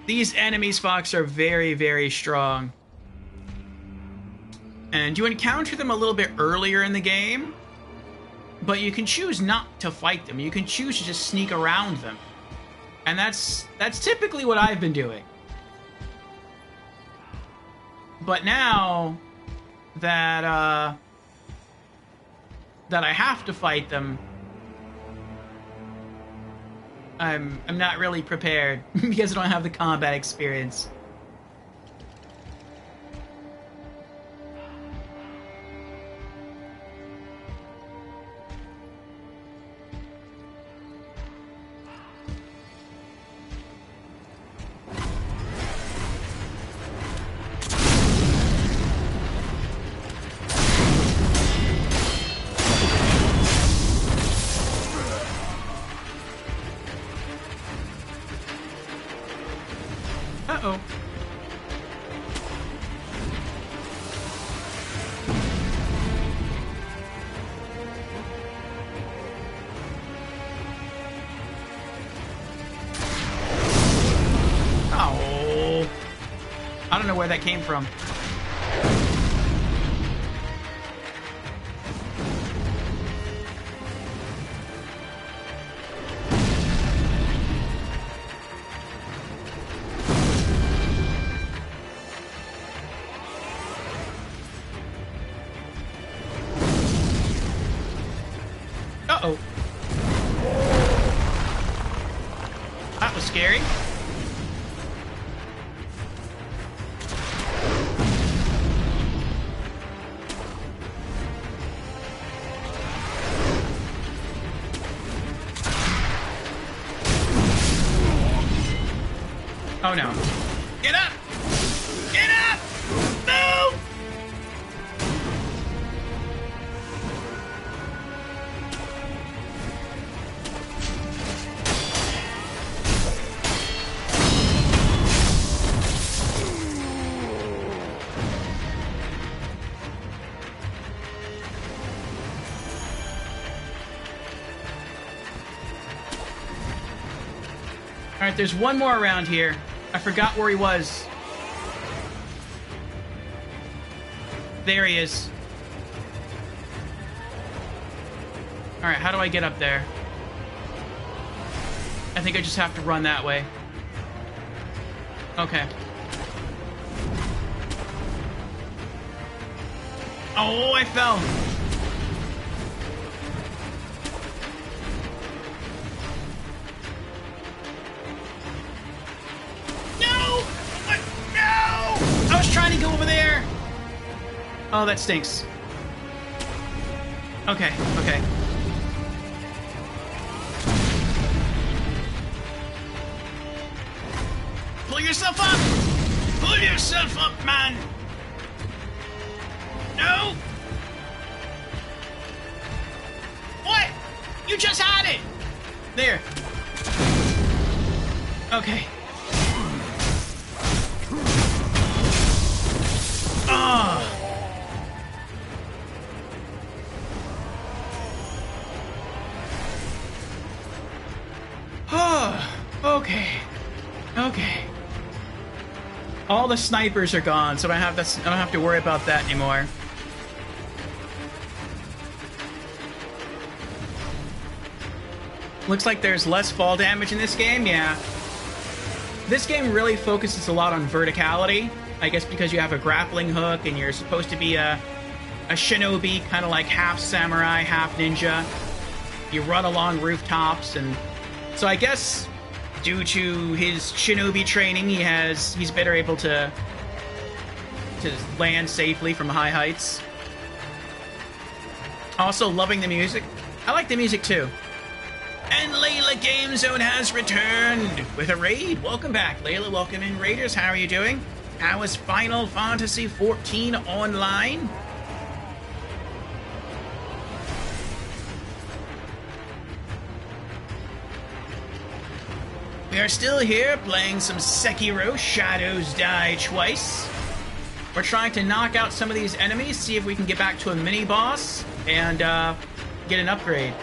These enemies, Fox, are very, very strong. And you encounter them a little bit earlier in the game, but you can choose not to fight them. You can choose to just sneak around them. And that's typically what I've been doing. But now that that I have to fight them, I'm not really prepared because I don't have the combat experience. Uh-oh. Oh. I don't know where that came from. That was scary. Oh no. Get up! Get up! Move! Alright, there's one more around here. I forgot where he was. There he is. Alright, how do I get up there? I think I just have to run that way. Okay. Oh, I fell. Trying to go over there. Oh, that stinks. Okay, okay. Pull yourself up! Pull yourself up, man! No! What? You just had it! There. Okay. Okay. Okay. All the snipers are gone, so I don't have to worry about that anymore. Looks like there's less fall damage in this game, yeah. This game really focuses a lot on verticality. I guess because you have a grappling hook and you're supposed to be a shinobi, kind of like half samurai, half ninja. You run along rooftops, and so I guess due to his shinobi training, he's better able to land safely from high heights. Also loving the music. I like the music too. And Layla Game Zone has returned with a raid. Welcome back, Layla. Welcome in, Raiders. How are you doing? How is Final Fantasy XIV Online? We are still here playing some Sekiro Shadows Die Twice. We're trying to knock out some of these enemies, see if we can get back to a mini-boss, and get an upgrade.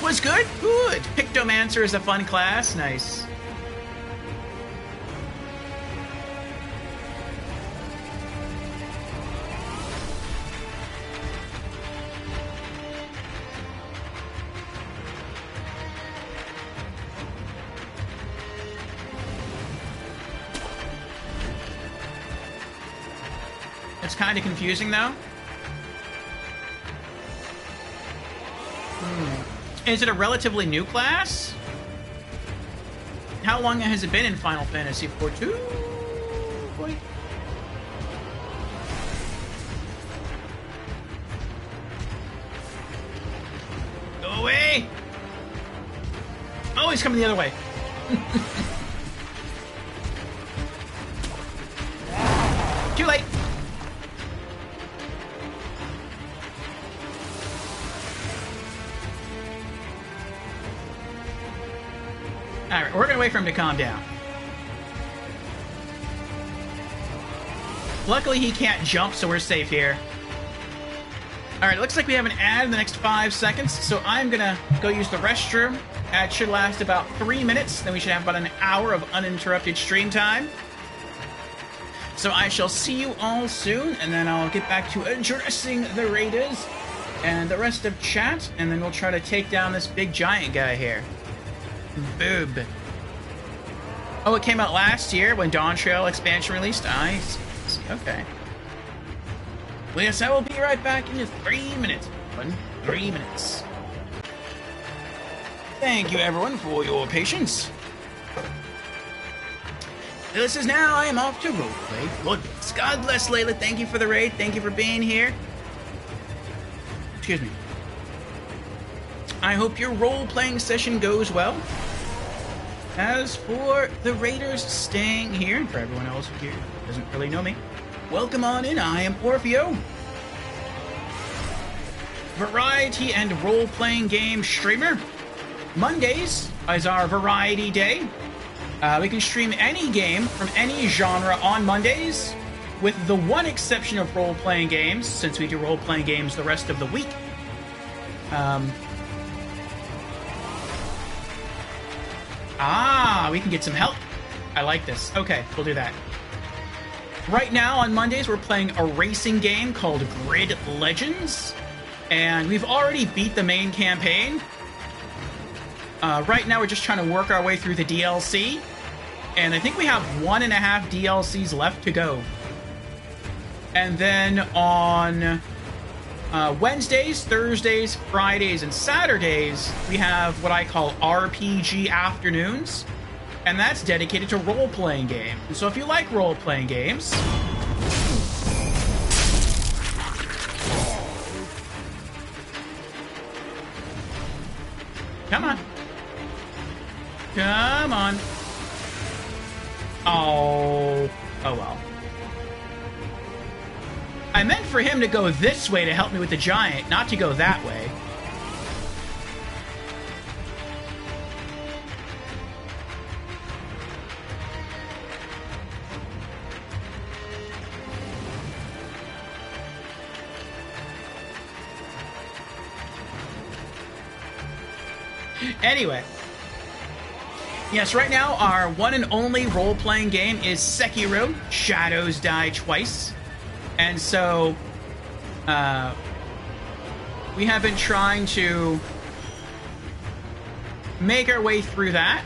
Was good? Good. Pictomancer is a fun class. Nice. It's kind of confusing, though. Is it a relatively new class? How long has it been in Final Fantasy XIV? Boy. Go away! Oh, he's coming the other way. Too late. Alright, we're gonna wait for him to calm down. Luckily, he can't jump, so we're safe here. Alright, looks like we have an ad in the next 5 seconds, so I'm gonna go use the restroom. Ad should last about 3 minutes, then we should have about an hour of uninterrupted stream time. So I shall see you all soon, and then I'll get back to addressing the Raiders and the rest of chat, and then we'll try to take down this big giant guy here. Boob. Oh, it came out last year when Dawn Trail expansion released? I see. Okay. Well, yes, I will be right back in just 3 minutes. 3 minutes. Thank you, everyone, for your patience. This is now. I am off to roleplay Bloodlines. God bless Layla. Thank you for the raid. Thank you for being here. Excuse me. I hope your role-playing session goes well. As for the raiders staying here, and for everyone else here who doesn't really know me, welcome on in. I am Orfeo. Variety and role-playing game streamer. Mondays is our variety day. We can stream any game from any genre on Mondays, with the one exception of role-playing games, since we do role-playing games the rest of the week. We can get some help. I like this. Okay, we'll do that. Right now, on Mondays, we're playing a racing game called Grid Legends, and we've already beat the main campaign. Right now, we're just trying to work our way through the DLC, and I think we have 1.5 DLCs left to go. And then on Wednesdays, Thursdays, Fridays, and Saturdays, we have what I call RPG afternoons, and that's dedicated to role-playing games. And so if you like role-playing games, come on. Come on. Oh well. I meant for him to go this way to help me with the giant, not to go that way. Anyway. Yes, right now our one and only role-playing game is Sekiro: Shadows Die Twice. And so, we have been trying to make our way through that.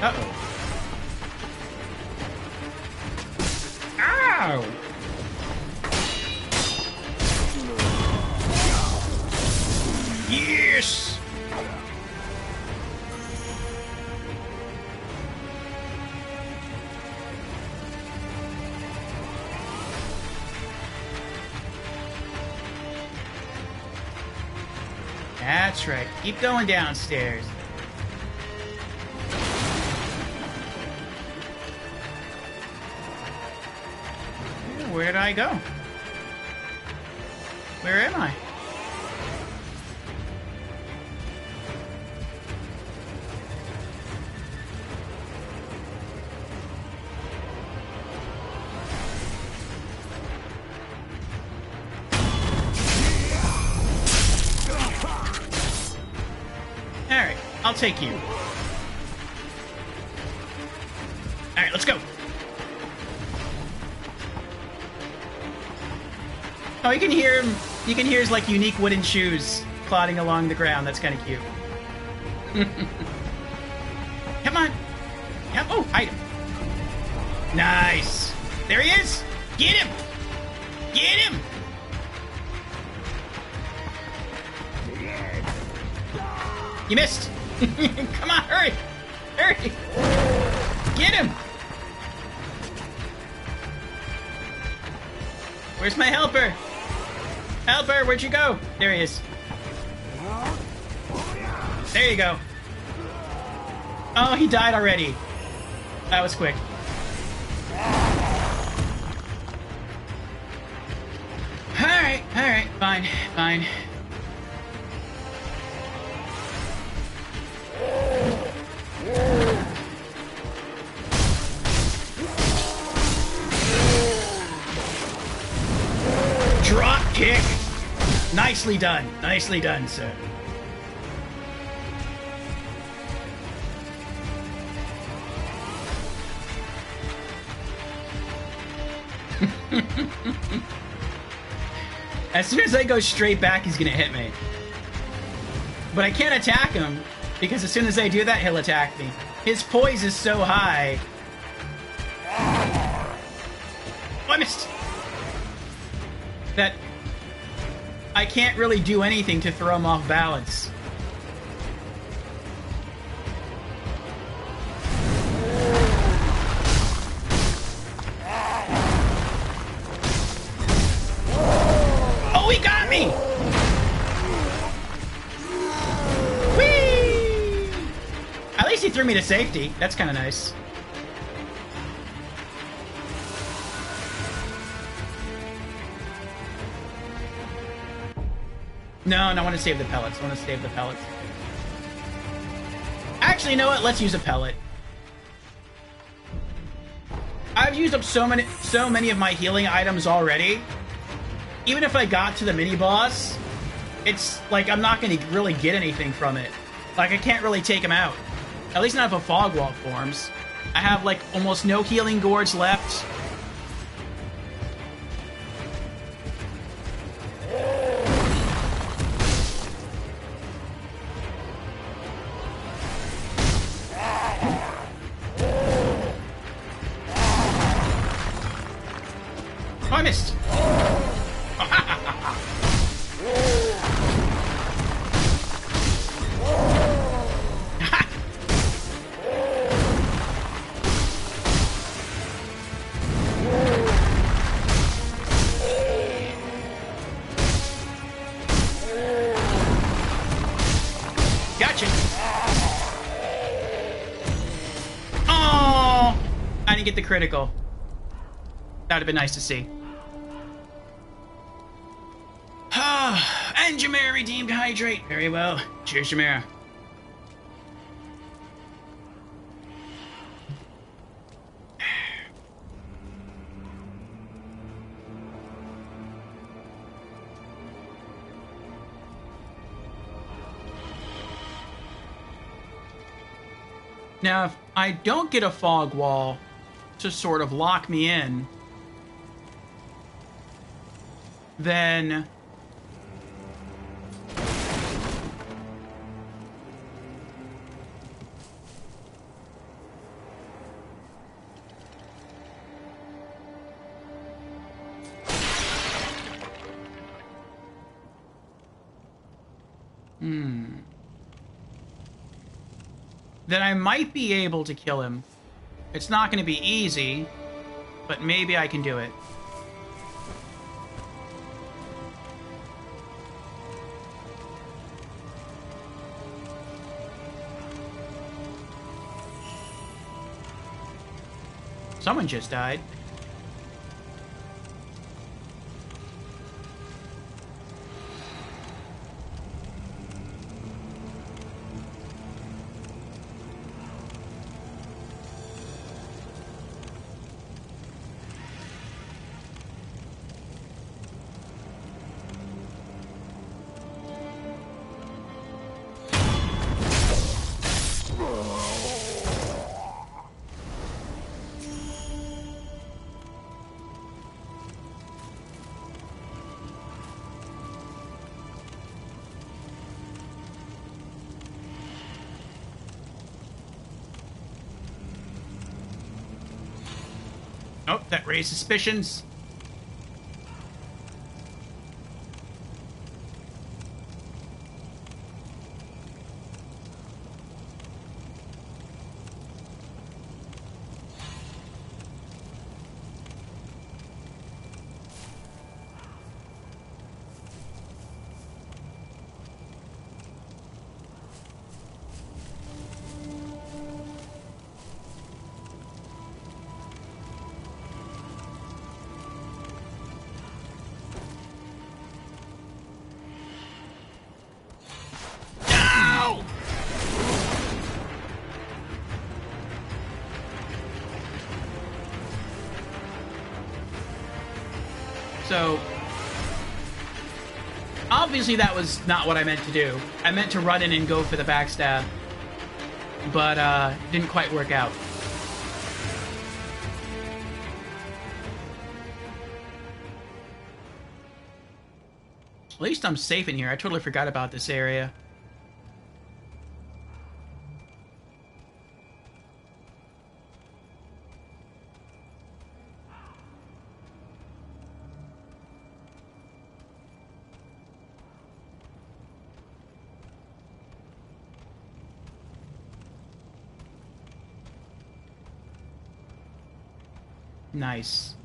Uh-oh. Ow! Yes! That's right. Keep going downstairs. Where did I go? Where am I? Alright, I'll take you. Alright, let's go. Oh, you can hear him. You can hear his, like, unique wooden shoes plodding along the ground. That's kind of cute. Come on. Yep. Oh, item. Nice. There he is. Get him. Get him. You missed. Come on, hurry. Hurry. Get him. Where's my helper? Helper, where'd you go? There he is. There you go. Oh, he died already. That was quick. Alright, fine, fine. Drop kick! Nicely done. Nicely done, sir. As soon as I go straight back, he's gonna hit me. But I can't attack him, because as soon as I do that, he'll attack me. His poise is so high. Oh, I missed! That... I can't really do anything to throw him off balance. Oh, he got me! Whee! At least he threw me to safety. That's kind of nice. No, I want to save the pellets. Actually, you know what? Let's use a pellet. I've used up so many of my healing items already. Even if I got to the mini-boss, it's like I'm not going to really get anything from it. Like, I can't really take him out. At least not if a fog wall forms. I have, like, almost no healing gourds left. Oh, I missed. Gotcha. Oh, I didn't get the critical. That would have been nice to see. And Jameer redeemed hydrate. Very well. Cheers, Jameer. Now, if I don't get a fog wall to sort of lock me in, then then I might be able to kill him. It's not going to be easy, but maybe I can do it. Someone just died. Oh, that raised suspicions. So, obviously that was not what I meant to do. I meant to run in and go for the backstab, but didn't quite work out. At least I'm safe in here. I totally forgot about this area. Nice.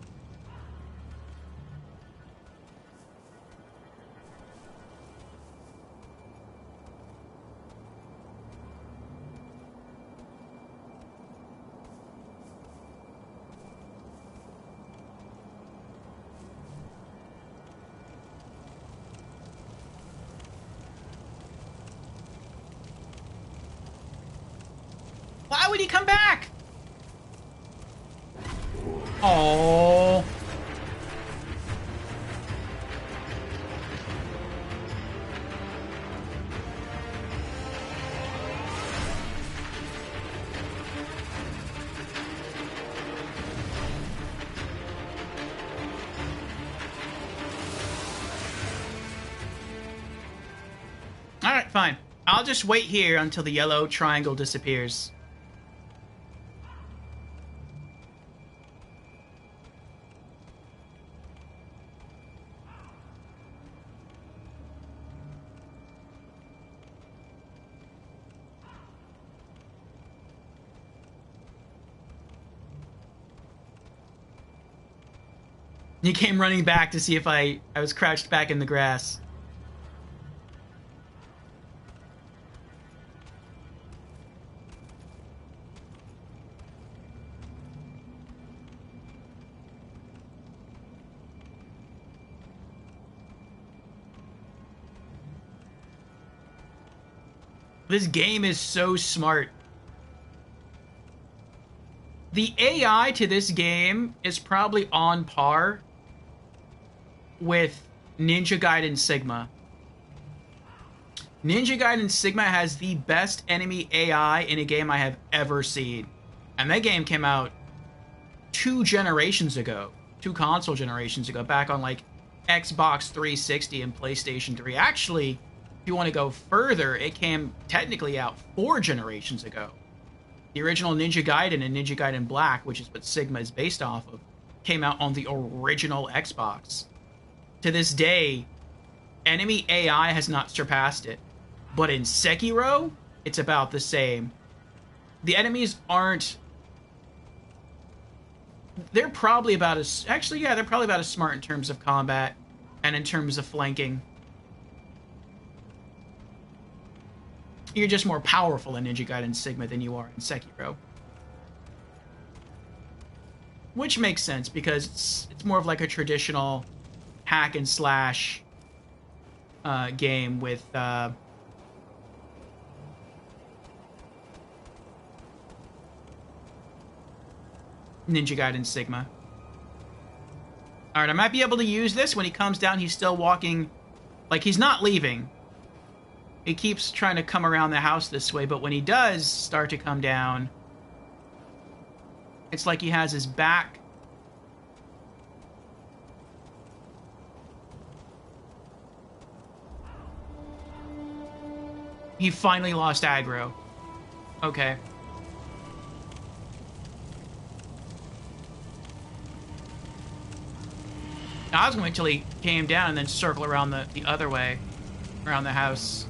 Why would he come back? Oh. All right, fine. I'll just wait here until the yellow triangle disappears. He came running back to see if I was crouched back in the grass. This game is so smart. The AI to this game is probably on par with Ninja Gaiden Sigma. Ninja Gaiden Sigma has the best enemy AI in a game I have ever seen. And that game came out 2 generations ago. 2 console generations ago, back on like Xbox 360 and PlayStation 3. Actually, if you want to go further, it came technically out 4 generations ago. The original Ninja Gaiden and Ninja Gaiden Black, which is what Sigma is based off of, came out on the original Xbox. To this day, enemy AI has not surpassed it. But in Sekiro, it's about the same. The enemies aren't... They're probably about as... Actually, yeah, they're probably about as smart in terms of combat and in terms of flanking. You're just more powerful in Ninja Gaiden Sigma than you are in Sekiro. Which makes sense, because it's more of like a traditional hack and slash game with Ninja Gaiden Sigma. Alright, I might be able to use this. When he comes down, he's still walking... Like, he's not leaving. He keeps trying to come around the house this way, but when he does start to come down, it's like he has his back. He finally lost aggro. Okay. I was going to wait till he came down and then circle around the other way, around the house.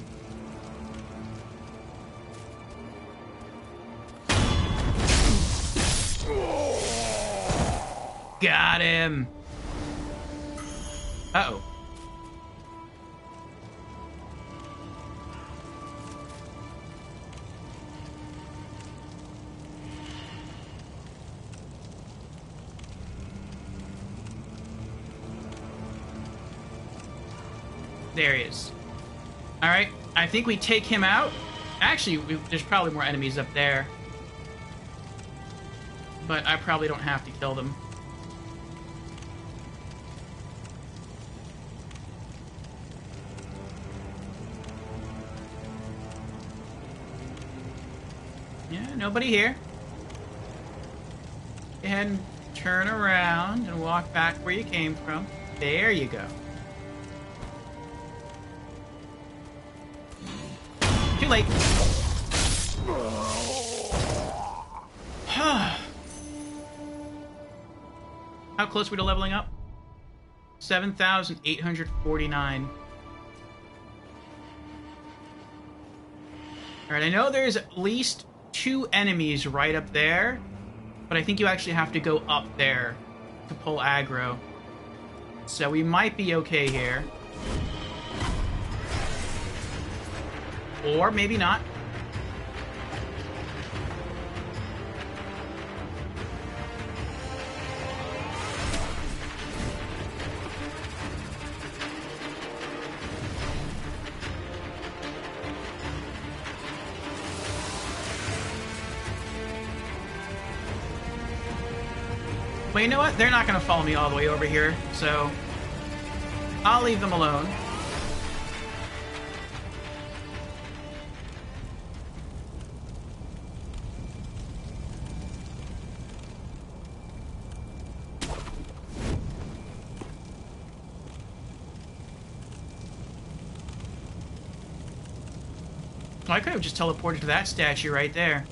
Got him! Uh-oh. There he is. Alright, I think we take him out. Actually, there's probably more enemies up there. But I probably don't have to kill them. Yeah, nobody here. Go ahead and turn around and walk back where you came from. There you go. Too late. How close are we to leveling up? 7,849. Alright, I know there's at least 2 enemies right up there, but I think you actually have to go up there to pull aggro. So we might be okay here. Or maybe not. But you know what? They're not going to follow me all the way over here, so I'll leave them alone. I could have just teleported to that statue right there.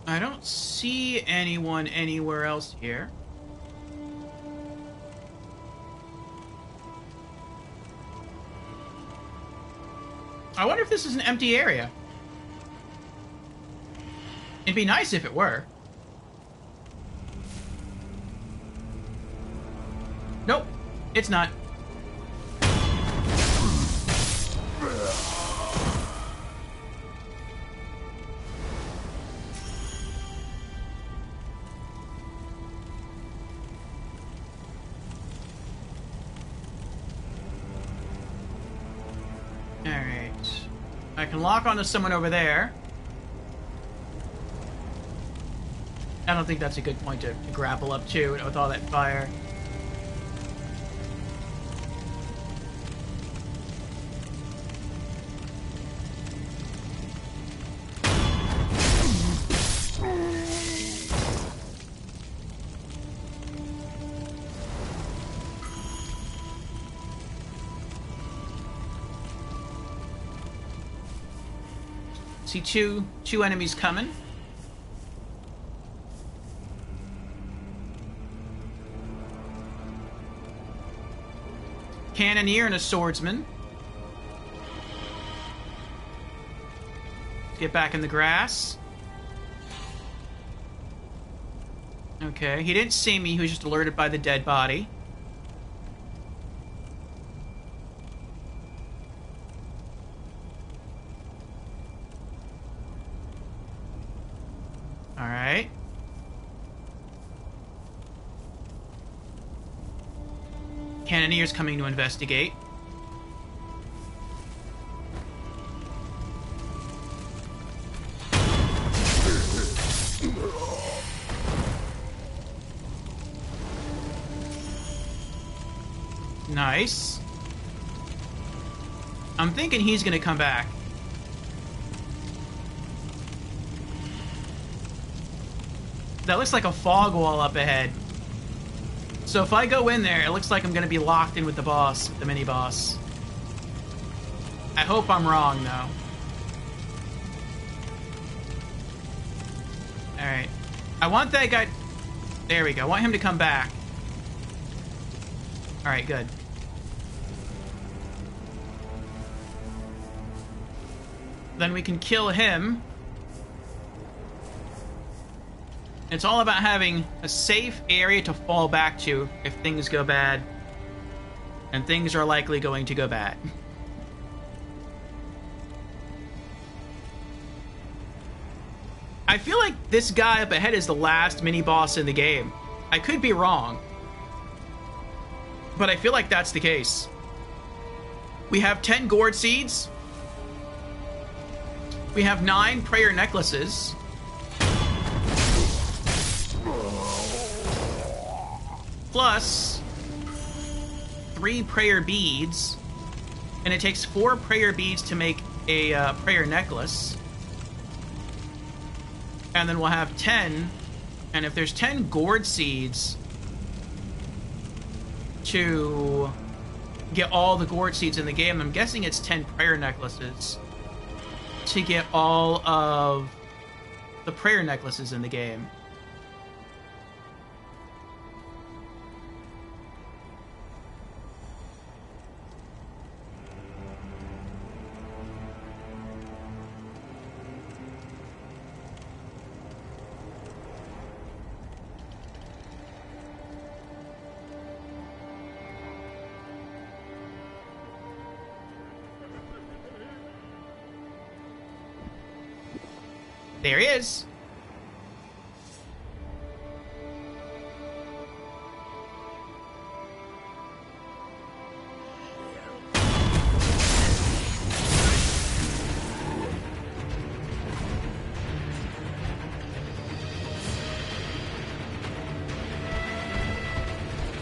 I don't see anyone anywhere else here. I wonder if this is an empty area. It'd be nice if it were. Nope, it's not. I can lock onto someone over there. I don't think that's a good point to grapple up to with all that fire. See two enemies coming. Cannoneer and a swordsman. Get back in the grass. Okay, he didn't see me, he was just alerted by the dead body. Alright. Cannoneer's coming to investigate. Nice. I'm thinking he's gonna come back. That looks like a fog wall up ahead. So if I go in there, it looks like I'm gonna be locked in with the boss, the mini-boss. I hope I'm wrong, though. Alright. I want that guy... There we go. I want him to come back. Alright, good. Then we can kill him. It's all about having a safe area to fall back to if things go bad. And things are likely going to go bad. I feel like this guy up ahead is the last mini-boss in the game. I could be wrong. But I feel like that's the case. We have 10 gourd seeds. We have 9 prayer necklaces. Plus 3 prayer beads. And it takes 4 prayer beads to make a prayer necklace. And then we'll have 10. And if there's 10 gourd seeds to get all the gourd seeds in the game, I'm guessing it's 10 prayer necklaces to get all of the prayer necklaces in the game. There he is.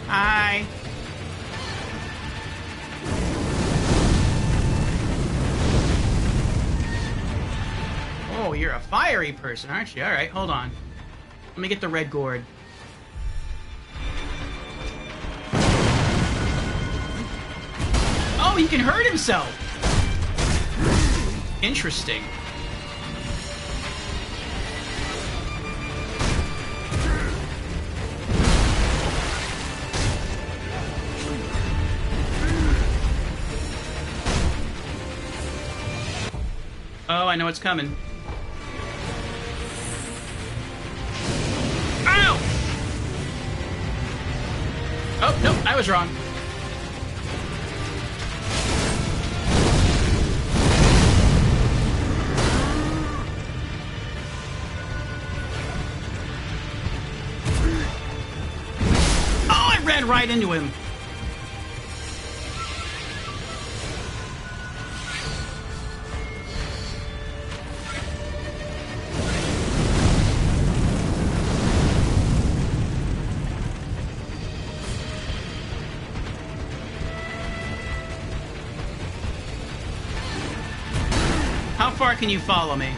Hi. Oh, you're a fiery person, aren't you? Alright, hold on. Let me get the red gourd. Oh, he can hurt himself! Interesting. Oh, I know what's coming. Ow! Oh, nope, I was wrong. Oh, I ran right into him. How far can you follow me?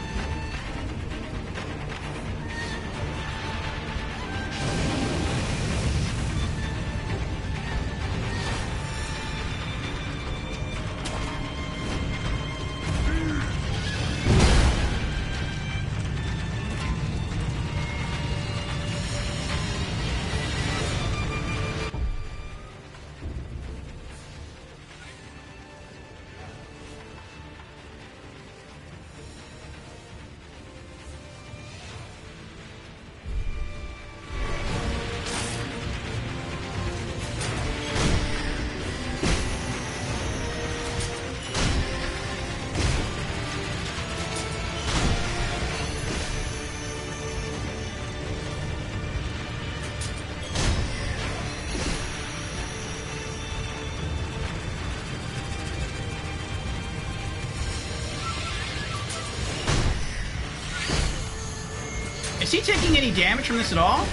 Is he taking any damage from this at all?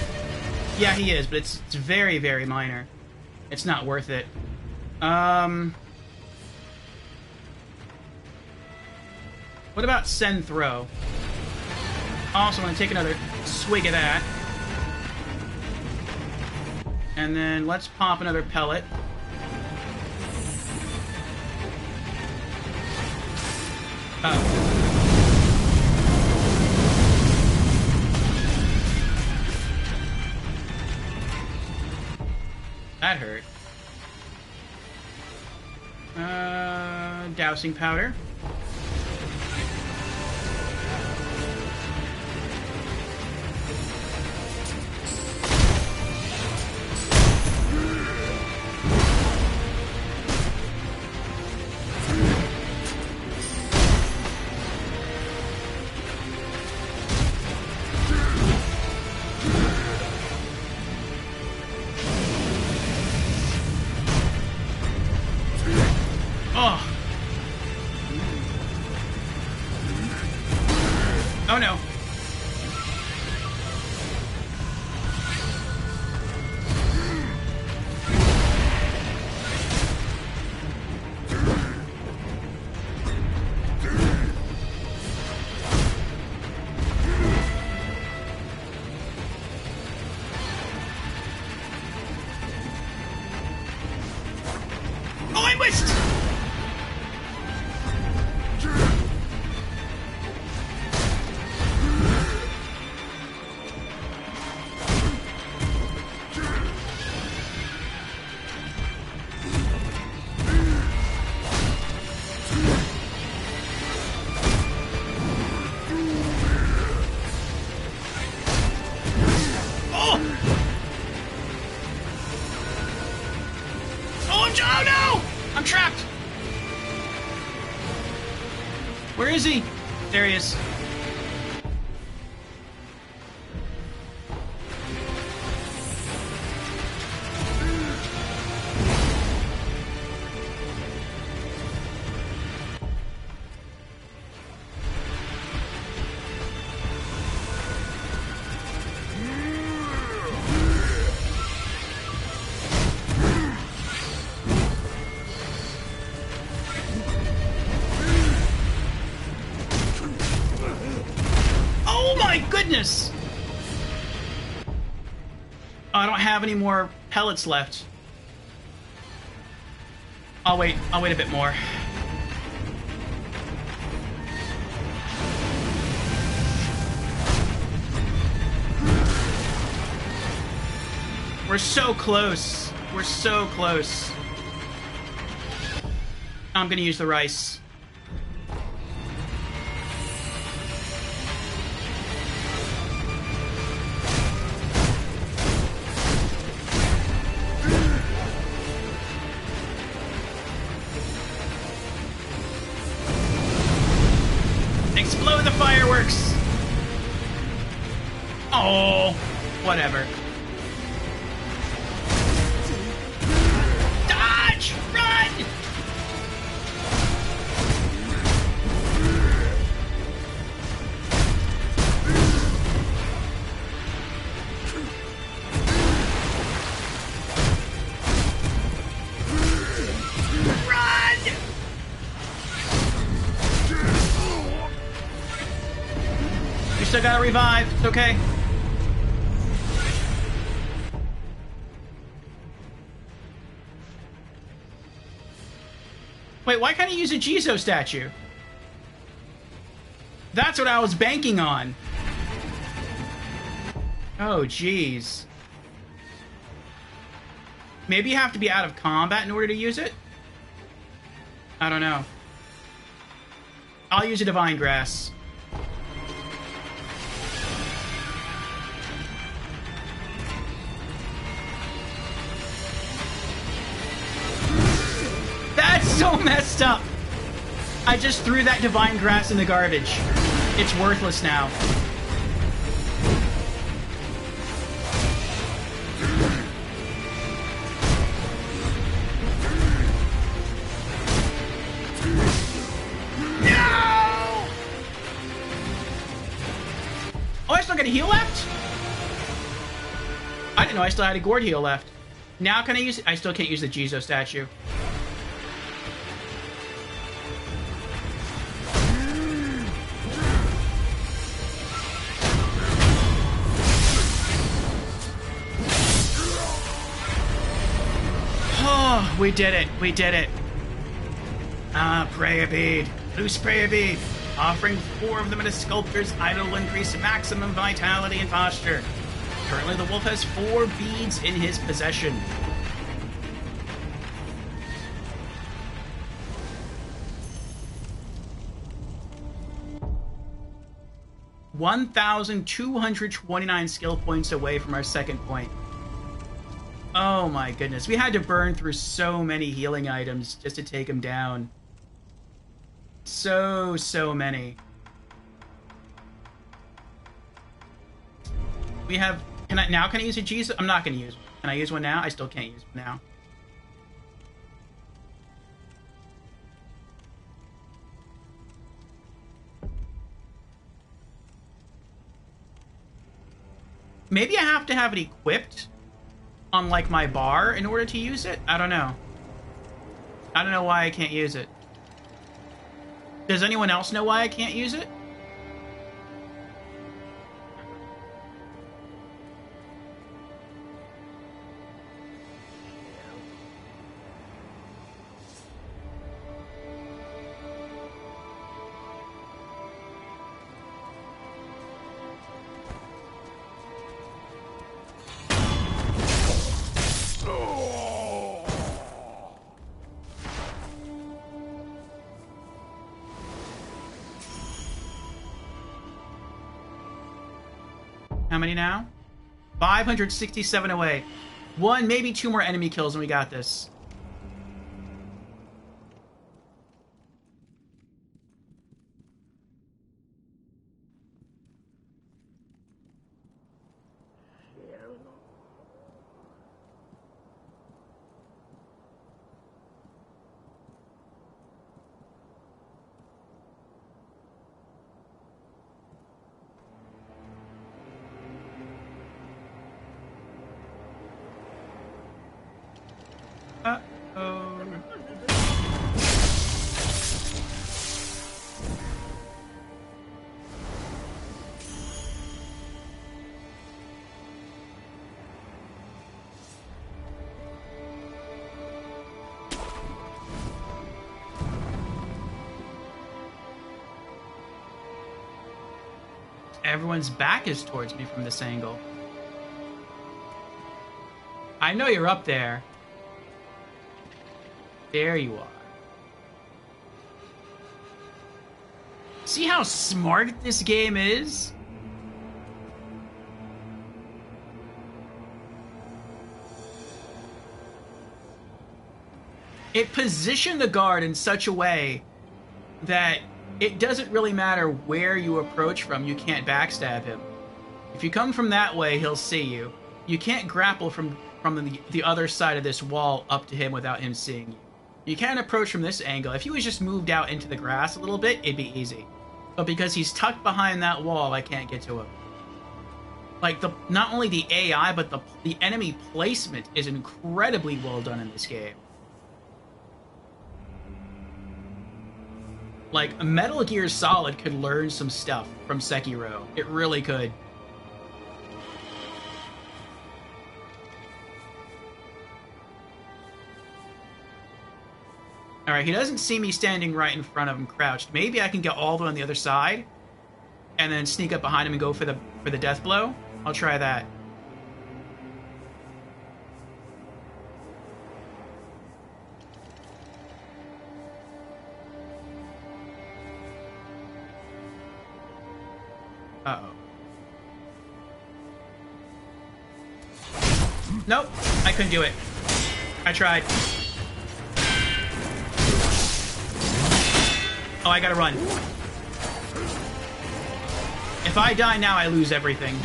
Yeah, he is, but it's very, very minor. It's not worth it. What about Send Throw? Also, I'm going to take another swig of that. And then let's pop another pellet. Oh. That hurt. Dousing powder. Oh no. Where is he? There he is. Goodness! Oh, I don't have any more pellets left. I'll wait a bit more. We're so close. We're so close. I'm gonna use the rice. Explode the fireworks! Oh, whatever. Dodge! Run! Still gotta revive. It's okay. Wait, why can't I use a Jizo statue? That's what I was banking on. Oh, jeez. Maybe you have to be out of combat in order to use it? I don't know. I'll use a Divine Grass. That's so messed up. I just threw that Divine Grass in the garbage. It's worthless now. No! Oh, I still got a heal left? I didn't know I still had a Gourd heal left. Now can I use it? I still can't use the Jizo statue. We did it. We did it. Ah, prayer bead. Loose prayer bead. Offering 4 of them at a sculptor's idol will increase maximum vitality and posture. Currently, the wolf has 4 beads in his possession. $1,229 skill points away from our second point. Oh my goodness. We had to burn through so many healing items just to take him down. So many. We have... Can I use a Jizo? I'm not going to use one. Can I use one now? I still can't use one now. Maybe I have to have it equipped on, like, my bar in order to use it? I don't know. I don't know why I can't use it. Does anyone else know why I can't use it? How many now? 567 away. 1, maybe 2 more enemy kills and we got this. Everyone's back is towards me from this angle. I know you're up there. There you are. See how smart this game is? It positioned the guard in such a way that it doesn't really matter where you approach from, you can't backstab him. If you come from that way, he'll see you. You can't grapple from the other side of this wall up to him without him seeing you. You can't approach from this angle. If he was just moved out into the grass a little bit, it'd be easy. But because he's tucked behind that wall, I can't get to him. Like, not only the AI, but the enemy placement is incredibly well done in this game. Like, Metal Gear Solid could learn some stuff from Sekiro. It really could. Alright, he doesn't see me standing right in front of him crouched. Maybe I can get all the way on the other side and then sneak up behind him and go for the death blow. I'll try that. Uh-oh. Nope, I couldn't do it. I tried. Oh, I gotta run. If I die now, I lose everything.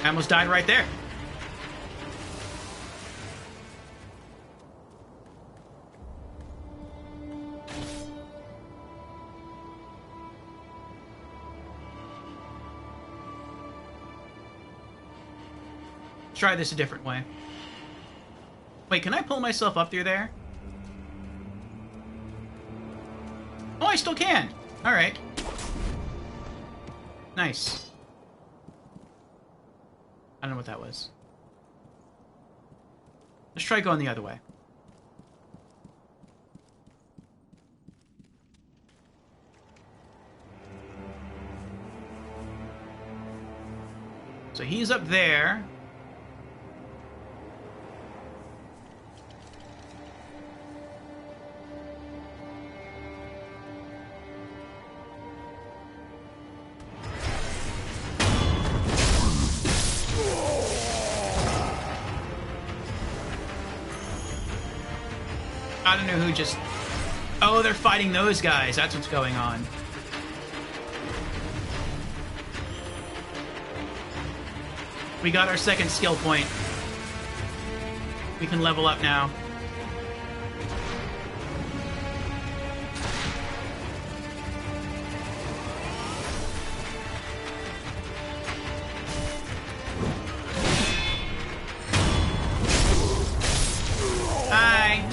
I almost died right there. Try this a different way. Wait, can I pull myself up through there? Oh, I still can! Alright. Nice. I don't know what that was. Let's try going the other way. So he's up there. I don't know who just... Oh, they're fighting those guys. That's what's going on. We got our second skill point. We can level up now. Hi.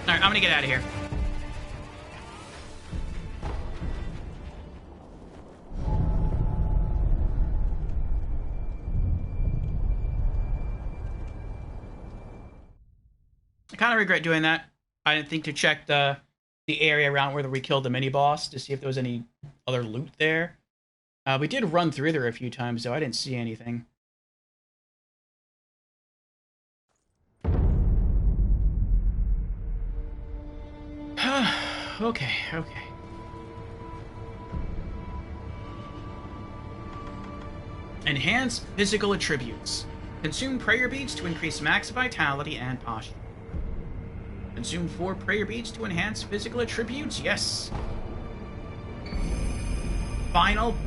Alright, I'm gonna get out of here. I kind of regret doing that. I didn't think to check the area around where we killed the mini-boss to see if there was any other loot there. We did run through there a few times, though. I didn't see anything. Okay. Enhance physical attributes. Consume prayer beads to increase max vitality and posture. Consume 4 prayer beads to enhance physical attributes. Yes.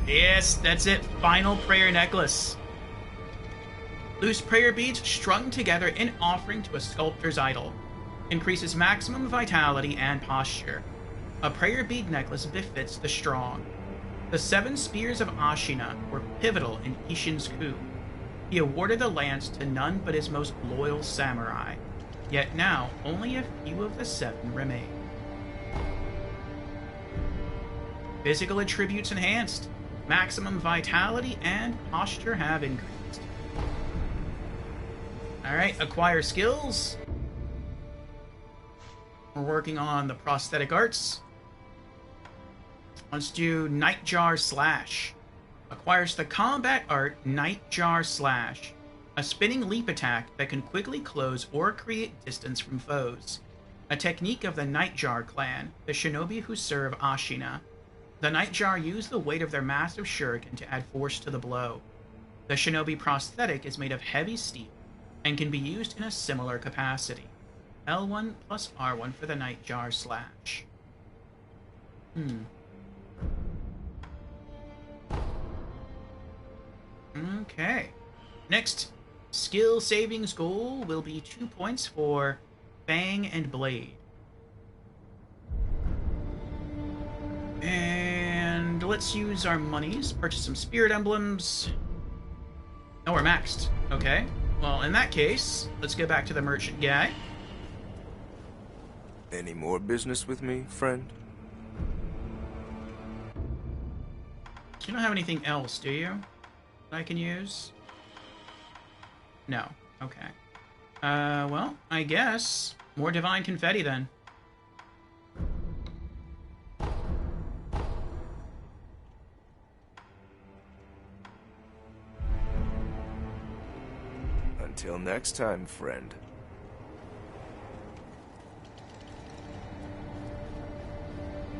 Yes, that's it. Final prayer necklace. Loose prayer beads strung together in offering to a sculptor's idol. Increases maximum vitality and posture. A prayer bead necklace befits the strong. The 7 spears of Ashina were pivotal in Ishin's coup. He awarded the lance to none but his most loyal samurai. Yet now, only a few of the 7 remain. Physical attributes enhanced. Maximum vitality and posture have increased. Alright, acquire skills. We're working on the prosthetic arts. Let's do Nightjar Slash. Acquires the combat art Nightjar Slash. A spinning leap attack that can quickly close or create distance from foes. A technique of the Nightjar clan, the shinobi who serve Ashina. The Nightjar use the weight of their massive shuriken to add force to the blow. The shinobi prosthetic is made of heavy steel and can be used in a similar capacity. L1 plus R1 for the Nightjar Slash. Okay. Next, skill savings goal will be 2 points for Fang and Blade. And let's use our monies, purchase some spirit emblems. Oh, we're maxed. Okay. Well, in that case, let's go back to the merchant guy. Any more business with me, friend? You don't have anything else, do you? That I can use? No. Okay. Well, I guess more divine confetti then. Until next time, friend.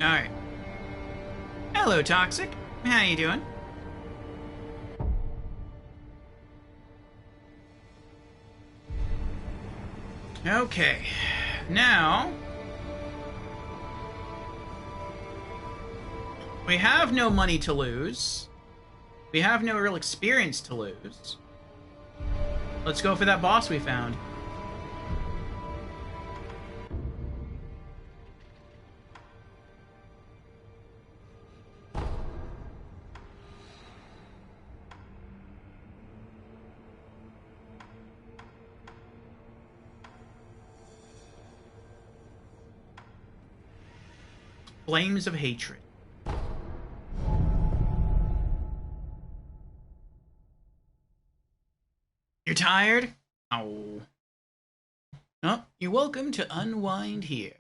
Alright. Hello, Toxic. How you doing? Okay. Now... we have no money to lose. We have no real experience to lose. Let's go for that boss we found. Flames of Hatred. You're tired? Oh. Oh, you're welcome to unwind here.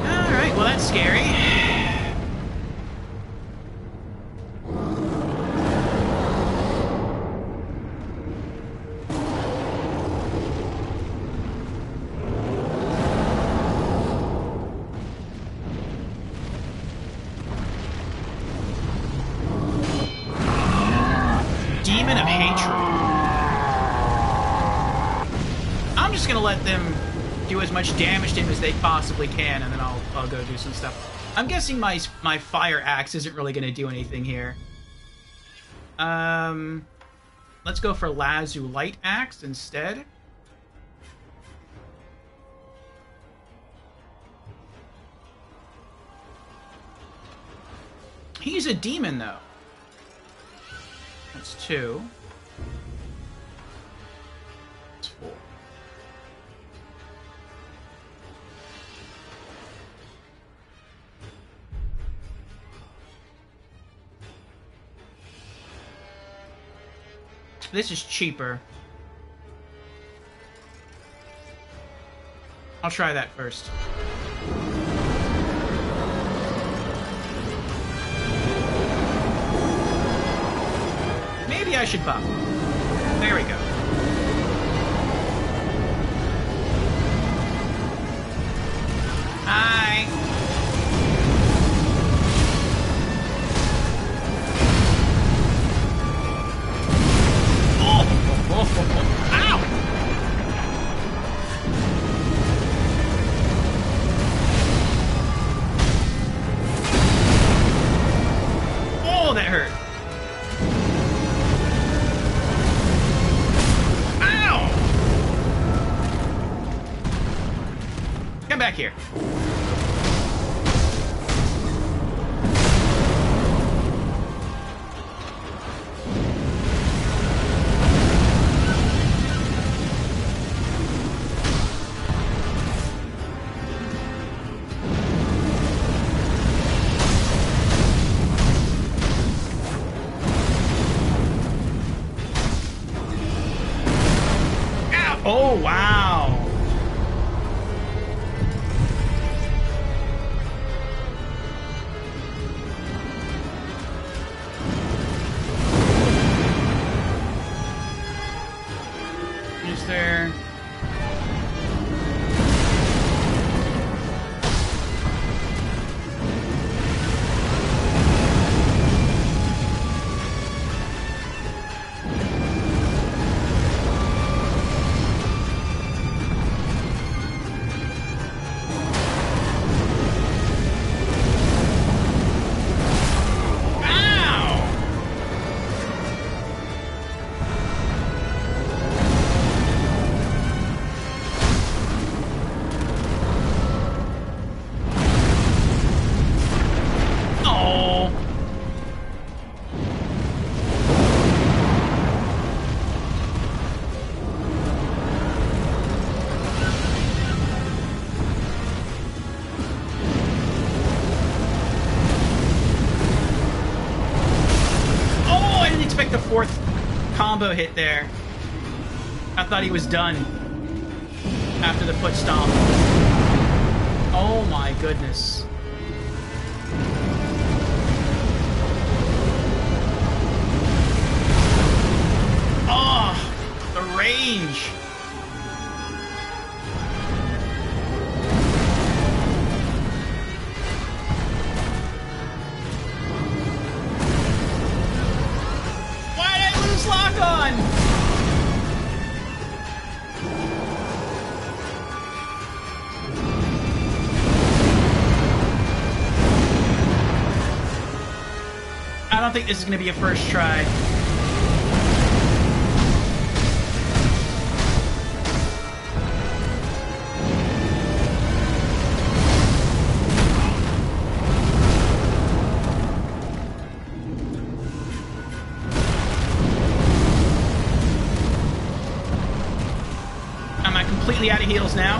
Alright, well that's scary. Demon of Hatred. I'm just gonna let them do as much damage to him as they possibly can, and then I'll go do some stuff. I'm guessing my fire axe isn't really gonna do anything here. Let's go for Lazu Light Axe instead. He's a demon, though. That's 2. That's 4. This is cheaper. I'll try that first. Maybe I should buff. There we go. back here. Oh, wow. Is there... the fourth combo hit there. I thought he was done after the foot stomp. Oh my goodness. Oh, the range. Lock on! I don't think this is going to be a first try. Completely out of heals now.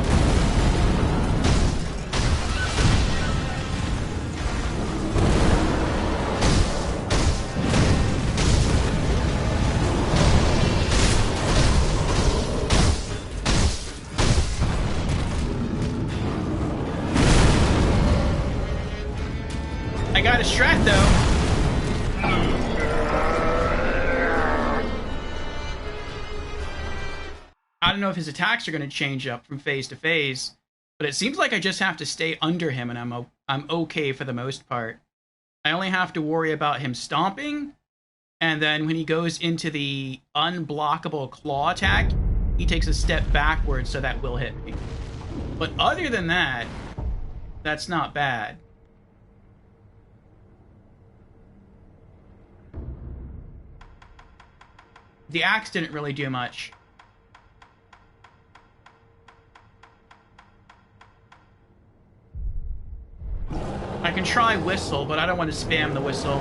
I got a strat though. I don't know if his attacks are going to change up from phase to phase, but it seems like I just have to stay under him and I'm okay for the most part. I only have to worry about him stomping, and then when he goes into the unblockable claw attack, he takes a step backwards so that will hit me. But other than that, that's not bad. The axe didn't really do much. I can try whistle, but I don't want to spam the whistle.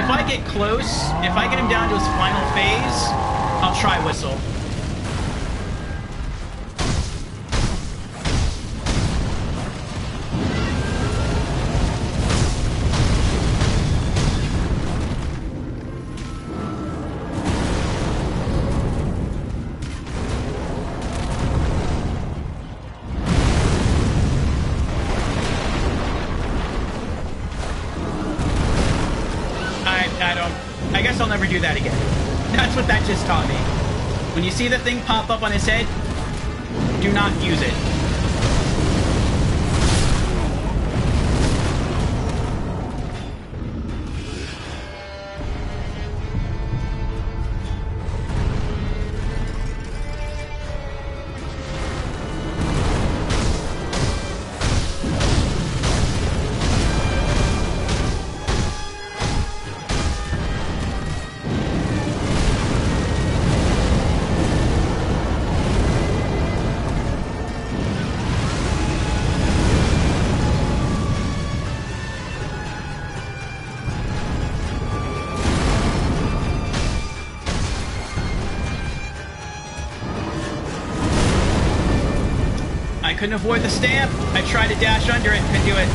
If I get close, if I get him down to his final phase, I'll try whistle. I guess I'll never do that again. That's what that just taught me. When you see the thing pop up on his head, do not use it. couldn't avoid the stamp. I tried to dash under it, couldn't do it.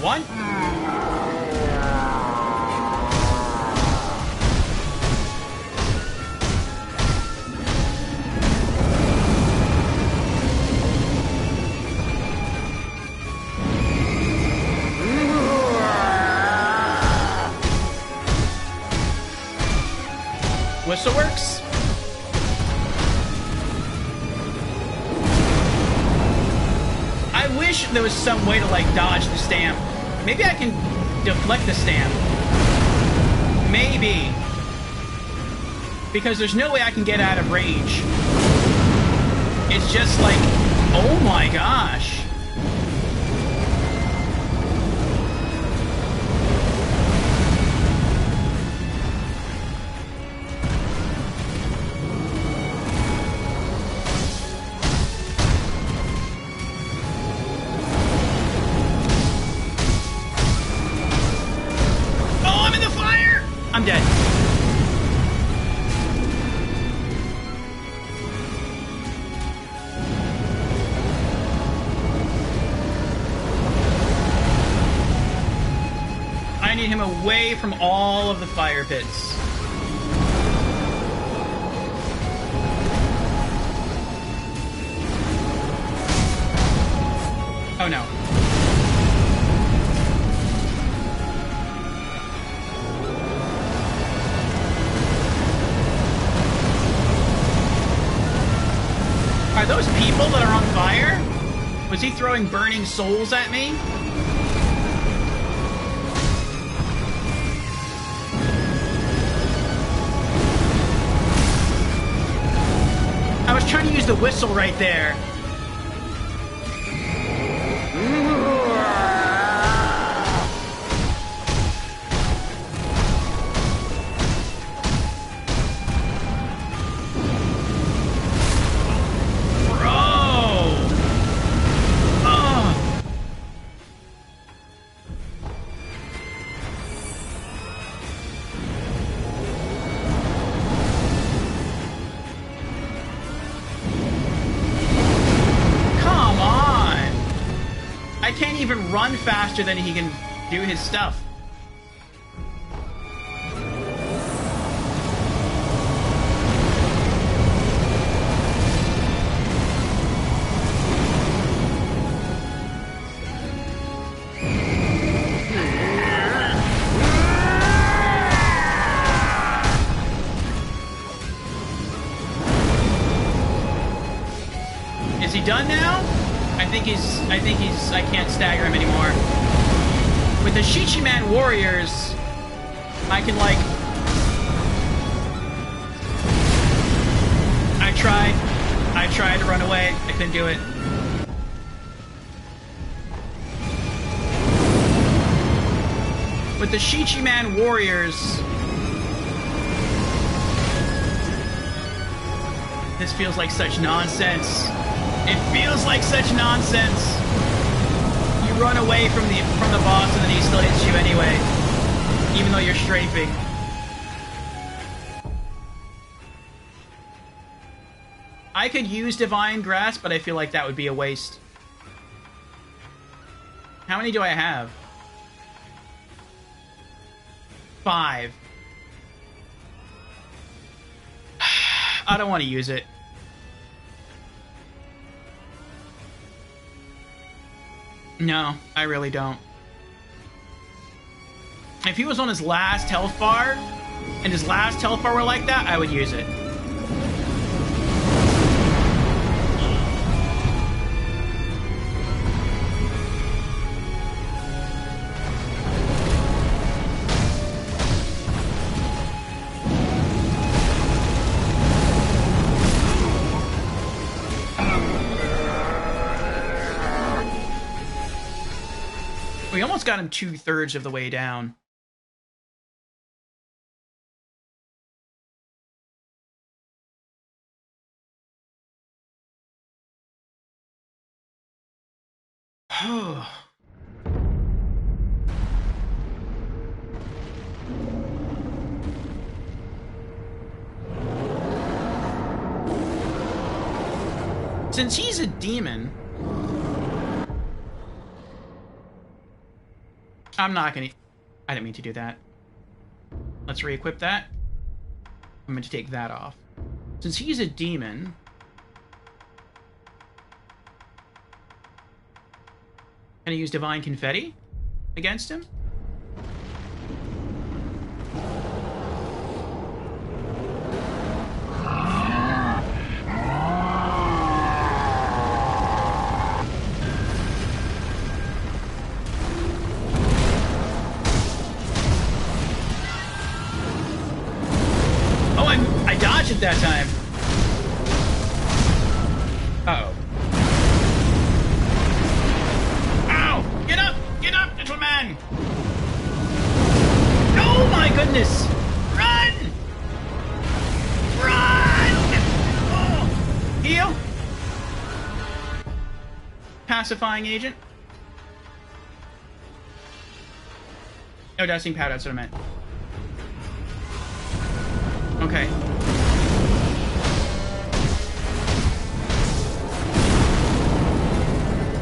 One. Whistle works. I wish there was some way to like dodge the stamp. Maybe I can deflect the stamp. Maybe. Because there's no way I can get out of rage. It's just like, oh my gosh. I'm dead. I need him away from all of the fire pits. Oh no. Are those people that are on fire? Was he throwing burning souls at me? I was trying to use the whistle right there. Run faster than he can do his stuff. Is he done now? I can't stagger him anymore. With the Shichiman warriors, I can like... I tried to run away. I couldn't do it. With the Shichiman warriors... This feels like such nonsense. It feels like such nonsense. You run away from the boss and then he still hits you anyway, even though you're strafing. I could use Divine Grasp, but I feel like that would be a waste. How many do I have? 5. I don't want to use it. No, I really don't. If he was on his last health bar, and his last health bar were like that, I would use it. We almost got him 2/3 of the way down. Since he's a demon, I'm not gonna... I didn't mean to do that. Let's re-equip that. I'm going to take that off. Since he's a demon... Can I use Divine Confetti against him? That time. Uh-oh. Ow! Get up! Get up, little man! Oh my goodness! Run! Run! Oh. Heal! Pacifying agent. Oh, dusting powder, that's what I meant. Okay.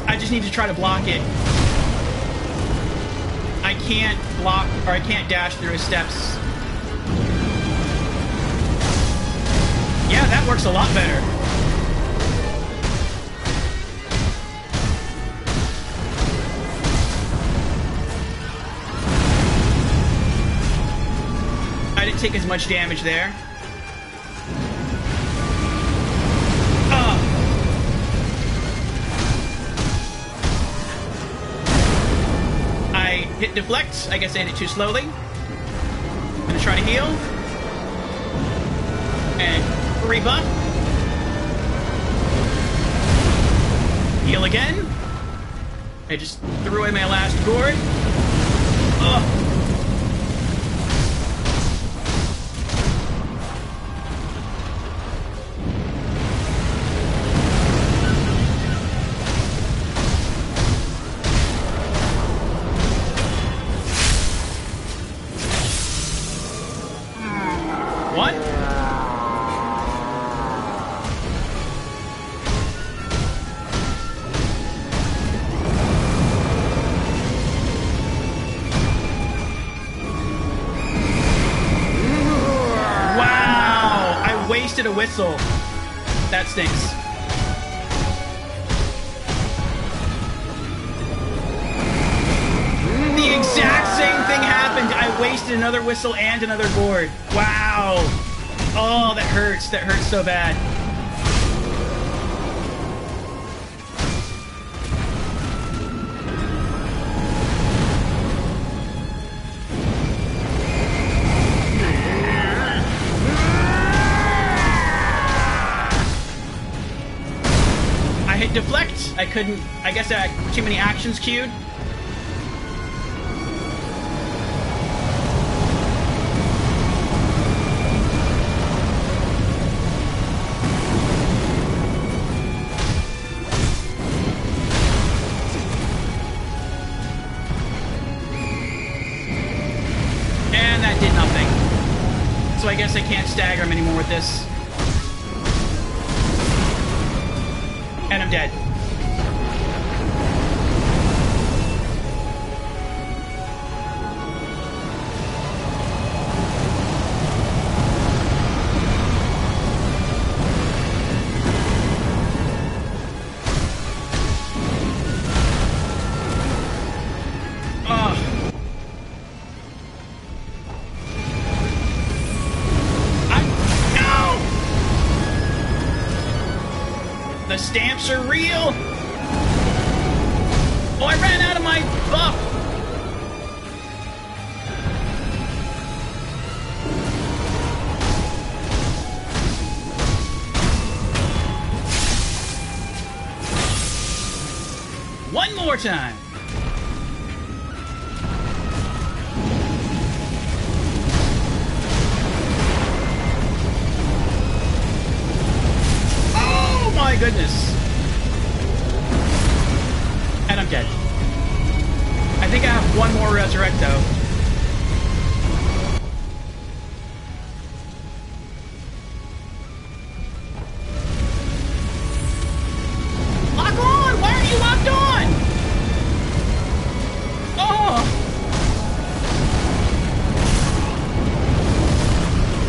I just need to try to block it. I can't block, or I can't dash through his steps. Yeah, that works a lot better. I didn't take as much damage there. Hit deflect. I guess I hit it too slowly. I'm gonna try to heal. And rebuff. Heal again. I just threw away my last gourd. Ugh. A whistle. That stinks. The exact same thing happened. I wasted another whistle and another gourd. Wow. Oh, that hurts. That hurts so bad. Deflect. I couldn't. I guess I had too many actions queued. And that did nothing. So I guess I can't stagger him anymore with this. And I'm dead. are real! Oh, I ran out of my buff! One more time! Oh my goodness! And I'm dead. I think I have one more resurrect though. Lock on! Why aren't you locked on? Oh!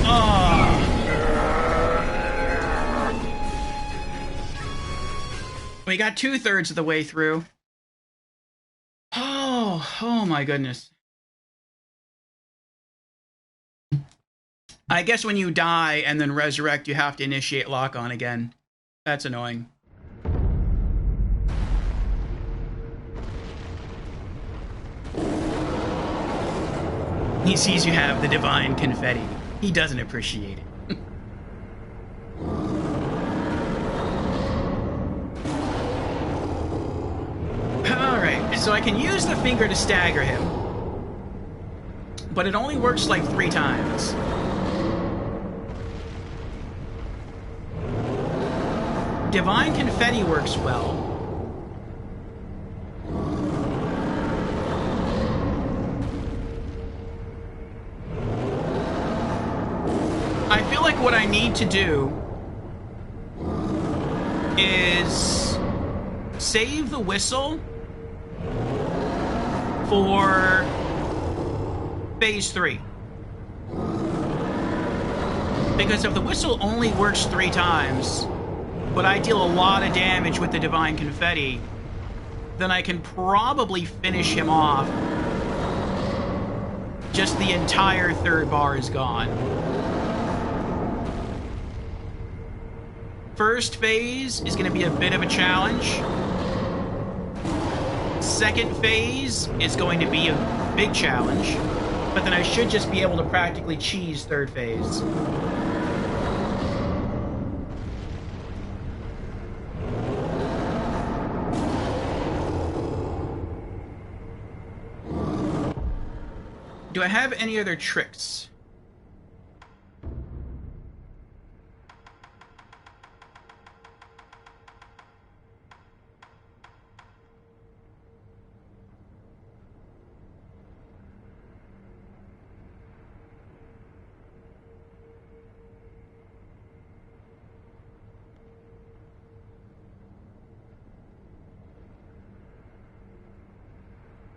Oh! We got 2/3 of the way through. Oh my goodness. I guess when you die and then resurrect, you have to initiate lock-on again. That's annoying. He sees you have the divine confetti. He doesn't appreciate it. Alright, so I can use the finger to stagger him. But it only works like 3 times. Divine confetti works well. I feel like what I need to do is save the whistle for phase 3. Because if the whistle only works 3 times, but I deal a lot of damage with the divine confetti, then I can probably finish him off. Just the entire 3rd bar is gone. First phase is going to be a bit of a challenge. Second phase is going to be a big challenge. But then I should just be able to practically cheese 3rd phase. Do I have any other tricks?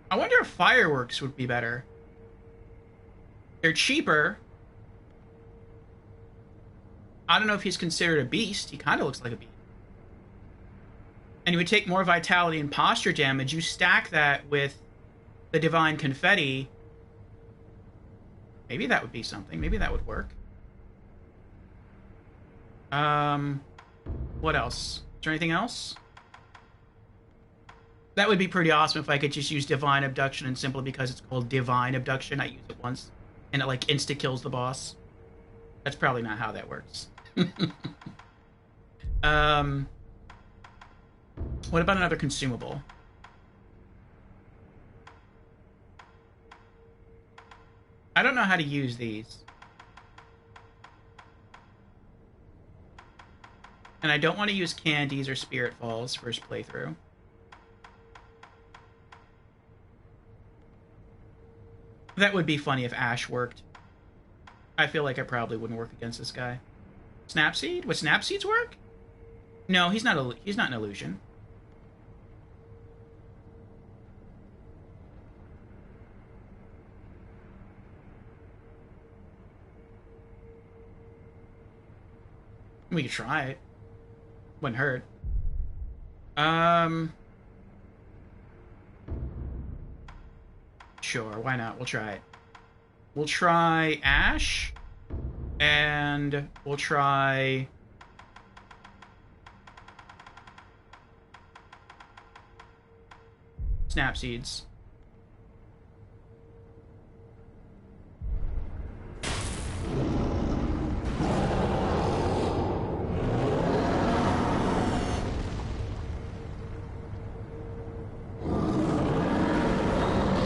I wonder if fireworks would be better. They're cheaper. I don't know if he's considered a beast. He kind of looks like a beast. And he would take more vitality and posture damage. You stack that with the divine confetti. Maybe that would be something. Maybe that would work. What else? Is there anything else? That would be pretty awesome if I could just use Divine Abduction, and simply because it's called Divine Abduction, I use it once, and it, like, insta-kills the boss. That's probably not how that works. What about another consumable? I don't know how to use these. And I don't want to use candies or spirit falls first playthrough. That would be funny if Ash worked. I feel like I probably wouldn't work against this guy. Snapseed? Would Snapseeds work? No, he's not an illusion. We could try it. Wouldn't hurt. Sure, why not? We'll try it. We'll try Ash, and we'll try snap seeds.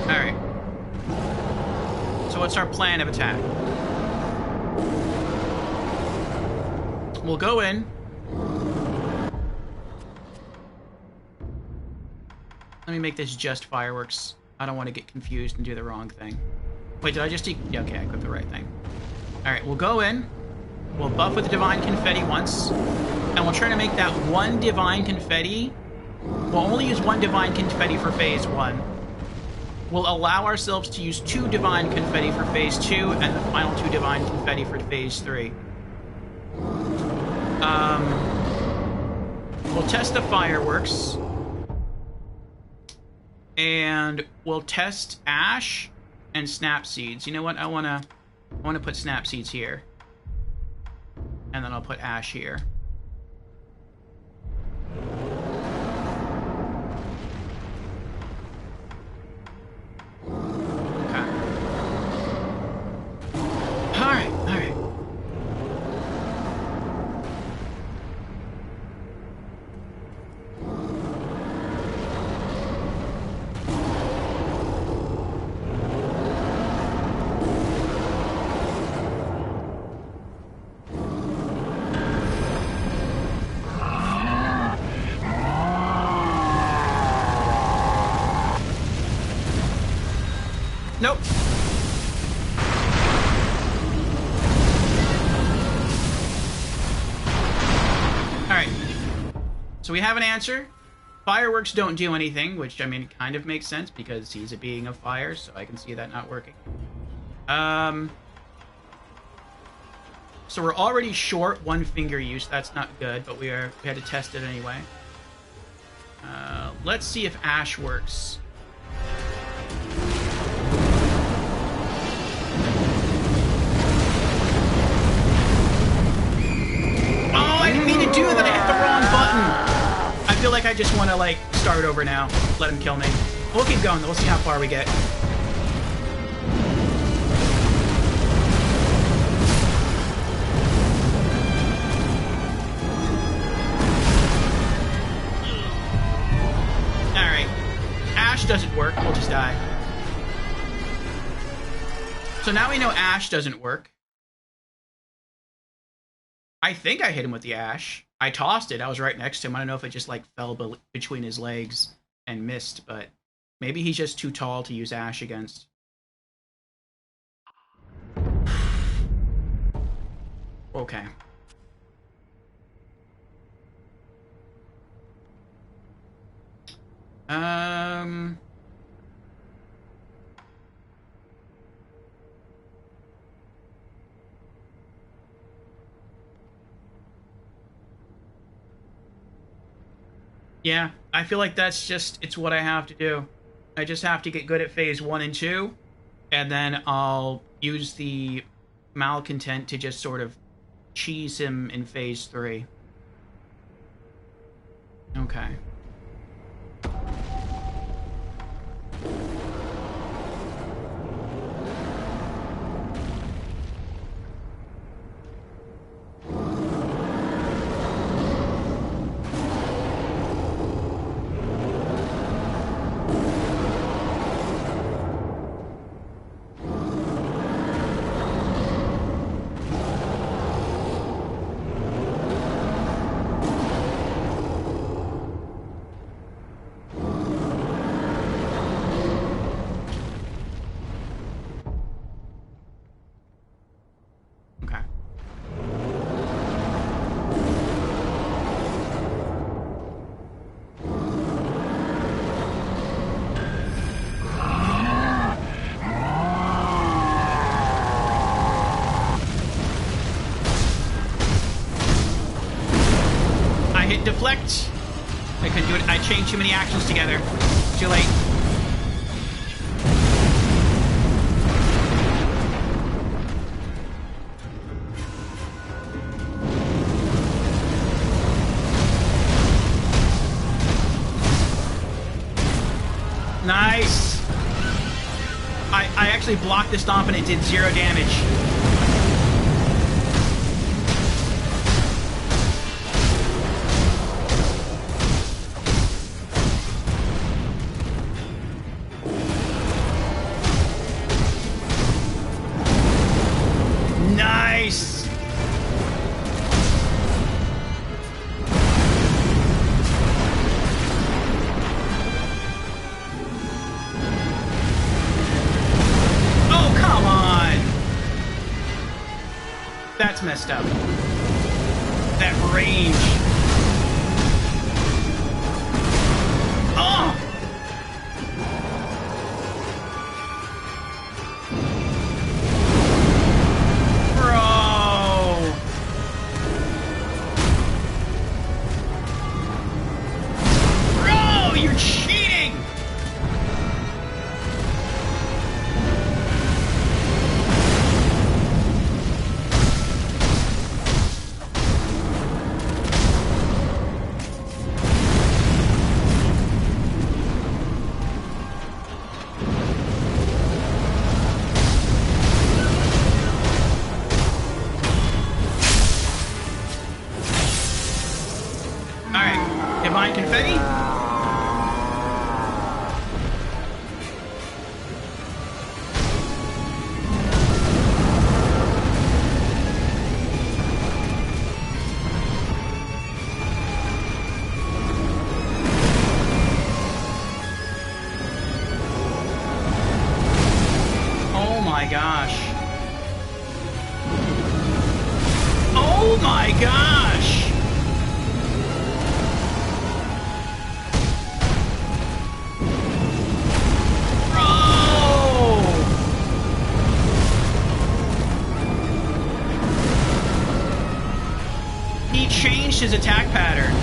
Alright. So what's our plan of attack? We'll go in. Let me make this just fireworks. I don't want to get confused and do the wrong thing. Wait, did I just... Yeah, okay, I equipped the right thing. Alright, we'll go in. We'll buff with the Divine Confetti once. And we'll try to make that one Divine Confetti... We'll only use one Divine Confetti for Phase 1. We'll allow ourselves to use 2 Divine Confetti for Phase 2, and the final 2 Divine Confetti for Phase 3. We'll test the fireworks. And we'll test Ash and Snap Seeds. You know what? I wanna put Snap Seeds here. And then I'll put Ash here. Okay. Alright, alright. Nope. Alright. So we have an answer. Fireworks don't do anything, which, I mean, kind of makes sense because he's a being of fire, so I can see that not working. So we're already short 1 finger use. That's not good, but we had to test it anyway. Let's see if Ash works. I didn't mean to do that. I hit the wrong button. I feel like I just want to, like, start over now. Let him kill me. We'll keep going. We'll see how far we get. Alright. Ash doesn't work. We'll just die. So now we know Ash doesn't work. I think I hit him with the Ash. I tossed it. I was right next to him. I don't know if it just, like, fell between his legs and missed, but maybe he's just too tall to use Ash against. Okay. Yeah, I feel like that's just, it's what I have to do. I just have to get good at Phase 1 and 2, and then I'll use the Malcontent to just sort of cheese him in Phase 3. Okay. Deflect. I couldn't do it. I changed too many actions together. Too late. Nice! I actually blocked the stomp and it did 0 damage. Nice! Oh, come on! That's messed up. That range. Oh! Divine confetti. Oh my gosh. Oh my gosh. Changed his attack pattern.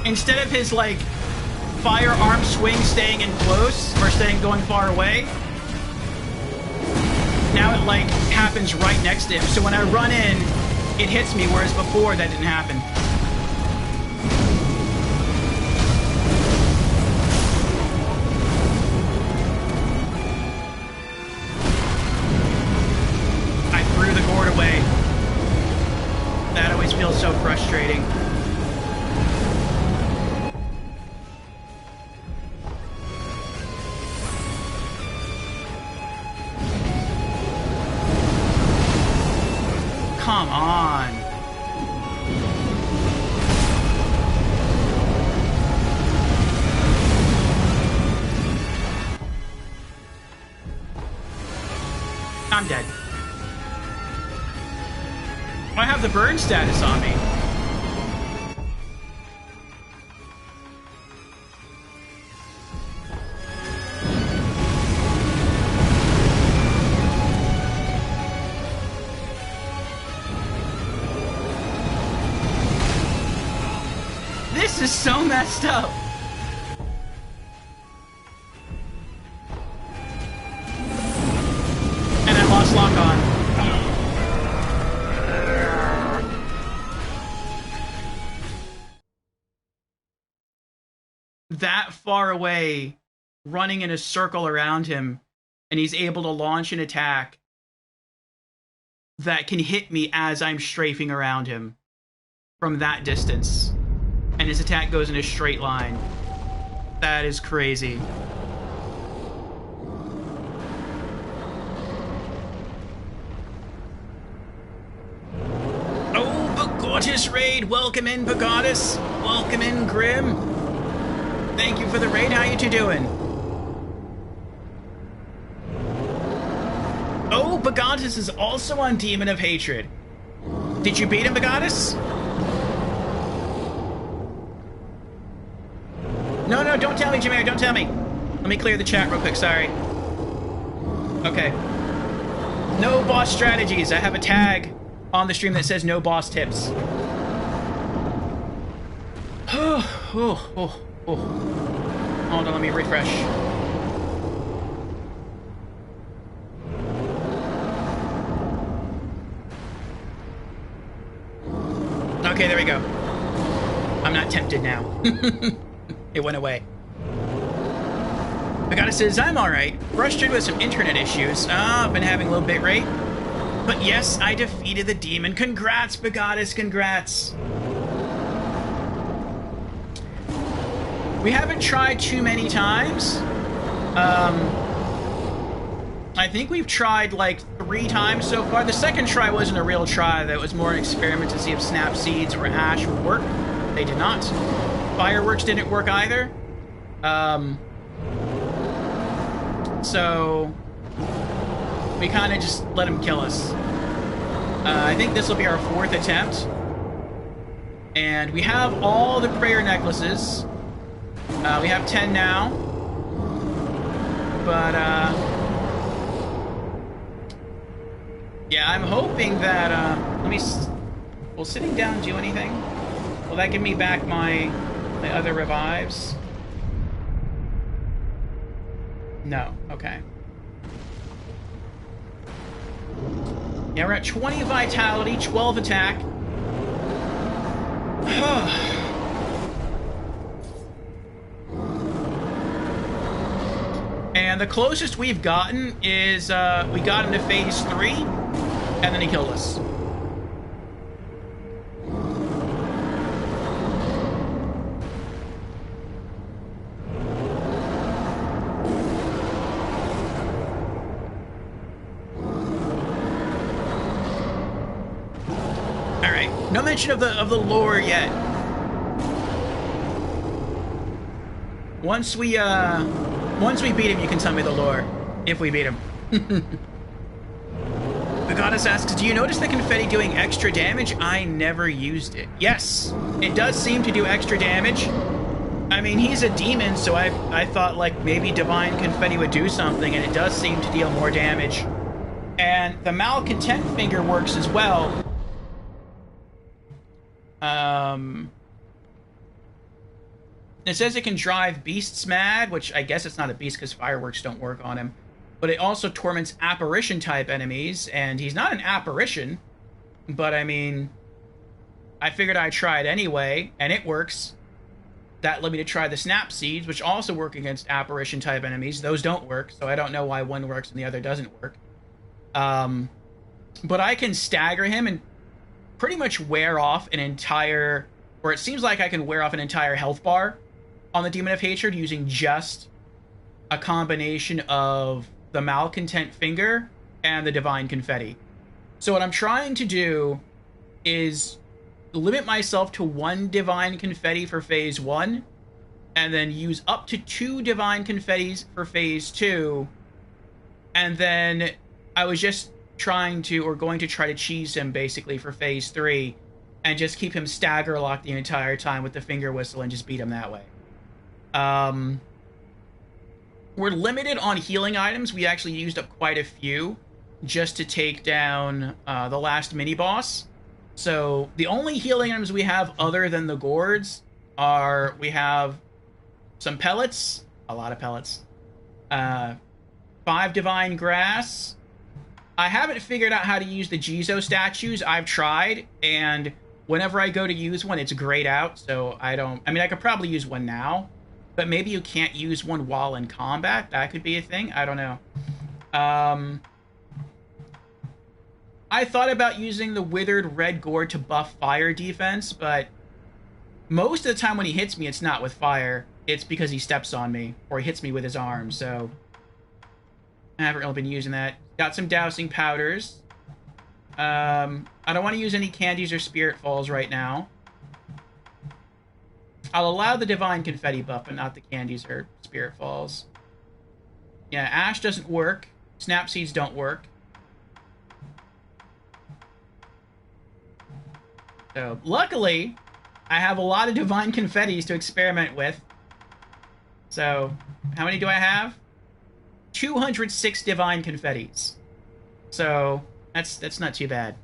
Instead of his like firearm swing staying in close or going far away, now it like happens right next to him. So when I run in, it hits me, whereas before that didn't happen. I threw the gourd away. That always feels so frustrating. Come on. I'm dead. I have the burn status on me. This is so messed up. And I lost lock on. That far away, running in a circle around him, and he's able to launch an attack that can hit me as I'm strafing around him from that distance. And his attack goes in a straight line. That is crazy. Oh, Pagottis raid! Welcome in, Pagottis! Welcome in, Grim! Thank you for the raid. How you two doing? Oh, Pagottis is also on Demon of Hatred. Did you beat him, Pagottis? No, don't tell me, Jameer, don't tell me. Let me clear the chat real quick, sorry. Okay. No boss strategies. I have a tag on the stream that says no boss tips. Oh. Hold on, let me refresh. Okay, there we go. I'm not tempted now. It went away. Pagata says, I'm alright. Frustrated with some internet issues. I've been having a low bit rate. But yes, I defeated the demon. Congrats, Pagatus, congrats. We haven't tried too many times. I think we've tried like 3 times so far. The second try wasn't a real try. That was more an experiment to see if Snap Seeds or Ash would work. They did not. Fireworks didn't work either. So we kind of just let him kill us. I think this will be our 4th attempt. And we have all the prayer necklaces. We have 10 now. But, yeah, I'm hoping that, will sitting down do anything? Will that give me back my other revives? No, okay. Yeah, we're at 20 vitality, 12 attack. And the closest we've gotten is, we got him to phase 3, and then he killed us. Alright, no mention of the lore yet. Once we beat him, you can tell me the lore. If we beat him. The goddess asks, do you notice the confetti doing extra damage? I never used it. Yes, it does seem to do extra damage. I mean, he's a demon, so I thought like maybe divine confetti would do something, and it does seem to deal more damage. And the malcontent finger works as well. It says it can drive beasts mad, which I guess it's not a beast because fireworks don't work on him. But it also torments apparition-type enemies, and he's not an apparition. But, I mean, I figured I'd try it anyway, and it works. That led me to try the Snap Seeds, which also work against apparition-type enemies. Those don't work, so I don't know why one works and the other doesn't work. But I can stagger him and pretty much wear off an entire... Or it seems like I can wear off an entire health bar on the Demon of Hatred using just a combination of the Malcontent Finger and the Divine Confetti. So what I'm trying to do is limit myself to 1 Divine Confetti for Phase 1, and then use up to 2 Divine Confettis for Phase 2, and then I was just trying to, or going to try to cheese him basically for Phase 3, and just keep him stagger locked the entire time with the finger whistle and just beat him that way. We're limited on healing items. We actually used up quite a few just to take down the last mini-boss. So the only healing items we have other than the gourds are, we have some pellets, a lot of pellets, 5 divine grass. I haven't figured out how to use the Jizo statues. I've tried, and whenever I go to use one, it's grayed out, so I mean, I could probably use one now, but maybe you can't use one while in combat. That could be a thing. I don't know. I thought about using the Withered Red Gourd to buff fire defense, but most of the time when he hits me, it's not with fire. It's because he steps on me, or he hits me with his arm, so I haven't really been using that. Got some dowsing powders. I don't want to use any candies or spirit falls right now. I'll allow the divine confetti buff, but not the candies or spirit falls. Yeah, Ash doesn't work. Snap Seeds don't work. So, luckily, I have a lot of divine confettis to experiment with. So, how many do I have? 206 divine confettis. So, that's not too bad.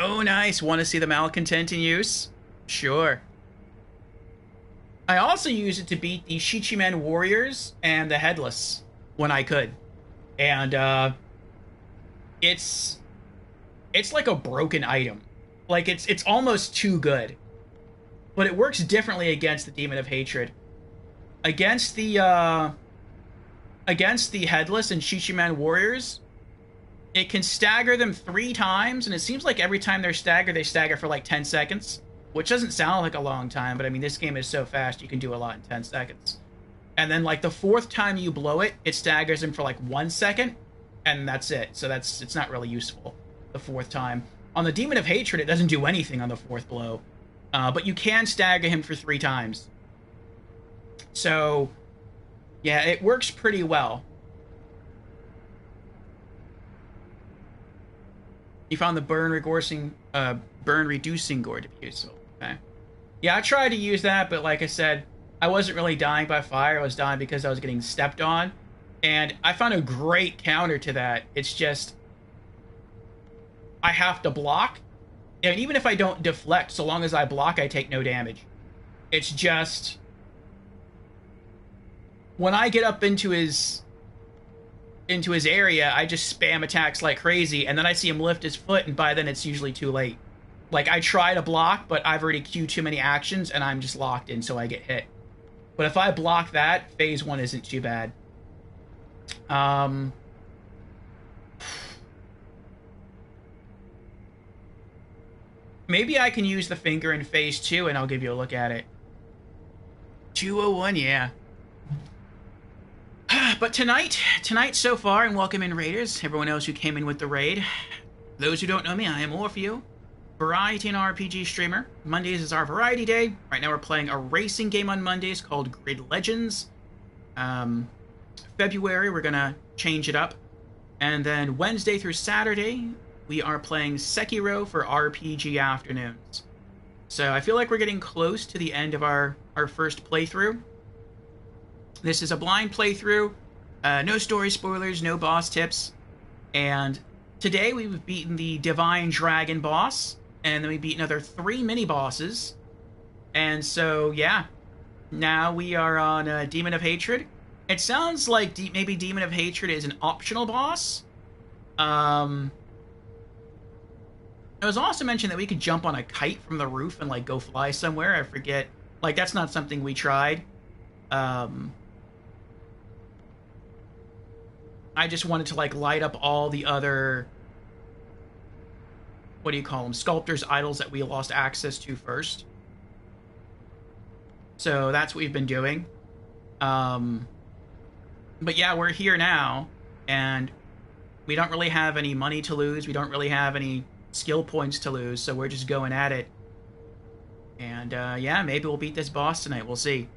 Oh, nice. Want to see the Malcontent in use? Sure. I also use it to beat the Shichimen warriors and the Headless when I could. And it's like a broken item. Like it's almost too good. But it works differently against the Demon of Hatred. Against the Headless and Shishiman warriors, it can stagger them 3 times, and it seems like every time they stagger for like 10 seconds, which doesn't sound like a long time, but I mean, this game is so fast, you can do a lot in 10 seconds. And then like the 4th time you blow it, it staggers him for like 1 second, and that's it. So it's not really useful the 4th time. On the Demon of Hatred, it doesn't do anything on the 4th blow, but you can stagger him for 3 times. So yeah, it works pretty well. You found the burn reducing gore to be useful. Okay. Yeah, I tried to use that, but like I said, I wasn't really dying by fire. I was dying because I was getting stepped on. And I found a great counter to that. It's just, I have to block. And even if I don't deflect, so long as I block, I take no damage. It's just, when I get up into his area, I just spam attacks like crazy, and then I see him lift his foot, and by then it's usually too late. Like, I try to block, but I've already queued too many actions, and I'm just locked in, so I get hit. But if I block that, phase 1 isn't too bad. Maybe I can use the finger in phase 2, and I'll give you a look at it. 201, yeah. But tonight so far, and welcome in Raiders, everyone else who came in with the raid. Those who don't know me, I am Orfeo, variety and RPG streamer. Mondays is our variety day. Right now we're playing a racing game on Mondays called Grid Legends. February, we're gonna change it up. And then Wednesday through Saturday, we are playing Sekiro for RPG afternoons. So I feel like we're getting close to the end of our first playthrough. This is a blind playthrough, no story spoilers, no boss tips, and today we've beaten the Divine Dragon boss, and then we beat another 3 mini-bosses, and so, yeah, now we are on Demon of Hatred. It sounds like maybe Demon of Hatred is an optional boss. It was also mentioned that we could jump on a kite from the roof and, like, go fly somewhere. I forget. Like, that's not something we tried. I just wanted to, like, light up all the other, what do you call them, sculptors' idols that we lost access to first. So that's what we've been doing. But yeah, we're here now, and we don't really have any money to lose. We don't really have any skill points to lose, so we're just going at it. And yeah, maybe we'll beat this boss tonight. We'll see.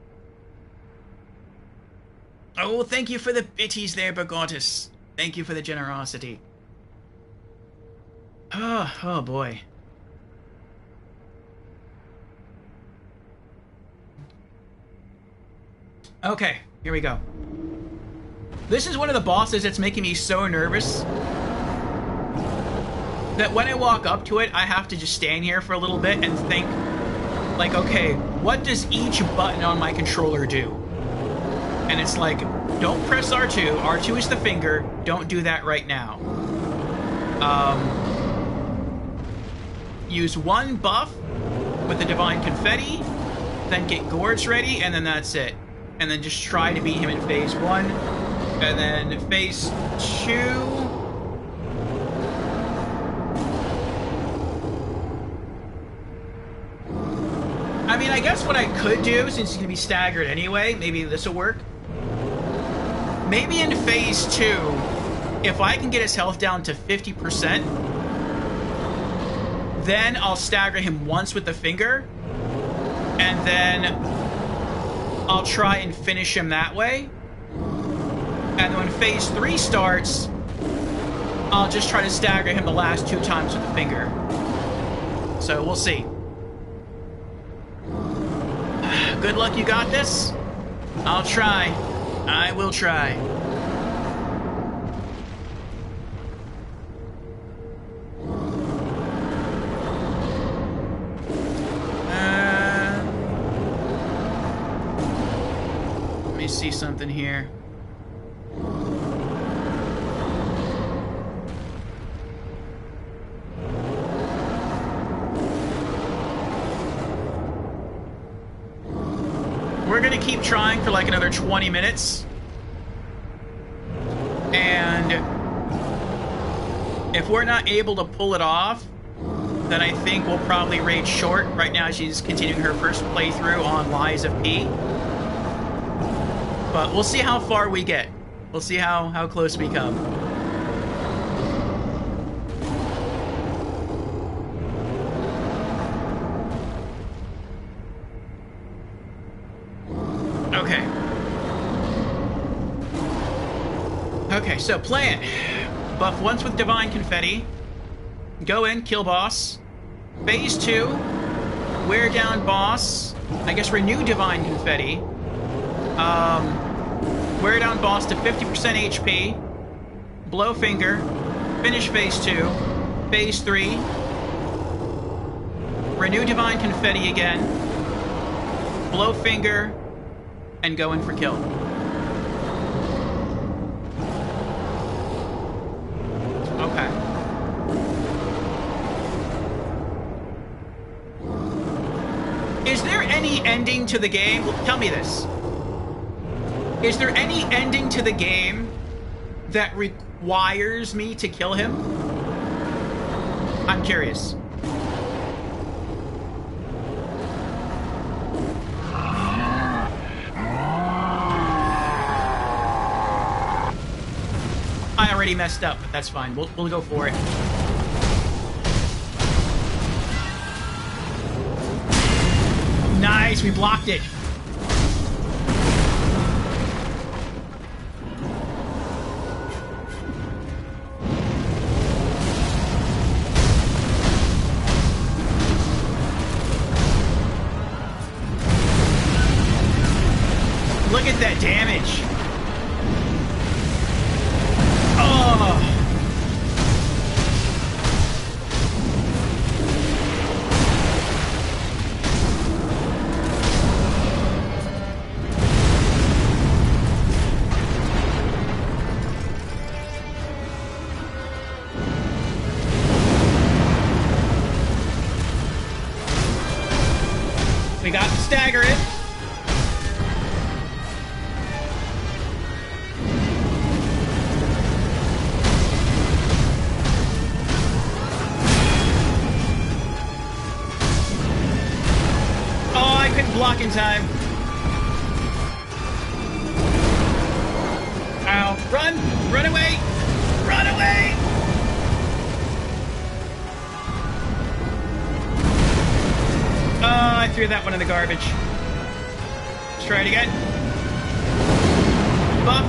Oh, thank you for the bitties there, Bagotis. Thank you for the generosity. Oh boy. Okay, here we go. This is one of the bosses that's making me so nervous that when I walk up to it, I have to just stand here for a little bit and think, like, okay, what does each button on my controller do? And it's like, don't press R2. R2 is the finger. Don't do that right now. Use 1 buff with the Divine Confetti, then get Gourds ready, and then that's it. And then just try to beat him in phase 1. And then phase 2... I mean, I guess what I could do, since he's going to be staggered anyway, maybe this will work. Maybe in phase 2, if I can get his health down to 50%, then I'll stagger him once with the finger, and then I'll try and finish him that way. And then when phase 3 starts, I'll just try to stagger him the last 2 times with the finger. So we'll see. Good luck, you got this? I'll try. I will try. Let me see something here. keep trying for like another 20 minutes. And if we're not able to pull it off, then I think we'll probably raid short. Right now she's continuing her first playthrough on Lies of P. But we'll see how far we get. We'll see how close we come. Okay. Okay, so plan. Buff once with Divine Confetti. Go in, kill boss. Phase 2. Wear down boss. I guess renew Divine Confetti. Wear down boss to 50% HP. Blow finger. Finish phase 2. Phase 3. Renew Divine Confetti again. Blow finger. And go in for kill. Okay. Is there any ending to the game? Tell me this. Is there any ending to the game that requires me to kill him? I'm curious. I already messed up, but that's fine. We'll go for it. Nice, we blocked it. Look at that damage. Oh. We got to stagger it. Block in time. Ow. Run! Run away! Run away! Oh, I threw that one in the garbage. Let's try it again. Buff.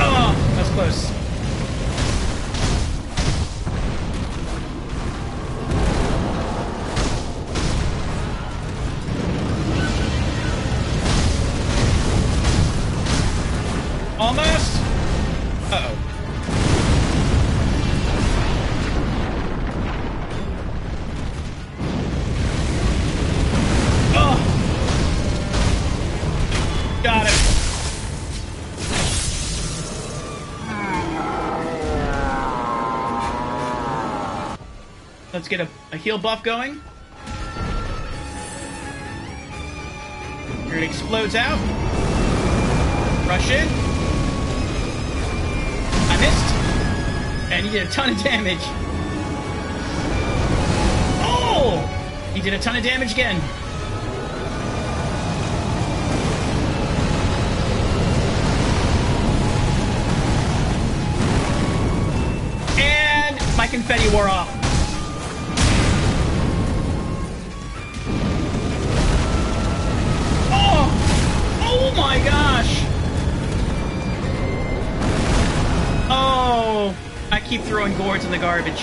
Oh, that was close. Almost. Uh-oh. Oh. Got it. Let's get a heal buff going. Here it explodes out. Rush in. Missed, and he did a ton of damage. Oh! He did a ton of damage again. And my confetti wore off. Oh! Oh my gosh! Oh, I keep throwing gourds in the garbage.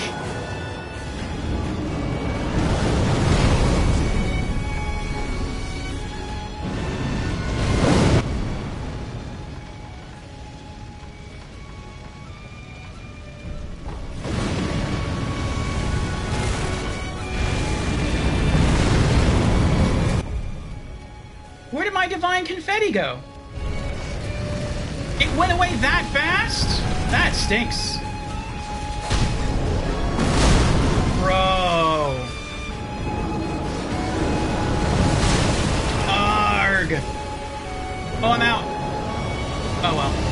Where did my divine confetti go? It went away that fast? That stinks. Bro. Oh, I'm out. Oh, well.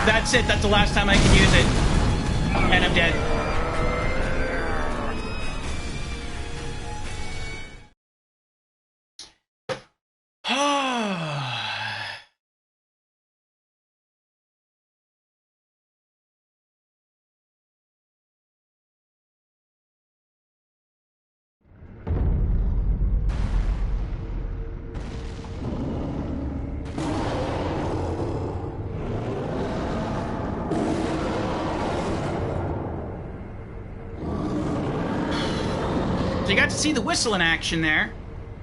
That's it. That's the last time I can use it. And I'm dead. So you got to see the whistle in action there.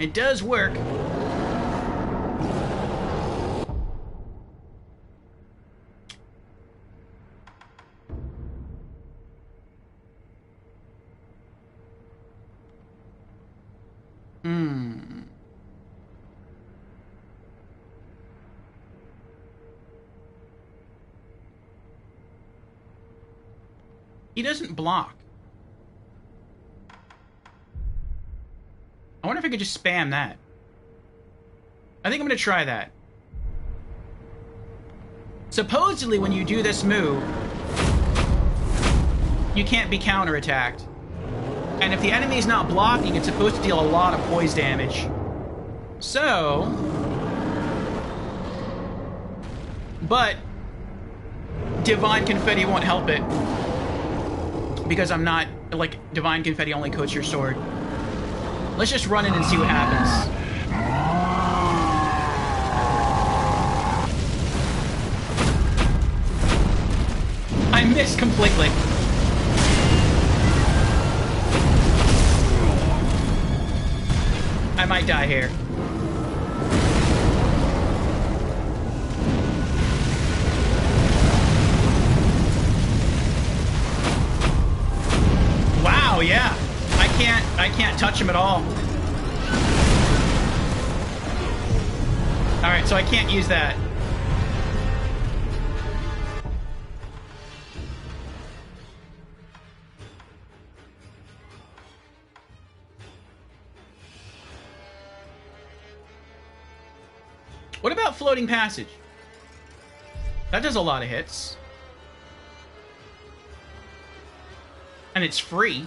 It does work. He doesn't block. I wonder if I could just spam that. I think I'm going to try that. Supposedly, when you do this move, you can't be counterattacked. And if the enemy is not blocking, it's supposed to deal a lot of poise damage. So... But... Divine Confetti won't help it. Because I'm not... Like, Divine Confetti only coats your sword. Let's just run in and see what happens. I missed completely. I might die here. Wow, yeah. I can't touch him at all. Alright, so I can't use that. What about Floating Passage? That does a lot of hits. And it's free.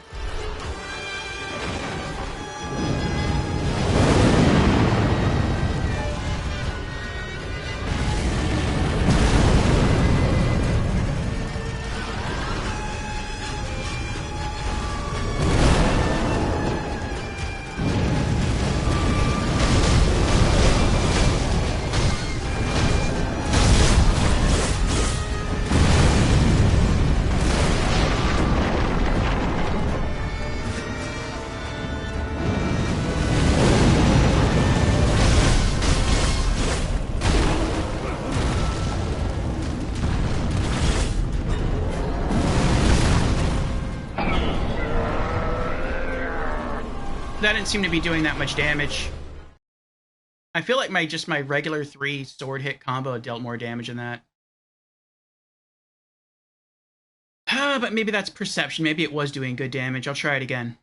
That didn't seem to be doing that much damage. I feel like my regular 3 sword hit combo dealt more damage than that. But maybe that's perception. Maybe it was doing good damage. I'll try it again.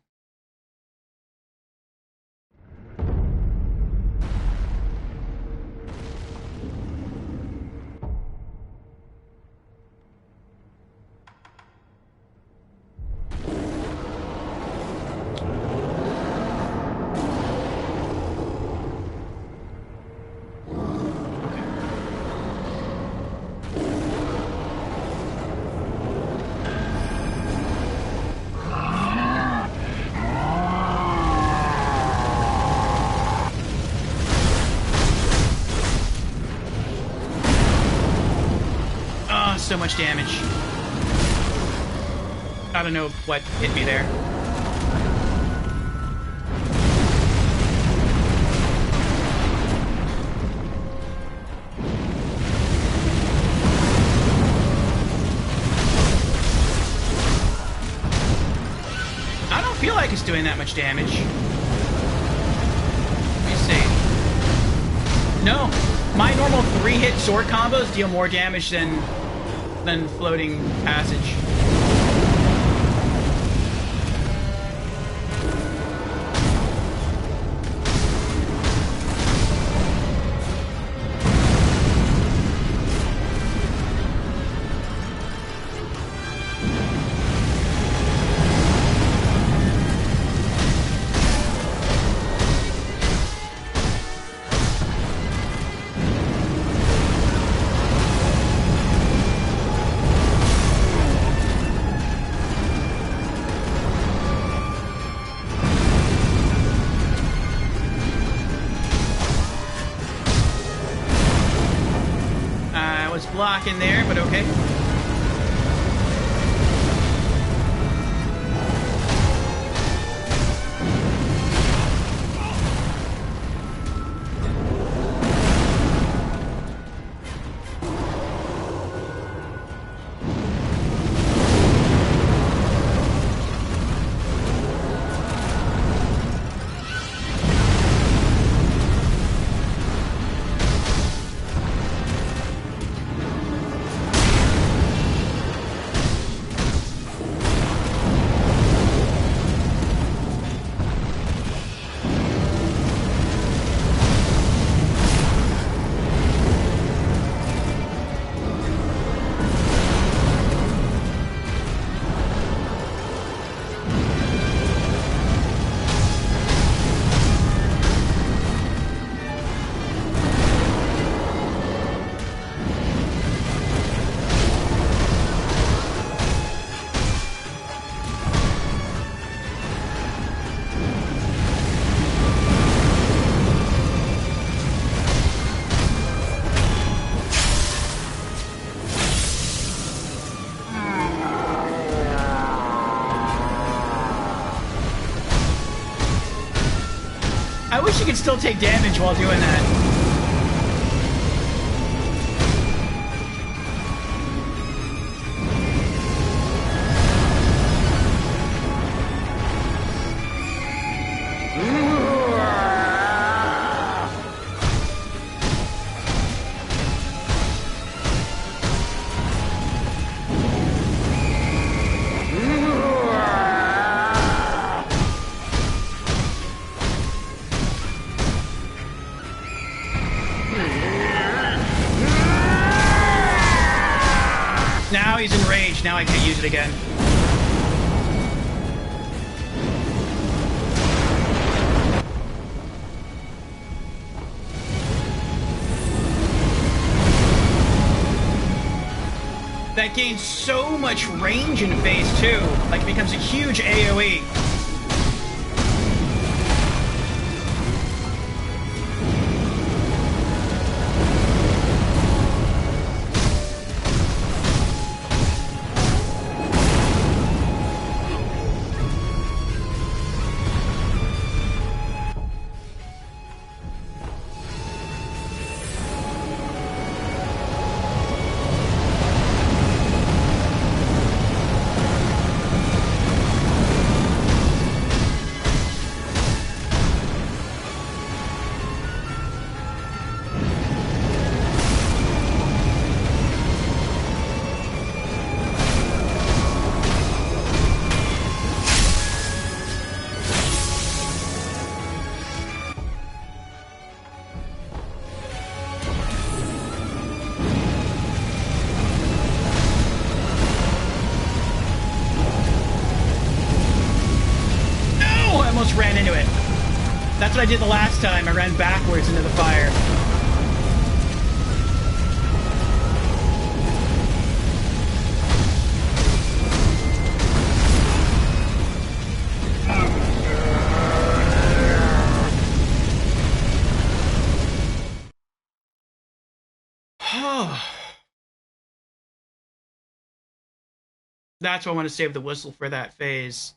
so much damage. I don't know what hit me there. I don't feel like it's doing that much damage. Let me see. No, my normal 3-hit sword combos deal more damage than floating passage. Blocking there, but okay. I wish you could still take damage while doing that. Now he's enraged. Now I can't use it again. That gains so much range in phase 2. Like, it becomes a huge AoE. Ran into it. That's what I did the last time. I ran backwards into the fire. That's why I want to save the whistle for that phase.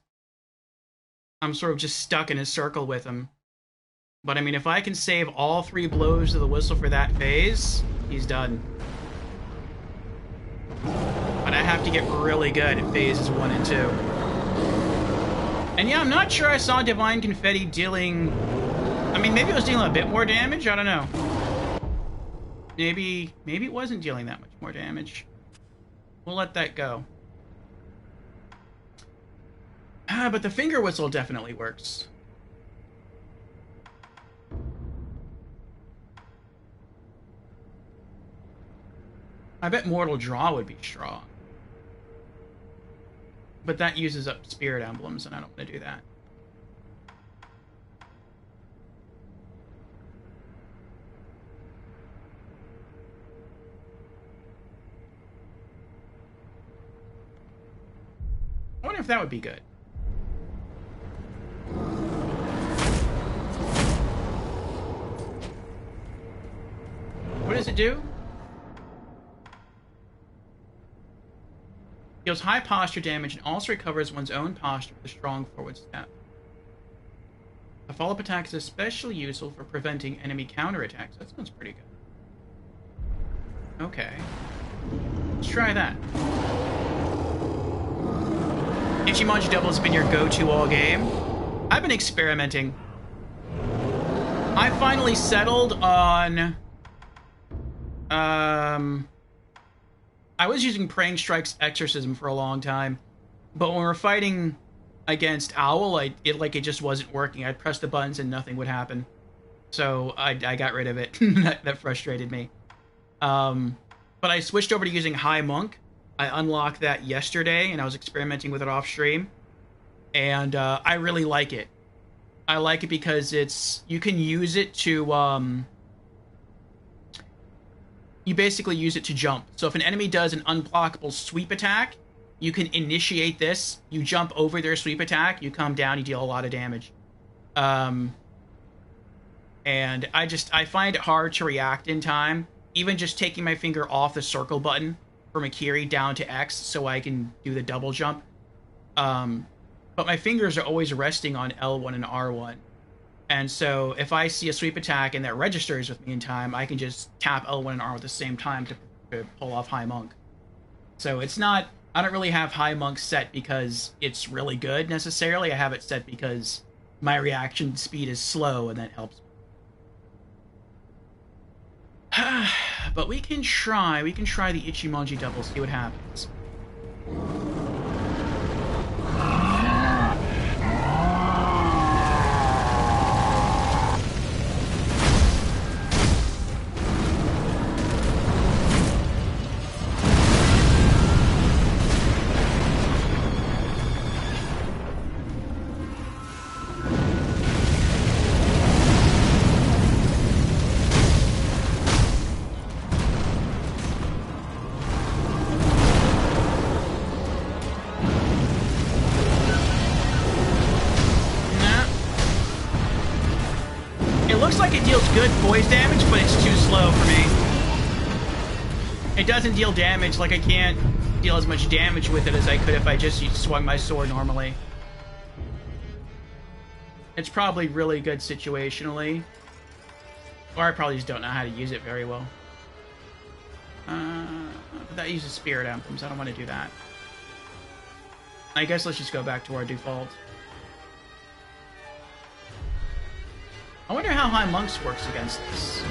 I'm sort of just stuck in a circle with him. But I mean, if I can save all 3 blows of the whistle for that phase, he's done. But I have to get really good at phases 1 and 2. And yeah, I'm not sure I saw Divine Confetti dealing... I mean, maybe it was dealing a bit more damage, I don't know. Maybe it wasn't dealing that much more damage. We'll let that go. But the finger whistle definitely works. I bet Mortal Draw would be strong. But that uses up spirit emblems, and I don't want to do that. I wonder if that would be good. What does it do? Deals high posture damage and also recovers one's own posture with a strong forward step. A follow-up attack is especially useful for preventing enemy counterattacks. That sounds pretty good. Okay. Let's try that. Ichimonji Double has been your go-to all game. I've been experimenting. I finally settled on... I was using Praying Strike's Exorcism for a long time, but when we were fighting against Owl, it just wasn't working. I'd press the buttons and nothing would happen. So I got rid of it. that frustrated me. But I switched over to using High Monk. I unlocked that yesterday, and I was experimenting with it off stream. And I really like it. I like it because you can use it to... you basically use it to jump. So if an enemy does an unblockable sweep attack, you can initiate this, you jump over their sweep attack, you come down, you deal a lot of damage. And I find it hard to react in time. Even just taking my finger off the circle button from Akiri down to X so I can do the double jump. But my fingers are always resting on L1 and R1. And so if I see a sweep attack and that registers with me in time, I can just tap L1 and R at the same time to pull off High Monk. So it's not... I don't really have High Monk set because it's really good, necessarily. I have it set because my reaction speed is slow, and that helps. But we can try the Ichimonji Double, see what happens. Good poise damage, but it's too slow for me. It doesn't deal damage, like I can't deal as much damage with it as I could if I just swung my sword normally. It's probably really good situationally. Or I probably just don't know how to use it very well. But that uses spirit emblems, I don't want to do that. I guess let's just go back to our default. I wonder how High Monks works against this.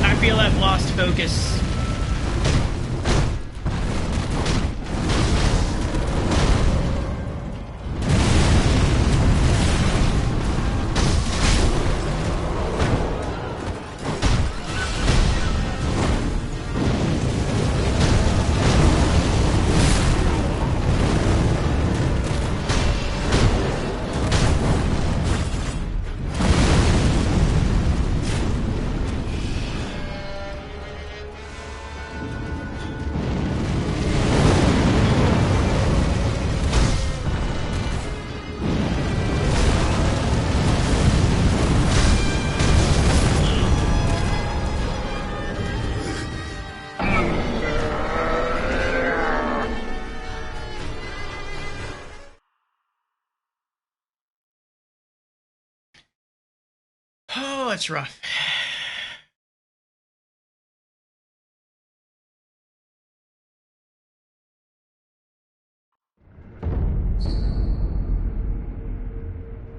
I feel I've lost focus. Oh, it's rough.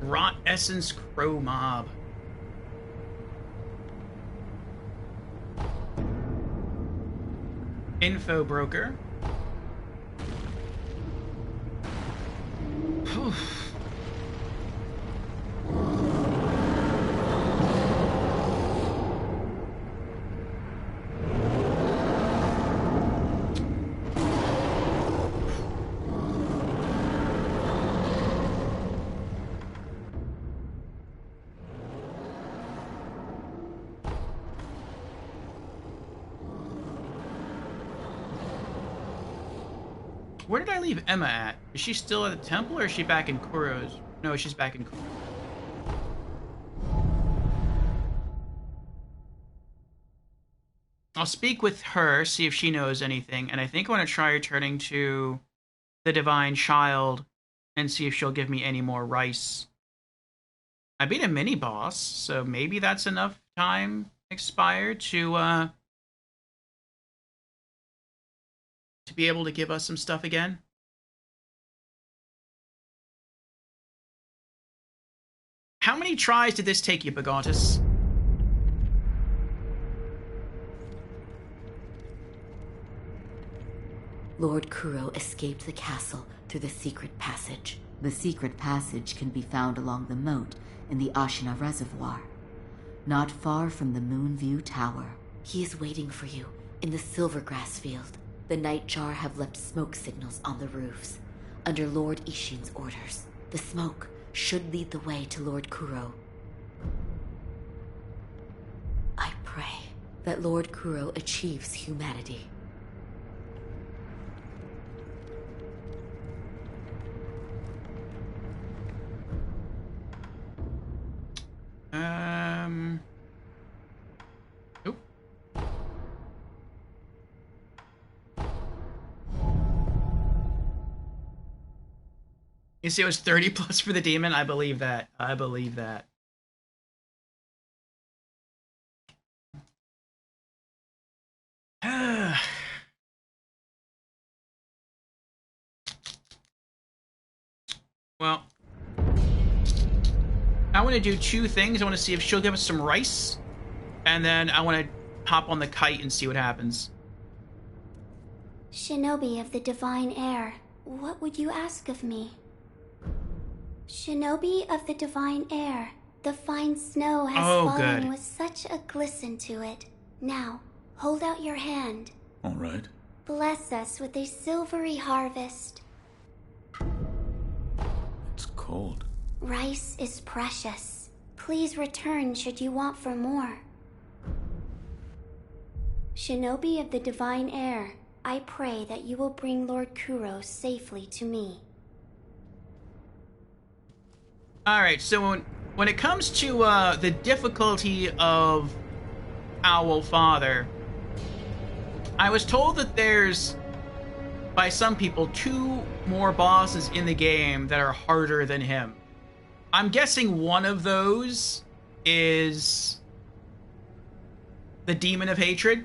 Rot Essence Crow Mob. Info Broker. Whew. Where did I leave Emma at? Is she still at the temple or is she back in Kuro's? No, she's back in Kuro. I'll speak with her, see if she knows anything, and I think I want to try returning to the Divine Child and see if she'll give me any more rice. I beat a mini-boss, so maybe that's enough time expired to be able to give us some stuff again. How many tries did this take you, Bagontis? Lord Kuro escaped the castle through the secret passage. The secret passage can be found along the moat in the Ashina Reservoir, not far from the Moonview Tower. He is waiting for you in the Silvergrass Field. The Nightjar have left smoke signals on the roofs, under Lord Ishin's orders. The smoke should lead the way to Lord Kuro. I pray that Lord Kuro achieves humanity. Oop. You see, it was 30 plus for the demon. I believe that. I believe that. Well, I want to do two things. I want to see if she'll give us some rice, and then I want to hop on the kite and see what happens. Shinobi of the Divine Air, what would you ask of me? Shinobi of the Divine Air, the fine snow has fallen with such a glisten to it. Now, hold out your hand. All right. Bless us with a silvery harvest. It's cold. Rice is precious. Please return should you want for more. Shinobi of the Divine Air, I pray that you will bring Lord Kuro safely to me. Alright, so when it comes to the difficulty of Owl Father, I was told that there's, by some people, 2 more bosses in the game that are harder than him. I'm guessing one of those is the Demon of Hatred.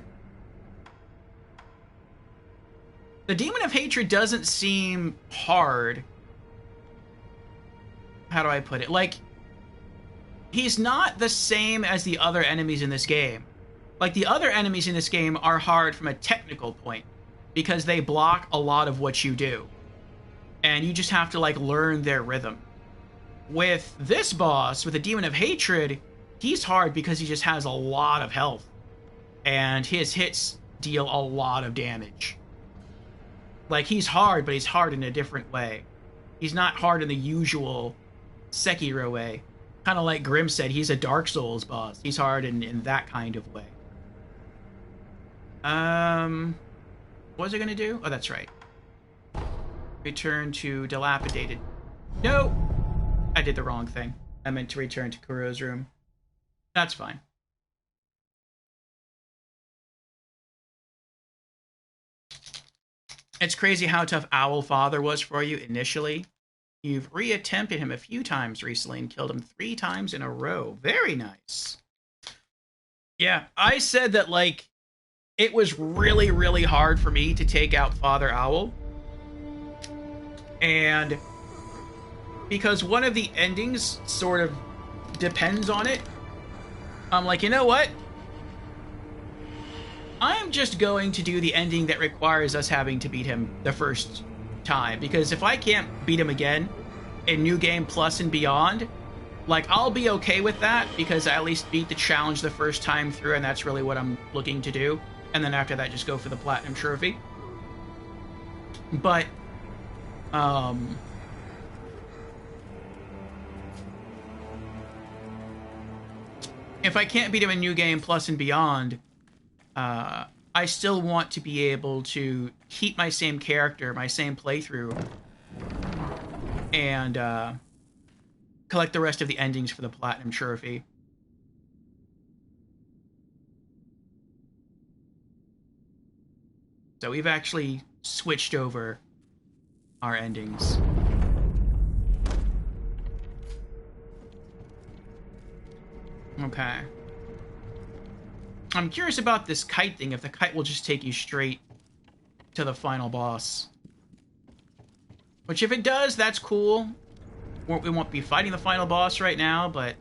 The Demon of Hatred doesn't seem hard. How do I put it? Like, he's not the same as the other enemies in this game. Like, the other enemies in this game are hard from a technical point, because they block a lot of what you do. And you just have to, like, learn their rhythm. With this boss, with the Demon of Hatred, he's hard because he just has a lot of health. And his hits deal a lot of damage. Like, he's hard, but he's hard in a different way. He's not hard in the usual Sekiro way. Kind of like Grim said, he's a Dark Souls boss. He's hard in that kind of way. What was I gonna do? Oh, that's right. Return to dilapidated. No! I did the wrong thing. I meant to return to Kuro's room. That's fine. It's crazy how tough Owl Father was for you initially. You've reattempted him a few times recently and killed him 3 times in a row. Very nice. Yeah, I said that, like, it was really, really hard for me to take out Father Owl. And because one of the endings sort of depends on it, I'm like, you know what? I'm just going to do the ending that requires us having to beat him the first time. Because if I can't beat him again in New Game Plus and beyond, like, I'll be okay with that because I at least beat the challenge the first time through, and that's really what I'm looking to do. And then after that, just go for the Platinum Trophy. But, if I can't beat him in New Game Plus and beyond, I still want to be able to keep my same character, my same playthrough, and collect the rest of the endings for the Platinum Trophy. So we've actually switched over our endings. Okay. I'm curious about this kite thing, if the kite will just take you straight to the final boss. Which, if it does, that's cool. We won't be fighting the final boss right now, but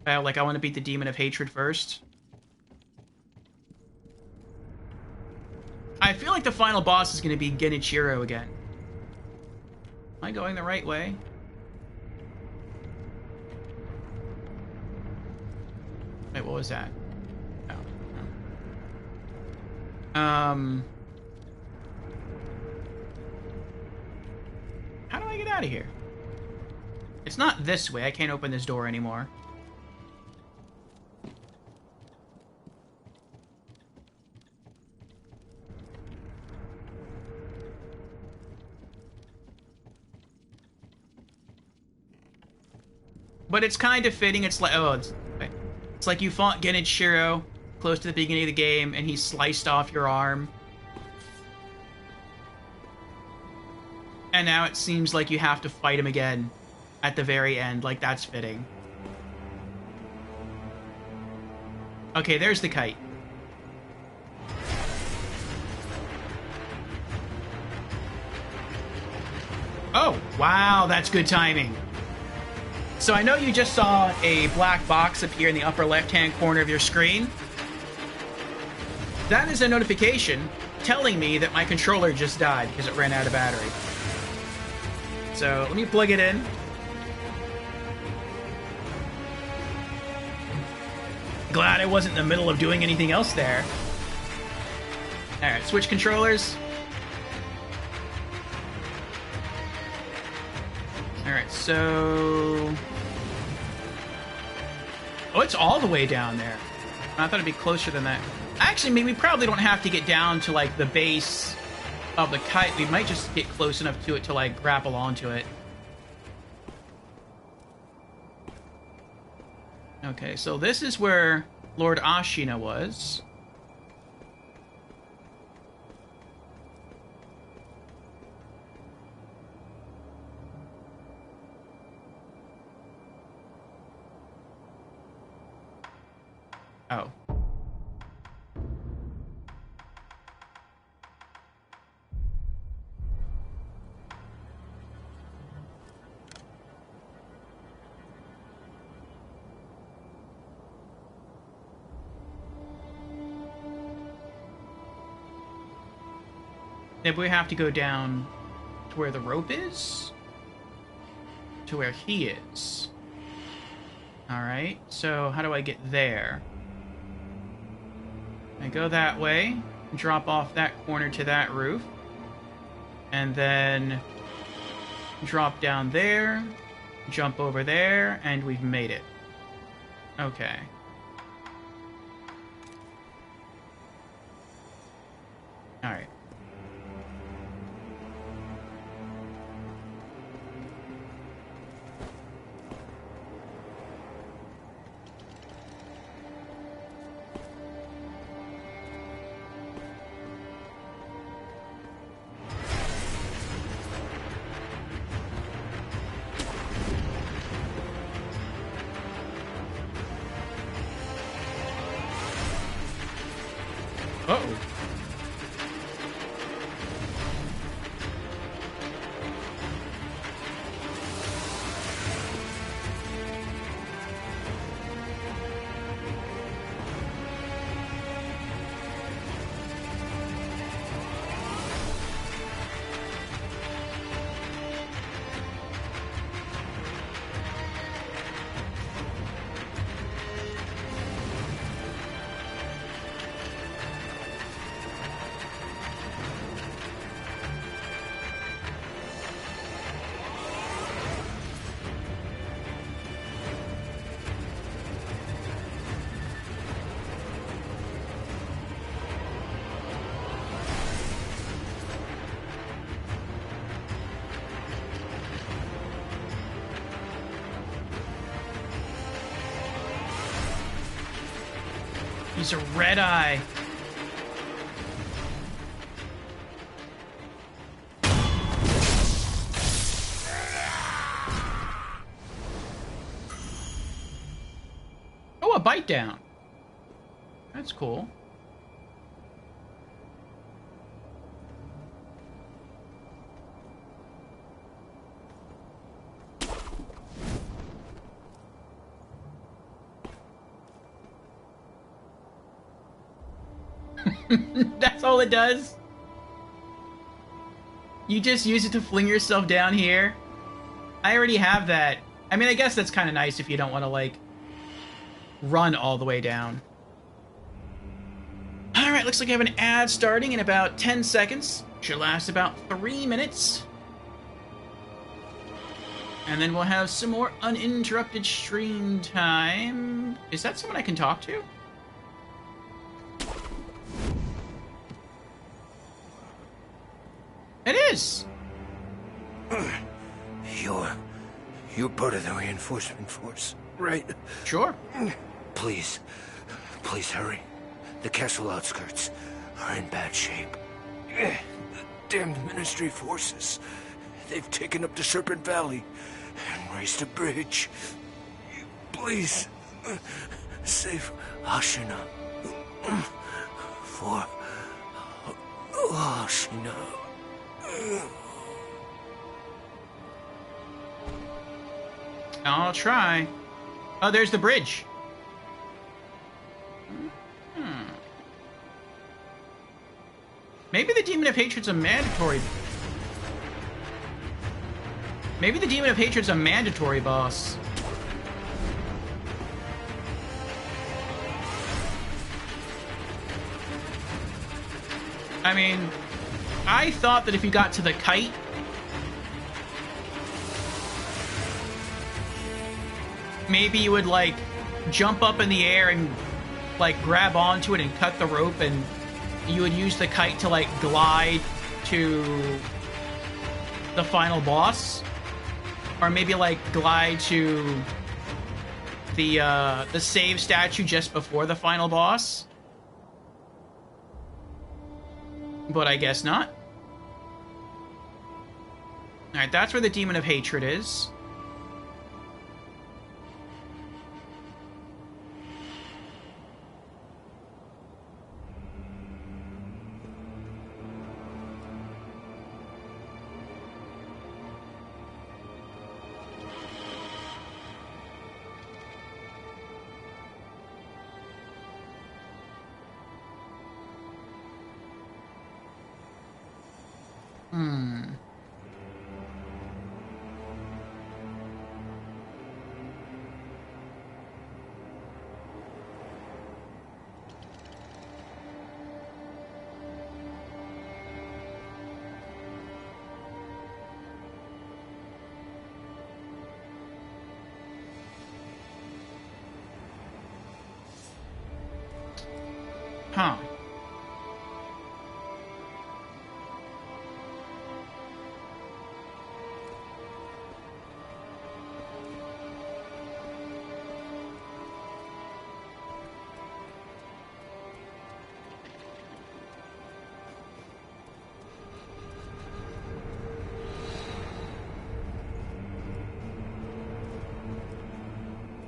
like, I want to beat the Demon of Hatred first. I feel like the final boss is going to be Genichiro again. Am I going the right way? Wait, what was that? Oh, no. How do I get out of here? It's not this way. I can't open this door anymore. But it's kind of fitting. It's like, oh, it's like you fought Genichiro close to the beginning of the game, and he sliced off your arm. And now it seems like you have to fight him again at the very end. Like, that's fitting. Okay, there's the kite. Oh, wow, that's good timing. So I know you just saw a black box appear in the upper left-hand corner of your screen. That is a notification telling me that my controller just died because it ran out of battery. So let me plug it in. Glad I wasn't in the middle of doing anything else there. Alright, switch controllers. Alright, so... Oh, it's all the way down there. I thought it'd be closer than that. Actually, maybe we probably don't have to get down to, like, the base of the kite. We might just get close enough to it to, like, grapple onto it. Okay, so this is where Lord Ashina was. Oh. Maybe we have to go down to where the rope is? To where he is. Alright, so how do I get there? I go that way, drop off that corner to that roof, and then drop down there, jump over there, and we've made it. Okay. Alright. He's a red eye. Oh, a bite down. That's cool. That's all it does? You just use it to fling yourself down here? I already have that. I mean, I guess that's kind of nice if you don't want to, like, run all the way down. Alright, looks like I have an ad starting in about 10 seconds. Should last about 3 minutes. And then we'll have some more uninterrupted stream time. Is that someone I can talk to? It is! You're part of the reinforcement force, right? Sure. Please hurry. The castle outskirts are in bad shape. The damned Ministry forces. They've taken up the Serpent Valley and raised a bridge. Please, save Ashina. For Ashina. I'll try. Oh, there's the bridge. Maybe the Demon of Hatred's a mandatory... Maybe the Demon of Hatred's a mandatory boss. I mean, I thought that if you got to the kite... maybe you would, like, jump up in the air and, like, grab onto it and cut the rope, and you would use the kite to, like, glide to the final boss. Or maybe, like, glide to the save statue just before the final boss. But I guess not. Alright, that's where the Demon of Hatred is. Huh.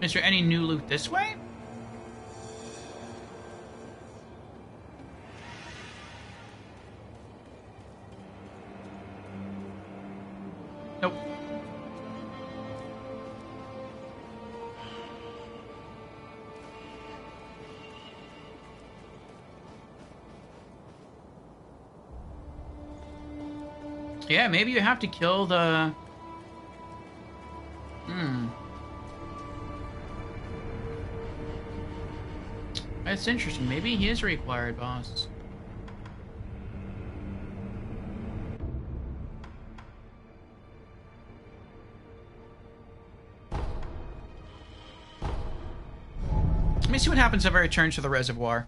Is there any new loot this way? Nope. Yeah, maybe you have to kill the... That's interesting. Maybe he is a required boss. Let me see what happens if I return to the reservoir.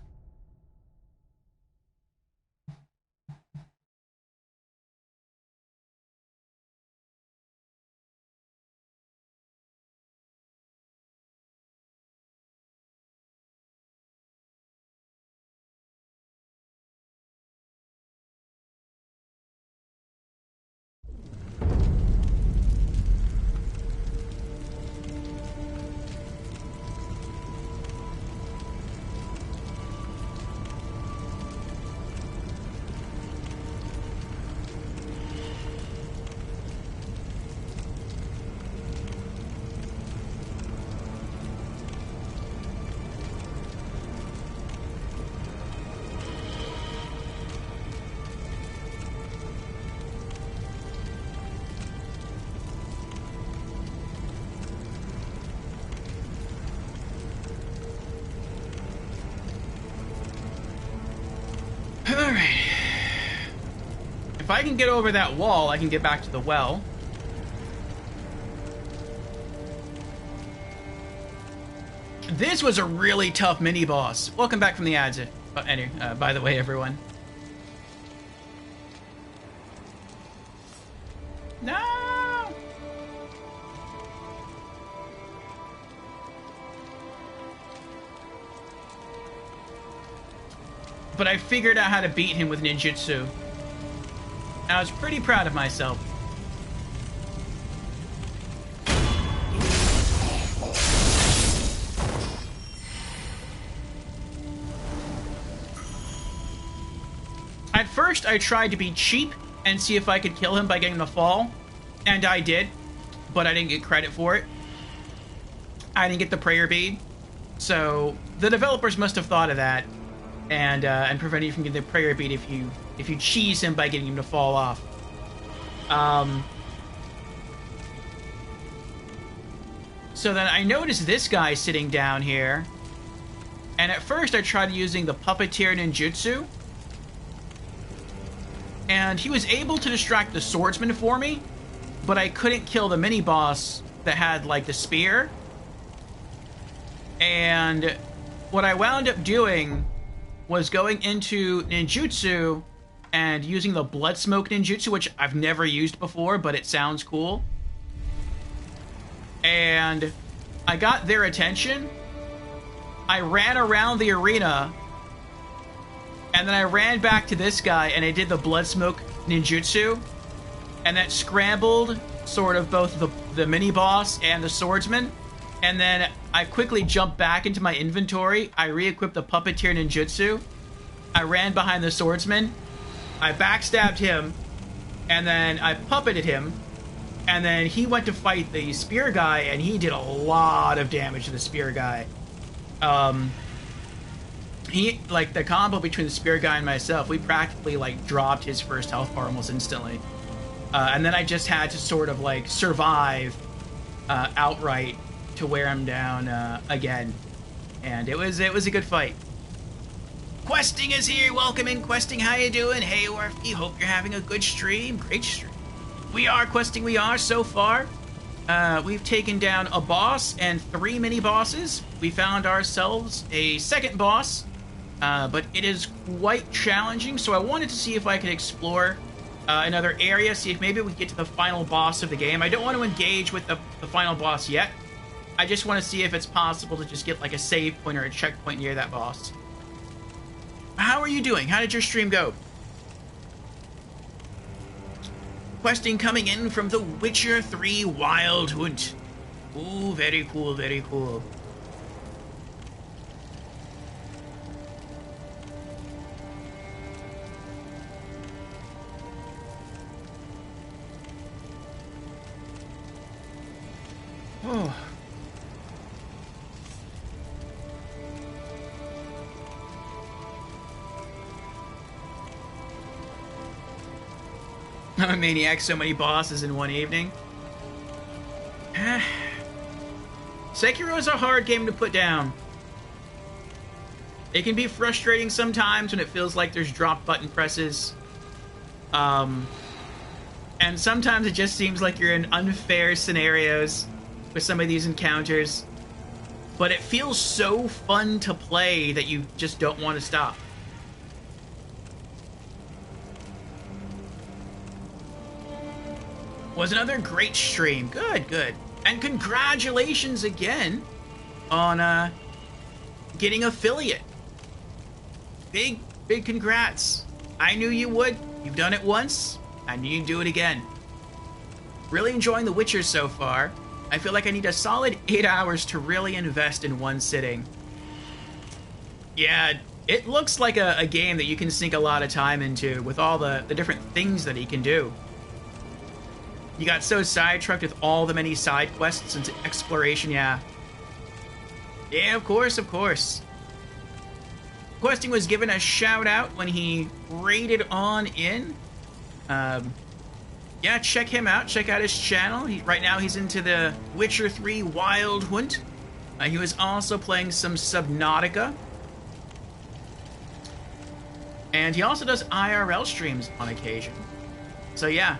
If I can get over that wall, I can get back to the well. This was a really tough mini-boss. Welcome back from the ads. Anyway, by the way, everyone. No! But I figured out how to beat him with ninjutsu. I was pretty proud of myself. At first, I tried to be cheap and see if I could kill him by getting the fall. And I did, but I didn't get credit for it. I didn't get the prayer bead. So, the developers must have thought of that and prevented you from getting the prayer bead if you cheese him by getting him to fall off. So then I noticed this guy sitting down here. And at first I tried using the puppeteer ninjutsu. And he was able to distract the swordsman for me, but I couldn't kill the mini-boss that had, like, the spear. And what I wound up doing was going into ninjutsu and using the blood smoke ninjutsu, which I've never used before, but it sounds cool. And I got their attention. I ran around the arena, and then I ran back to this guy, and I did the blood smoke ninjutsu, and that scrambled sort of both the mini-boss and the swordsman. And then I quickly jumped back into my inventory. I re-equipped the puppeteer ninjutsu. I ran behind the swordsman. I backstabbed him, and then I puppeted him. And then he went to fight the spear guy, and he did a lot of damage to the spear guy. He, like, the combo between the spear guy and myself, we practically, like, dropped his first health bar almost instantly. And then I just had to sort of, like, survive outright to wear him down again. And it was a good fight. Questing is here. Welcome in, Questing. How you doing? Hey, Orphy. Hope you're having a good stream. Great stream. We are, Questing. We are so far. We've taken down a boss and 3 mini-bosses. We found ourselves a second boss. But it is quite challenging, so I wanted to see if I could explore another area, see if maybe we get to the final boss of the game. I don't want to engage with the final boss yet. I just want to see if it's possible to just get like a save point or a checkpoint near that boss. How are you doing? How did your stream go? Questing coming in from The Witcher 3 Wild Hunt. Ooh, very cool, very cool. Oh. I'm a maniac, so many bosses in one evening. Sekiro is a hard game to put down. It can be frustrating sometimes when it feels like there's drop button presses. And sometimes it just seems like you're in unfair scenarios with some of these encounters. But it feels so fun to play that you just don't want to stop. Was another great stream. Good, good. And congratulations again on getting affiliate. Big congrats. I knew you would. You've done it once. I knew you'd do it again. Really enjoying The Witcher so far. I feel like I need a solid 8 hours to really invest in one sitting. Yeah, it looks like a game that you can sink a lot of time into with all the different things that he can do. You got so sidetracked with all the many side quests and exploration, yeah. Yeah, of course, of course. Questing was given a shout out when he raided on in. Yeah, check him out. Check out his channel. Right now he's into The Witcher 3 Wild Hunt. He was also playing some Subnautica. And he also does IRL streams on occasion. So yeah,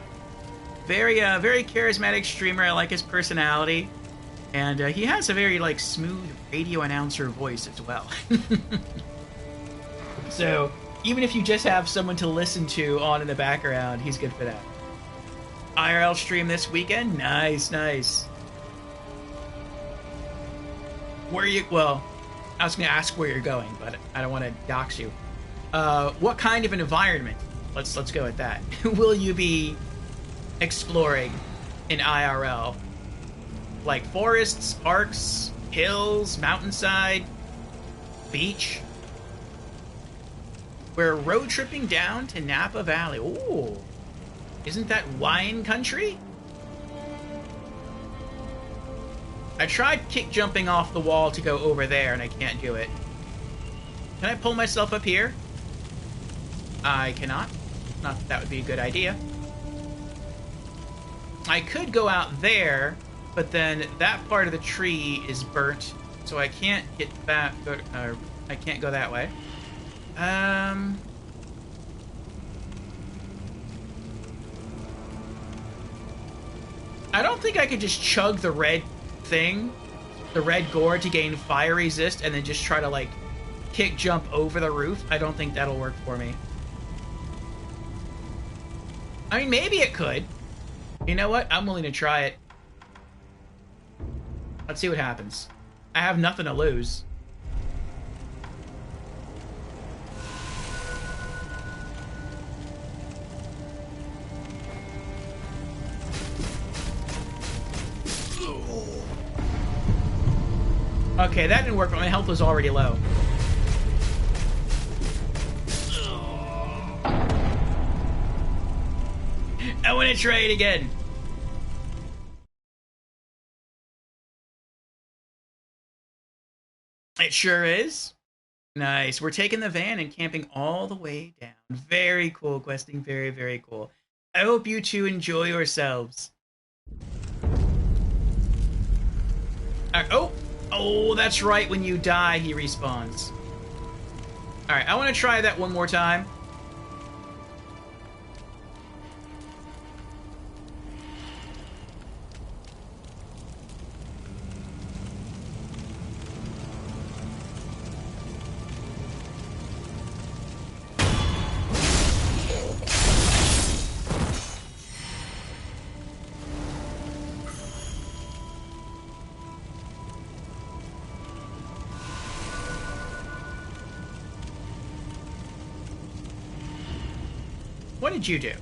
very charismatic streamer. I like his personality, and he has a very like smooth radio announcer voice as well. So even if you just have someone to listen to on in the background, he's good for that. IRL stream this weekend? Nice, nice. Where you... Well, I was going to ask where you're going, but I don't want to dox you. What kind of an environment? Let's go with that. Will you be exploring in IRL? Like forests, parks, hills, mountainside, beach? We're road tripping down to Napa Valley. Ooh. Isn't that wine country? I tried kick jumping off the wall to go over there, and I can't do it. Can I pull myself up here? I cannot. Not that that would be a good idea. I could go out there, but then that part of the tree is burnt, so I can't get back. I can't go that way. I don't think I could just chug the red thing, the red gourd, to gain fire resist and then just try to like kick jump over the roof. I don't think that'll work for me. I mean, maybe it could. You know what? I'm willing to try it. Let's see what happens. I have nothing to lose. Okay, that didn't work, but my health was already low. I want to try it again. It sure is. Nice. We're taking the van and camping all the way down. Very cool, questing. Very, very cool. I hope you two enjoy yourselves. Oh, that's right. When you die, he respawns. Alright, I want to try that one more time. What did you do?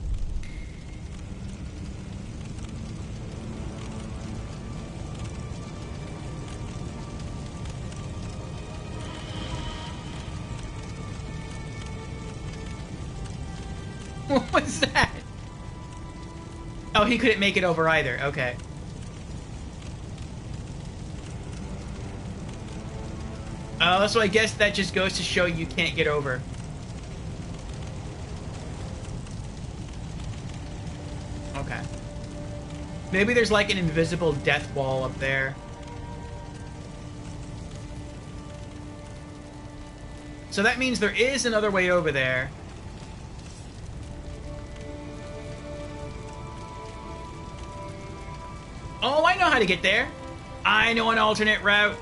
What was that? Oh, he couldn't make it over either. Okay. Oh, so I guess that just goes to show you can't get over. Okay. Maybe there's like an invisible death wall up there. So that means there is another way over there. Oh, I know how to get there. I know an alternate route.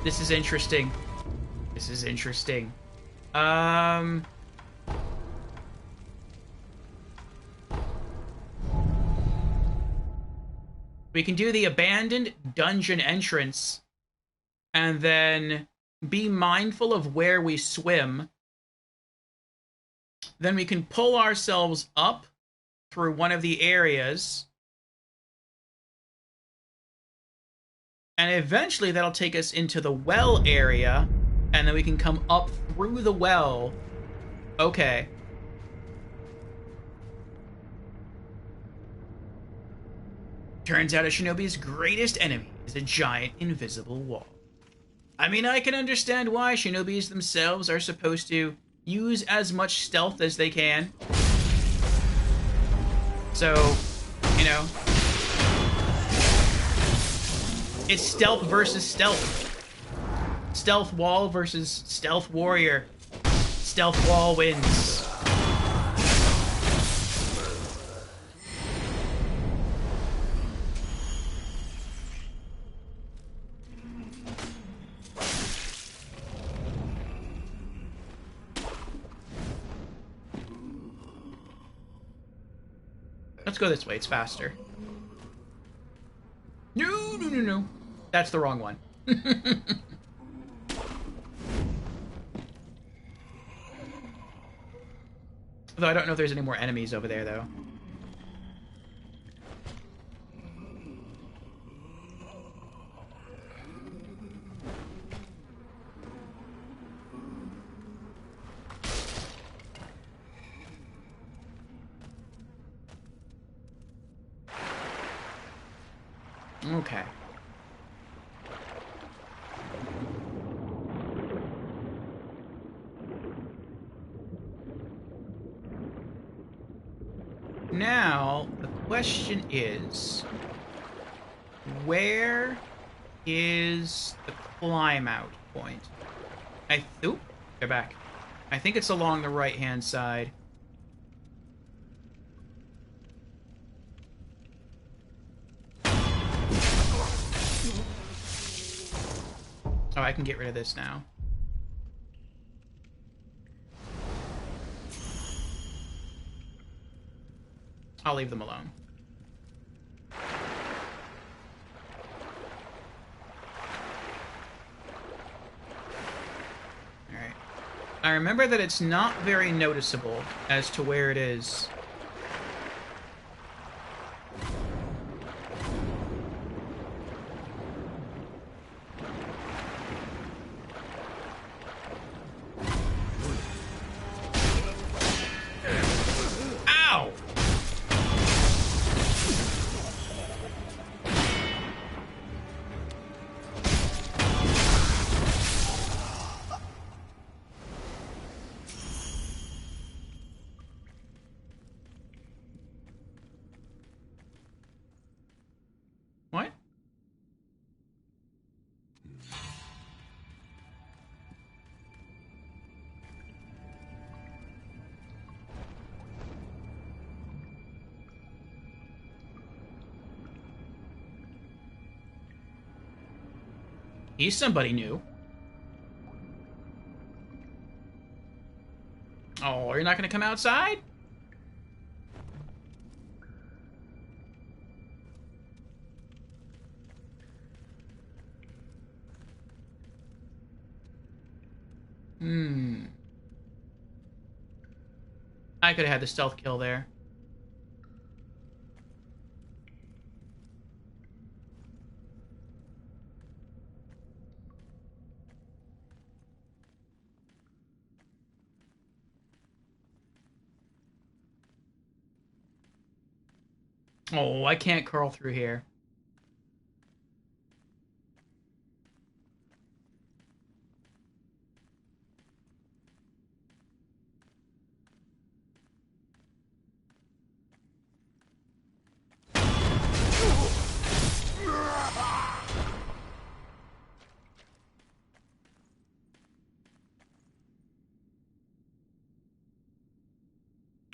This is interesting. This is interesting. We can do the abandoned dungeon entrance and then be mindful of where we swim. Then we can pull ourselves up through one of the areas. And eventually that'll take us into the well area. And then we can come up through the well. Okay. Turns out a shinobi's greatest enemy is a giant invisible wall. I mean, I can understand why shinobis themselves are supposed to use as much stealth as they can. So, you know, it's stealth versus stealth. Stealth wall versus stealth warrior. stealth wall wins. Let's go this way, it's faster. No. That's the wrong one. Though I don't know if there's any more enemies over there, though. Okay. Now, the question is, where is the climb out point? Oop, they're back. I think it's along the right-hand side. Oh, I can get rid of this now. I'll leave them alone. Alright. I remember that it's not very noticeable as to where it is. What? He's somebody new. Oh, you're not gonna come outside? I could have had the stealth kill there. Oh, I can't curl through here.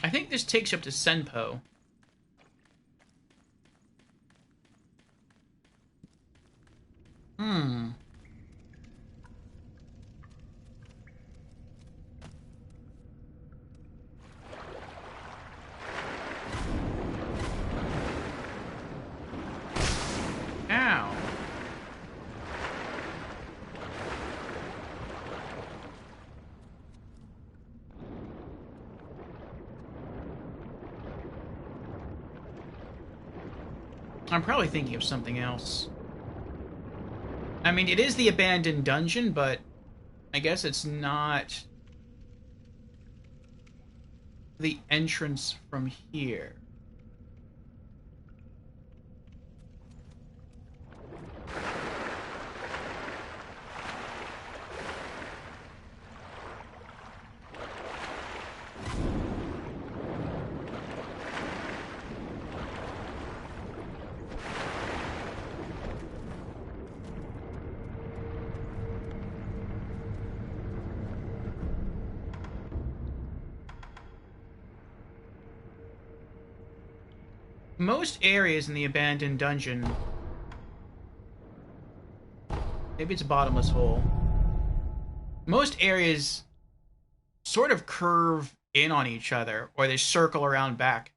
I think this takes you up to Senpo. Ow. I'm probably thinking of something else. I mean, it is the abandoned dungeon, but I guess it's not the entrance from here. most areas in the abandoned dungeon, maybe it's a bottomless hole, most areas sort of curve in on each other, or they circle around back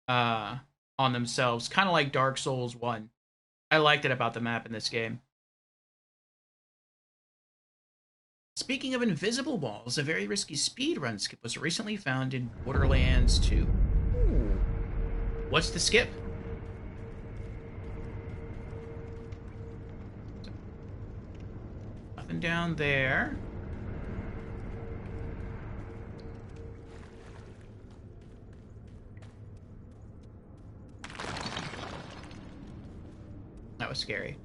on themselves, kind of like Dark Souls 1. I liked it about the map in this game. Speaking of invisible walls, a very risky speedrun skip was recently found in Borderlands 2. Ooh. What's the skip? Nothing down there. That was scary.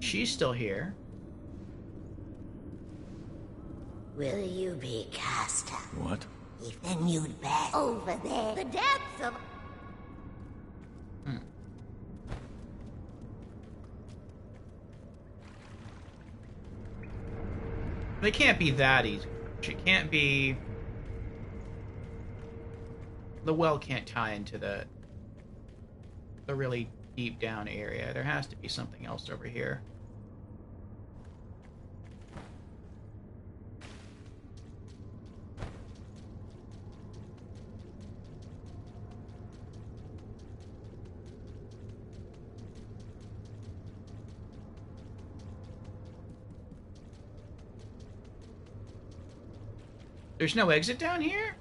She's still here. Will you be cast? What? If then you'd pass over there. The depths of... They can't be that easy. She can't be... The well can't tie into the really deep down area. There has to be something else over here. There's no exit down here?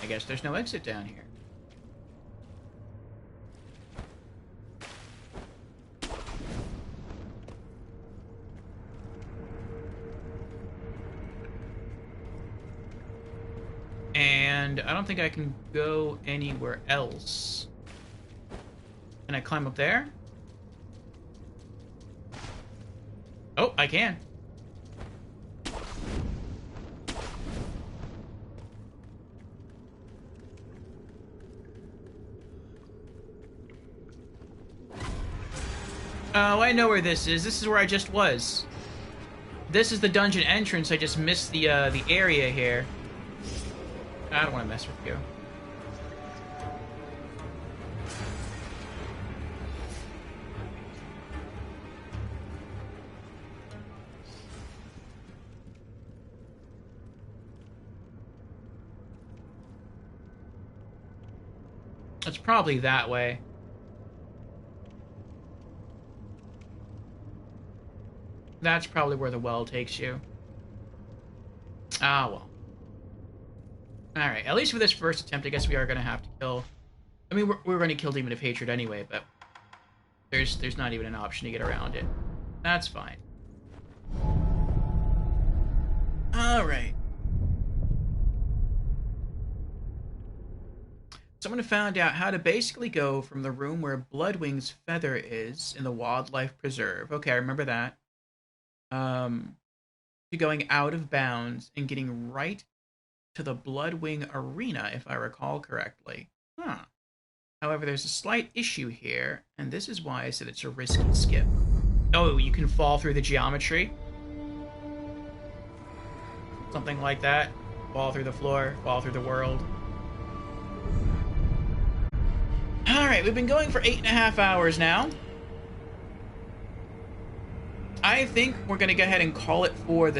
I guess there's no exit down here. And I don't think I can go anywhere else. Can I climb up there? Oh, I can. Oh, I know where this is. This is where I just was. This is the dungeon entrance. I just missed the area here. I don't want to mess with you. It's probably that way. That's probably where the well takes you. Ah, well. Alright, at least for this first attempt, I guess we are going to have to kill... I mean, we're going to kill Demon of Hatred anyway, but... There's not even an option to get around it. That's fine. Alright. Someone found out how to basically go from the room where Bloodwing's feather is in the Wildlife Preserve. Okay, I remember that. To going out of bounds and getting right to the Bloodwing Arena, if I recall correctly. Huh. However, there's a slight issue here, and this is why I said it's a risky skip. Oh, you can fall through the geometry? Something like that? Fall through the floor, fall through the world. Alright, we've been going for 8.5 hours now. I think we're going to go ahead and call it for the